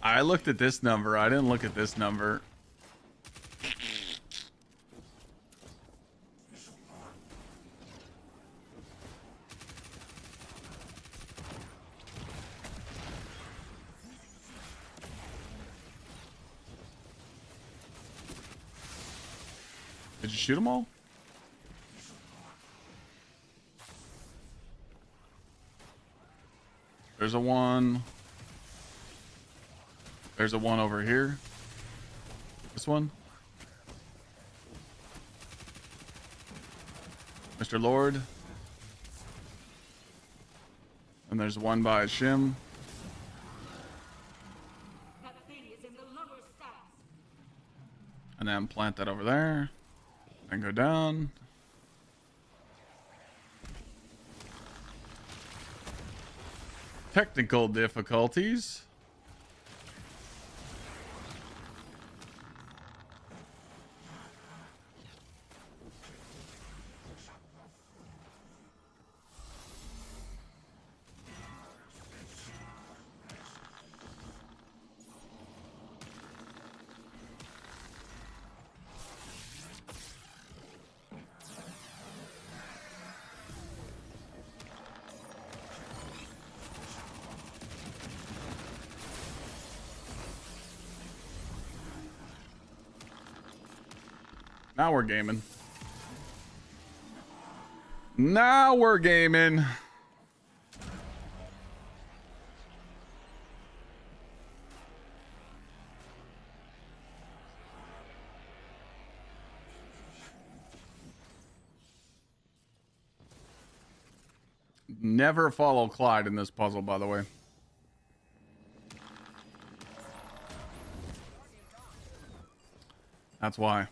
I looked at this number. I didn't look at this number. Did you shoot them all? There's a one. There's a one over here. This one. Mr. Lord. And there's one by Shim. That thing is in the lower stacks. And then plant that over there. And go down. Technical difficulties. Now we're gaming. Now we're gaming. Never follow Clyde in this puzzle, by the way. That's why.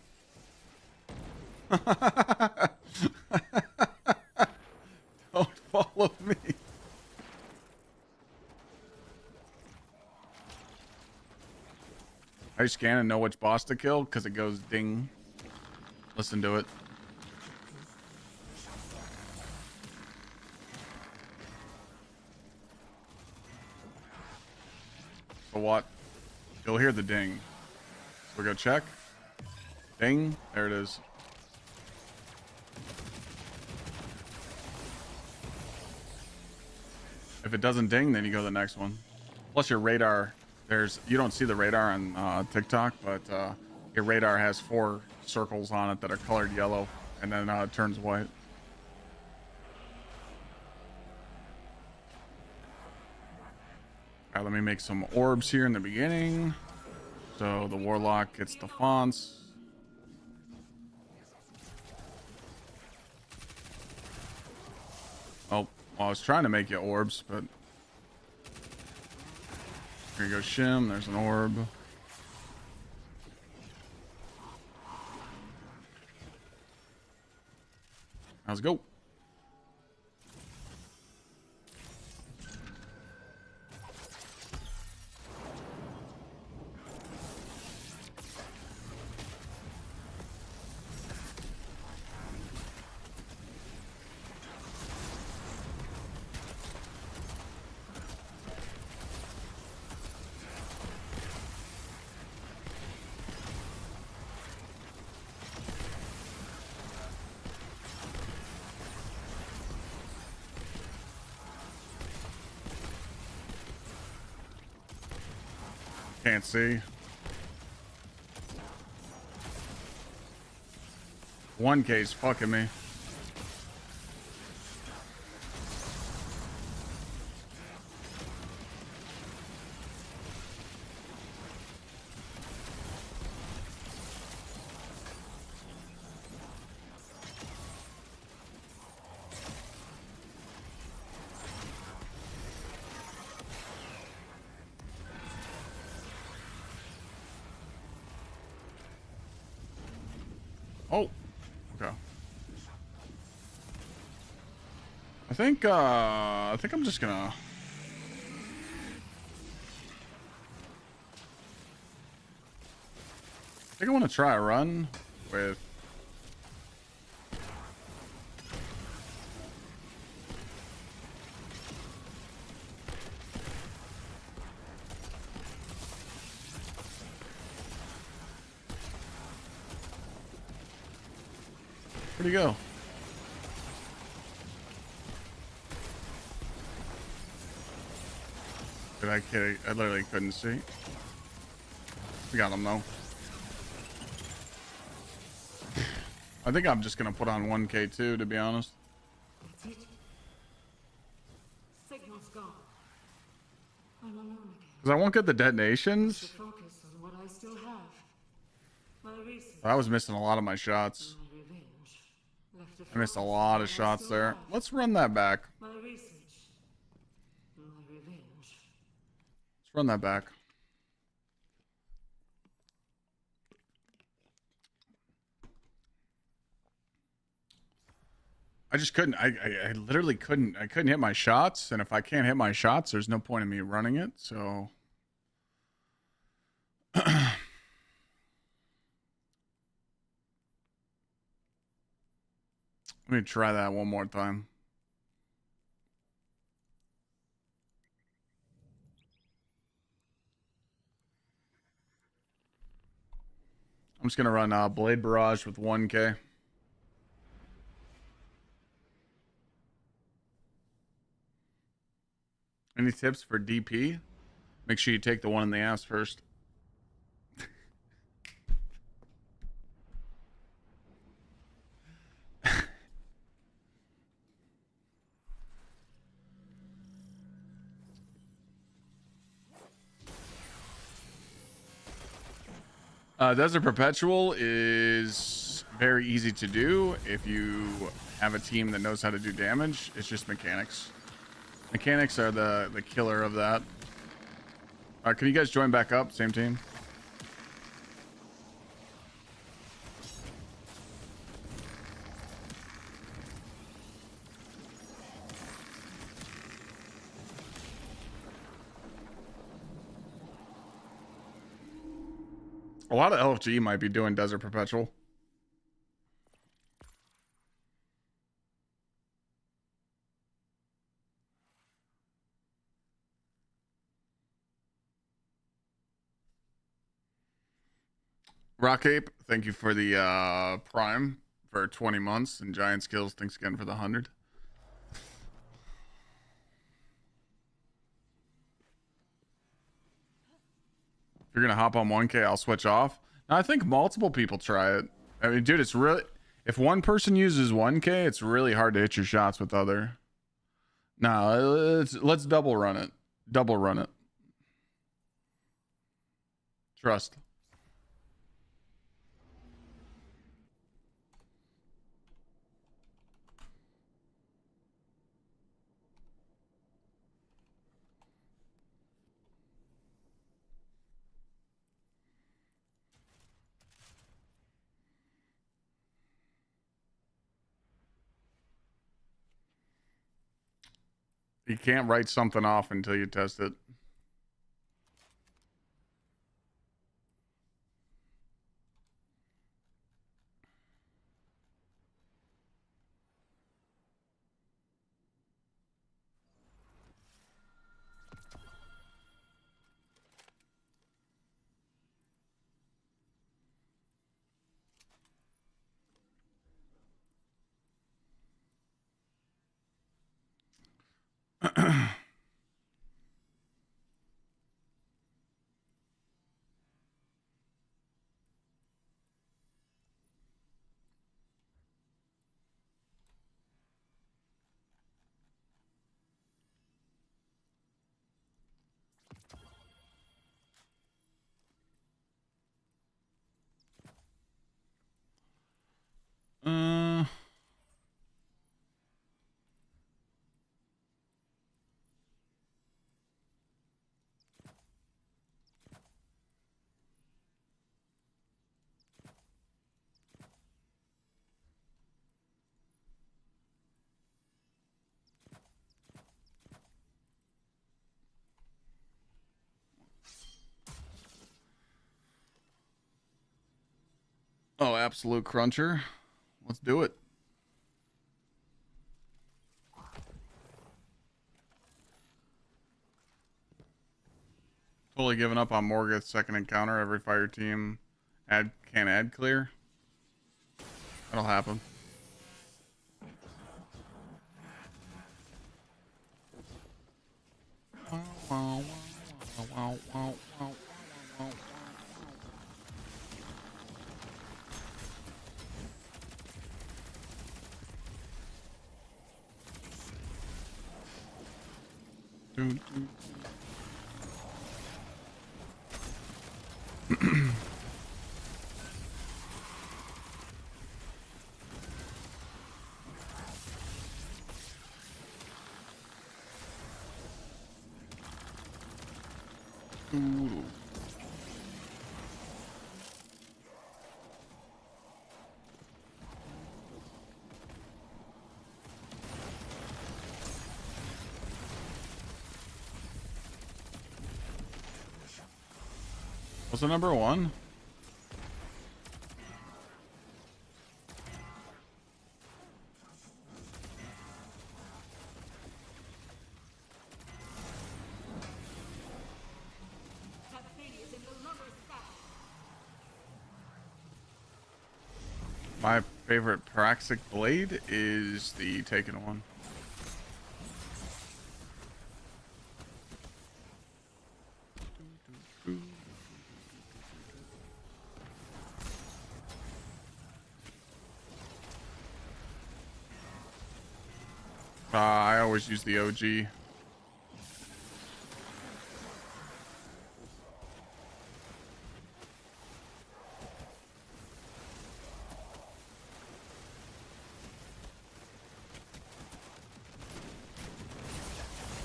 Don't follow me. I scan and know which boss to kill because it goes ding. Listen to it. So what? You'll hear the ding. So we go check. Ding. There it is. If it doesn't ding, then you go to the next one. Plus your radar, you don't see the radar on TikTok, but your radar has 4 circles on it that are colored yellow, and then it turns white. Let me make some orbs here in the beginning. So the warlock gets the fonts. Oh, well, I was trying to make you orbs, but here you go, Shim. There's an orb. Let's go. Can't see. 1K's fucking me. Oh, okay. I think I'm just gonna. I think I want to try a run with. Where'd he go? Did I kid? I literally couldn't see. We got him though. I think I'm just gonna put on 1K too, to be honest. That's it. Signal's gone. I'm alone again. Because I won't get the detonations. To focus on what I still have. My research. I was missing a lot of my shots. My revenge. Left to I missed a focus lot on of what I shots still there. have. Let's run that back. My research. My revenge. Let's run that back. I just couldn't. I literally couldn't. I couldn't hit my shots, and if I can't hit my shots, there's no point in me running it. So. Let me try that one more time. I'm just gonna run Blade Barrage with 1K. Any tips for DP? Make sure you take the one in the ass first. Desert Perpetual is very easy to do if you have a team that knows how to do damage. It's just mechanics. Mechanics are the killer of that. Can you guys join back up? Same team. A lot of LFG might be doing Desert Perpetual. Rock Ape, thank you for the Prime for 20 months. And Giant Skills, thanks again for the 100. If you're going to hop on 1K, I'll switch off. Now, I think multiple people try it. I mean, dude, it's really... If one person uses 1K, it's really hard to hit your shots with other. No, let's double run it. Double run it. Trust. You can't write something off until you test it. Uh, oh, absolute cruncher. Let's do it. Totally giving up on Morgoth's second encounter. Every fire team can't add clear. That'll happen. Was it number one? My favorite Praxic blade is the Taken one. I always use the OG.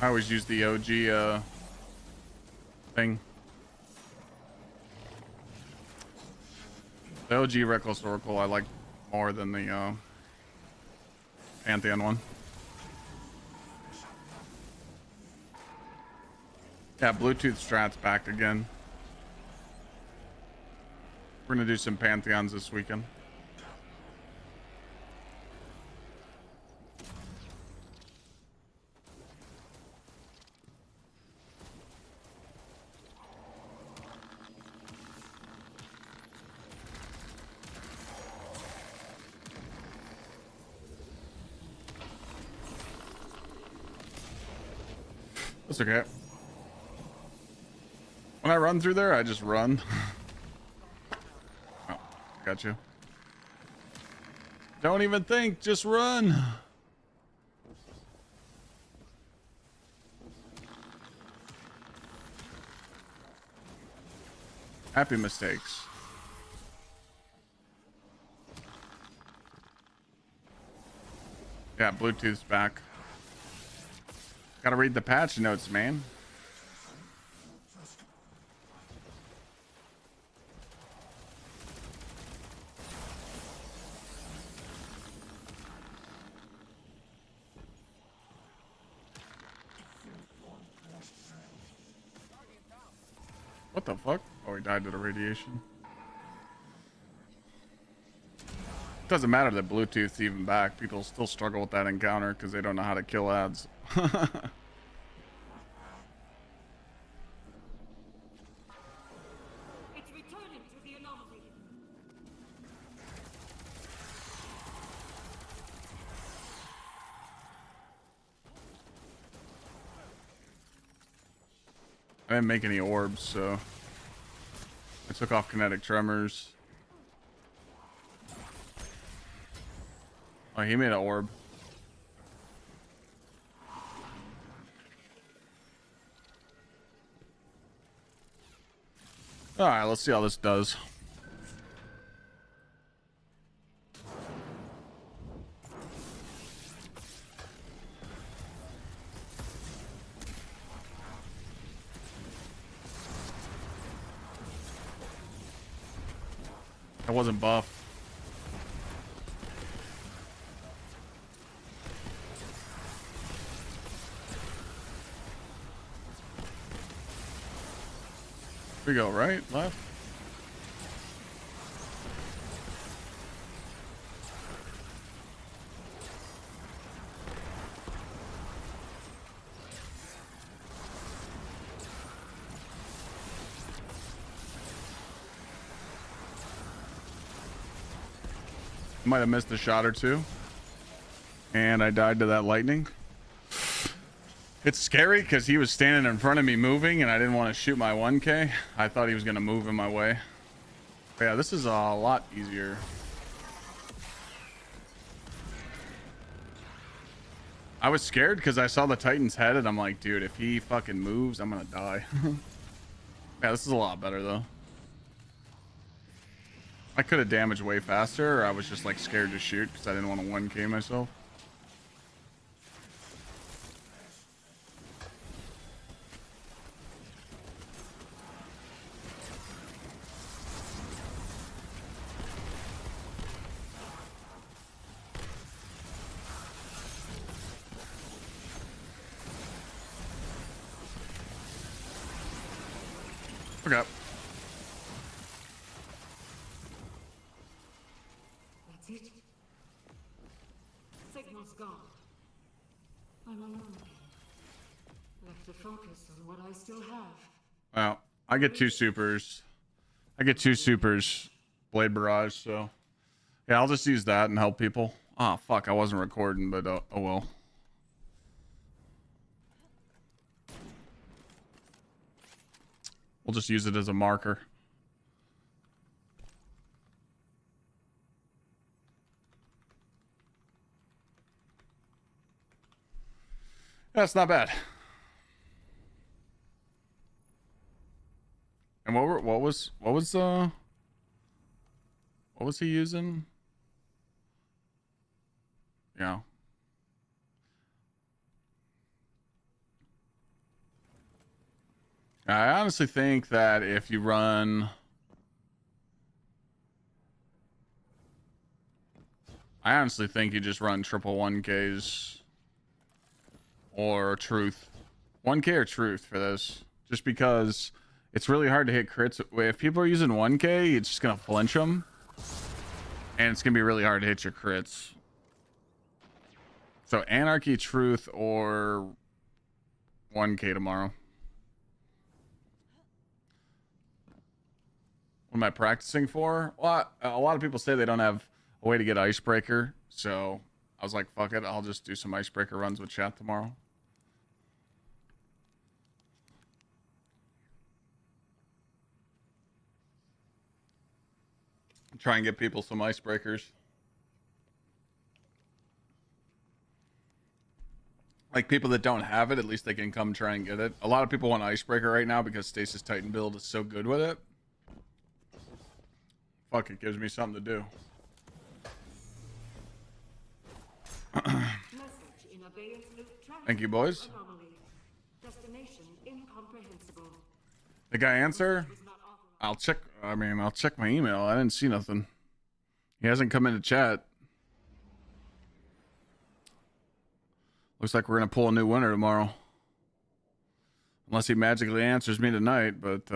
I always use the OG thing. The OG Reckless Oracle I like more than the Pantheon one. Yeah, Bluetooth Strat's back again. We're gonna do some Pantheons this weekend. That's okay. When I run through there, I just run. Oh, got you. Don't even think, just run. Happy mistakes. Yeah, Bluetooth's back. Gotta read the patch notes, man. What the fuck? Oh, he died to the radiation. Doesn't matter that Bluetooth's even back. People still struggle with that encounter because they don't know how to kill ads. It's returning to the anomaly. I didn't make any orbs, so I took off kinetic tremors. Oh, he made an orb. All right, let's see how this does. I wasn't buff. We go right, left. Might have missed a shot or two. And I died to that lightning. It's scary because he was standing in front of me moving and I didn't want to shoot my 1K. I thought he was going to move in my way. But yeah, this is a lot easier. I was scared because I saw the Titan's head and I'm like, dude, if he fucking moves, I'm going to die. Yeah, this is a lot better though. I could have damaged way faster, or I was just like scared to shoot because I didn't want to 1K myself. Okay. That's it. Signal's gone. I'm alone again. Left to focus on what I still have. Well, I get two supers. Blade Barrage, so yeah, I'll just use that and help people. Ah, oh, fuck, I wasn't recording, but oh well. We'll just use it as a marker. That's not bad. And what was he using? Yeah. I honestly think that if you run, I honestly think you just run triple 1Ks or truth. 1K or truth for this. Just because it's really hard to hit crits. If people are using 1K, it's just going to flinch them. And it's going to be really hard to hit your crits. So Anarchy, Truth, or 1K tomorrow. What am I practicing for? Well, a lot of people say they don't have a way to get Icebreaker. So I was like, fuck it. I'll just do some Icebreaker runs with chat tomorrow. Try and get people some Icebreakers. Like people that don't have it, at least they can come try and get it. A lot of people want Icebreaker right now because Stasis Titan build is so good with it. Fuck, it gives me something to do. Message in abeyance loop Thank you, boys. anomaly. Destination incomprehensible. The guy answer? I'll check my email. I didn't see nothing. He hasn't come into chat. Looks like we're gonna pull a new winner tomorrow. Unless he magically answers me tonight, but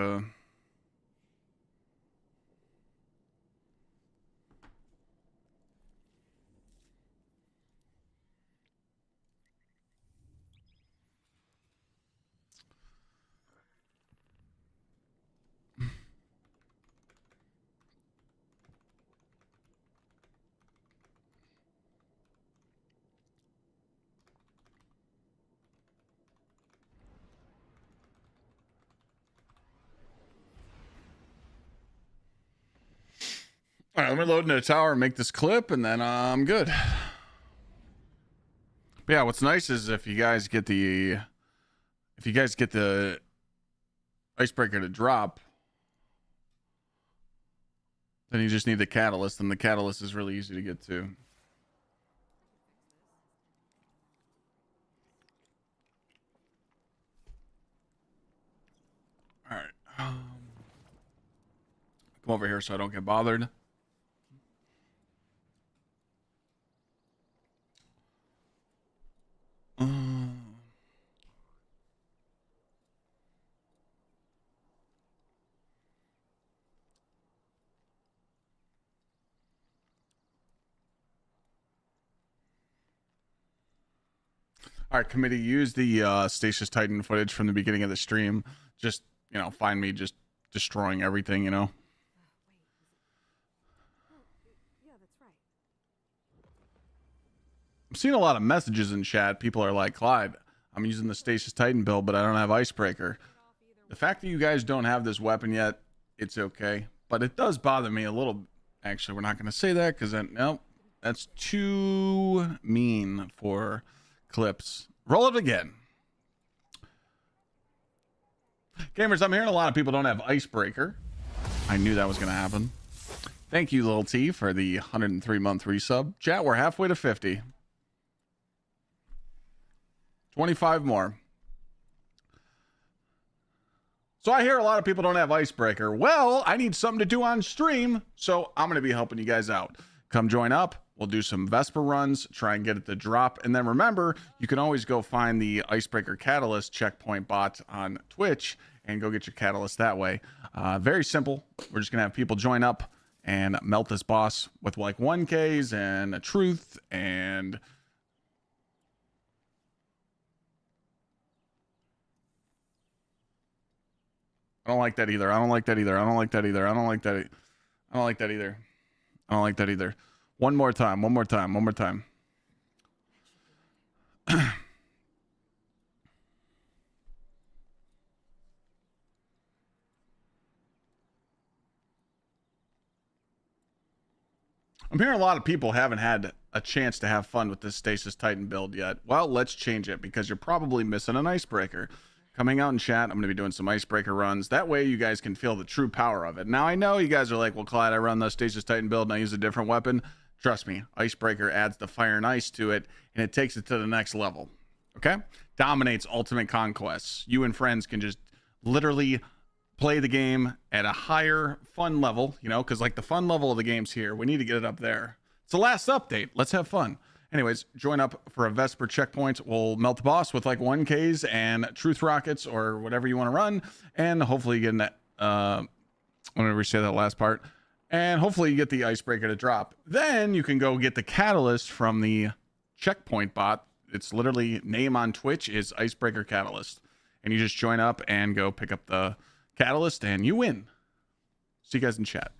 all right, let me load into the tower and make this clip, and then I'm good. But yeah, what's nice is if you guys get the icebreaker to drop, then you just need the catalyst, and the catalyst is really easy to get to. All right, come over here so I don't get bothered. All right, committee, use the Stasis Titan footage from the beginning of the stream. Just, find me just destroying everything, Yeah, that's right. I'm seeing a lot of messages in chat. People are like, Clyde, I'm using the Stasis Titan build, but I don't have Icebreaker. The fact that you guys don't have this weapon yet, it's okay. But it does bother me a little. Actually, we're not going to say that because nope, that's too mean for clips. Roll it again. Gamers, I'm hearing a lot of people don't have Icebreaker. I knew that was going to happen. Thank you, Lil T, for the 103-month resub. Chat, we're halfway to 50. 25 more. So I hear a lot of people don't have Icebreaker. Well, I need something to do on stream, so I'm going to be helping you guys out. Come join up. We'll do some Vesper runs, try and get it to drop. And then remember, you can always go find the Icebreaker Catalyst checkpoint bot on Twitch and go get your Catalyst that way. Very simple. We're just going to have people join up and melt this boss with like 1Ks and a truth and... I don't like that either. I don't like that either. I don't like that either. I don't like that. I don't like that either. I don't like that either. One more time. One more time. One more time. I'm hearing a lot of people haven't had a chance to have fun with this Stasis Titan build yet. Well, let's change it because you're probably missing an Icebreaker. Coming out in chat, I'm going to be doing some Icebreaker runs. That way you guys can feel the true power of it. Now, I know you guys are like, well, Clyde, I run the Stasis Titan build and I use a different weapon. Trust me, Icebreaker adds the fire and ice to it, and it takes it to the next level. Okay? Dominates Ultimate Conquests. You and friends can just literally play the game at a higher fun level, because like the fun level of the game's here. We need to get it up there. It's the last update. Let's have fun. Anyways, join up for a Vesper checkpoint. We'll melt the boss with like 1Ks and truth rockets or whatever you want to run. And hopefully you get I'm going to re-say that last part. And hopefully you get the Icebreaker to drop. Then you can go get the Catalyst from the checkpoint bot. It's literally name on Twitch is Icebreaker Catalyst. And you just join up and go pick up the Catalyst and you win. See you guys in chat.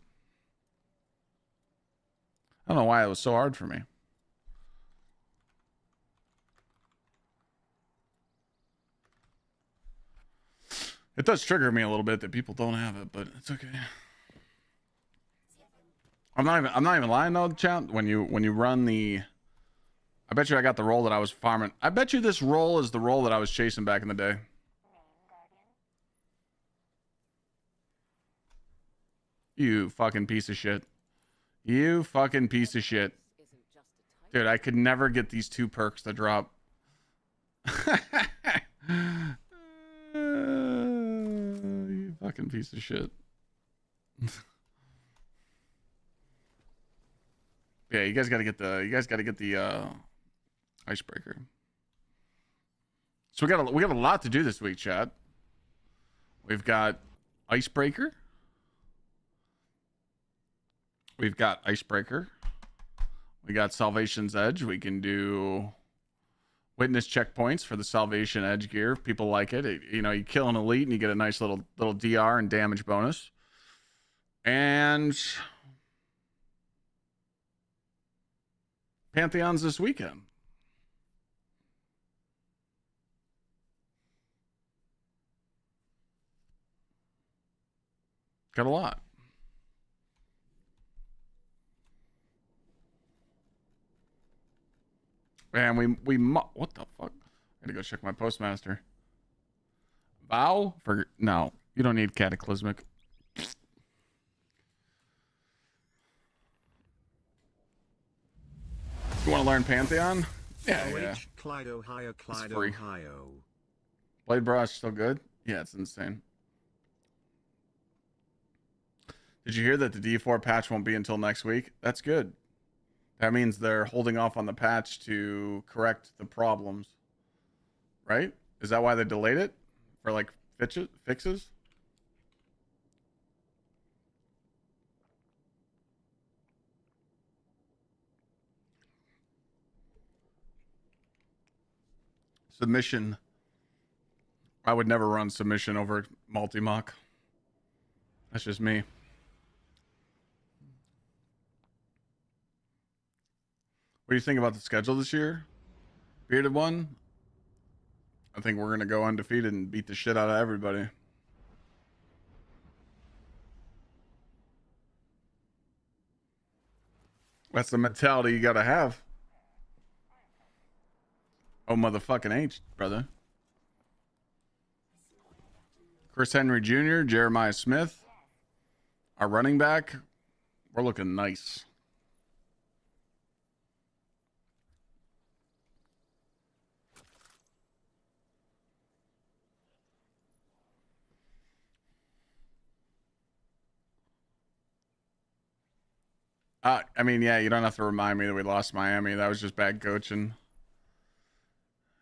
I don't know why it was so hard for me. It does trigger me a little bit that people don't have it, but it's okay. I'm not even lying though, chat. When you run the, I bet you I got the role that I was farming. I bet you this role is the role that I was chasing back in the day. You fucking piece of shit. You fucking piece of shit. Dude, I could never get these 2 perks to drop. You fucking piece of shit. Yeah, you guys gotta get the icebreaker. So we got a lot to do this week, chat. We've got icebreaker. We've got icebreaker. We got Salvation's Edge. We can do witness checkpoints for the Salvation Edge gear. People like it. You know, you kill an elite and you get a nice little DR and damage bonus. And Pantheons this weekend. Got a lot. And what the fuck? I gotta go check my postmaster. Vow for no, you don't need cataclysmic. You want to learn Pantheon? Yeah. Clyde, Ohio, Clyde, free. Ohio. Blade Brush still good? Yeah, it's insane. Did you hear that the D4 patch won't be until next week? That's good. That means they're holding off on the patch to correct the problems. Right? Is that why they delayed it? For like fixes? Submission. I would never run submission over multi-mock. That's just me. What do you think about the schedule this year? Bearded one? I think we're going to go undefeated and beat the shit out of everybody. That's the mentality you got to have. Oh, motherfucking H, brother. Chris Henry Jr., Jeremiah Smith. Our running back. We're looking nice. I mean, yeah, you don't have to remind me that we lost Miami. That was just bad coaching.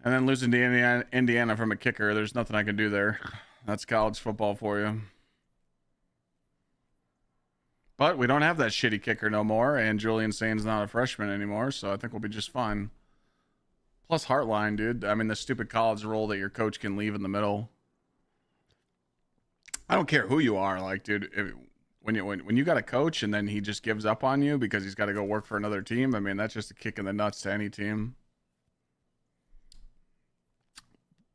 And then losing to Indiana from a kicker, there's nothing I can do there. That's college football for you. But we don't have that shitty kicker no more, and Julian Sain's not a freshman anymore, so I think we'll be just fine. Plus Heartline, dude. I mean, the stupid college rule that your coach can leave in the middle. I don't care who you are, like, dude. When you got a coach and then he just gives up on you because he's got to go work for another team, I mean, that's just a kick in the nuts to any team.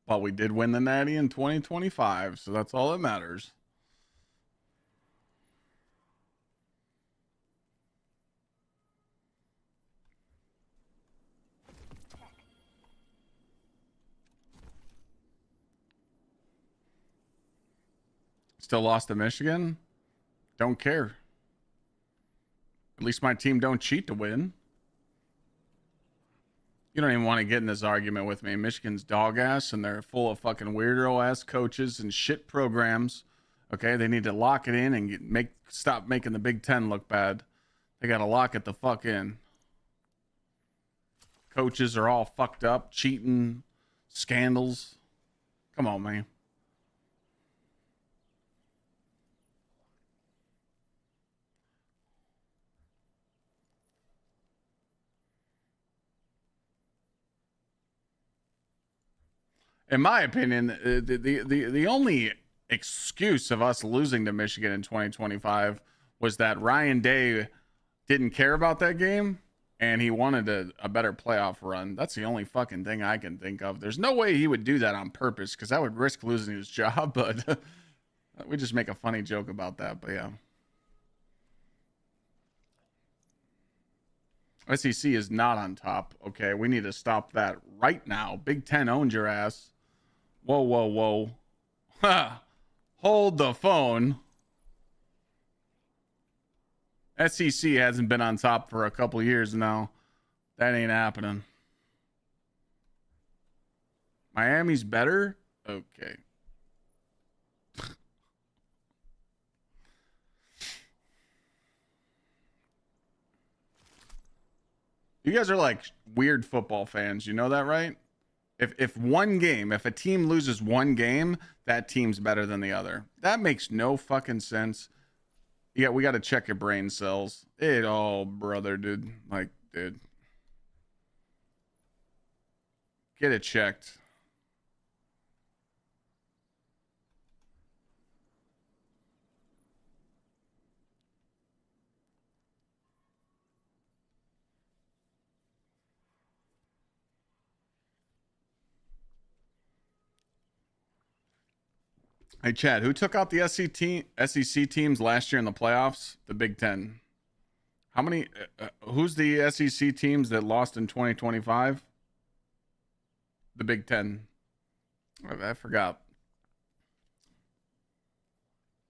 But we did win the Natty in 2025, so that's all that matters. Still lost to Michigan? Don't care. At least my team don't cheat to win. You don't even want to get in this argument with me. Michigan's dog ass, and they're full of fucking weirdo ass coaches and shit programs. Okay, they need to lock it in and stop making the Big Ten look bad. They got to lock it the fuck in. Coaches are all fucked up, cheating, scandals. Come on, man. In my opinion, the only excuse of us losing to Michigan in 2025 was that Ryan Day didn't care about that game and he wanted a better playoff run. That's the only fucking thing I can think of. There's no way he would do that on purpose because that would risk losing his job, but we just make a funny joke about that. But yeah. SEC is not on top. Okay, we need to stop that right now. Big Ten owned your ass. Whoa, whoa, whoa. Ha! Hold the phone. SEC hasn't been on top for a couple years now. That ain't happening. Miami's better? Okay. You guys are like weird football fans. You know that, right? If one game, if a team loses one game, that team's better than the other. That makes no fucking sense. Yeah, we got to check your brain cells. Oh, brother, dude. Like, dude. Get it checked. Hey, Chad, who took out the SEC teams last year in the playoffs? The Big Ten. How many? Who's the SEC teams that lost in 2025? The Big Ten. I forgot.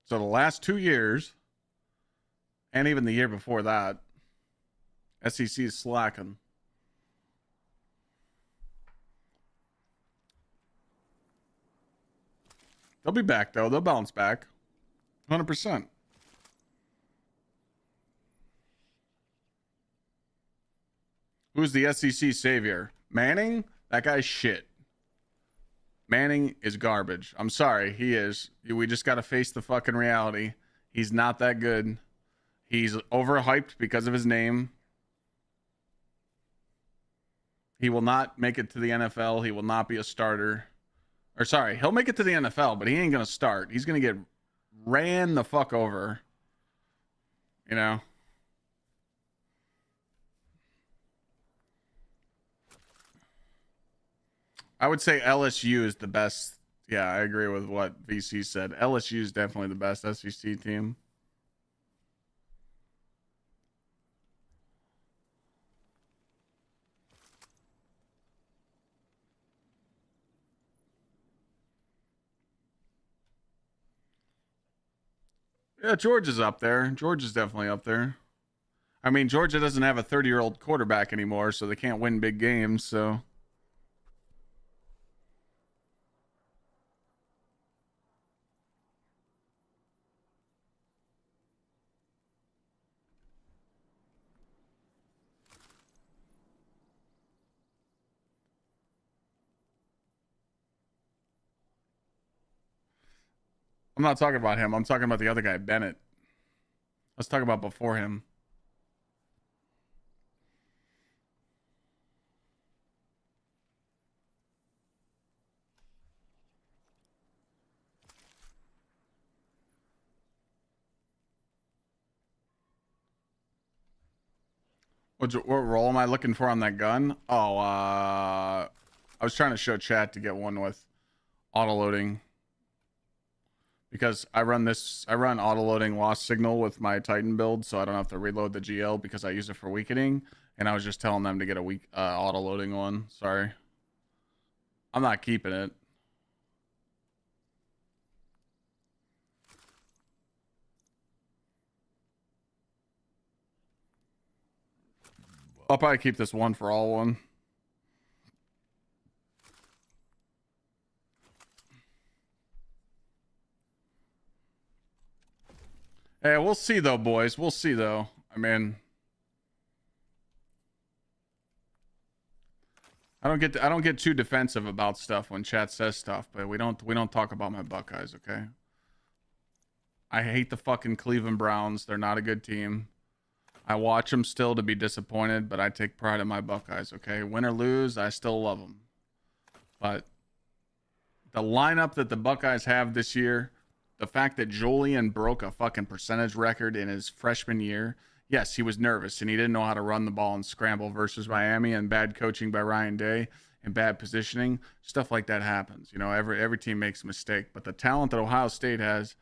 So the last 2 years, and even the year before that, SEC is slacking. They'll be back, though. They'll bounce back. 100%. Who's the SEC savior? Manning? That guy's shit. Manning is garbage. I'm sorry. He is. We just got to face the fucking reality. He's not that good. He's overhyped because of his name. He will not make it to the NFL. He will not be a starter. Or sorry, he'll make it to the NFL, but he ain't going to start. He's going to get ran the fuck over. You know? I would say LSU is the best. Yeah, I agree with what VC said. LSU is definitely the best SEC team. Yeah, Georgia's up there. Georgia's definitely up there. I mean, Georgia doesn't have a 30-year-old quarterback anymore, so they can't win big games, so... I'm not talking about him. I'm talking about the other guy, Bennett. Let's talk about before him. What role am I looking for on that gun? Oh, I was trying to show chat to get one with auto-loading. Because I run auto-loading lost signal with my Titan build, so I don't have to reload the GL because I use it for weakening. And I was just telling them to get a weak auto-loading one. Sorry. I'm not keeping it. I'll probably keep this one for all one. Hey, we'll see though, boys. We'll see though. I mean, I don't get too defensive about stuff when chat says stuff, but we don't talk about my Buckeyes, okay? I hate the fucking Cleveland Browns. They're not a good team. I watch them still to be disappointed, but I take pride in my Buckeyes, okay? Win or lose, I still love them. But the lineup that the Buckeyes have this year, the fact that Julian broke a fucking percentage record in his freshman year, yes, he was nervous and he didn't know how to run the ball and scramble versus Miami, and bad coaching by Ryan Day and bad positioning. Stuff like that happens. You know, every team makes a mistake, but the talent that Ohio State has,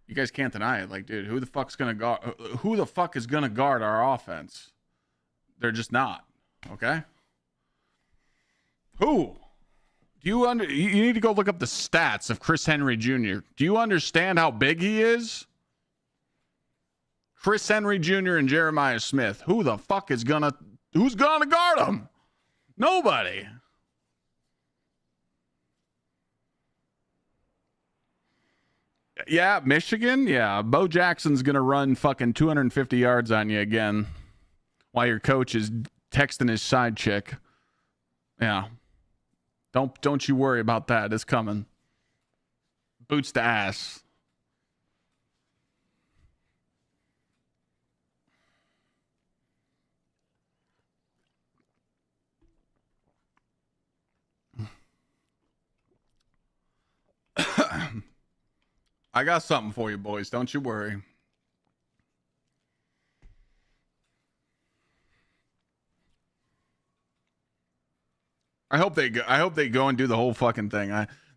you guys can't deny it. Like, dude, who the fuck is going to guard our offense? They're just not. Okay? Who? You need to go look up the stats of Chris Henry Jr. Do you understand how big he is? Chris Henry Jr. and Jeremiah Smith. Who's gonna guard them? Nobody. Yeah, Michigan. Yeah, Bo Jackson's gonna run fucking 250 yards on you again, while your coach is texting his side chick. Yeah, don't you worry about that. It's coming. Boots to ass. I got something for you, boys. Don't you worry. I hope they go and do the whole fucking thing.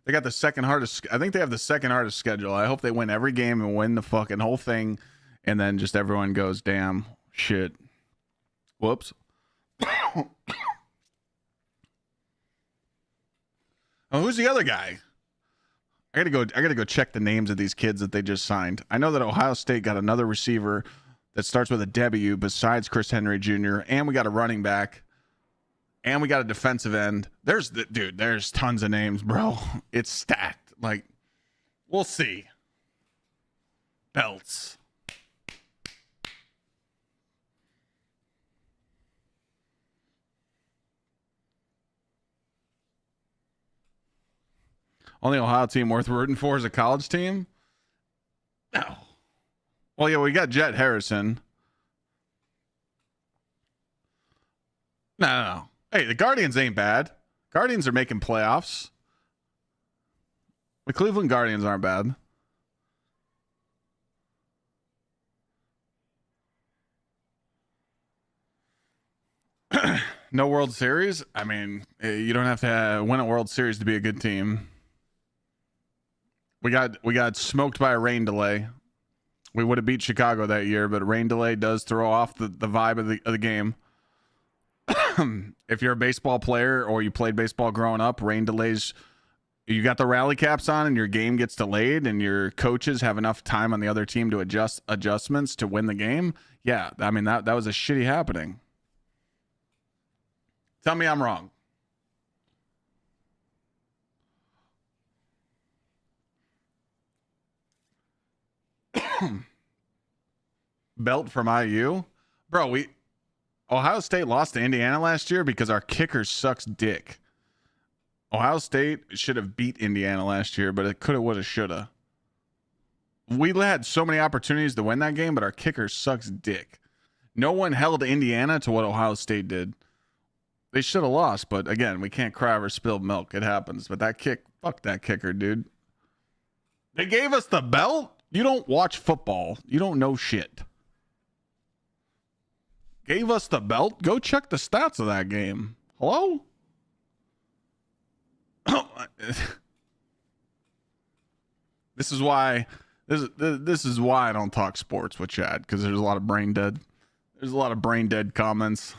They got the second hardest. I think they have the second hardest schedule. I hope they win every game and win the fucking whole thing, and then just everyone goes, damn, shit, whoops. Oh, who's the other guy? I gotta go check the names of these kids that they just signed. I know that Ohio State got another receiver that starts with a W besides Chris Henry Jr., and we got a running back, and we got a defensive end. There's tons of names, bro. It's stacked. Like, we'll see. Belts. Only Ohio team worth rooting for is a college team? No. Well, yeah, we got Jet Harrison. No. Hey, the Guardians ain't bad. Guardians are making playoffs. The Cleveland Guardians aren't bad. No World Series? I mean, you don't have to win a World Series to be a good team. We got smoked by a rain delay. We would have beat Chicago that year, but rain delay does throw off the vibe of the game. If you're a baseball player or you played baseball growing up, rain delays, you got the rally caps on and your game gets delayed and your coaches have enough time on the other team to adjustments to win the game. Yeah, I mean, that was a shitty happening. Tell me I'm wrong. Belt from IU? Bro, Ohio State lost to Indiana last year because our kicker sucks dick. Ohio State should have beat Indiana last year, but it coulda, woulda, shoulda. We had so many opportunities to win that game, but our kicker sucks dick. No one held Indiana to what Ohio State did. They should have lost, but again, we can't cry over spilled milk. It happens. But fuck that kicker, dude. They gave us the belt? You don't watch football. You don't know shit. Gave us the belt? Go check the stats of that game. Hello? This is why I don't talk sports with Chad, because there's a lot of brain dead. There's a lot of brain dead comments.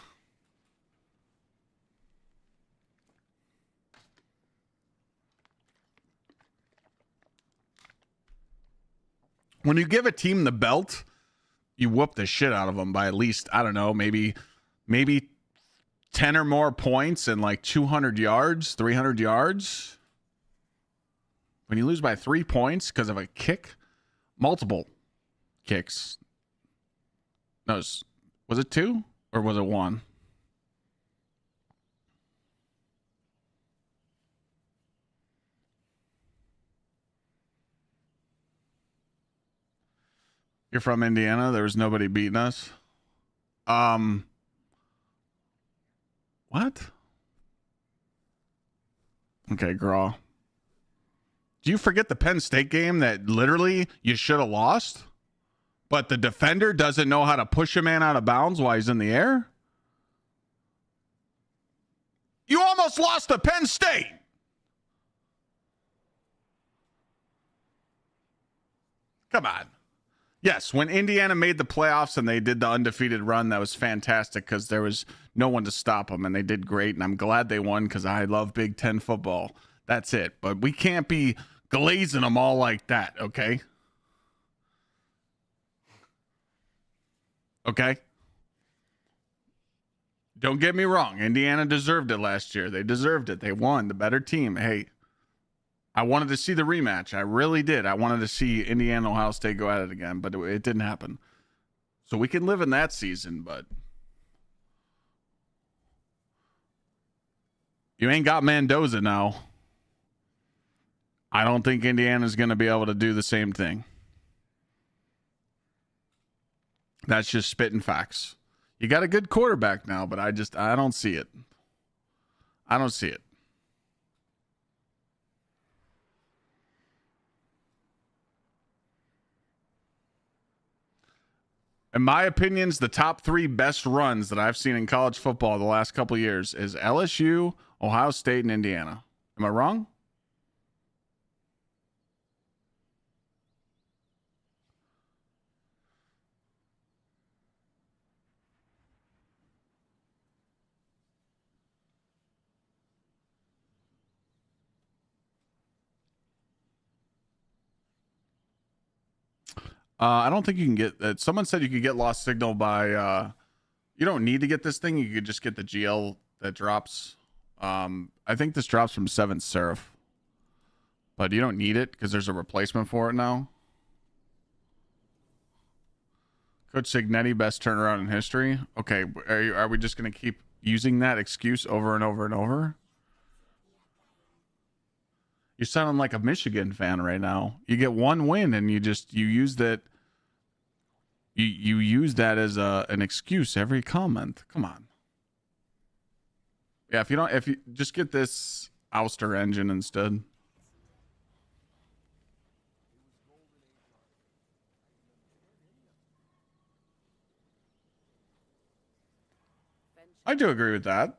When you give a team the belt, you whoop the shit out of them by at least, I don't know, maybe 10 or more points and like 200 yards, 300 yards. When you lose by 3 points because of a kick, multiple kicks. No, was it 2 or was it 1? You're from Indiana. There was nobody beating us. What? Okay, Graw. Do you forget the Penn State game that literally you should have lost? But the defender doesn't know how to push a man out of bounds while he's in the air? You almost lost to Penn State. Come on. Yes, when Indiana made the playoffs and they did the undefeated run, that was fantastic because there was no one to stop them, and they did great, and I'm glad they won because I love Big Ten football. That's it. But we can't be glazing them all like that, okay? Okay? Don't get me wrong. Indiana deserved it last year. They deserved it. They won. The better team. Hey, I wanted to see the rematch. I really did. I wanted to see Indiana Ohio State go at it again, but it didn't happen. So we can live in that season, but you ain't got Mendoza now. I don't think Indiana's going to be able to do the same thing. That's just spitting facts. You got a good quarterback now, but I don't see it. I don't see it. In my opinions, the top 3 best runs that I've seen in college football the last couple of years is LSU, Ohio State, and Indiana. Am I wrong? I don't think you can get someone said you could get lost signal by you don't need to get this thing. You could just get the GL that drops. I think this drops from 7th Seraph, but you don't need it because there's a replacement for it now. Coach Signetti, best turnaround in history. Okay, are we just going to keep using that excuse over and over and over? You're sounding like a Michigan fan right now. You get one win and you use that. You use that as an excuse every comment. Come on. Yeah, if you just get this ouster engine instead. I do agree with that.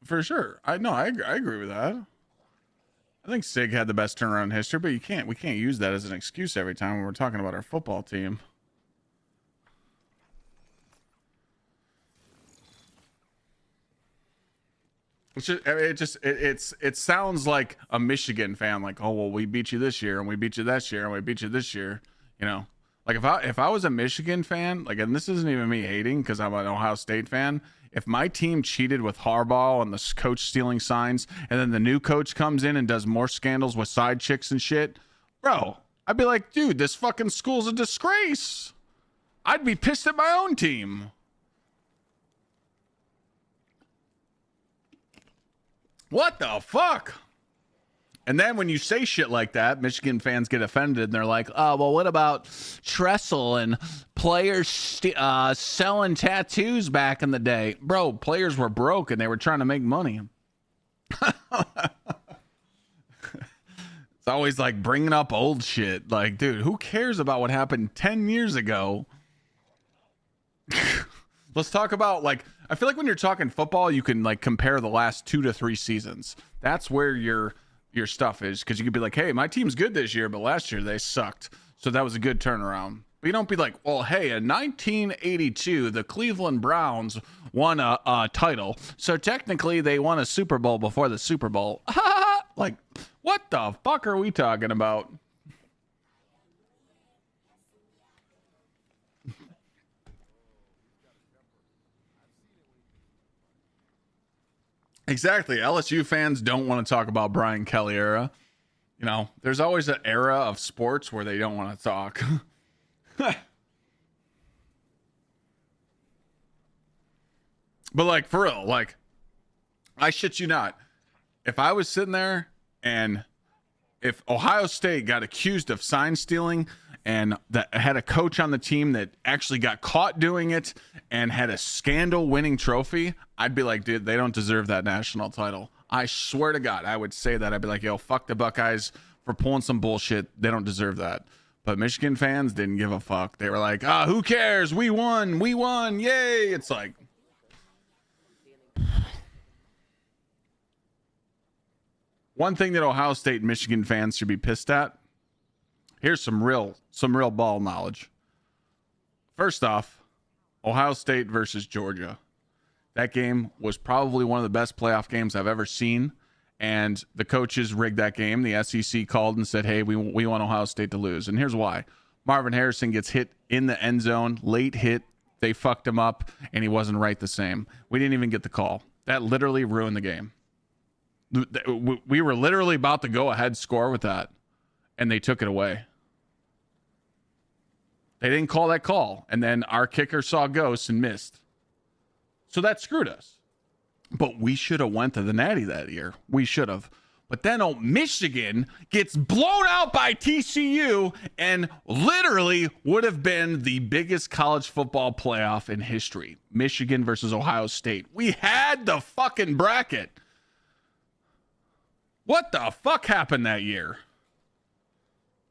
For sure. I agree with that. I think Sig had the best turnaround in history, but we can't use that as an excuse every time when we're talking about our football team. It sounds like a Michigan fan, like, oh well, we beat you this year and we beat you this year and we beat you this year, you know. Like if I was a Michigan fan, like, and this isn't even me hating because I'm an Ohio State fan. If my team cheated with Harbaugh and the coach stealing signs, and then the new coach comes in and does more scandals with side chicks and shit, bro, I'd be like, dude, this fucking school's a disgrace. I'd be pissed at my own team. What the fuck? And then when you say shit like that, Michigan fans get offended and they're like, oh, well, what about Tressel and players selling tattoos back in the day? Bro, players were broke and they were trying to make money. It's always like bringing up old shit. Like, dude, who cares about what happened 10 years ago? Let's talk about, like, I feel like when you're talking football, you can like compare the last 2 to 3 seasons. That's where your stuff is, because you could be like, hey, my team's good this year, but last year they sucked, so that was a good turnaround. But you don't be like, well, hey, in 1982 the Cleveland Browns won a title, so technically they won a Super Bowl before the Super Bowl. Like, what the fuck are we talking about? Exactly. LSU fans don't want to talk about Brian Kelly era. You know, there's always an era of sports where they don't want to talk. But like, for real, like, I shit you not. If I was sitting there and if Ohio State got accused of sign stealing and that had a coach on the team that actually got caught doing it and had a scandal winning trophy, I'd be like, dude, they don't deserve that national title. I swear to God, I would say that. I'd be like, yo, fuck the Buckeyes for pulling some bullshit. They don't deserve that. But Michigan fans didn't give a fuck. They were like, who cares? We won. Yay. It's like, one thing that Ohio State and Michigan fans should be pissed at. Here's some real ball knowledge. First off, Ohio State versus Georgia. That game was probably one of the best playoff games I've ever seen. And the coaches rigged that game. The SEC called and said, hey, we want Ohio State to lose. And here's why. Marvin Harrison gets hit in the end zone, late hit, they fucked him up and he wasn't right the same. We didn't even get the call. That literally ruined the game. We were literally about to go ahead score with that, and they took it away. They didn't call that call, and then our kicker saw ghosts and missed. So that screwed us. But we should have went to the Natty that year. We should have. But then Michigan gets blown out by TCU and literally would have been the biggest college football playoff in history. Michigan versus Ohio State. We had the fucking bracket. What the fuck happened that year?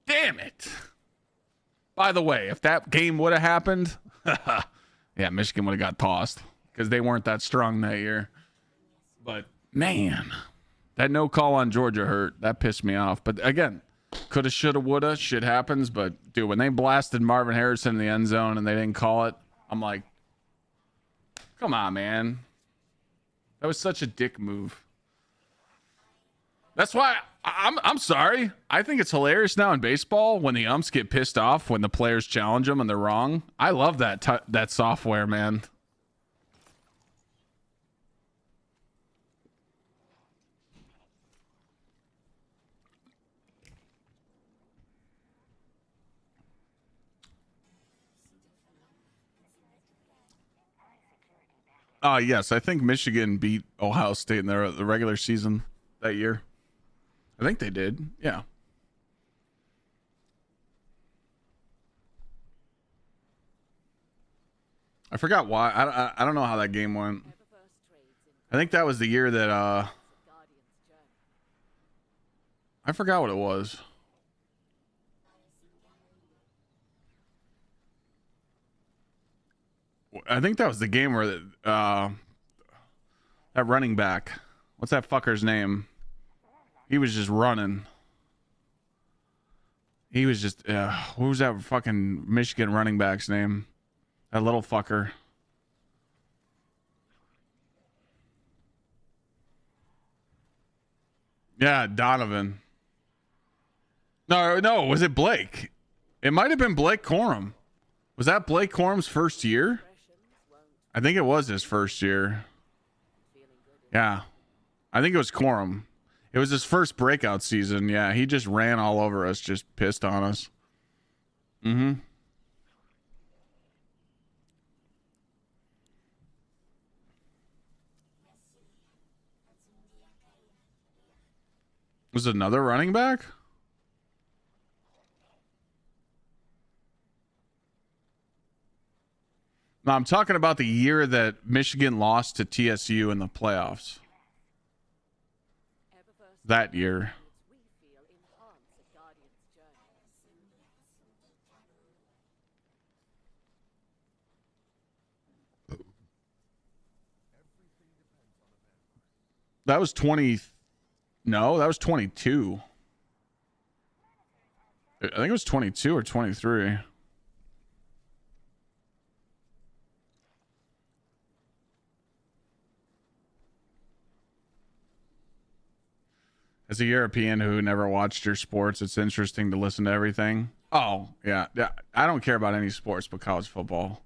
Damn it. By the way, if that game would have happened, yeah, Michigan would have got tossed because they weren't that strong that year. But man, that no call on Georgia hurt. That pissed me off. But again, coulda, shoulda, woulda. Shit happens. But dude, when they blasted Marvin Harrison in the end zone and they didn't call it, I'm like, come on, man. That was such a dick move. That's why I'm sorry. I think it's hilarious now in baseball when the umps get pissed off when the players challenge them and they're wrong. I love that software, man. Yes, I think Michigan beat Ohio State in the regular season that year. I think they did. Yeah. I forgot why. I don't know how that game went. I think that was the year that I forgot what it was. I think that was the game where that running back, what's that fucker's name? He was just running. He was just, what was that fucking Michigan running back's name? That little fucker. Yeah, Donovan. No, was it Blake? It might have been Blake Corum. Was that Blake Corum's first year? I think it was his first year. Yeah. I think it was Corum. It was his first breakout season. Yeah, he just ran all over us, just pissed on us. Mm-hmm. Was it another running back? No, I'm talking about the year that Michigan lost to TSU in the playoffs. That year. That was 20. No, that was 22. I think it was 22 or 23. As a European who never watched your sports, it's interesting to listen to everything. Oh, yeah. I don't care about any sports but college football.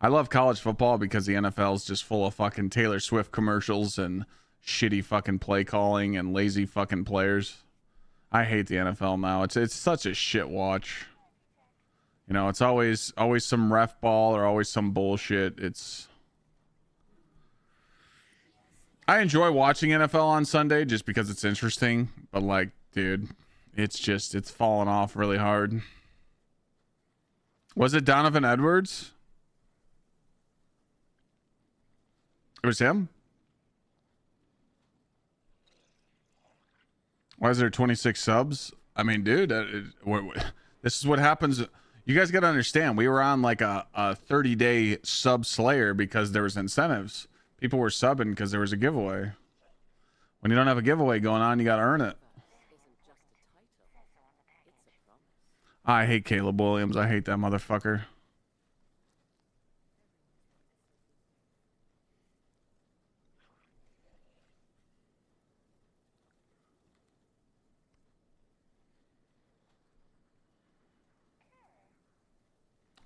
I love college football because the NFL is just full of fucking Taylor Swift commercials and shitty fucking play calling and lazy fucking players. I hate the NFL now. It's such a shit watch. You know, it's always some ref ball or always some bullshit. I enjoy watching NFL on Sunday just because it's interesting, but like, dude, it's fallen off really hard. Was it Donovan Edwards? It was him? Why is there 26 subs? I mean, dude, this is what happens. You guys got to understand, we were on like a 30-day sub slayer because there was incentives. People were subbing because there was a giveaway. When you don't have a giveaway going on, you got to earn it. I hate Caleb Williams. I hate that motherfucker.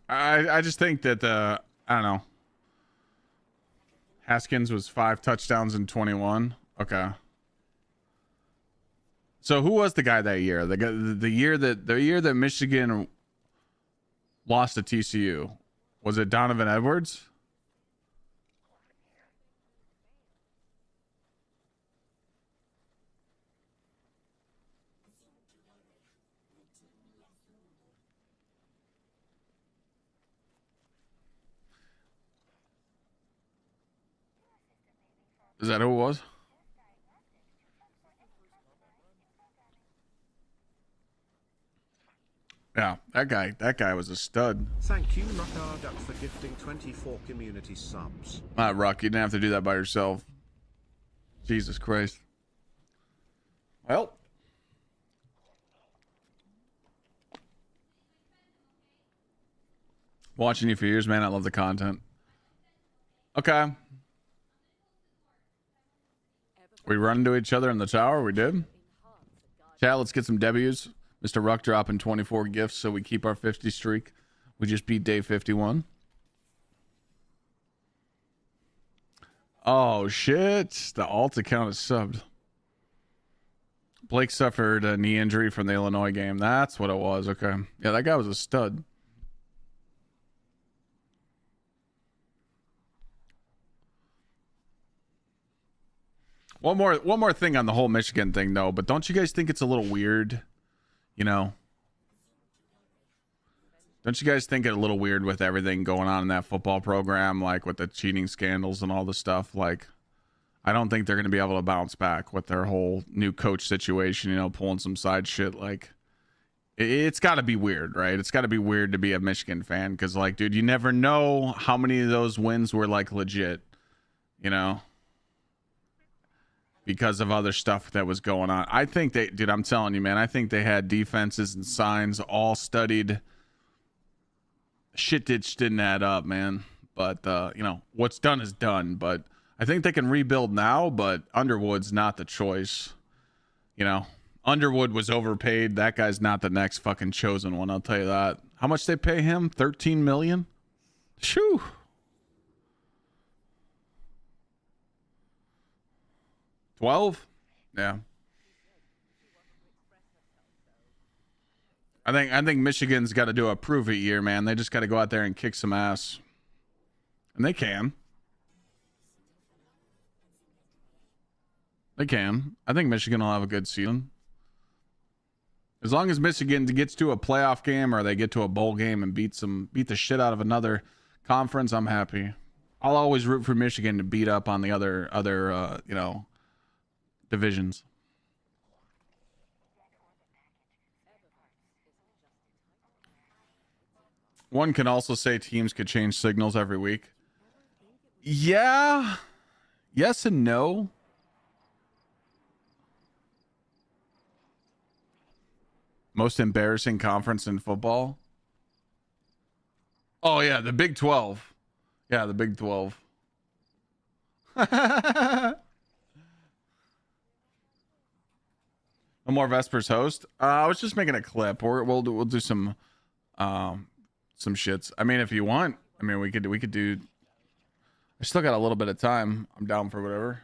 I just think that I don't know. Haskins was 5 touchdowns in 21. Okay. So who was the guy that year? The year that Michigan lost to TCU. Was it Donovan Edwards? Is that who it was? Yeah, that guy was a stud. Thank you, Ruckarduck, for gifting 24 community subs. Ruck, you didn't have to do that by yourself. Jesus Christ. Well. Watching you for years, man. I love the content. Okay. We run into each other in the tower. We did. Chat, let's get some W's. Mr. Ruck dropping 24 gifts so we keep our 50 streak. We just beat day 51. Oh, shit. The alt account is subbed. Blake suffered a knee injury from the Illinois game. That's what it was. Okay. Yeah, that guy was a stud. One more thing on the whole Michigan thing, though. But don't you guys think it's a little weird? You know? Don't you guys think it a little weird with everything going on in that football program, like with the cheating scandals and all the stuff? Like, I don't think they're going to be able to bounce back with their whole new coach situation, you know, pulling some side shit. Like, it's got to be weird, right? It's got to be weird to be a Michigan fan because, like, dude, you never know how many of those wins were, like, legit, you know? Because of other stuff that was going on. I think dude, I'm telling you, man, I think they had defenses and signs all studied. Shit didn't add up, man. But, you know, what's done is done. But I think they can rebuild now, but Underwood's not the choice. You know, Underwood was overpaid. That guy's not the next fucking chosen one, I'll tell you that. How much they pay him? $13 million? Shoo. $12? Yeah. I think Michigan's got to do a prove it year, man. They just got to go out there and kick some ass. And they can. They can. I think Michigan will have a good season. As long as Michigan gets to a playoff game or they get to a bowl game and beat the shit out of another conference, I'm happy. I'll always root for Michigan to beat up on the other you know, divisions. One can also say teams could change signals every week. Yeah. Yes and no. Most embarrassing conference in football? Oh, yeah, the Big 12. Yeah, the Big 12. No more Vespers host. I was just making a clip. We'll do some shits. I mean, if you want, I mean, we could do. I still got a little bit of time. I'm down for whatever.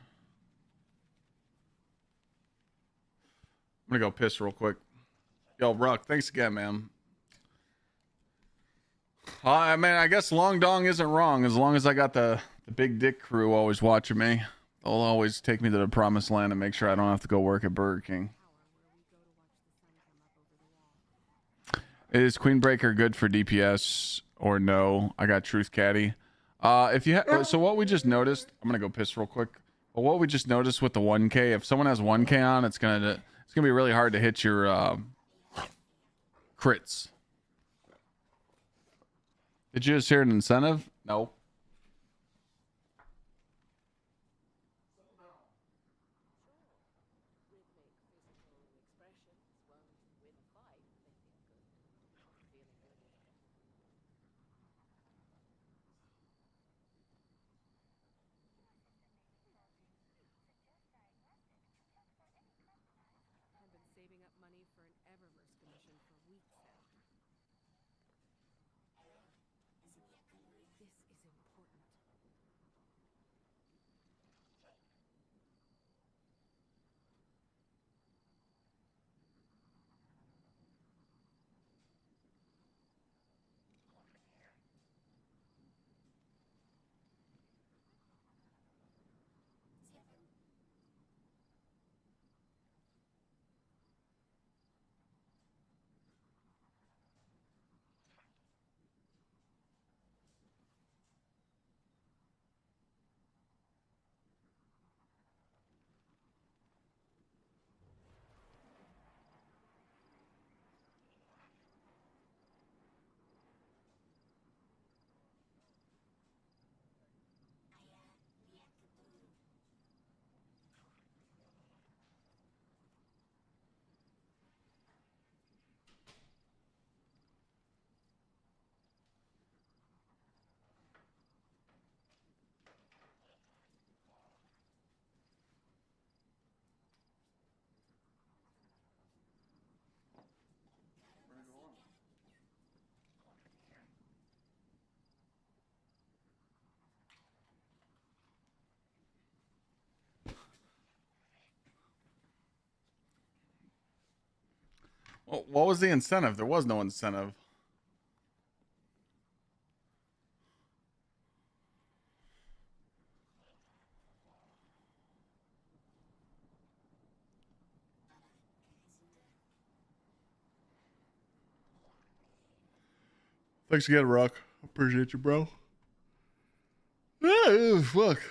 I'm gonna go piss real quick. Yo, Ruck, thanks again, man. I mean, I guess Long Dong isn't wrong as long as I got the big dick crew always watching me. They'll always take me to the promised land and make sure I don't have to go work at Burger King. Is Queenbreaker good for DPS or no? I got Truth Caddy. If you so what we just noticed, I'm gonna go piss real quick. But what we just noticed with the 1K, if someone has 1K on, it's gonna be really hard to hit your crits. Did you just hear an incentive? No. What was the incentive? There was no incentive. Thanks again, Rock. Appreciate you, bro. Yeah, fuck.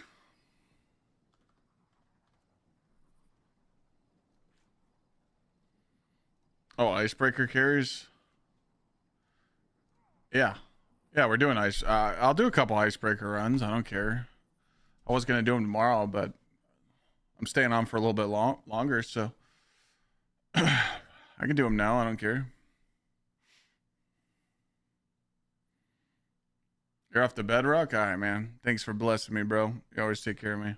Oh, icebreaker carries? Yeah. Yeah, we're doing ice. I'll do a couple icebreaker runs. I don't care. I was going to do them tomorrow, but I'm staying on for a little bit longer, so I can do them now. I don't care. You're off the bedrock? All right, man. Thanks for blessing me, bro. You always take care of me.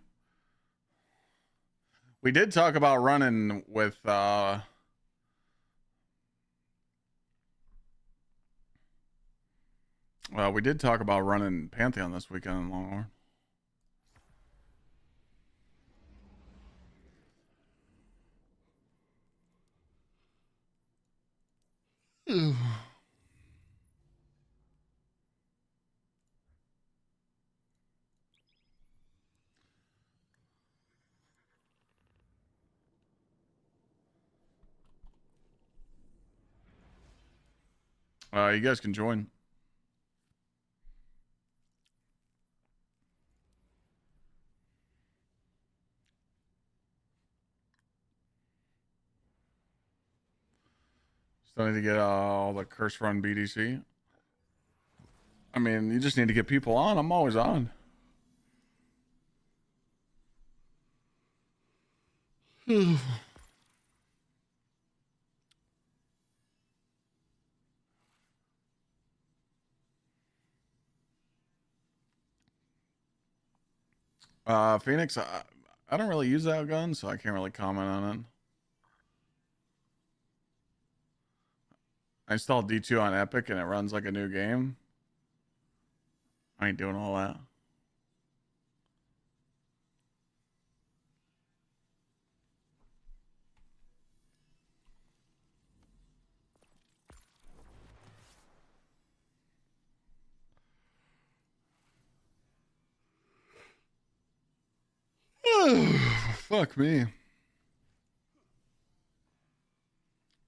We did talk about running with well, we did talk about running Pantheon this weekend in Longhorn. You guys can join. Still need to get all the curse run BDC. I mean, you just need to get people on. I'm always on. Phoenix, I don't really use that gun, so I can't really comment on it. I installed D2 on Epic and it runs like a new game. I ain't doing all that. Fuck me.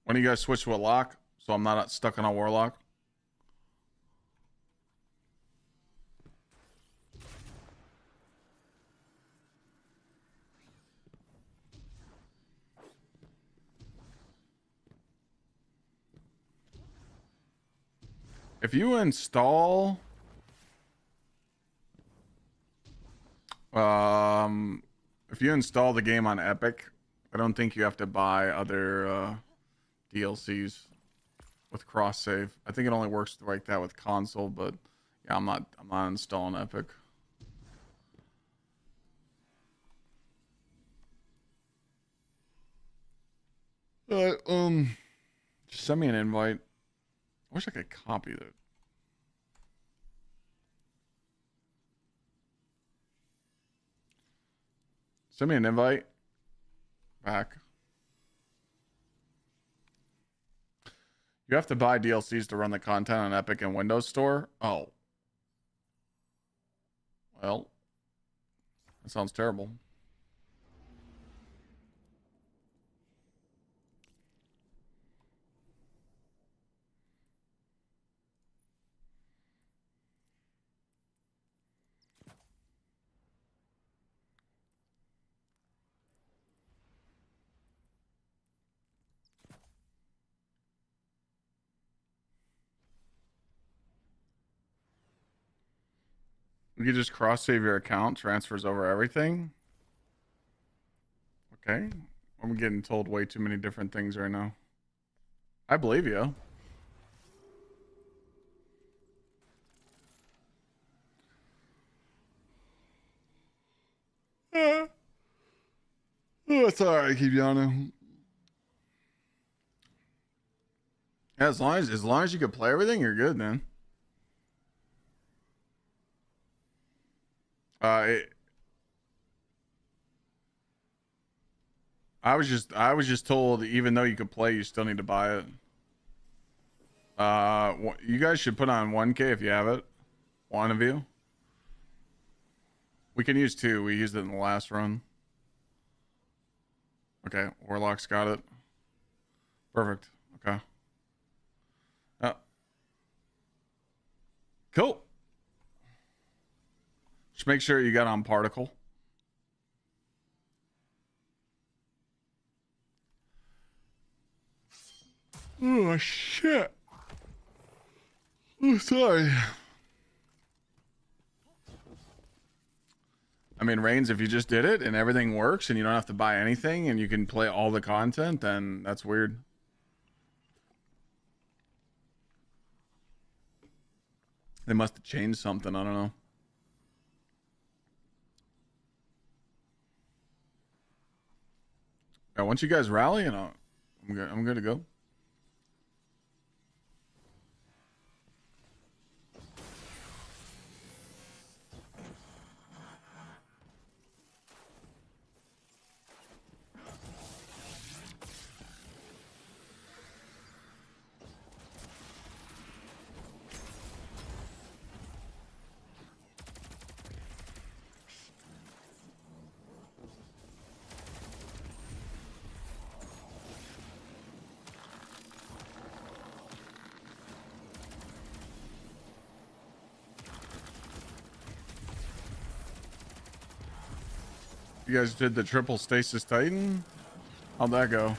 When do you guys switch to a lock so I'm not stuck on a warlock? If you install the game on Epic, I don't think you have to buy other DLCs with cross save. I think it only works like that with console, but yeah, I'm not installing Epic. Just send me an invite. I wish I could copy that. Send me an invite. Back. You have to buy DLCs to run the content on Epic and Windows Store? Oh. Well, that sounds terrible. You can just cross save your account, transfers over everything. Okay. I'm getting told way too many different things right now. I believe you. Oh, it's alright, keep yawning. Yeah, as long as you can play everything, you're good, man. I was just told even though you could play, you still need to buy it. You guys should put on 1K if you have it. One of you. We can use 2. We used it in the last run. Okay, Warlock's got it. Perfect. Okay. Cool. Just make sure you got on particle. Oh shit. Oh, sorry. I mean, Reigns, if you just did it and everything works and you don't have to buy anything and you can play all the content, then that's weird. They must have changed something. I don't know. Yeah, once you guys rally, you know, I'm good to go. You guys did the triple stasis titan? How'd that go?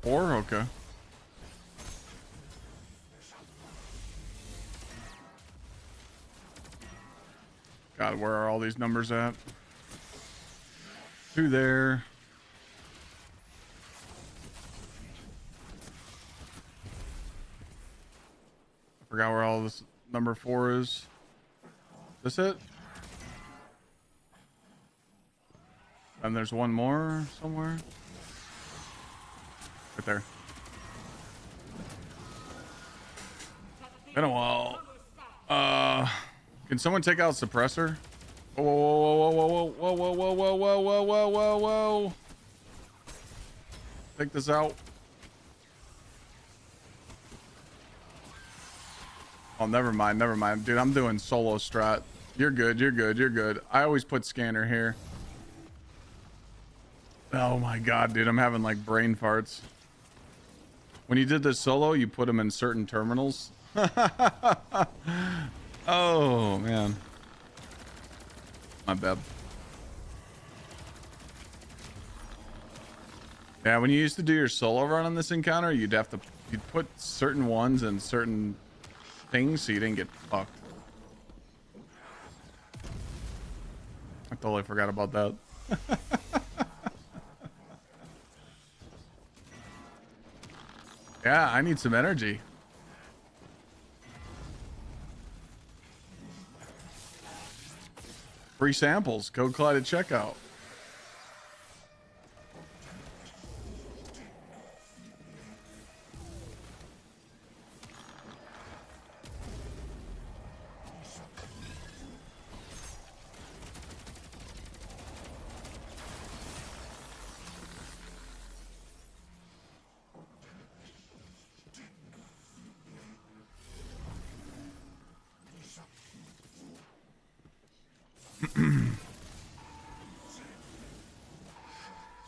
Or okay. God, where are all these numbers at? 2 there. I forgot where all this number 4 is. This it? And there's one more somewhere. Right there. Been a while. Can someone take out suppressor? Whoa, whoa, whoa, whoa, whoa, whoa, whoa, whoa, whoa, whoa, whoa, whoa. Take this out. Oh, never mind, never mind. Dude, I'm doing solo strat. You're good, you're good, you're good. I always put scanner here. Oh my god, dude, I'm having like brain farts. When you did this solo, you put them in certain terminals. Oh man, my bad. Yeah, when you used to do your solo run on this encounter, you'd put certain ones in certain things so you didn't get fucked. I totally forgot about that. Yeah, I need some energy. Free samples, code Clyde at checkout.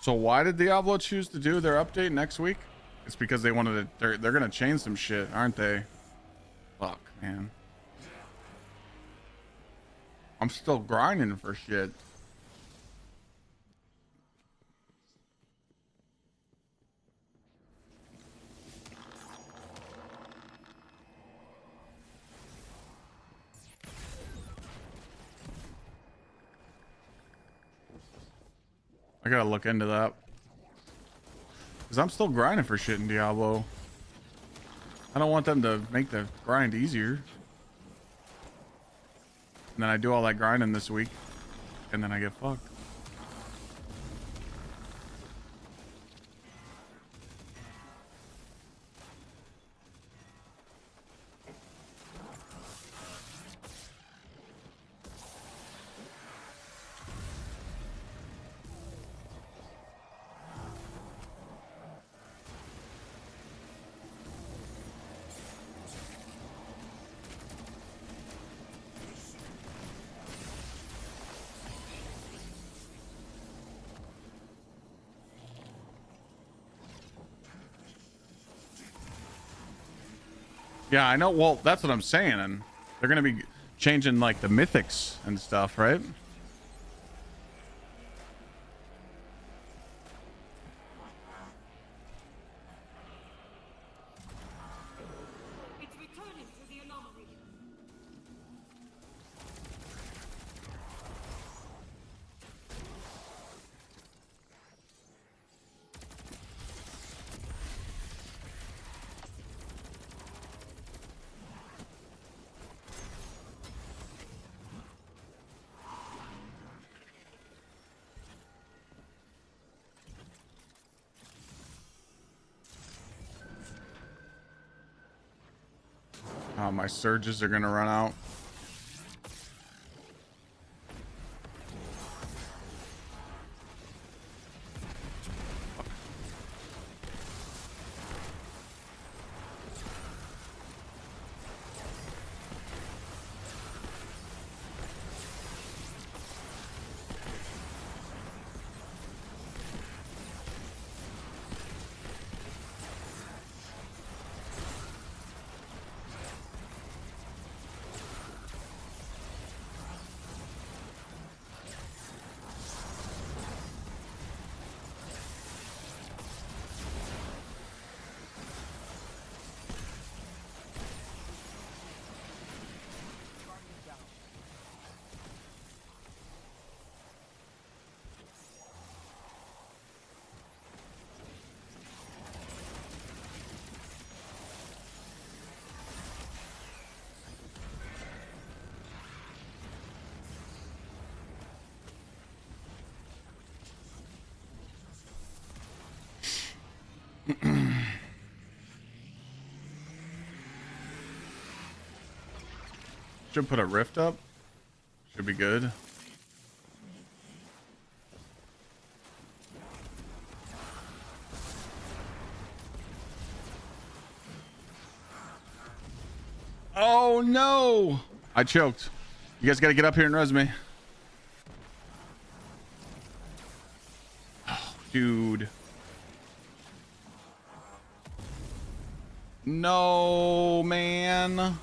So why did Diablo choose to do their update next week? It's because they wanted to, they're gonna change some shit, aren't they? Fuck, man. I'm still grinding for shit. I gotta look into that. Because I'm still grinding for shit in Diablo. I don't want them to make the grind easier. And then I do all that grinding this week, and then I get fucked. Yeah, I know. Well, that's what I'm saying. And they're going to be changing like the mythics and stuff, right? It's returning through the anomaly. Oh, my surges are going to run out. Should put a rift up. Should be good. Oh no! I choked. You guys gotta get up here and res me. Oh, dude. No, man.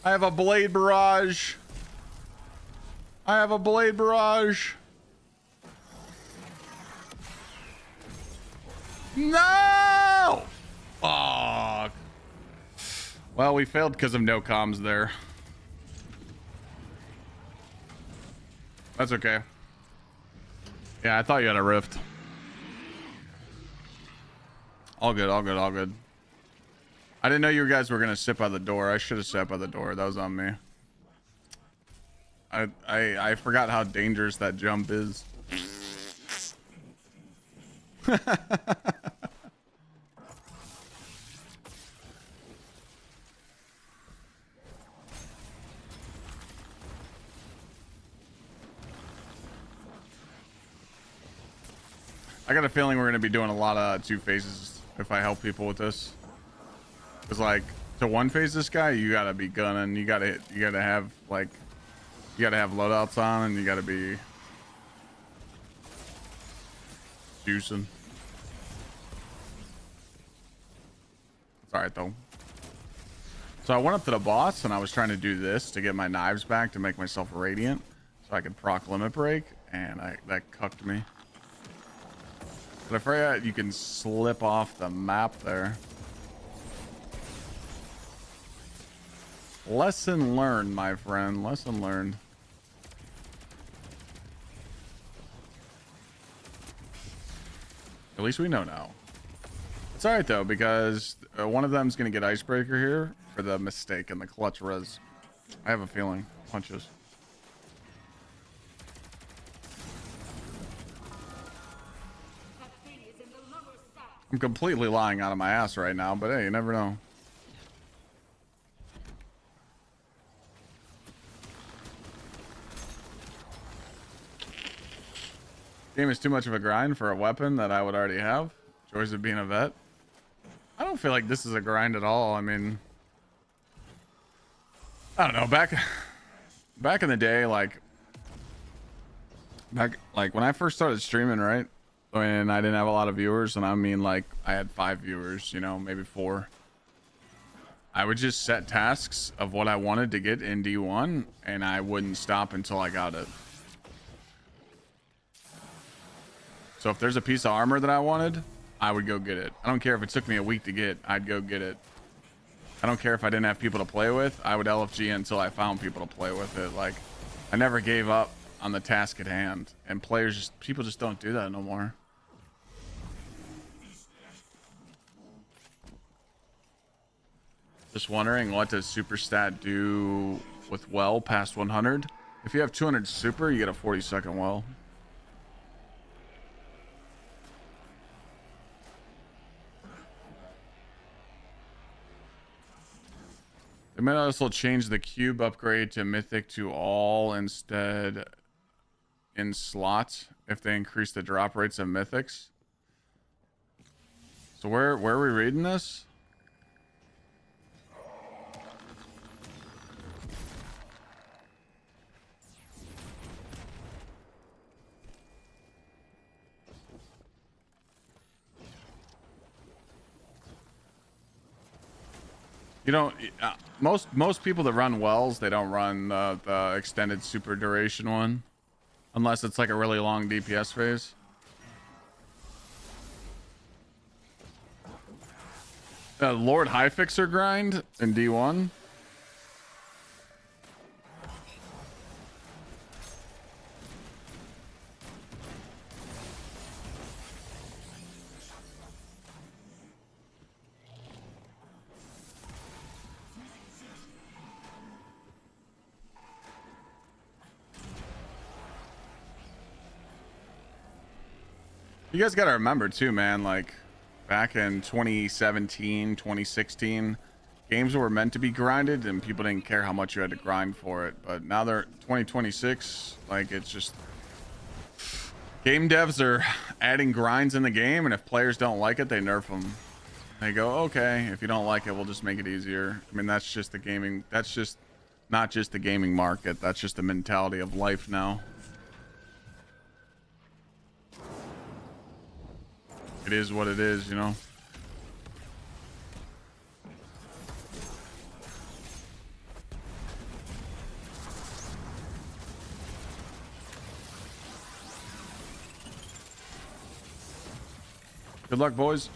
I have a blade barrage. I have a blade barrage. No! Fuck. Well, we failed because of no comms there. That's okay. Yeah, I thought you had a rift. All good, all good, all good. I didn't know you guys were gonna sit by the door. I should have sat by the door. That was on me. I forgot how dangerous that jump is. I got a feeling we're gonna be doing a lot of two phases if I help people with this. Cause like to one phase this guy, you gotta be gunning. You gotta have like, you gotta have loadouts on, and you gotta be juicing. It's alright though. So I went up to the boss and I was trying to do this to get my knives back to make myself radiant, so I could proc limit break, and that cucked me. But I forgot you can slip off the map there. Lesson learned, my friend. Lesson learned. At least we know now. It's alright though, because one of them's gonna get icebreaker here for the mistake and the clutch res. I have a feeling. Punches. I'm completely lying out of my ass right now, but hey, you never know. Game is too much of a grind for a weapon that I would already have. Joys of being a vet. I don't feel like this is a grind at all. I mean, I don't know. Back in the day, like when I first started streaming, right? When I didn't have a lot of viewers, and I mean like I had 5 viewers, you know, maybe 4. I would just set tasks of what I wanted to get in D1, and I wouldn't stop until I got it. So if there's a piece of armor that I wanted, I would go get it. I don't care if it took me a week to get, I'd go get it. I don't care if I didn't have people to play with, I would LFG until I found people to play with it. Like, I never gave up on the task at hand. And people just don't do that no more. Just wondering, what does super stat do with well past 100? If you have 200 super, you get a 40-second well. They might also change the cube upgrade to mythic to all instead in slots if they increase the drop rates of mythics. So where are we reading this? You don't. Most people that run wells, they don't run the extended super duration one, unless it's like a really long DPS phase. Lord Highfixer grind in D1. You guys got to remember too, man, like back in 2017, 2016, games were meant to be grinded and people didn't care how much you had to grind for it. But now they're 2026, like it's just game devs are adding grinds in the game, and if players don't like it, they nerf them. They go, okay, if you don't like it, we'll just make it easier. I mean, that's just the gaming, that's just not just the gaming market, that's just the mentality of life now. It is what it is, you know. Good luck, boys.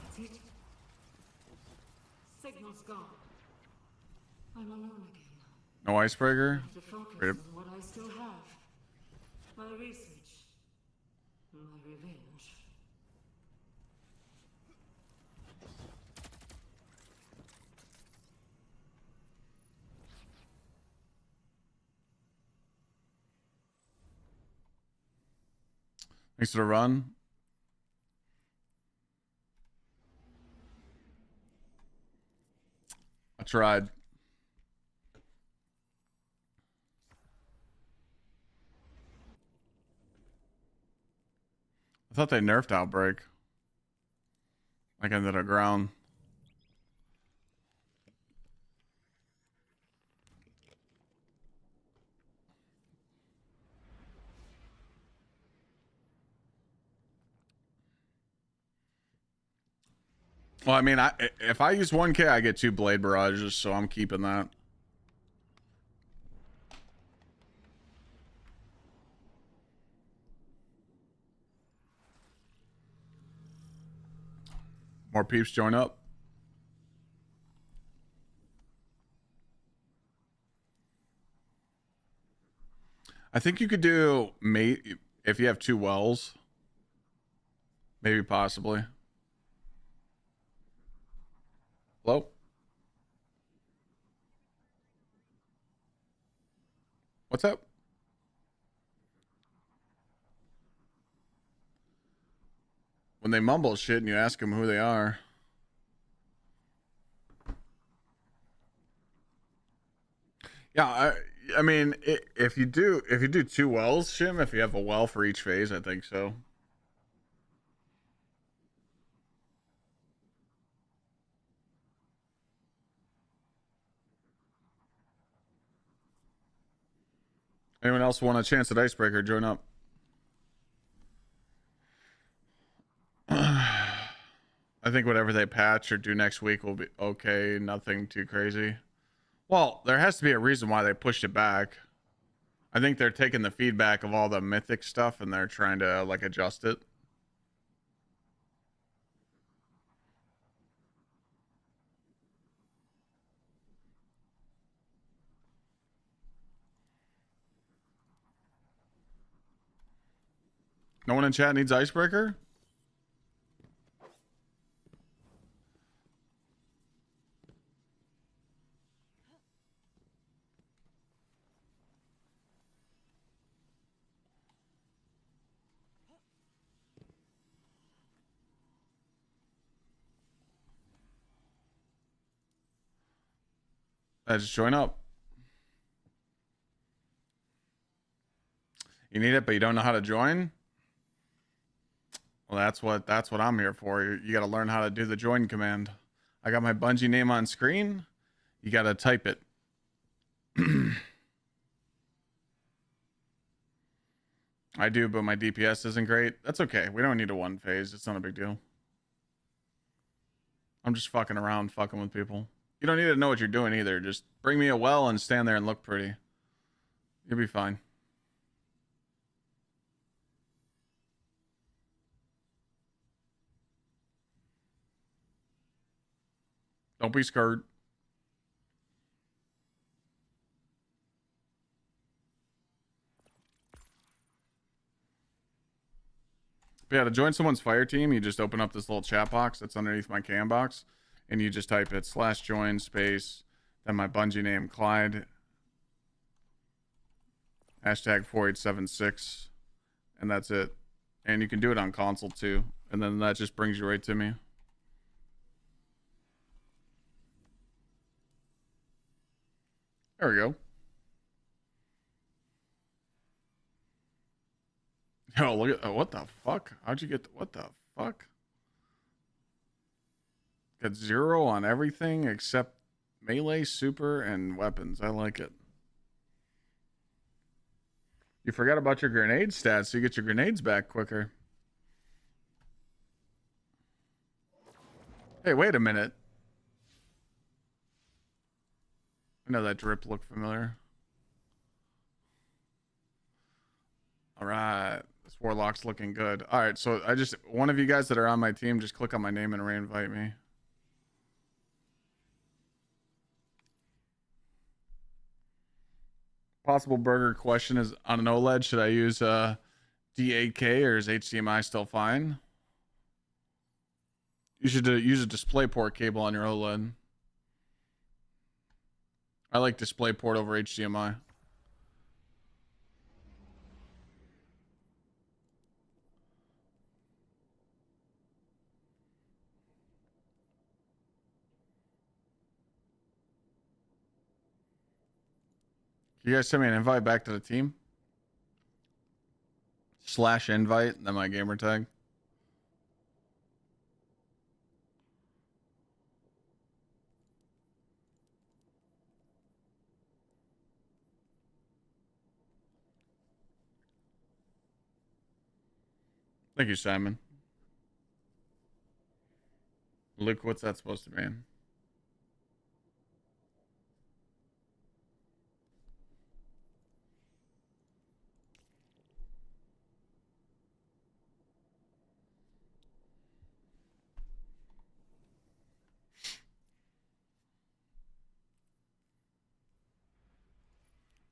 That's it. Signal's gone. I'm alone again. No icebreaker. To focus Rip. on what I still have. My research. My revenge. Thanks for the run. I tried. I thought they nerfed Outbreak. Like into the ground. Well, I mean, if I use 1K, I get 2 blade barrages, so I'm keeping that. More peeps join up. I think you could do mate if you have 2 wells. Maybe possibly. Hello? What's up? when they mumble shit and you ask them who they are. Yeah, I mean, if you do 2 wells, Shim, if you have a well for each phase, I think so. Anyone else want a chance at Icebreaker? Join up. I think whatever they patch or do next week will be okay. Nothing too crazy. Well, there has to be a reason why they pushed it back. I think they're taking the feedback of all the mythic stuff and they're trying to like adjust it. No one in chat needs Icebreaker? Just join up. You need it, but you don't know how to join? Well, that's what I'm here for. You got to learn how to do the join command. I got my Bungie name on screen. You got to type it. I do, but my DPS isn't great. That's okay. We don't need a 1 phase. It's not a big deal. I'm just fucking around, fucking with people. You don't need to know what you're doing either. Just bring me a well and stand there and look pretty. You'll be fine. Don't be scared. But yeah, to join someone's fire team, you just open up this little chat box that's underneath my cam box, and you just type it /join space, then my Bungie name, Clyde, #4876, and that's it. And you can do it on console too, and then that just brings you right to me. There we go. Yo, look at what the fuck? How'd you get what the fuck? Got 0 on everything except melee, super, and weapons. I like it. You forgot about your grenade stats, so you get your grenades back quicker. Hey, wait a minute. I know that drip looked familiar. All right. This warlock's looking good. All right, so one of you guys that are on my team, just click on my name and re-invite me. Possible burger question is on an OLED, should I use D8K or is HDMI still fine? You should use a DisplayPort cable on your OLED. I like DisplayPort over HDMI. You guys send me an invite back to the team? /invite, then my gamer tag. Thank you, Simon. Luke, what's that supposed to mean?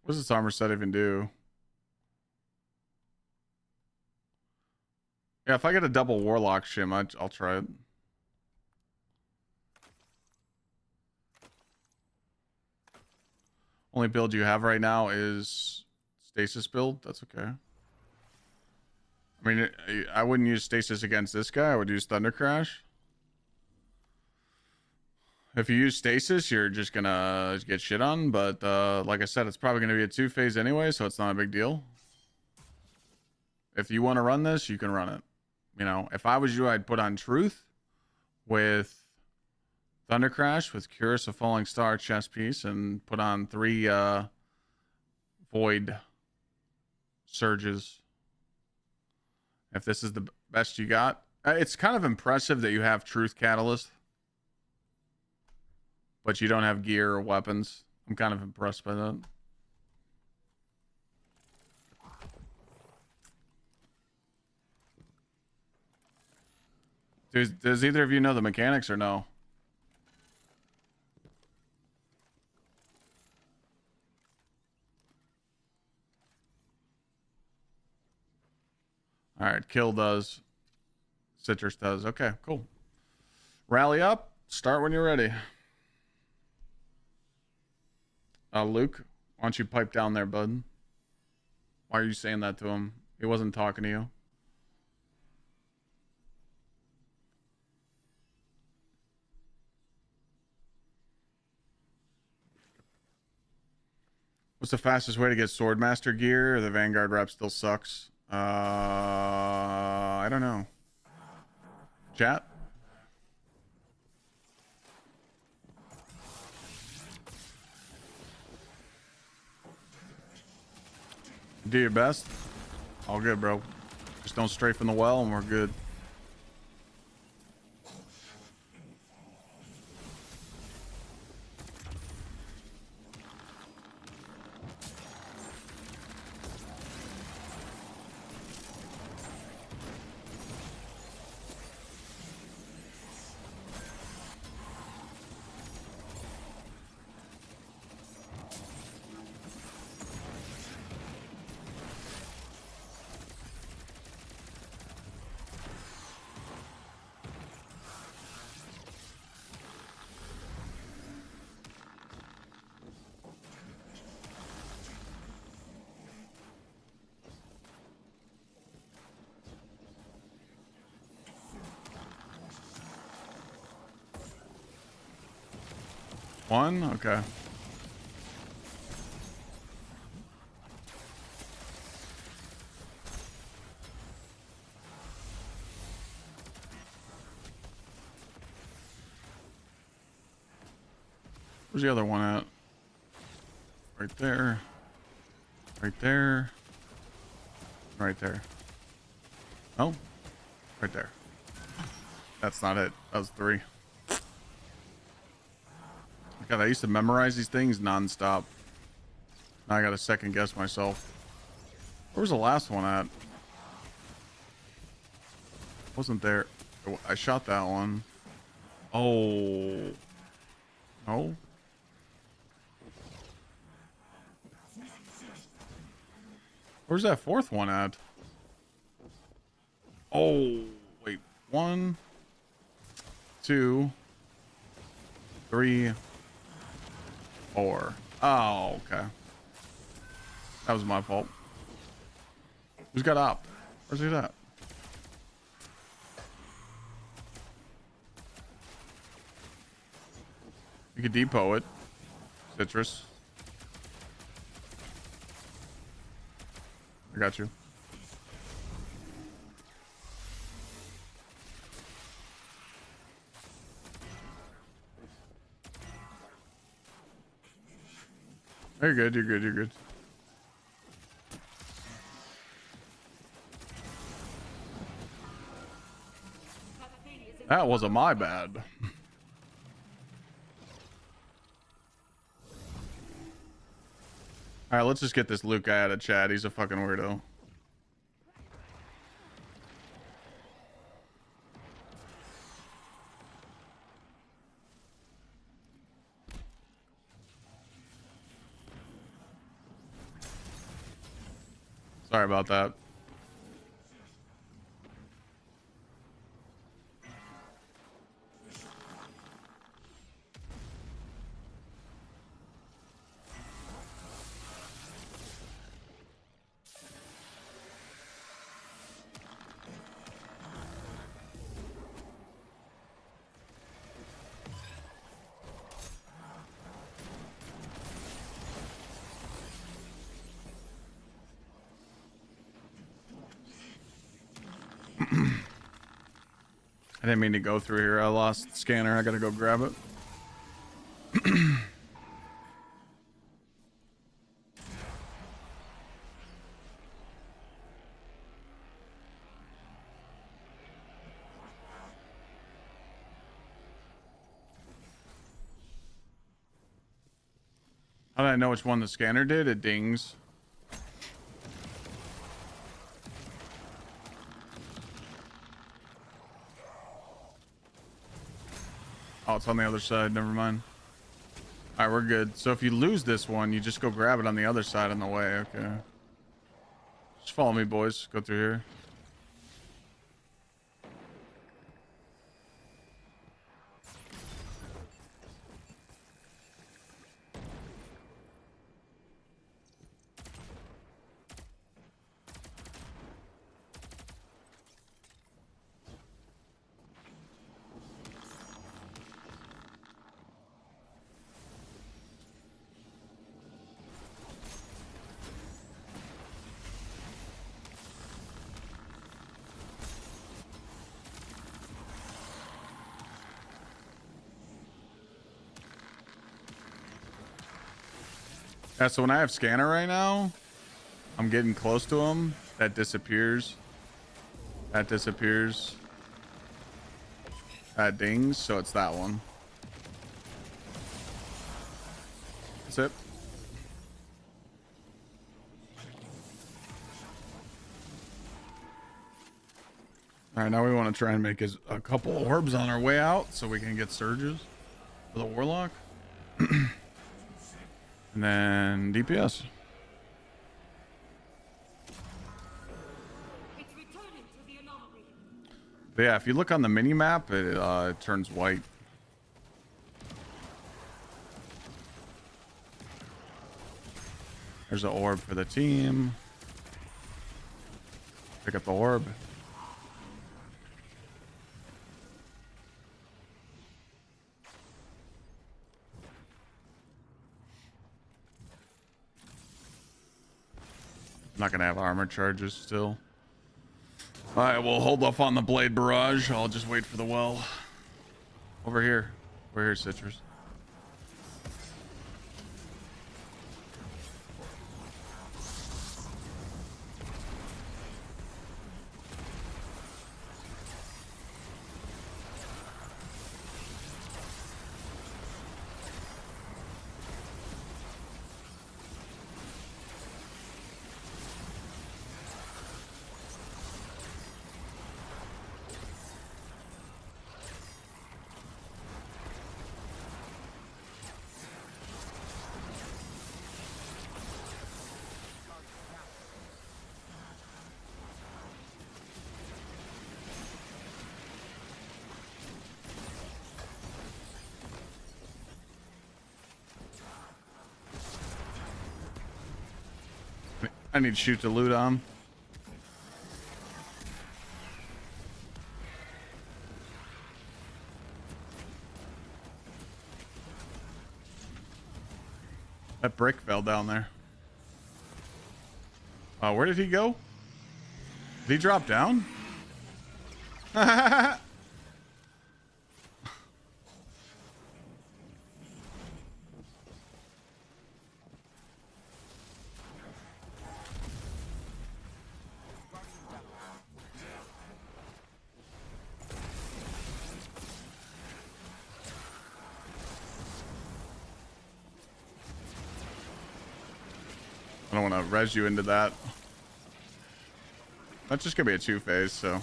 What does this armor set even do? Yeah, if I get a double warlock shim, I'll try it. Only build you have right now is stasis build. That's okay. I mean, I wouldn't use stasis against this guy. I would use Thunder Crash. If you use stasis, you're just gonna get shit on. But like I said, it's probably gonna be a 2-phase anyway, so it's not a big deal. If you want to run this, you can run it. You know, if I was you, I'd put on Truth with Thunder Crash with Curus of Falling Star chess piece and put on 3 Void Surges. If this is the best you got. It's kind of impressive that you have Truth Catalyst, but you don't have gear or weapons. I'm kind of impressed by that. Does either of you know the mechanics or no? All right, Kill does. Citrus does. Okay, cool. Rally up. Start when you're ready. Luke, why don't you pipe down there, bud? Why are you saying that to him? He wasn't talking to you. What's the fastest way to get Swordmaster gear? The Vanguard rep still sucks. I don't know. Chat? Do your best. All good, bro. Just don't stray from the well and we're good. One? Okay. Where's the other one at? Right there. Right there. Right there. Oh. Right there. That's not it. That was 3. God, I used to memorize these things nonstop. Now I gotta second guess myself. Where was the last one at? Wasn't there? I shot that one. Oh. No? Where's that 4th one at? Oh, wait. 1, 2, 3, 4. Oh, okay. That was my fault. Who's got op? Where's he at? You could depot it. Citrus. I got you. You're good, you're good, you're good. That wasn't my bad. Alright, let's just get this Luke guy out of chat. He's a fucking weirdo. Sorry about that. I didn't mean to go through here. I lost the scanner. I gotta go grab it. How did I know which one the scanner did? It dings. Oh, it's on the other side. Never mind. All right, we're good. So if you lose this one, you just go grab it on the other side on the way. Okay. Just follow me, boys. Go through here. Yeah, so when I have scanner right now, I'm getting close to him. That disappears. That disappears. That dings, so it's that one. That's it. All right, now we want to try and make a couple orbs on our way out so we can get surges for the warlock. And then DPS. It's returning to the anomaly. But yeah, if you look on the mini map, it turns white. There's an orb for the team. Pick up the orb. I'm not gonna have armor charges still. Alright, we'll hold off on the blade barrage. I'll just wait for the well. Over here. Over here, Citrus. I need to shoot the loot on. That brick fell down there. Where did he go? Did he drop down? I don't want to res you into that. That's just gonna be a 2-phase, so.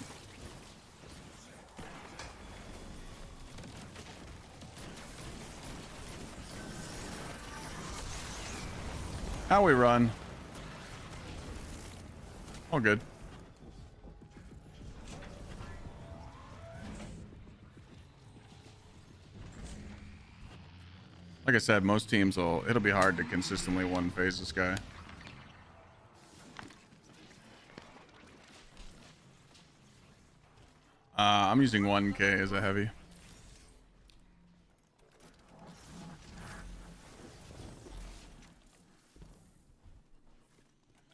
How we run. All good. Like I said, most teams it'll be hard to consistently one-phase this guy. I'm using 1K as a heavy.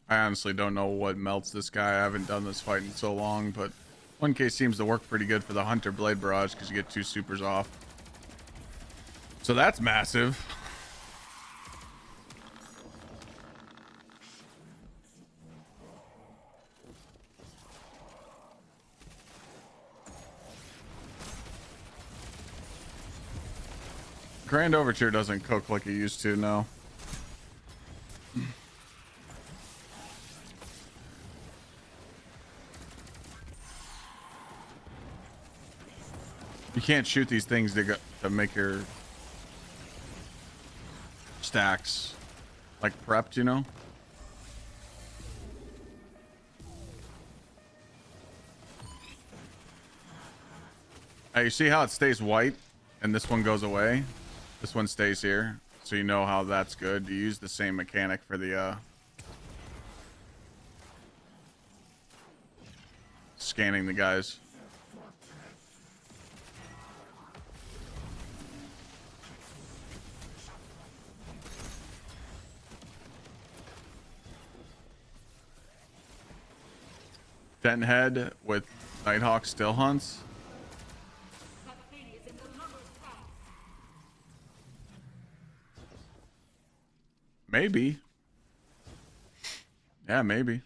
I honestly don't know what melts this guy. I haven't done this fight in so long, but 1K seems to work pretty good for the Hunter Blade Barrage because you get 2 supers off. So that's massive. Grand Overture doesn't cook like it used to, no. You can't shoot these things to make your stacks like prepped, you know? You see how it stays white and this one goes away? This one stays here, so you know how that's good. You use the same mechanic for the scanning the guys. Denton Head with Nighthawk still hunts. Maybe. Yeah, maybe.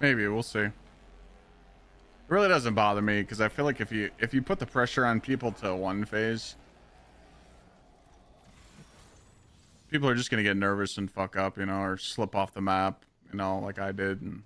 Maybe we'll see. It really doesn't bother me because I feel like if you put the pressure on people to one phase, people are just gonna get nervous and fuck up, you know, or slip off the map, you know, like I did. And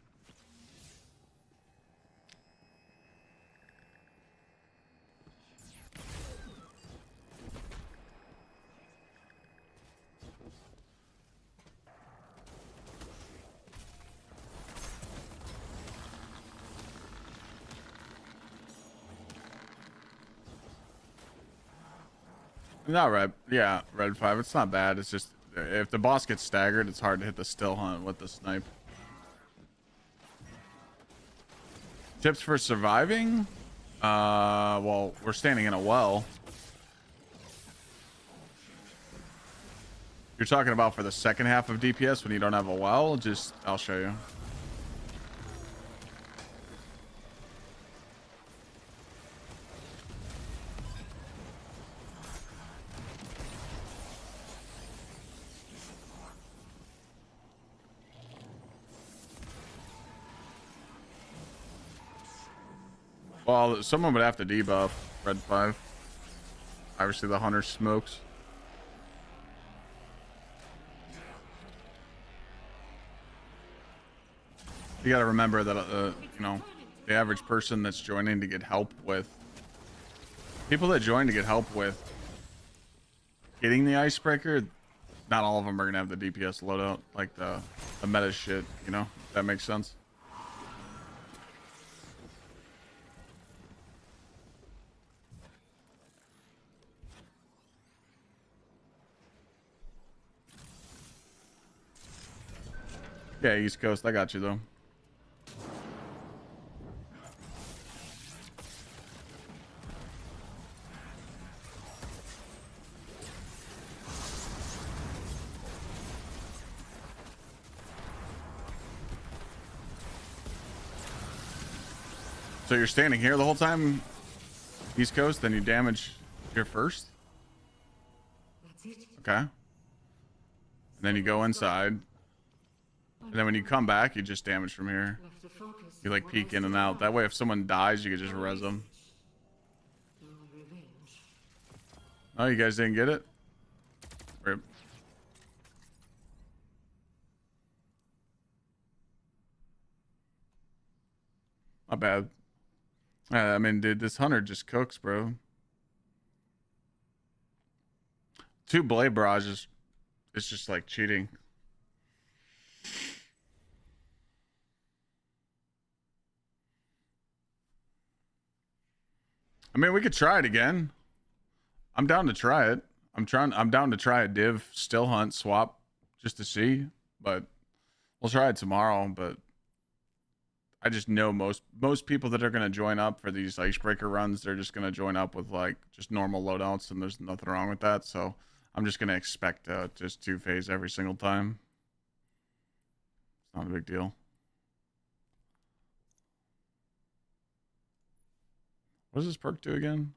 not red. Yeah, red 5. It's not bad. It's just if the boss gets staggered, it's hard to hit the still hunt with the snipe. Tips for surviving? Well, we're standing in a well. You're talking about for the second half of DPS when you don't have a well? I'll show you. Well, someone would have to debuff red 5. Obviously, the hunter smokes. You got to remember that, you know, the average person that's joining to get help with... People that join to get help with getting the icebreaker, not all of them are going to have the DPS loadout, like the meta shit, you know? If that makes sense. Yeah, East Coast. I got you, though. So you're standing here the whole time, East Coast, then you damage your first? Okay. And then you go inside. And then when you come back, you just damage from here. You like peek in and out. That way if someone dies, you can just res them. Oh, you guys didn't get it? Rip. Not bad. I mean, dude, this hunter just cooks, bro. 2 blade barrages. It's just like cheating. I mean, we could try it again. I'm down to try it. I'm down to try a div still hunt swap just to see, but we'll try it tomorrow. But I just know most people that are going to join up for these icebreaker runs, they're just going to join up with like just normal loadouts, and there's nothing wrong with that. So I'm just going to expect just 2-phase every single time. It's not a big deal. What does this perk do again?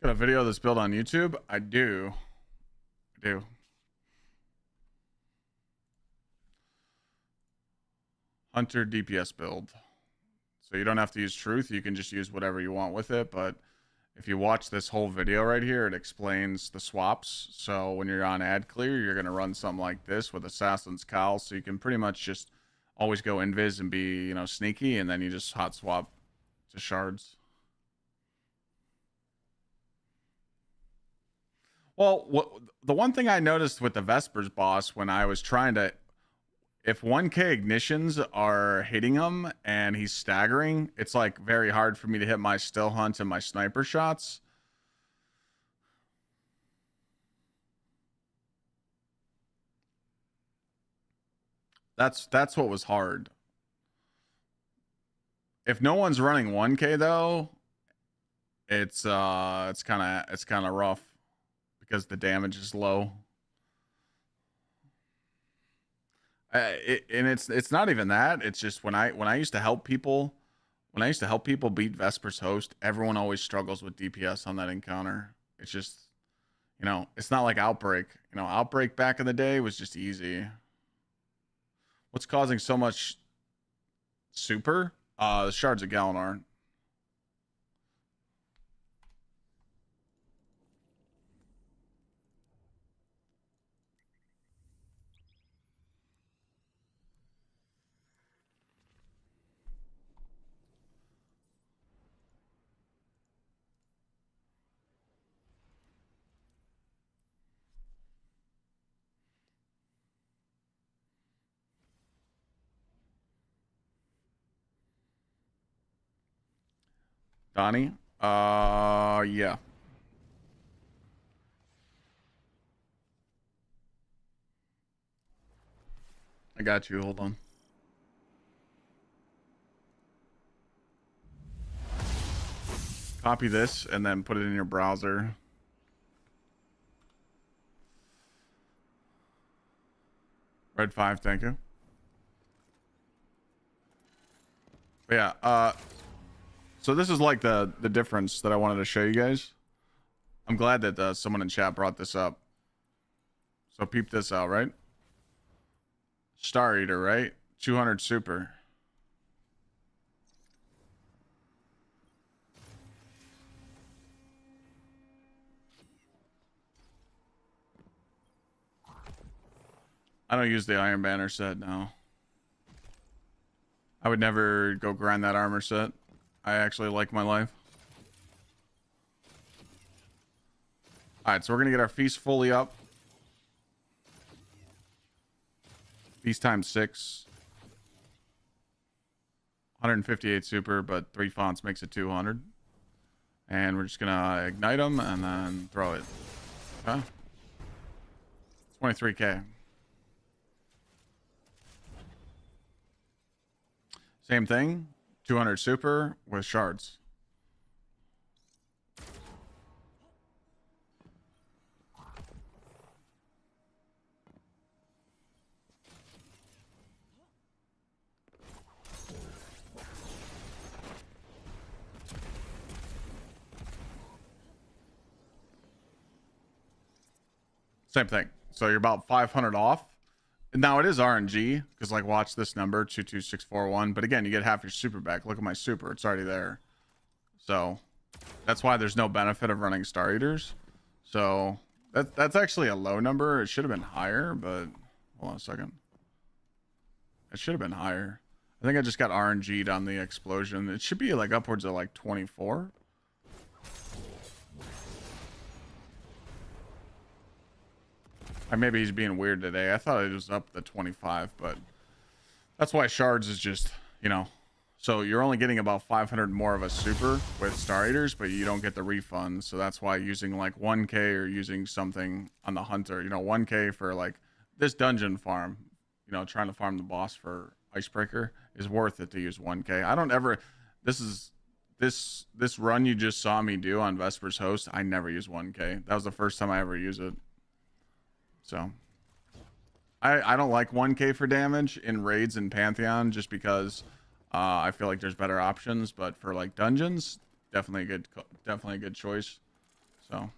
Got a video that's built on YouTube? I do. Hunter DPS build. So you don't have to use truth. You can just use whatever you want with it. But if you watch this whole video right here, it explains the swaps. So when you're on ad clear, you're going to run something like this with Assassin's Cowl. So you can pretty much just always go invis and be, you know, sneaky. And then you just hot swap to shards. Well, the one thing I noticed with the Vespers boss when I was trying to, if 1k ignitions are hitting him and he's staggering, it's like very hard for me to hit my still hunt and my sniper shots. That's what was hard. If no one's running 1k though, it's kind of rough because the damage is low. And it's not even that. It's just when I used to help people, beat Vesper's host, everyone always struggles with DPS on that encounter. It's just, you know, it's not like Outbreak. You know, Outbreak back in the day was just easy. What's causing so much super? The Shards of Galinar. Donnie? Yeah. I got you. Hold on. Copy this and then put it in your browser. Red 5, thank you. But yeah, so this is like the difference that I wanted to show you guys. I'm glad that someone in chat brought this up. So peep this out, right? Star Eater, right? 200 super. I don't use the Iron Banner set now. I would never go grind that armor set. I actually like my life. Alright, so we're gonna get our feast fully up. Feast times 6. 158 super, but 3 fonts makes it 200. And we're just gonna ignite them and then throw it. Okay. 23k. Same thing. 200 super with shards. Same thing. So you're about 500 off. Now it is RNG because, like, watch this number 22641. But again, you get half your super back. Look at my super; it's already there. So that's why there's no benefit of running Star Eaters. So that's actually a low number. It should have been higher, but hold on a second. It should have been higher. I think I just got RNG'd on the explosion. It should be like upwards of like 24. Maybe he's being weird today. I thought it was up to 25, but that's why shards is just, you know, so you're only getting about 500 more of a super with Star Eaters, but you don't get the refund. So that's why using like 1K or using something on the hunter, you know, 1K for like this dungeon farm, you know, trying to farm the boss for Icebreaker is worth it to use 1K. I don't ever, this run you just saw me do on Vesper's Host, I never use 1K. That was the first time I ever use it. So I don't like 1K for damage in raids and Pantheon just because I feel like there's better options, but for like dungeons, definitely a good choice. So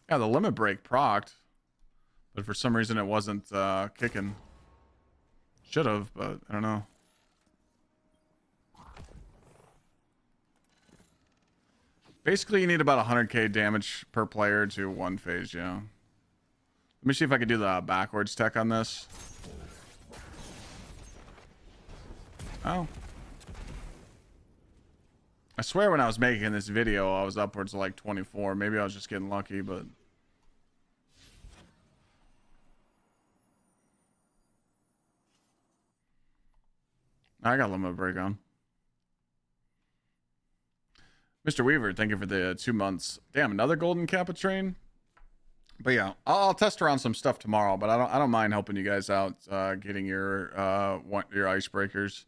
yeah, the limit break procced, but for some reason it wasn't kicking. Should have, but I don't know. Basically, you need about 100k damage per player to one phase, yeah. Let me see if I can do the backwards tech on this. Oh. I swear when I was making this video, I was upwards of like 24. Maybe I was just getting lucky, but... I got limit break on. Mr. Weaver, thank you for the 2 months. Damn, another golden kappa train? But yeah, I'll test around some stuff tomorrow, but I don't mind helping you guys out, getting your icebreakers.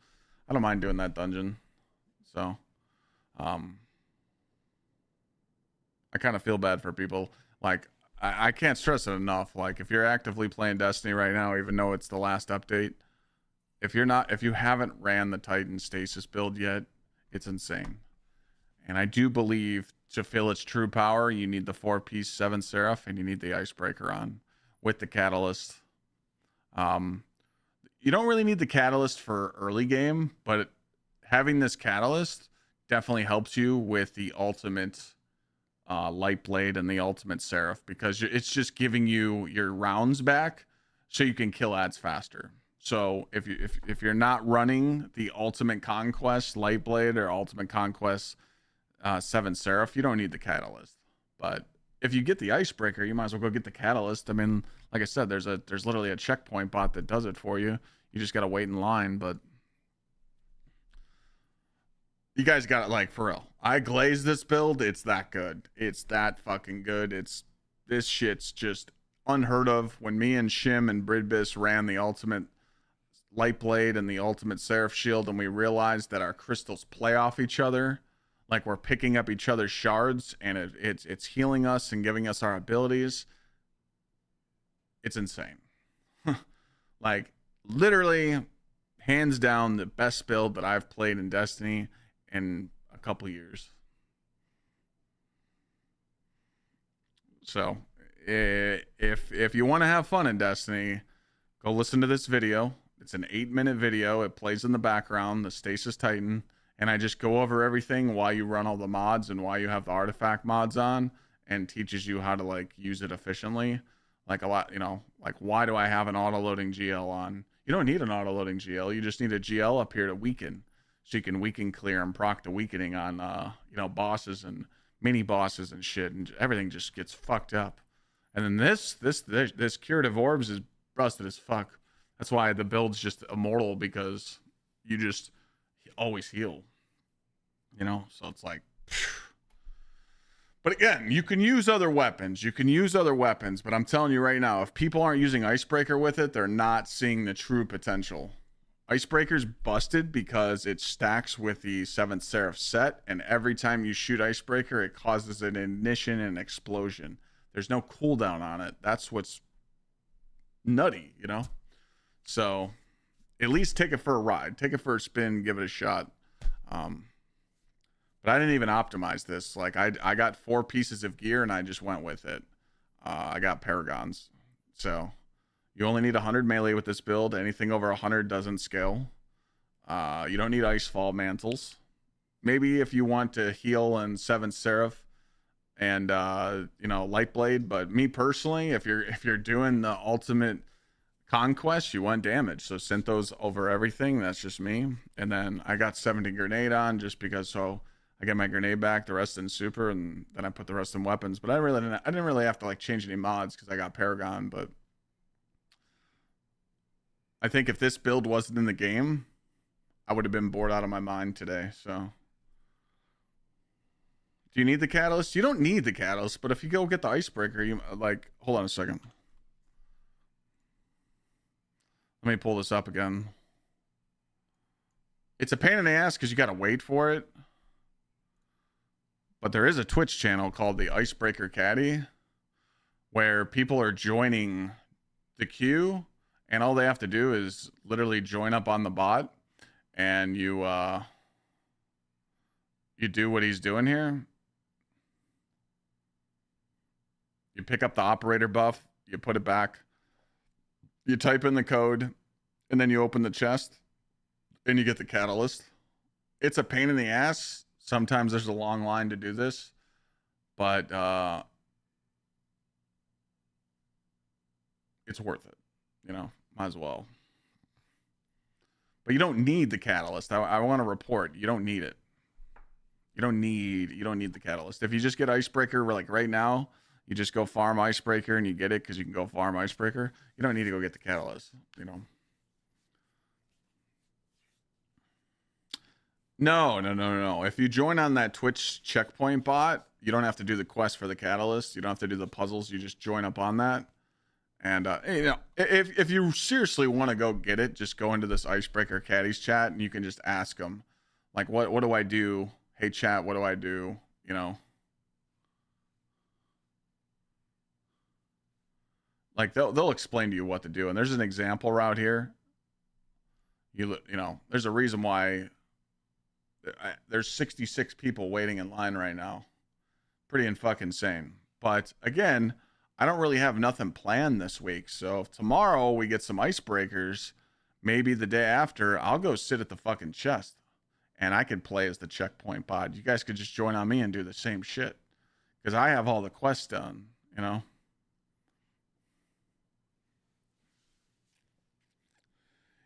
I don't mind doing that dungeon. So, I kind of feel bad for people. Like, I can't stress it enough. Like, if you're actively playing Destiny right now, even though it's the last update, if you haven't ran the Titan stasis build yet, it's insane. And I do believe to feel its true power, you need the 4-piece 7 Seraph and you need the Icebreaker on with the Catalyst. You don't really need the Catalyst for early game, but having this Catalyst definitely helps you with the ultimate Light Blade and the ultimate Seraph, because it's just giving you your rounds back so you can kill ads faster. So if you're not running the ultimate Conquest Light Blade or ultimate Conquest 7 Seraph, you don't need the Catalyst. But if you get the Icebreaker, you might as well go get the Catalyst. I mean, like I said, there's literally a checkpoint bot that does it for you. You just gotta wait in line. But you guys got it, like, for real. I glazed this build. It's that good. It's that fucking good. This shit's just unheard of. When me and Shim and Bridbis ran the ultimate Light Blade and the ultimate Seraph Shield, and we realized that our crystals play off each other. Like, we're picking up each other's shards, and it's healing us and giving us our abilities. It's insane. Like, literally, hands down, the best build that I've played in Destiny in a couple years. So, if you want to have fun in Destiny, go listen to this video. It's an 8-minute video. It plays in the background, the Stasis Titan. And I just go over everything, why you run all the mods and why you have the artifact mods on, and teaches you how to, like, use it efficiently. Like, a lot, you know, like, why do I have an auto-loading GL on? You don't need an auto-loading GL. You just need a GL up here to weaken. So you can weaken clear and proc the weakening on, you know, bosses and mini bosses and shit. And everything just gets fucked up. And then this curative orbs is busted as fuck. That's why the build's just immortal, because you just always heal. You know, so it's like, but again, you can use other weapons. But I'm telling you right now, if people aren't using Icebreaker with it, they're not seeing the true potential. Icebreaker's busted because it stacks with the 7th Seraph set, and every time you shoot Icebreaker, it causes an ignition and explosion. There's no cooldown on it. That's what's nutty, you know? So at least take it for a ride. Take it for a spin, give it a shot. But I didn't even optimize this. Like, I got 4 pieces of gear, and I just went with it. I got Paragons. So you only need 100 melee with this build. Anything over 100 doesn't scale. You don't need Icefall mantles. Maybe if you want to heal in 7th Seraph and you know, Lightblade, but me personally, if you're doing the ultimate conquest, you want damage. So sent those over everything. That's just me. And then I got 70 grenade on just because, so I get my grenade back, the rest in super, and then I put the rest in weapons. But I didn't really have to like change any mods because I got Paragon. But I think if this build wasn't in the game, I would have been bored out of my mind today. So do you need the catalyst? You don't need the catalyst, but if you go get the Icebreaker, you like, hold on a second. Let me pull this up again. It's a pain in the ass because you got to wait for it. But there is a Twitch channel called the Icebreaker Caddy where people are joining the queue, and all they have to do is literally join up on the bot, and you do what he's doing here. You pick up the operator buff, you put it back, you type in the code, and then you open the chest, and you get the catalyst. It's a pain in the ass. Sometimes there's a long line to do this, but it's worth it. You know, might as well. But you don't need the catalyst. I want to report, you don't need it. You don't need the catalyst. If you just get Icebreaker like right now, you just go farm Icebreaker and you get it because you can go farm Icebreaker. You don't need to go get the catalyst, you know. No. If you join on that Twitch checkpoint bot, you don't have to do the quest for the catalyst. You don't have to do the puzzles. You just join up on that. And, you know, if you seriously want to go get it, just go into this Icebreaker Caddies chat and you can just ask them, like, what do I do? Hey, chat, what do I do? You know. Like, they'll explain to you what to do. And there's an example route here. You know, there's a reason why there's 66 people waiting in line right now. Pretty fucking insane. But again, I don't really have nothing planned this week. So if tomorrow we get some Icebreakers, maybe the day after, I'll go sit at the fucking chest and I could play as the checkpoint bot. You guys could just join on me and do the same shit because I have all the quests done, you know.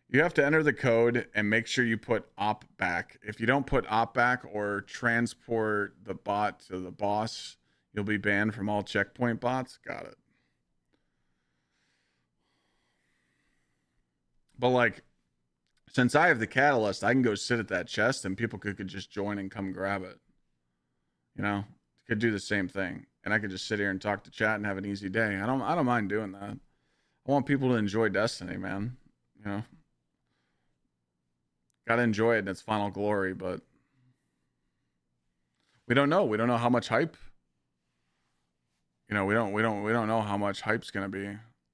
You have to enter the code and make sure you put op back. If you don't put op back or transport the bot to the boss, you'll be banned from all checkpoint bots. Got it. But like, since I have the catalyst, I can go sit at that chest and people could just join and come grab it. You know, could do the same thing. And I could just sit here and talk to chat and have an easy day. I don't mind doing that. I want people to enjoy Destiny, man. You know. Gotta enjoy it in its final glory, but we don't know. We don't know how much hype. You know, we don't know how much hype's gonna be.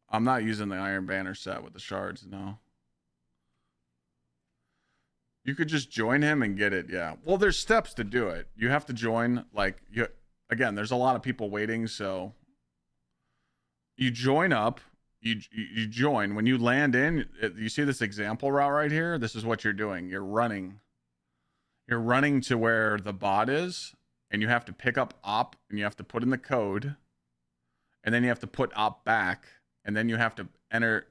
I'm not using the Iron Banner set with the shards, no. You could just join him and get it, yeah. Well, there's steps to do it. You have to join, like, again, there's a lot of people waiting, so you join up. You join. When you land in, you see this example route right here? This is what you're doing. You're running. You're running to where the bot is, and you have to pick up op, and you have to put in the code, and then you have to put op back, and then you have to enter,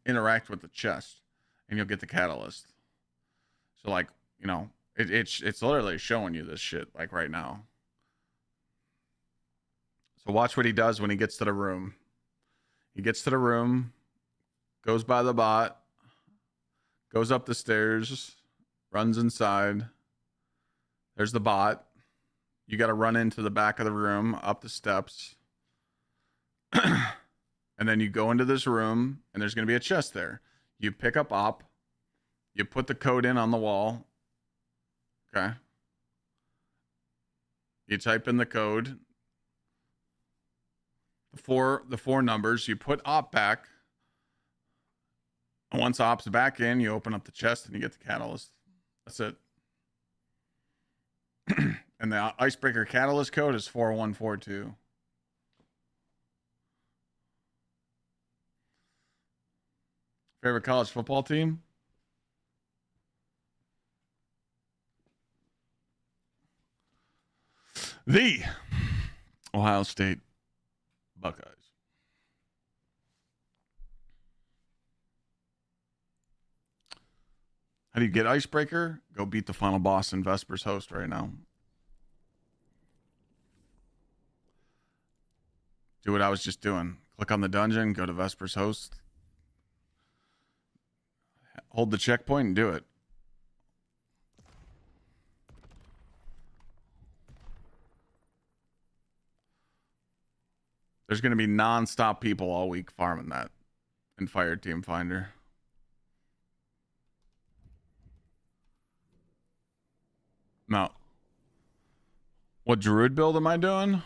interact with the chest, and you'll get the catalyst. So, like, you know, it's literally showing you this shit, like, right now. So watch what he does when he gets to the room. He gets to the room, goes by the bot, goes up the stairs, runs inside. There's the bot. You got to run into the back of the room, up the steps. and then you go into this room, and there's going to be a chest there. You pick up op, you put the code in on the wall. Okay. You type in the code, the four numbers. You put op back. And once op's back in, you open up the chest and you get the catalyst. That's it. And the icebreaker catalyst code is 4142. Favorite college football team? The Ohio State Buckeyes. How do you get icebreaker? Go beat the final boss in Vesper's host right now. Do what I was just doing. Click on the dungeon, go to Vesper's host. Hold the checkpoint and do it. There's going to be non-stop people all week farming that in Fire Team Finder. Now, what druid build am I doing?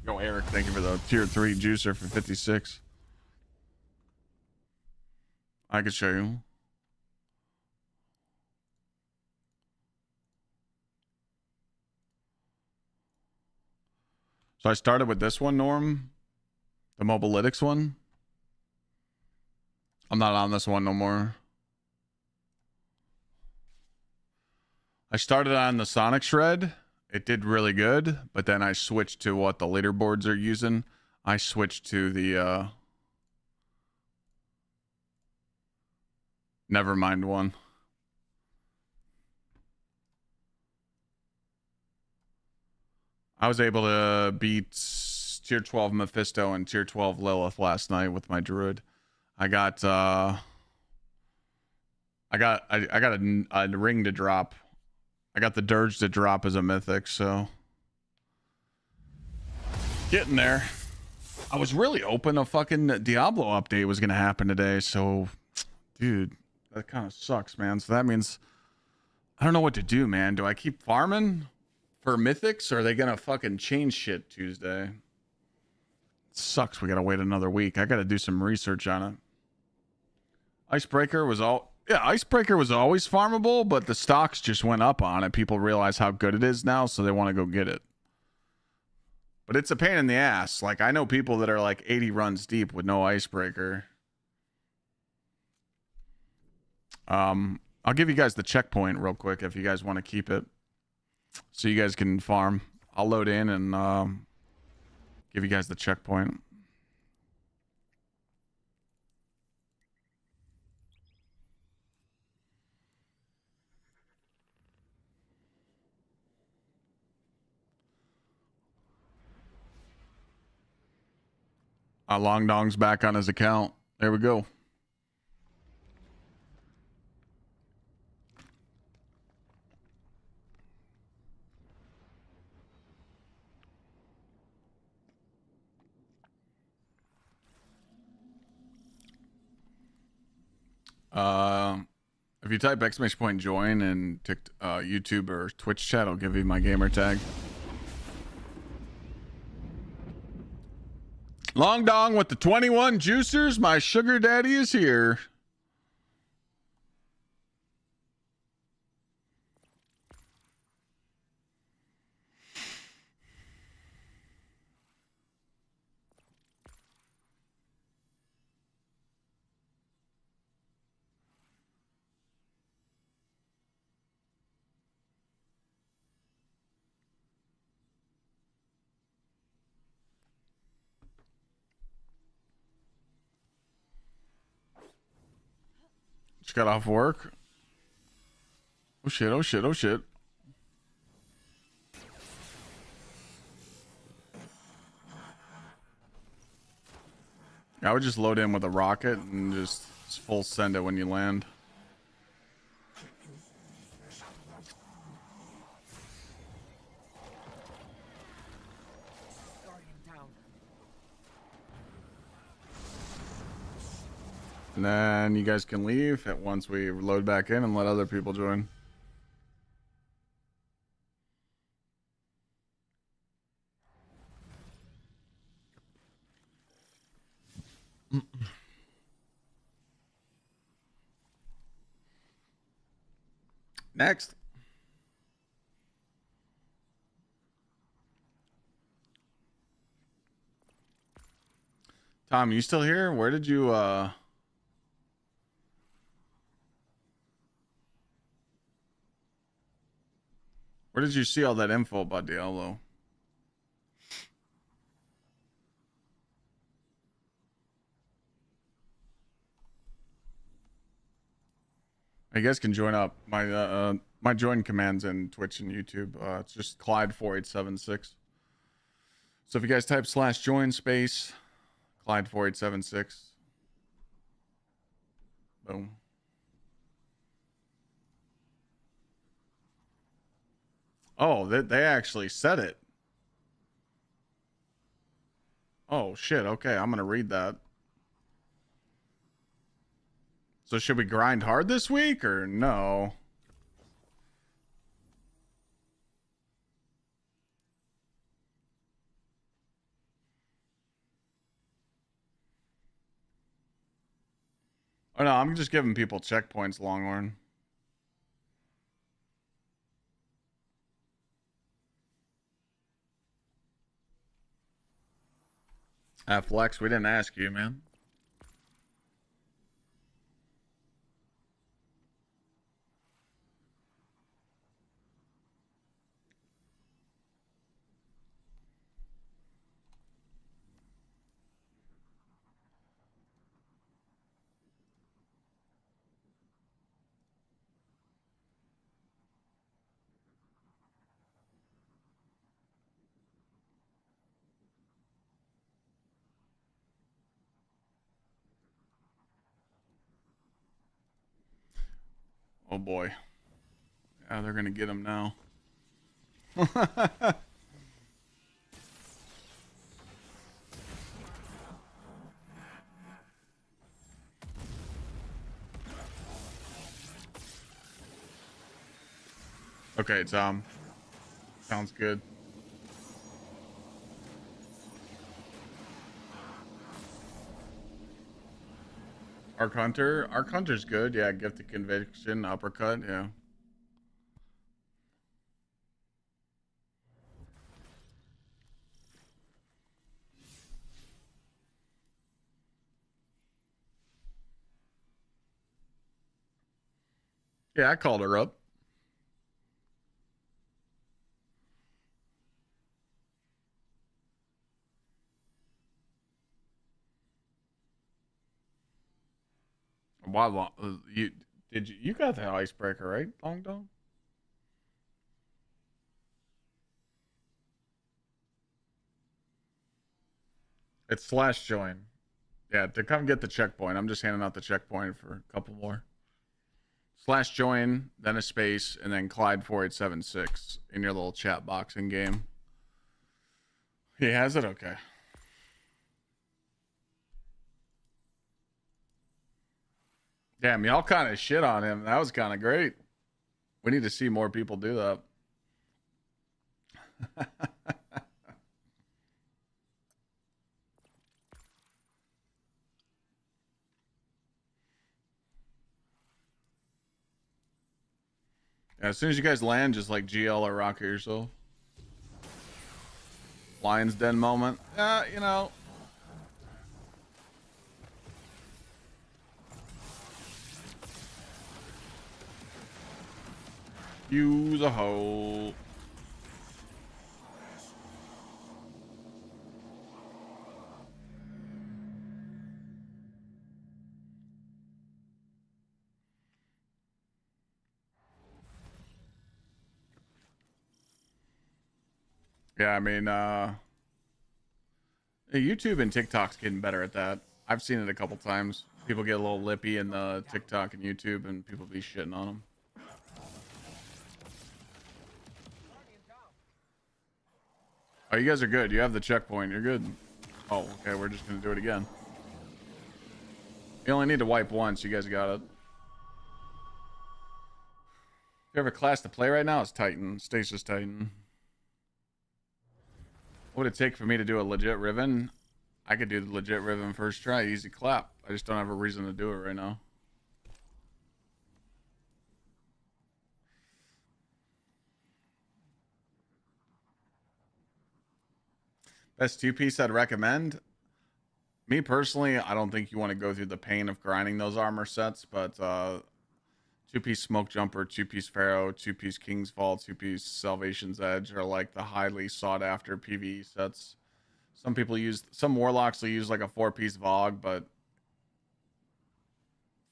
Go, Eric. Thank you for the tier 3 juicer for 56. I could show you. So I started with this one, Norm. The Mobilytics one. I'm not on this one no more. I started on the Sonic Shred. It did really good, but then I switched to what the leaderboards are using. I switched to the Nevermind one. I was able to beat tier 12 Mephisto and tier 12 Lilith last night with my druid. I got a ring to drop. I got the dirge to drop as a mythic, so getting there. I was really hoping a fucking Diablo update was gonna happen today, so dude, that kind of sucks, man. So that means I don't know what to do, man. Do I keep farming for mythics, or are they gonna fucking change shit Tuesday? It sucks. We gotta wait another week. I gotta do some research on it. Icebreaker was Icebreaker was always farmable, but the stocks just went up on it. People realize how good it is now, so they want to go get it. But it's a pain in the ass. Like, I know people that are like 80 runs deep with no Icebreaker. I'll give you guys the checkpoint real quick if you guys want to keep it, so you guys can farm. I'll load in and give you guys the checkpoint. Long Dong's back on his account. There we go. If you type !join and YouTube or Twitch chat, I'll give you my gamer tag. Long Dong with the 21 juicers. My sugar daddy is here. Just got off work. Oh shit, oh shit, oh shit. I would just load in with a rocket and just full send it when you land. And then you guys can leave at once we load back in and let other people join. Next. Tom, you still here? Where did you where did you see all that info about Diablo? You guys can join up. My join commands in Twitch and YouTube. It's just Clyde4876. So if you guys type /join space Clyde4876. Boom. Oh, they actually said it. Oh shit, okay, I'm gonna read that. So should we grind hard this week or no? Oh no, I'm just giving people checkpoints, Longhorn. Flex, we didn't ask you, man. Oh boy. Yeah, they're gonna get him now. Okay, Tom. Sounds good. Arc Hunter's good. Yeah, Gift of Conviction, uppercut. Yeah. Yeah, I called her up. Why you got the icebreaker, right, Long Dong? It's /join. Yeah, to come get the checkpoint. I'm just handing out the checkpoint for a couple more. /join, then a space, and then Clyde4876 in your little chat box in game. He has it? Okay. Damn, y'all kind of shit on him. That was kind of great. We need to see more people do that. Yeah, as soon as you guys land, just like GL or rocket yourself. Lion's Den moment. You know. Use a hole. Yeah, I mean, YouTube and TikTok's getting better at that. I've seen it a couple times. People get a little lippy in the TikTok and YouTube, and people be shitting on them. Oh, you guys are good. You have the checkpoint. You're good. Oh, okay. We're just going to do it again. You only need to wipe once. You guys got it. Favorite class to play right now is Titan. Stasis Titan. What would it take for me to do a legit Riven? I could do the legit Riven first try. Easy clap. I just don't have a reason to do it right now. Best 2-piece I'd recommend. Me personally, I don't think you want to go through the pain of grinding those armor sets, but 2-piece Smoke Jumper, 2-piece Pharaoh, 2-piece King's Fall, 2-piece Salvation's Edge are like the highly sought after PvE sets. Some warlocks will use like a 4-piece Vogue, but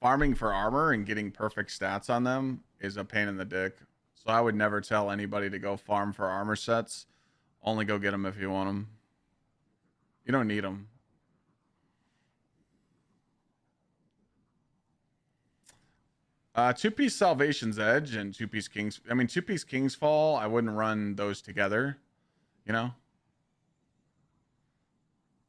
farming for armor and getting perfect stats on them is a pain in the dick. So I would never tell anybody to go farm for armor sets. Only go get them if you want them. You don't need them. Two-piece Salvation's Edge and 2-piece King's... 2-piece King's Fall, I wouldn't run those together. You know?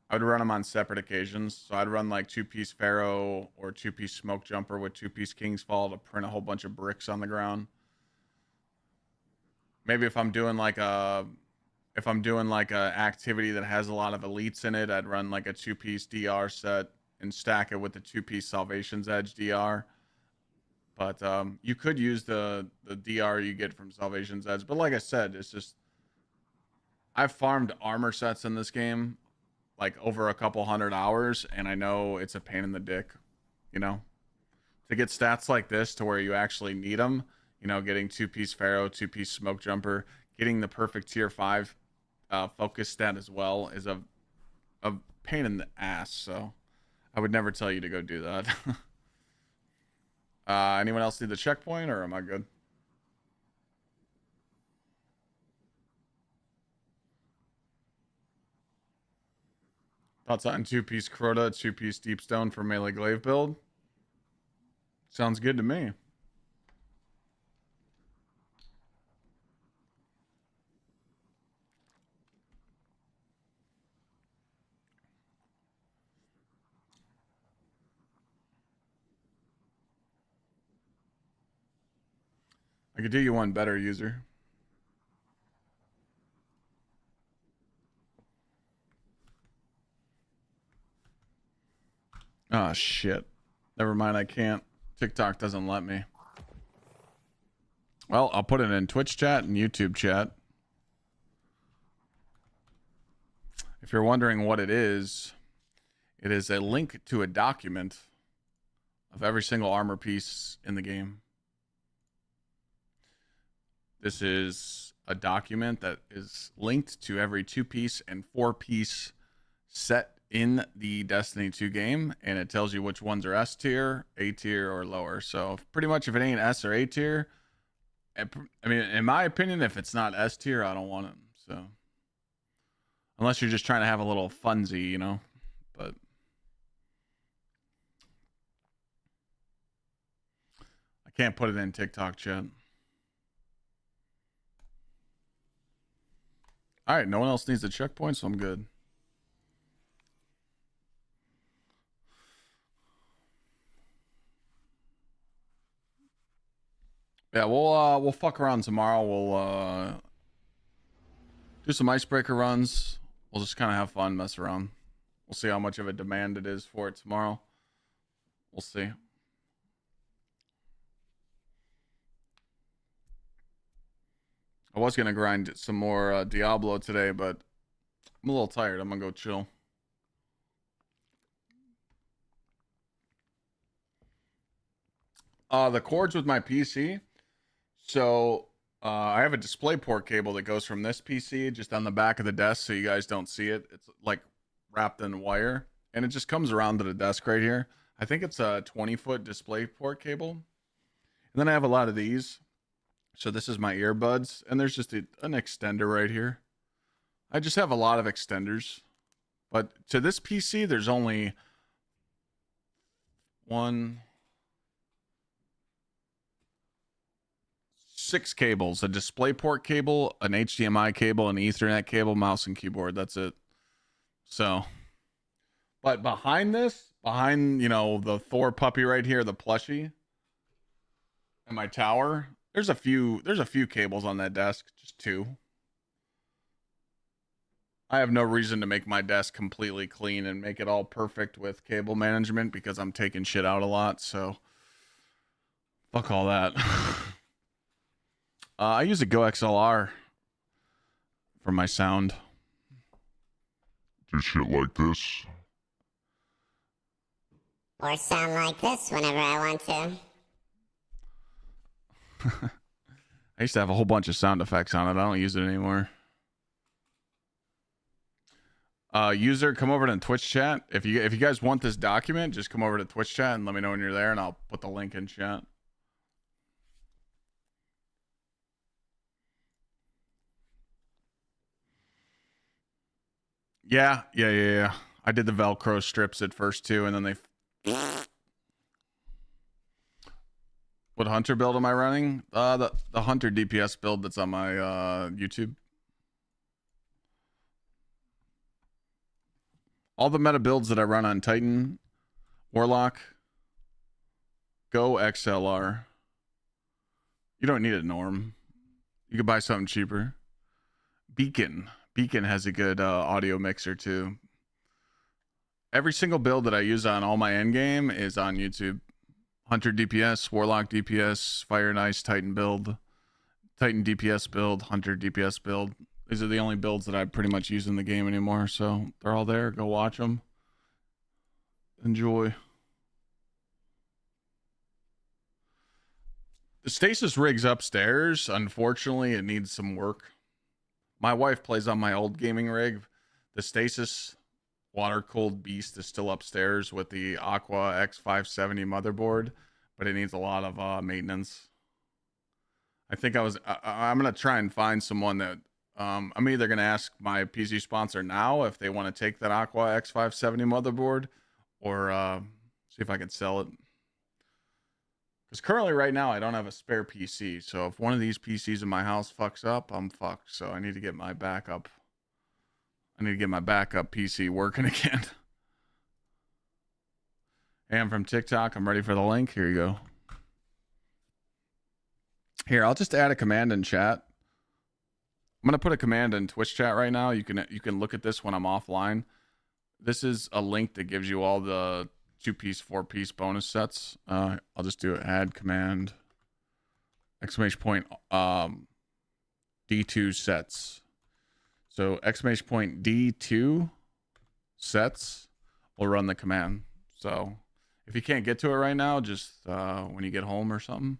I would run them on separate occasions. So I'd run like 2-piece Pharaoh or 2-piece Smoke Jumper with 2-piece King's Fall to print a whole bunch of bricks on the ground. Maybe if I'm doing like a activity that has a lot of elites in it, I'd run like a 2-piece DR set and stack it with the 2-piece Salvation's Edge DR. But you could use the DR you get from Salvation's Edge. But like I said, it's just... I've farmed armor sets in this game like over a couple 100 hours, and I know it's a pain in the dick, you know? To get stats like this to where you actually need them, you know, getting 2-piece Pharaoh, 2-piece Smoke Jumper, getting the perfect tier 5 focus stat as well is a pain in the ass, so I would never tell you to go do that. Anyone else need the checkpoint, or am I good? Thoughts on 2-piece Crota, 2-piece Deepstone for melee glaive build? Sounds good to me. I could do you one better, user. Oh, shit. Never mind, I can't. TikTok doesn't let me. Well, I'll put it in Twitch chat and YouTube chat. If you're wondering what it is a link to a document of every single armor piece in the game. This is a document that is linked to every 2-piece and 4-piece set in the Destiny 2 game, and it tells you which ones are S tier, A tier, or lower. So pretty much if it ain't S or A tier, I mean, in my opinion, if it's not S tier, I don't want it. So unless you're just trying to have a little funsy, you know, but I can't put it in TikTok chat. All right, no one else needs the checkpoint, so I'm good. Yeah, we'll fuck around tomorrow. We'll do some icebreaker runs. We'll just kind of have fun, mess around. We'll see how much of a demand it is for it tomorrow. We'll see. I was gonna grind some more Diablo today, but I'm a little tired. I'm gonna go chill. The cords with my PC. So I have a display port cable that goes from this PC just on the back of the desk, so you guys don't see it. It's like wrapped in wire, and it just comes around to the desk right here. I think it's a 20-foot display port cable. And then I have a lot of these. So this is my earbuds, and there's just an extender right here. I just have a lot of extenders. But to this PC, there's only 6 cables: a display port cable, an HDMI cable, an Ethernet cable, mouse and keyboard. That's it. So But behind this, behind, you know, the Thor puppy right here, the plushie, and my tower, there's a few cables on that desk, just 2. I have no reason to make my desk completely clean and make it all perfect with cable management because I'm taking shit out a lot, so fuck all that. I use a Gsxrclyde for my sound. Do shit like this. Or sound like this whenever I want to. I used to have a whole bunch of sound effects on it. I don't use it anymore. User, come over to Twitch chat. If you guys want this document, just come over to Twitch chat and let me know when you're there, and I'll put the link in chat. Yeah. I did the Velcro strips at first too, and then they. What hunter build am I running? The hunter DPS build that's on my YouTube. All the meta builds that I run on Titan, Warlock, Gsxrclyde. You don't need it, Norm. You could buy something cheaper. Beacon has a good audio mixer too. Every single build that I use on all my endgame is on YouTube. Hunter DPS, Warlock DPS, Fire and Ice Titan build, Titan DPS build, Hunter DPS build. These are the only builds that I pretty much use in the game anymore, so they're all there. Go watch them. Enjoy. The stasis rig's upstairs. Unfortunately, it needs some work. My wife plays on my old gaming rig. The stasis water-cooled beast is still upstairs with the Aqua X570 motherboard, but it needs a lot of maintenance. I think I'm going to try and find someone that I'm either going to ask my PC sponsor now if they want to take that Aqua X570 motherboard or see if I can sell it. Because currently right now I don't have a spare PC. So if one of these PCs in my house fucks up, I'm fucked. So I need to get my backup. I need to get my backup PC working again. Hey, I'm from TikTok. I'm ready for the link. Here you go. Here, I'll just add a command in chat. I'm going to put a command in Twitch chat right now. You can look at this when I'm offline. This is a link that gives you all the 2-piece, 4-piece bonus sets. I'll just do it. Add command. ! D2 sets. So ! D2 sets will run the command. So if you can't get to it right now, just when you get home or something,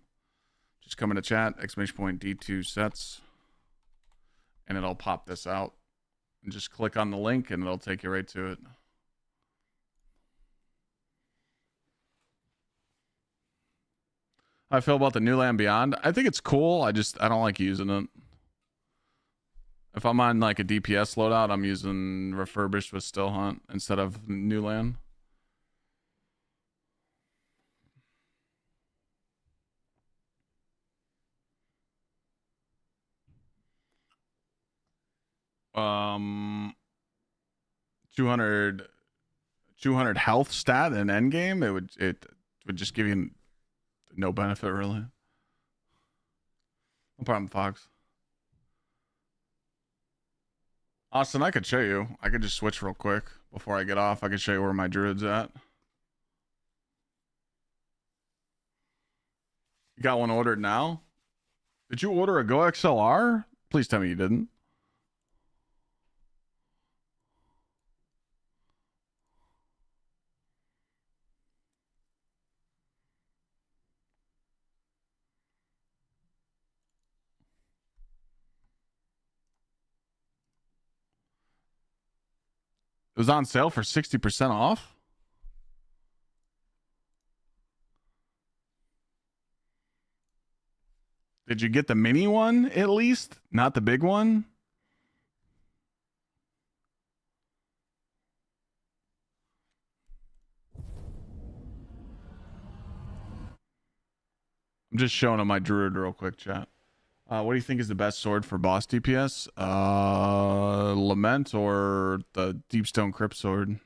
just come into chat, ! D2 sets, and it'll pop this out. And just click on the link and it'll take you right to it. How I feel about the New Land Beyond? I think it's cool. I don't like using it. If I'm on like a DPS loadout, I'm using refurbished with Still Hunt instead of New Land. Um, 200 health stat in endgame. It would just give you no benefit really. No problem, Fox. Austin, I could show you. I could just switch real quick before I get off. I could show you where my druid's at. You got one ordered now? Did you order a Gsxrclyde? Please tell me you didn't. It was on sale for 60% off? Did you get the mini one at least? Not the big one? I'm just showing him my druid real quick, chat. What do you think is the best sword for boss DPS? Lament or the Deepstone Crypt Sword?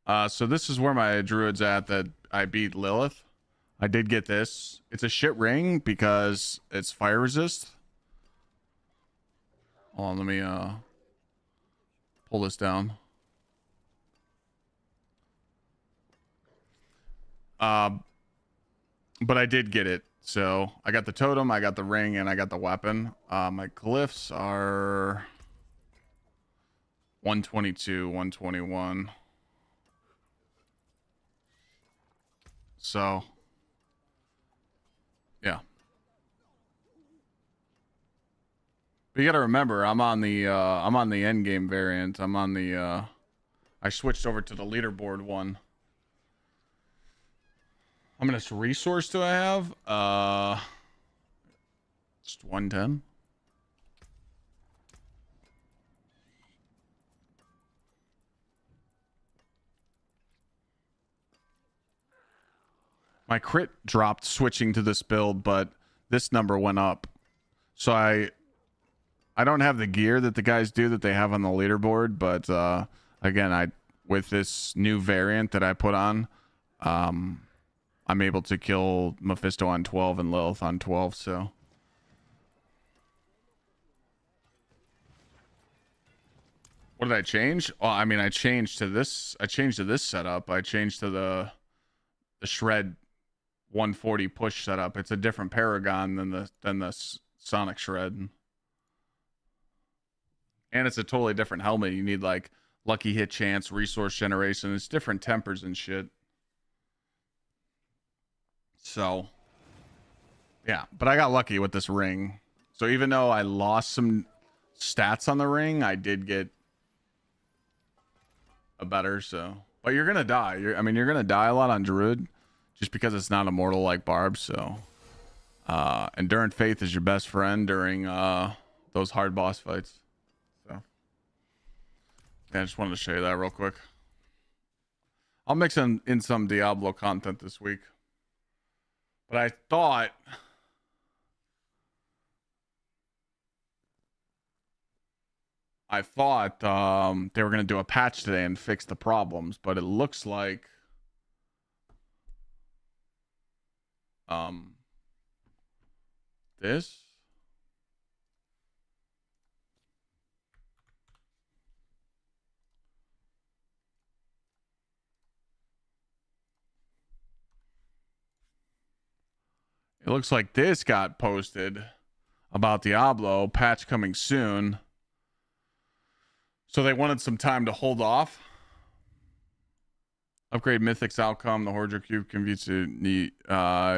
So this is where my druid's at that I beat Lilith. I did get this. It's a shit ring because it's fire resist. Hold on, let me pull this down. But I did get it. So I got the totem, I got the ring, and I got the weapon. My glyphs are 122, 121. So yeah. But you gotta remember, I'm on the end game variant. I'm on the I switched over to the leaderboard one. How many resource do I have? Just 110. My crit dropped switching to this build, but this number went up. So I don't have the gear that the guys do that they have on the leaderboard, but again, with this new variant that I put on, I'm able to kill Mephisto on 12 and Lilith on 12, so. What did I change? Well, I mean, I changed to this setup. I changed to the Shred 140 push setup. It's a different Paragon than the Sonic Shred. And it's a totally different helmet. You need like lucky hit chance, resource generation. It's different tempers and shit. So, yeah, but I got lucky with this ring. So even though I lost some stats on the ring, I did get a better, so. But you're going to die. You're going to die a lot on Druid just because it's not immortal like Barb, so. Endurant Faith is your best friend during those hard boss fights. So. Yeah, I just wanted to show you that real quick. I'll mix in some Diablo content this week. But I thought they were going to do a patch today and fix the problems, but it looks like this. It looks like this got posted about Diablo, patch coming soon. So they wanted some time to hold off. Upgrade Mythic's outcome. The Horger Cube converts the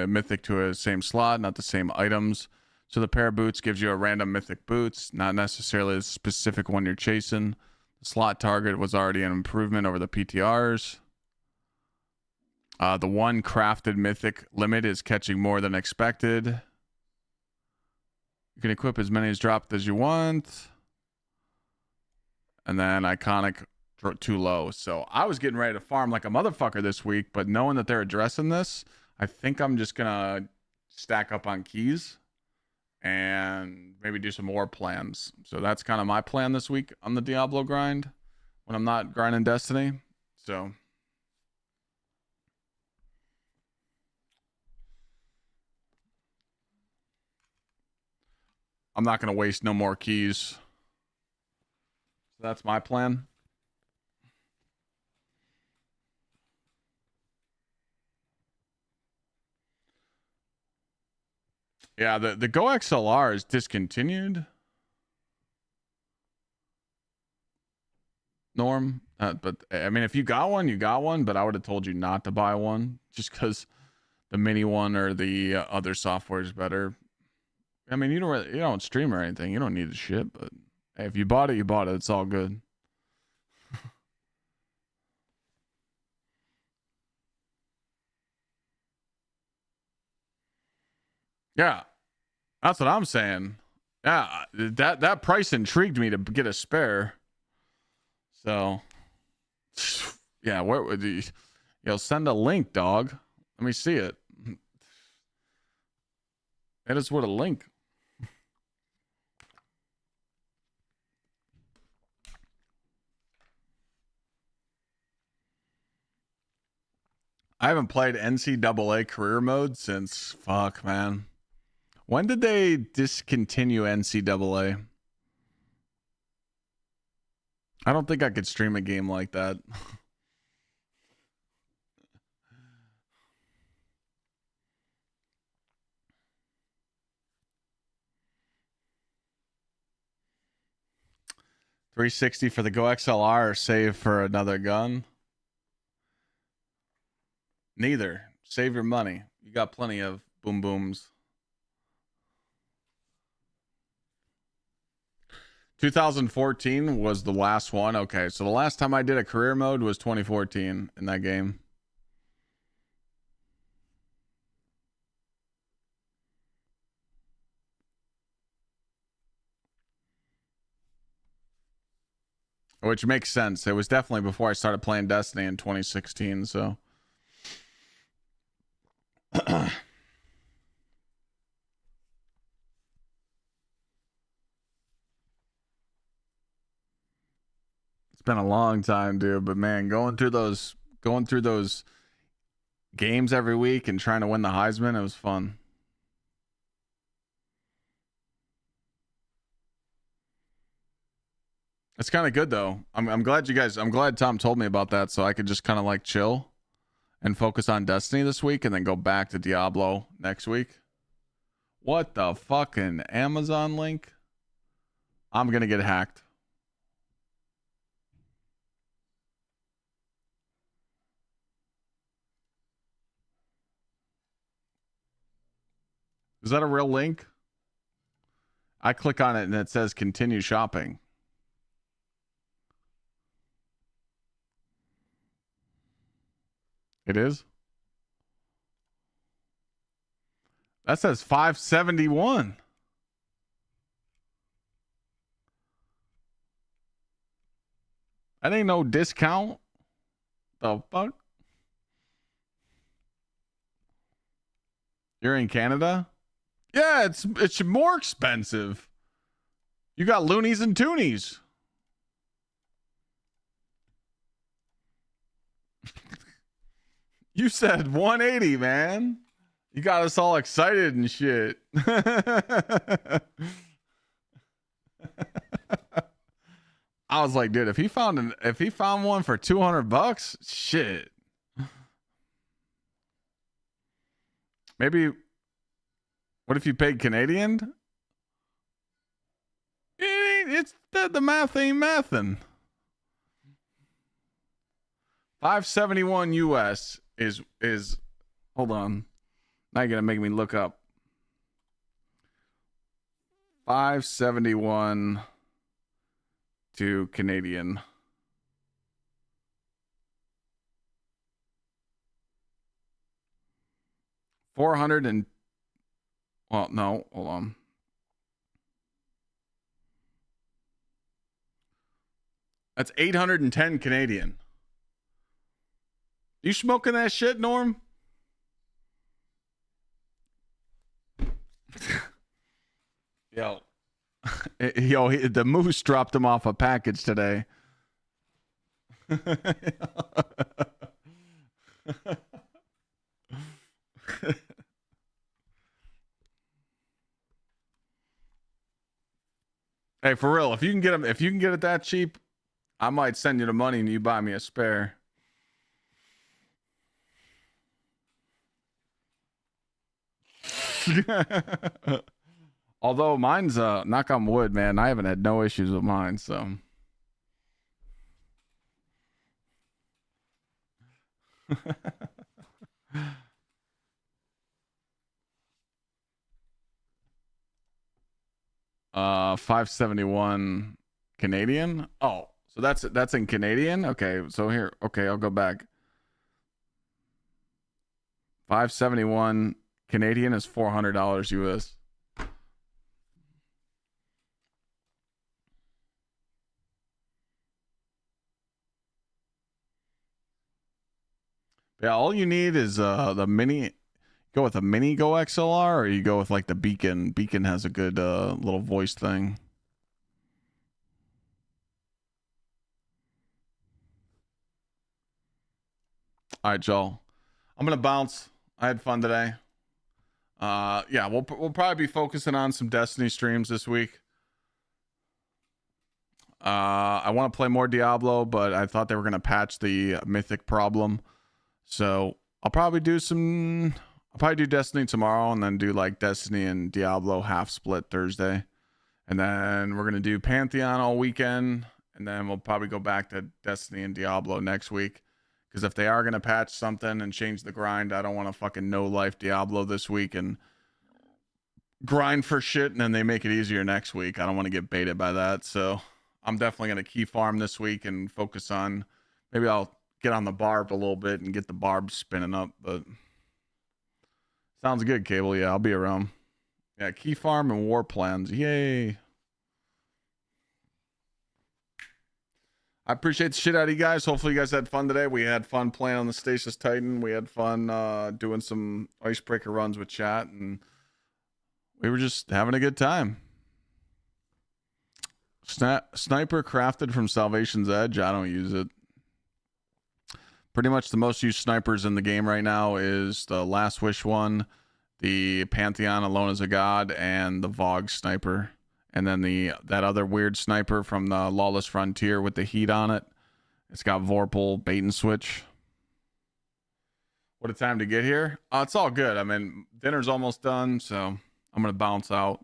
Mythic to a same slot, not the same items. So the pair of boots gives you a random Mythic boots, not necessarily a specific one you're chasing. The slot target was already an improvement over the PTRs. The one crafted Mythic limit is catching more than expected. You can equip as many as dropped as you want. And then Iconic too low. So I was getting ready to farm like a motherfucker this week, but knowing that they're addressing this, I think I'm just going to stack up on keys and maybe do some more plans. So that's kind of my plan this week on the Diablo grind when I'm not grinding Destiny. So I'm not going to waste no more keys. So that's my plan. Yeah, the Gsxrclyde is discontinued. Norm, but I mean, if you got one, you got one. But I would have told you not to buy one, just because the mini one or the other software is better. I mean, you don't stream or anything. You don't need the shit. But hey, if you bought it, you bought it. It's all good. Yeah, that's what I'm saying. Yeah, that price intrigued me to get a spare. So, yeah, where would you? Send a link, dog. Let me see it. That is what a link. I haven't played NCAA career mode since fuck, man. When did they discontinue NCAA? I don't think I could stream a game like that. $360 for the Go XLR or save for another gun? Neither. Save your money. You got plenty of boom booms. 2014 was the last one. Okay, so the last time I did a career mode was 2014 in that game. Which makes sense. It was definitely before I started playing Destiny in 2016, so. It's been a long time, dude, but man, going through those games every week and trying to win the Heisman, it was fun. It's kind of good though. I'm glad I'm glad Tom told me about that so I could just kind of like chill and focus on Destiny this week and then go back to Diablo next week. What the fucking Amazon link? I'm going to get hacked. Is that a real link? I click on it and it says continue shopping. It is? That says 571. That ain't no discount. The fuck? You're in Canada? Yeah, it's more expensive. You got loonies and toonies. You said 180, man. You got us all excited and shit. I was like, dude, if he found one for $200, shit. Maybe. What if you paid Canadian? It's the math ain't mathin'. 571 US is hold on. Now you're gonna make me look up. 571 to Canadian. Well, no, hold on. That's 810 Canadian. You smoking that shit, Norm? Yo. The moose dropped him off a package today. Hey, for real, if you can get it that cheap, I might send you the money and you buy me a spare. Although mine's knock on wood, man, I haven't had no issues with mine, so 571 Canadian. Oh, so that's in Canadian. Okay, so here, okay, I'll go back. 571 Canadian is $400 US. Yeah, all you need is the mini. Go with a mini Go XLR, or you go with like the Beacon. Beacon has a good little voice thing. All right, Joel. I'm gonna bounce. I had fun today. Yeah, we'll probably be focusing on some Destiny streams this week. I want to play more Diablo, but I thought they were gonna patch the mythic problem, so I'll probably do Destiny tomorrow, and then do like Destiny and Diablo half split Thursday, and then we're gonna do Pantheon all weekend, and then we'll probably go back to Destiny and Diablo next week. Because if they are going to patch something and change the grind, I don't want to fucking no-life Diablo this week and grind for shit, and then they make it easier next week. I don't want to get baited by that. So I'm definitely going to key farm this week and focus on... Maybe I'll get on the barb a little bit and get the barb spinning up. But sounds good, Cable. Yeah, I'll be around. Yeah, key farm and war plans. Yay. I appreciate the shit out of you guys. Hopefully you guys had fun today. We had fun playing on the Stasis Titan. We had fun doing some icebreaker runs with chat, and we were just having a good time. Sniper crafted from Salvation's Edge. I don't use it. Pretty much the most used snipers in the game right now is the Last Wish one, the Pantheon Alone as a God, and the Vogue sniper. And then that other weird sniper from the Lawless Frontier with the heat on it. It's got Vorpal bait and switch. What a time to get here. It's all good. I mean, dinner's almost done, so I'm going to bounce out.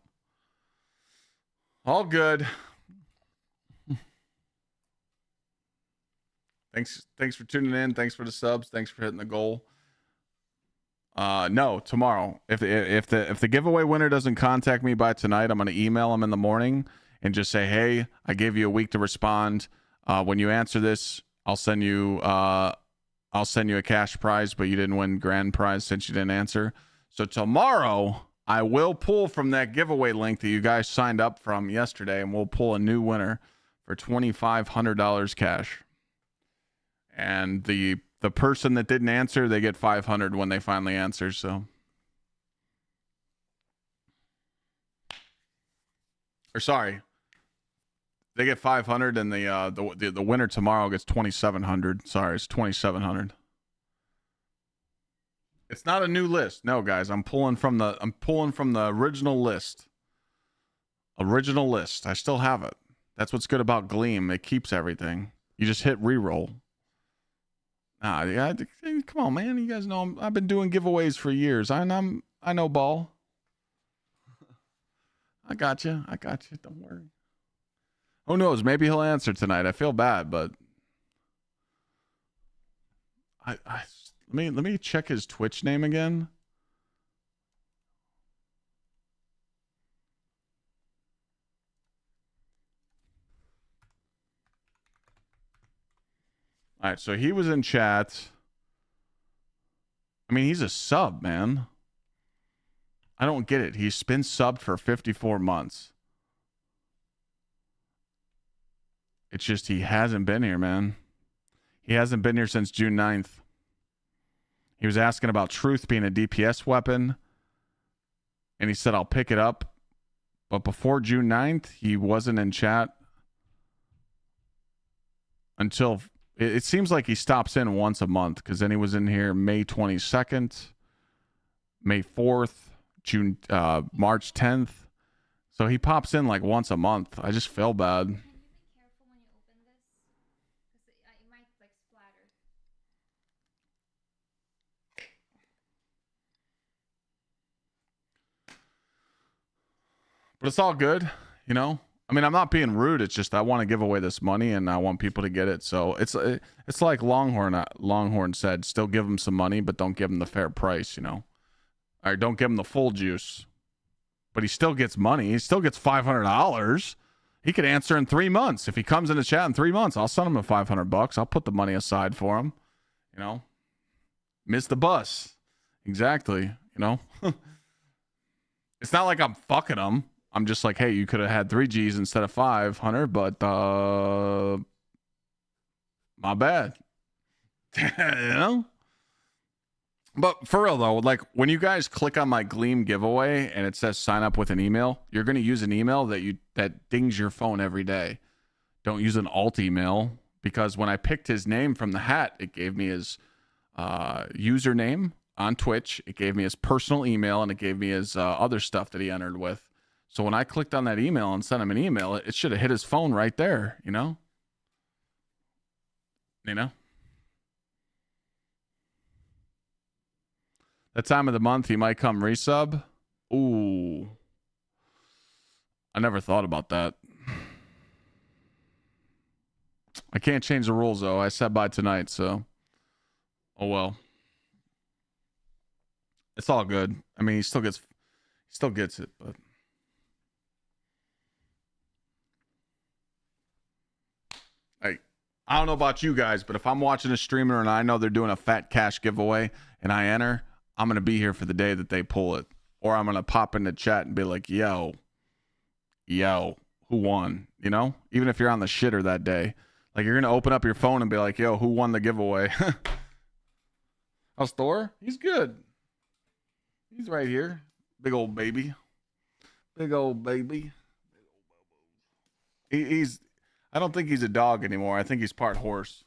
All good. Thanks for tuning in. Thanks for the subs. Thanks for hitting the goal. No, tomorrow. If the giveaway winner doesn't contact me by tonight, I'm going to email them in the morning and just say, hey, I gave you a week to respond. When you answer this, I'll send you a cash prize, but you didn't win grand prize since you didn't answer. So tomorrow I will pull from that giveaway link that you guys signed up from yesterday, and we'll pull a new winner for $2,500 cash. And the person that didn't answer, they get 500 when they finally answer. So, or sorry, they get 500, and the winner tomorrow gets 2,700. Sorry, it's 2,700. It's not a new list, no, guys. I'm pulling from the original list. Original list. I still have it. That's what's good about Gleam. It keeps everything. You just hit reroll. Yeah, come on, man. You guys know I've been doing giveaways for years. I know ball. I got you. Don't worry. Who knows? Maybe he'll answer tonight. I feel bad, but let me check his Twitch name again. All right, so he was in chat. I mean, he's a sub, man. I don't get it. He's been subbed for 54 months. It's just he hasn't been here, man. He hasn't been here since June 9th. He was asking about Truth being a DPS weapon, and he said, I'll pick it up. But before June 9th, he wasn't in chat until... It seems like he stops in once a month, because then he was in here May 22nd, May 4th, March 10th. So he pops in like once a month. I just feel bad. Can you be careful when you open this? Because it might like splatter. But it's all good, you know? I mean, I'm not being rude. It's just I want to give away this money, and I want people to get it. So it's like Longhorn said, still give them some money, but don't give them the fair price, you know? Or don't give him the full juice. But he still gets money. He still gets $500. He could answer in 3 months. If he comes in the chat in 3 months, I'll send him a $500. I'll put the money aside for him. You know? Miss the bus. Exactly. You know? It's not like I'm fucking him. I'm just like, hey, you could have had 3 G's instead of 5, Hunter, but my bad. You know? But for real though, like when you guys click on my Gleam giveaway and it says sign up with an email, you're going to use an email that dings your phone every day. Don't use an alt email, because when I picked his name from the hat, it gave me his username on Twitch. It gave me his personal email, and it gave me his other stuff that he entered with. So when I clicked on that email and sent him an email, it should have hit his phone right there, you know? You know? That time of the month, he might come resub. Ooh. I never thought about that. I can't change the rules, though. I said by tonight, so. Oh, well. It's all good. I mean, he still gets it, but. Hey, I don't know about you guys, but if I'm watching a streamer and I know they're doing a fat cash giveaway and I enter, I'm going to be here for the day that they pull it. Or I'm going to pop in the chat and be like, yo, who won? You know? Even if you're on the shitter that day. Like, you're going to open up your phone and be like, yo, who won the giveaway? How's Thor? He's good. He's right here. Big old baby. Big old baby. He's... I don't think he's a dog anymore. I think he's part horse.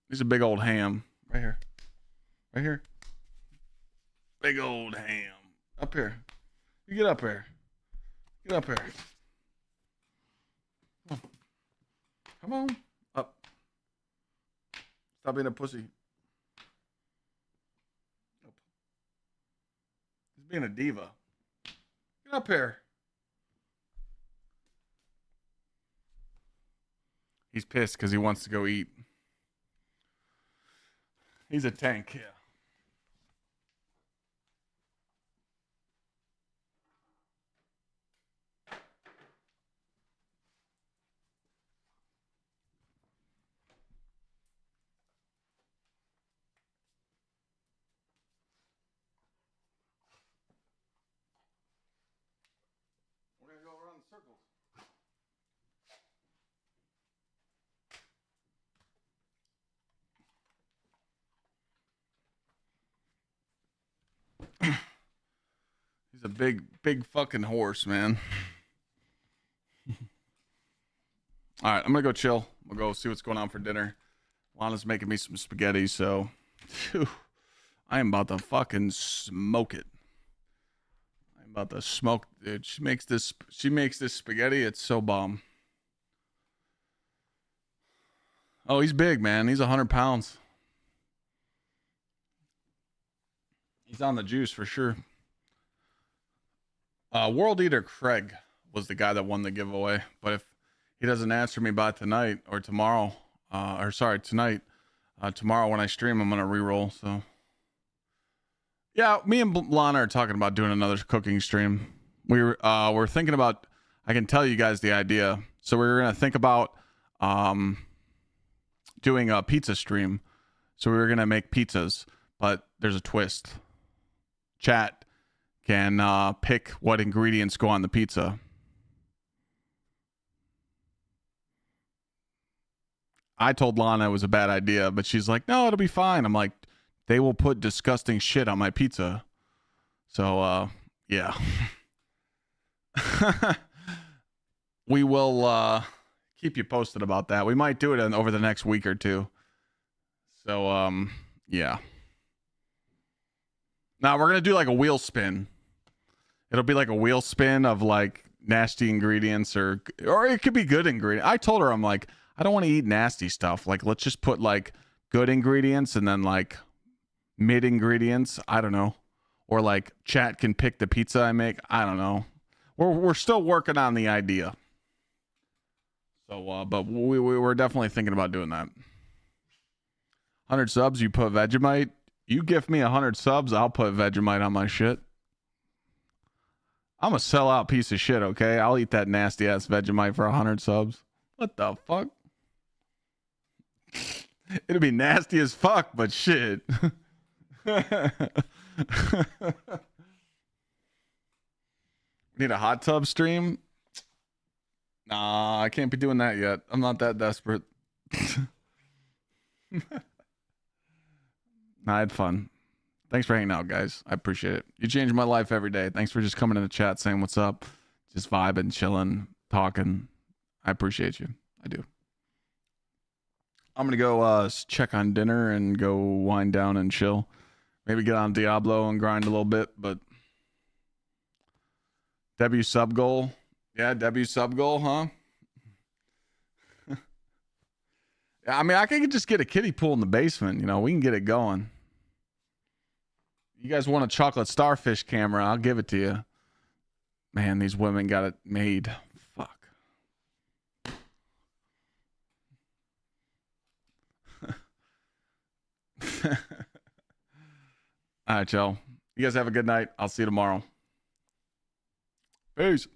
He's a big old ham. Right here. Right here. Big old ham. Up here. You get up here. Get up here. Come on. Come on. Up. Stop being a pussy. Up. He's being a diva. Get up here. He's pissed because he wants to go eat. He's a tank, yeah. We're going to go around in circles. He's a big fucking horse, man. All right, I'm going to go chill. We'll go see what's going on for dinner. Lana's making me some spaghetti, so phew, I am about to fucking smoke it. I'm about to smoke, dude. She makes this spaghetti. It's so bomb. Oh, he's big, man. He's 100 pounds. He's on the juice for sure. World Eater Craig was the guy that won the giveaway. But if he doesn't answer me by tonight or tomorrow, tonight, tomorrow when I stream, I'm going to reroll. So, yeah, me and Lana are talking about doing another cooking stream. We're thinking about, I can tell you guys the idea. So we're going to think about doing a pizza stream. So we were going to make pizzas, but there's a twist. Chat can pick what ingredients go on the pizza. I told Lana it was a bad idea, but she's like, no, it'll be fine. I'm like, they will put disgusting shit on my pizza. So, yeah. We will keep you posted about that. We might do it over the next week or two. So, yeah. Now, we're going to do like a wheel spin. It'll be like a wheel spin of like nasty ingredients or it could be good ingredients. I told her, I'm like, I don't want to eat nasty stuff. Like, let's just put like good ingredients and then like mid ingredients. I don't know. Or like chat can pick the pizza I make. I don't know. We're still working on the idea. So, but we're definitely thinking about doing that. 100 subs, you put Vegemite. You give me 100 subs, I'll put Vegemite on my shit. I'm a sellout piece of shit, okay? I'll eat that nasty ass Vegemite for 100 subs. What the fuck? It'll be nasty as fuck, but shit. Need a hot tub stream? Nah, I can't be doing that yet. I'm not that desperate. I had fun. Thanks for hanging out, guys. I appreciate it. You change my life every day. Thanks for just coming in the chat, saying what's up, just vibing, chilling, talking. I appreciate you. I do. I'm gonna go check on dinner and go wind down and chill. Maybe get on Diablo and grind a little bit, but W sub goal. Yeah, W sub goal, huh? I mean, I can just get a kiddie pool in the basement. You know, we can get it going. You guys want a chocolate starfish camera? I'll give it to you. Man, these women got it made. Fuck. All right, y'all. You guys have a good night. I'll see you tomorrow. Peace.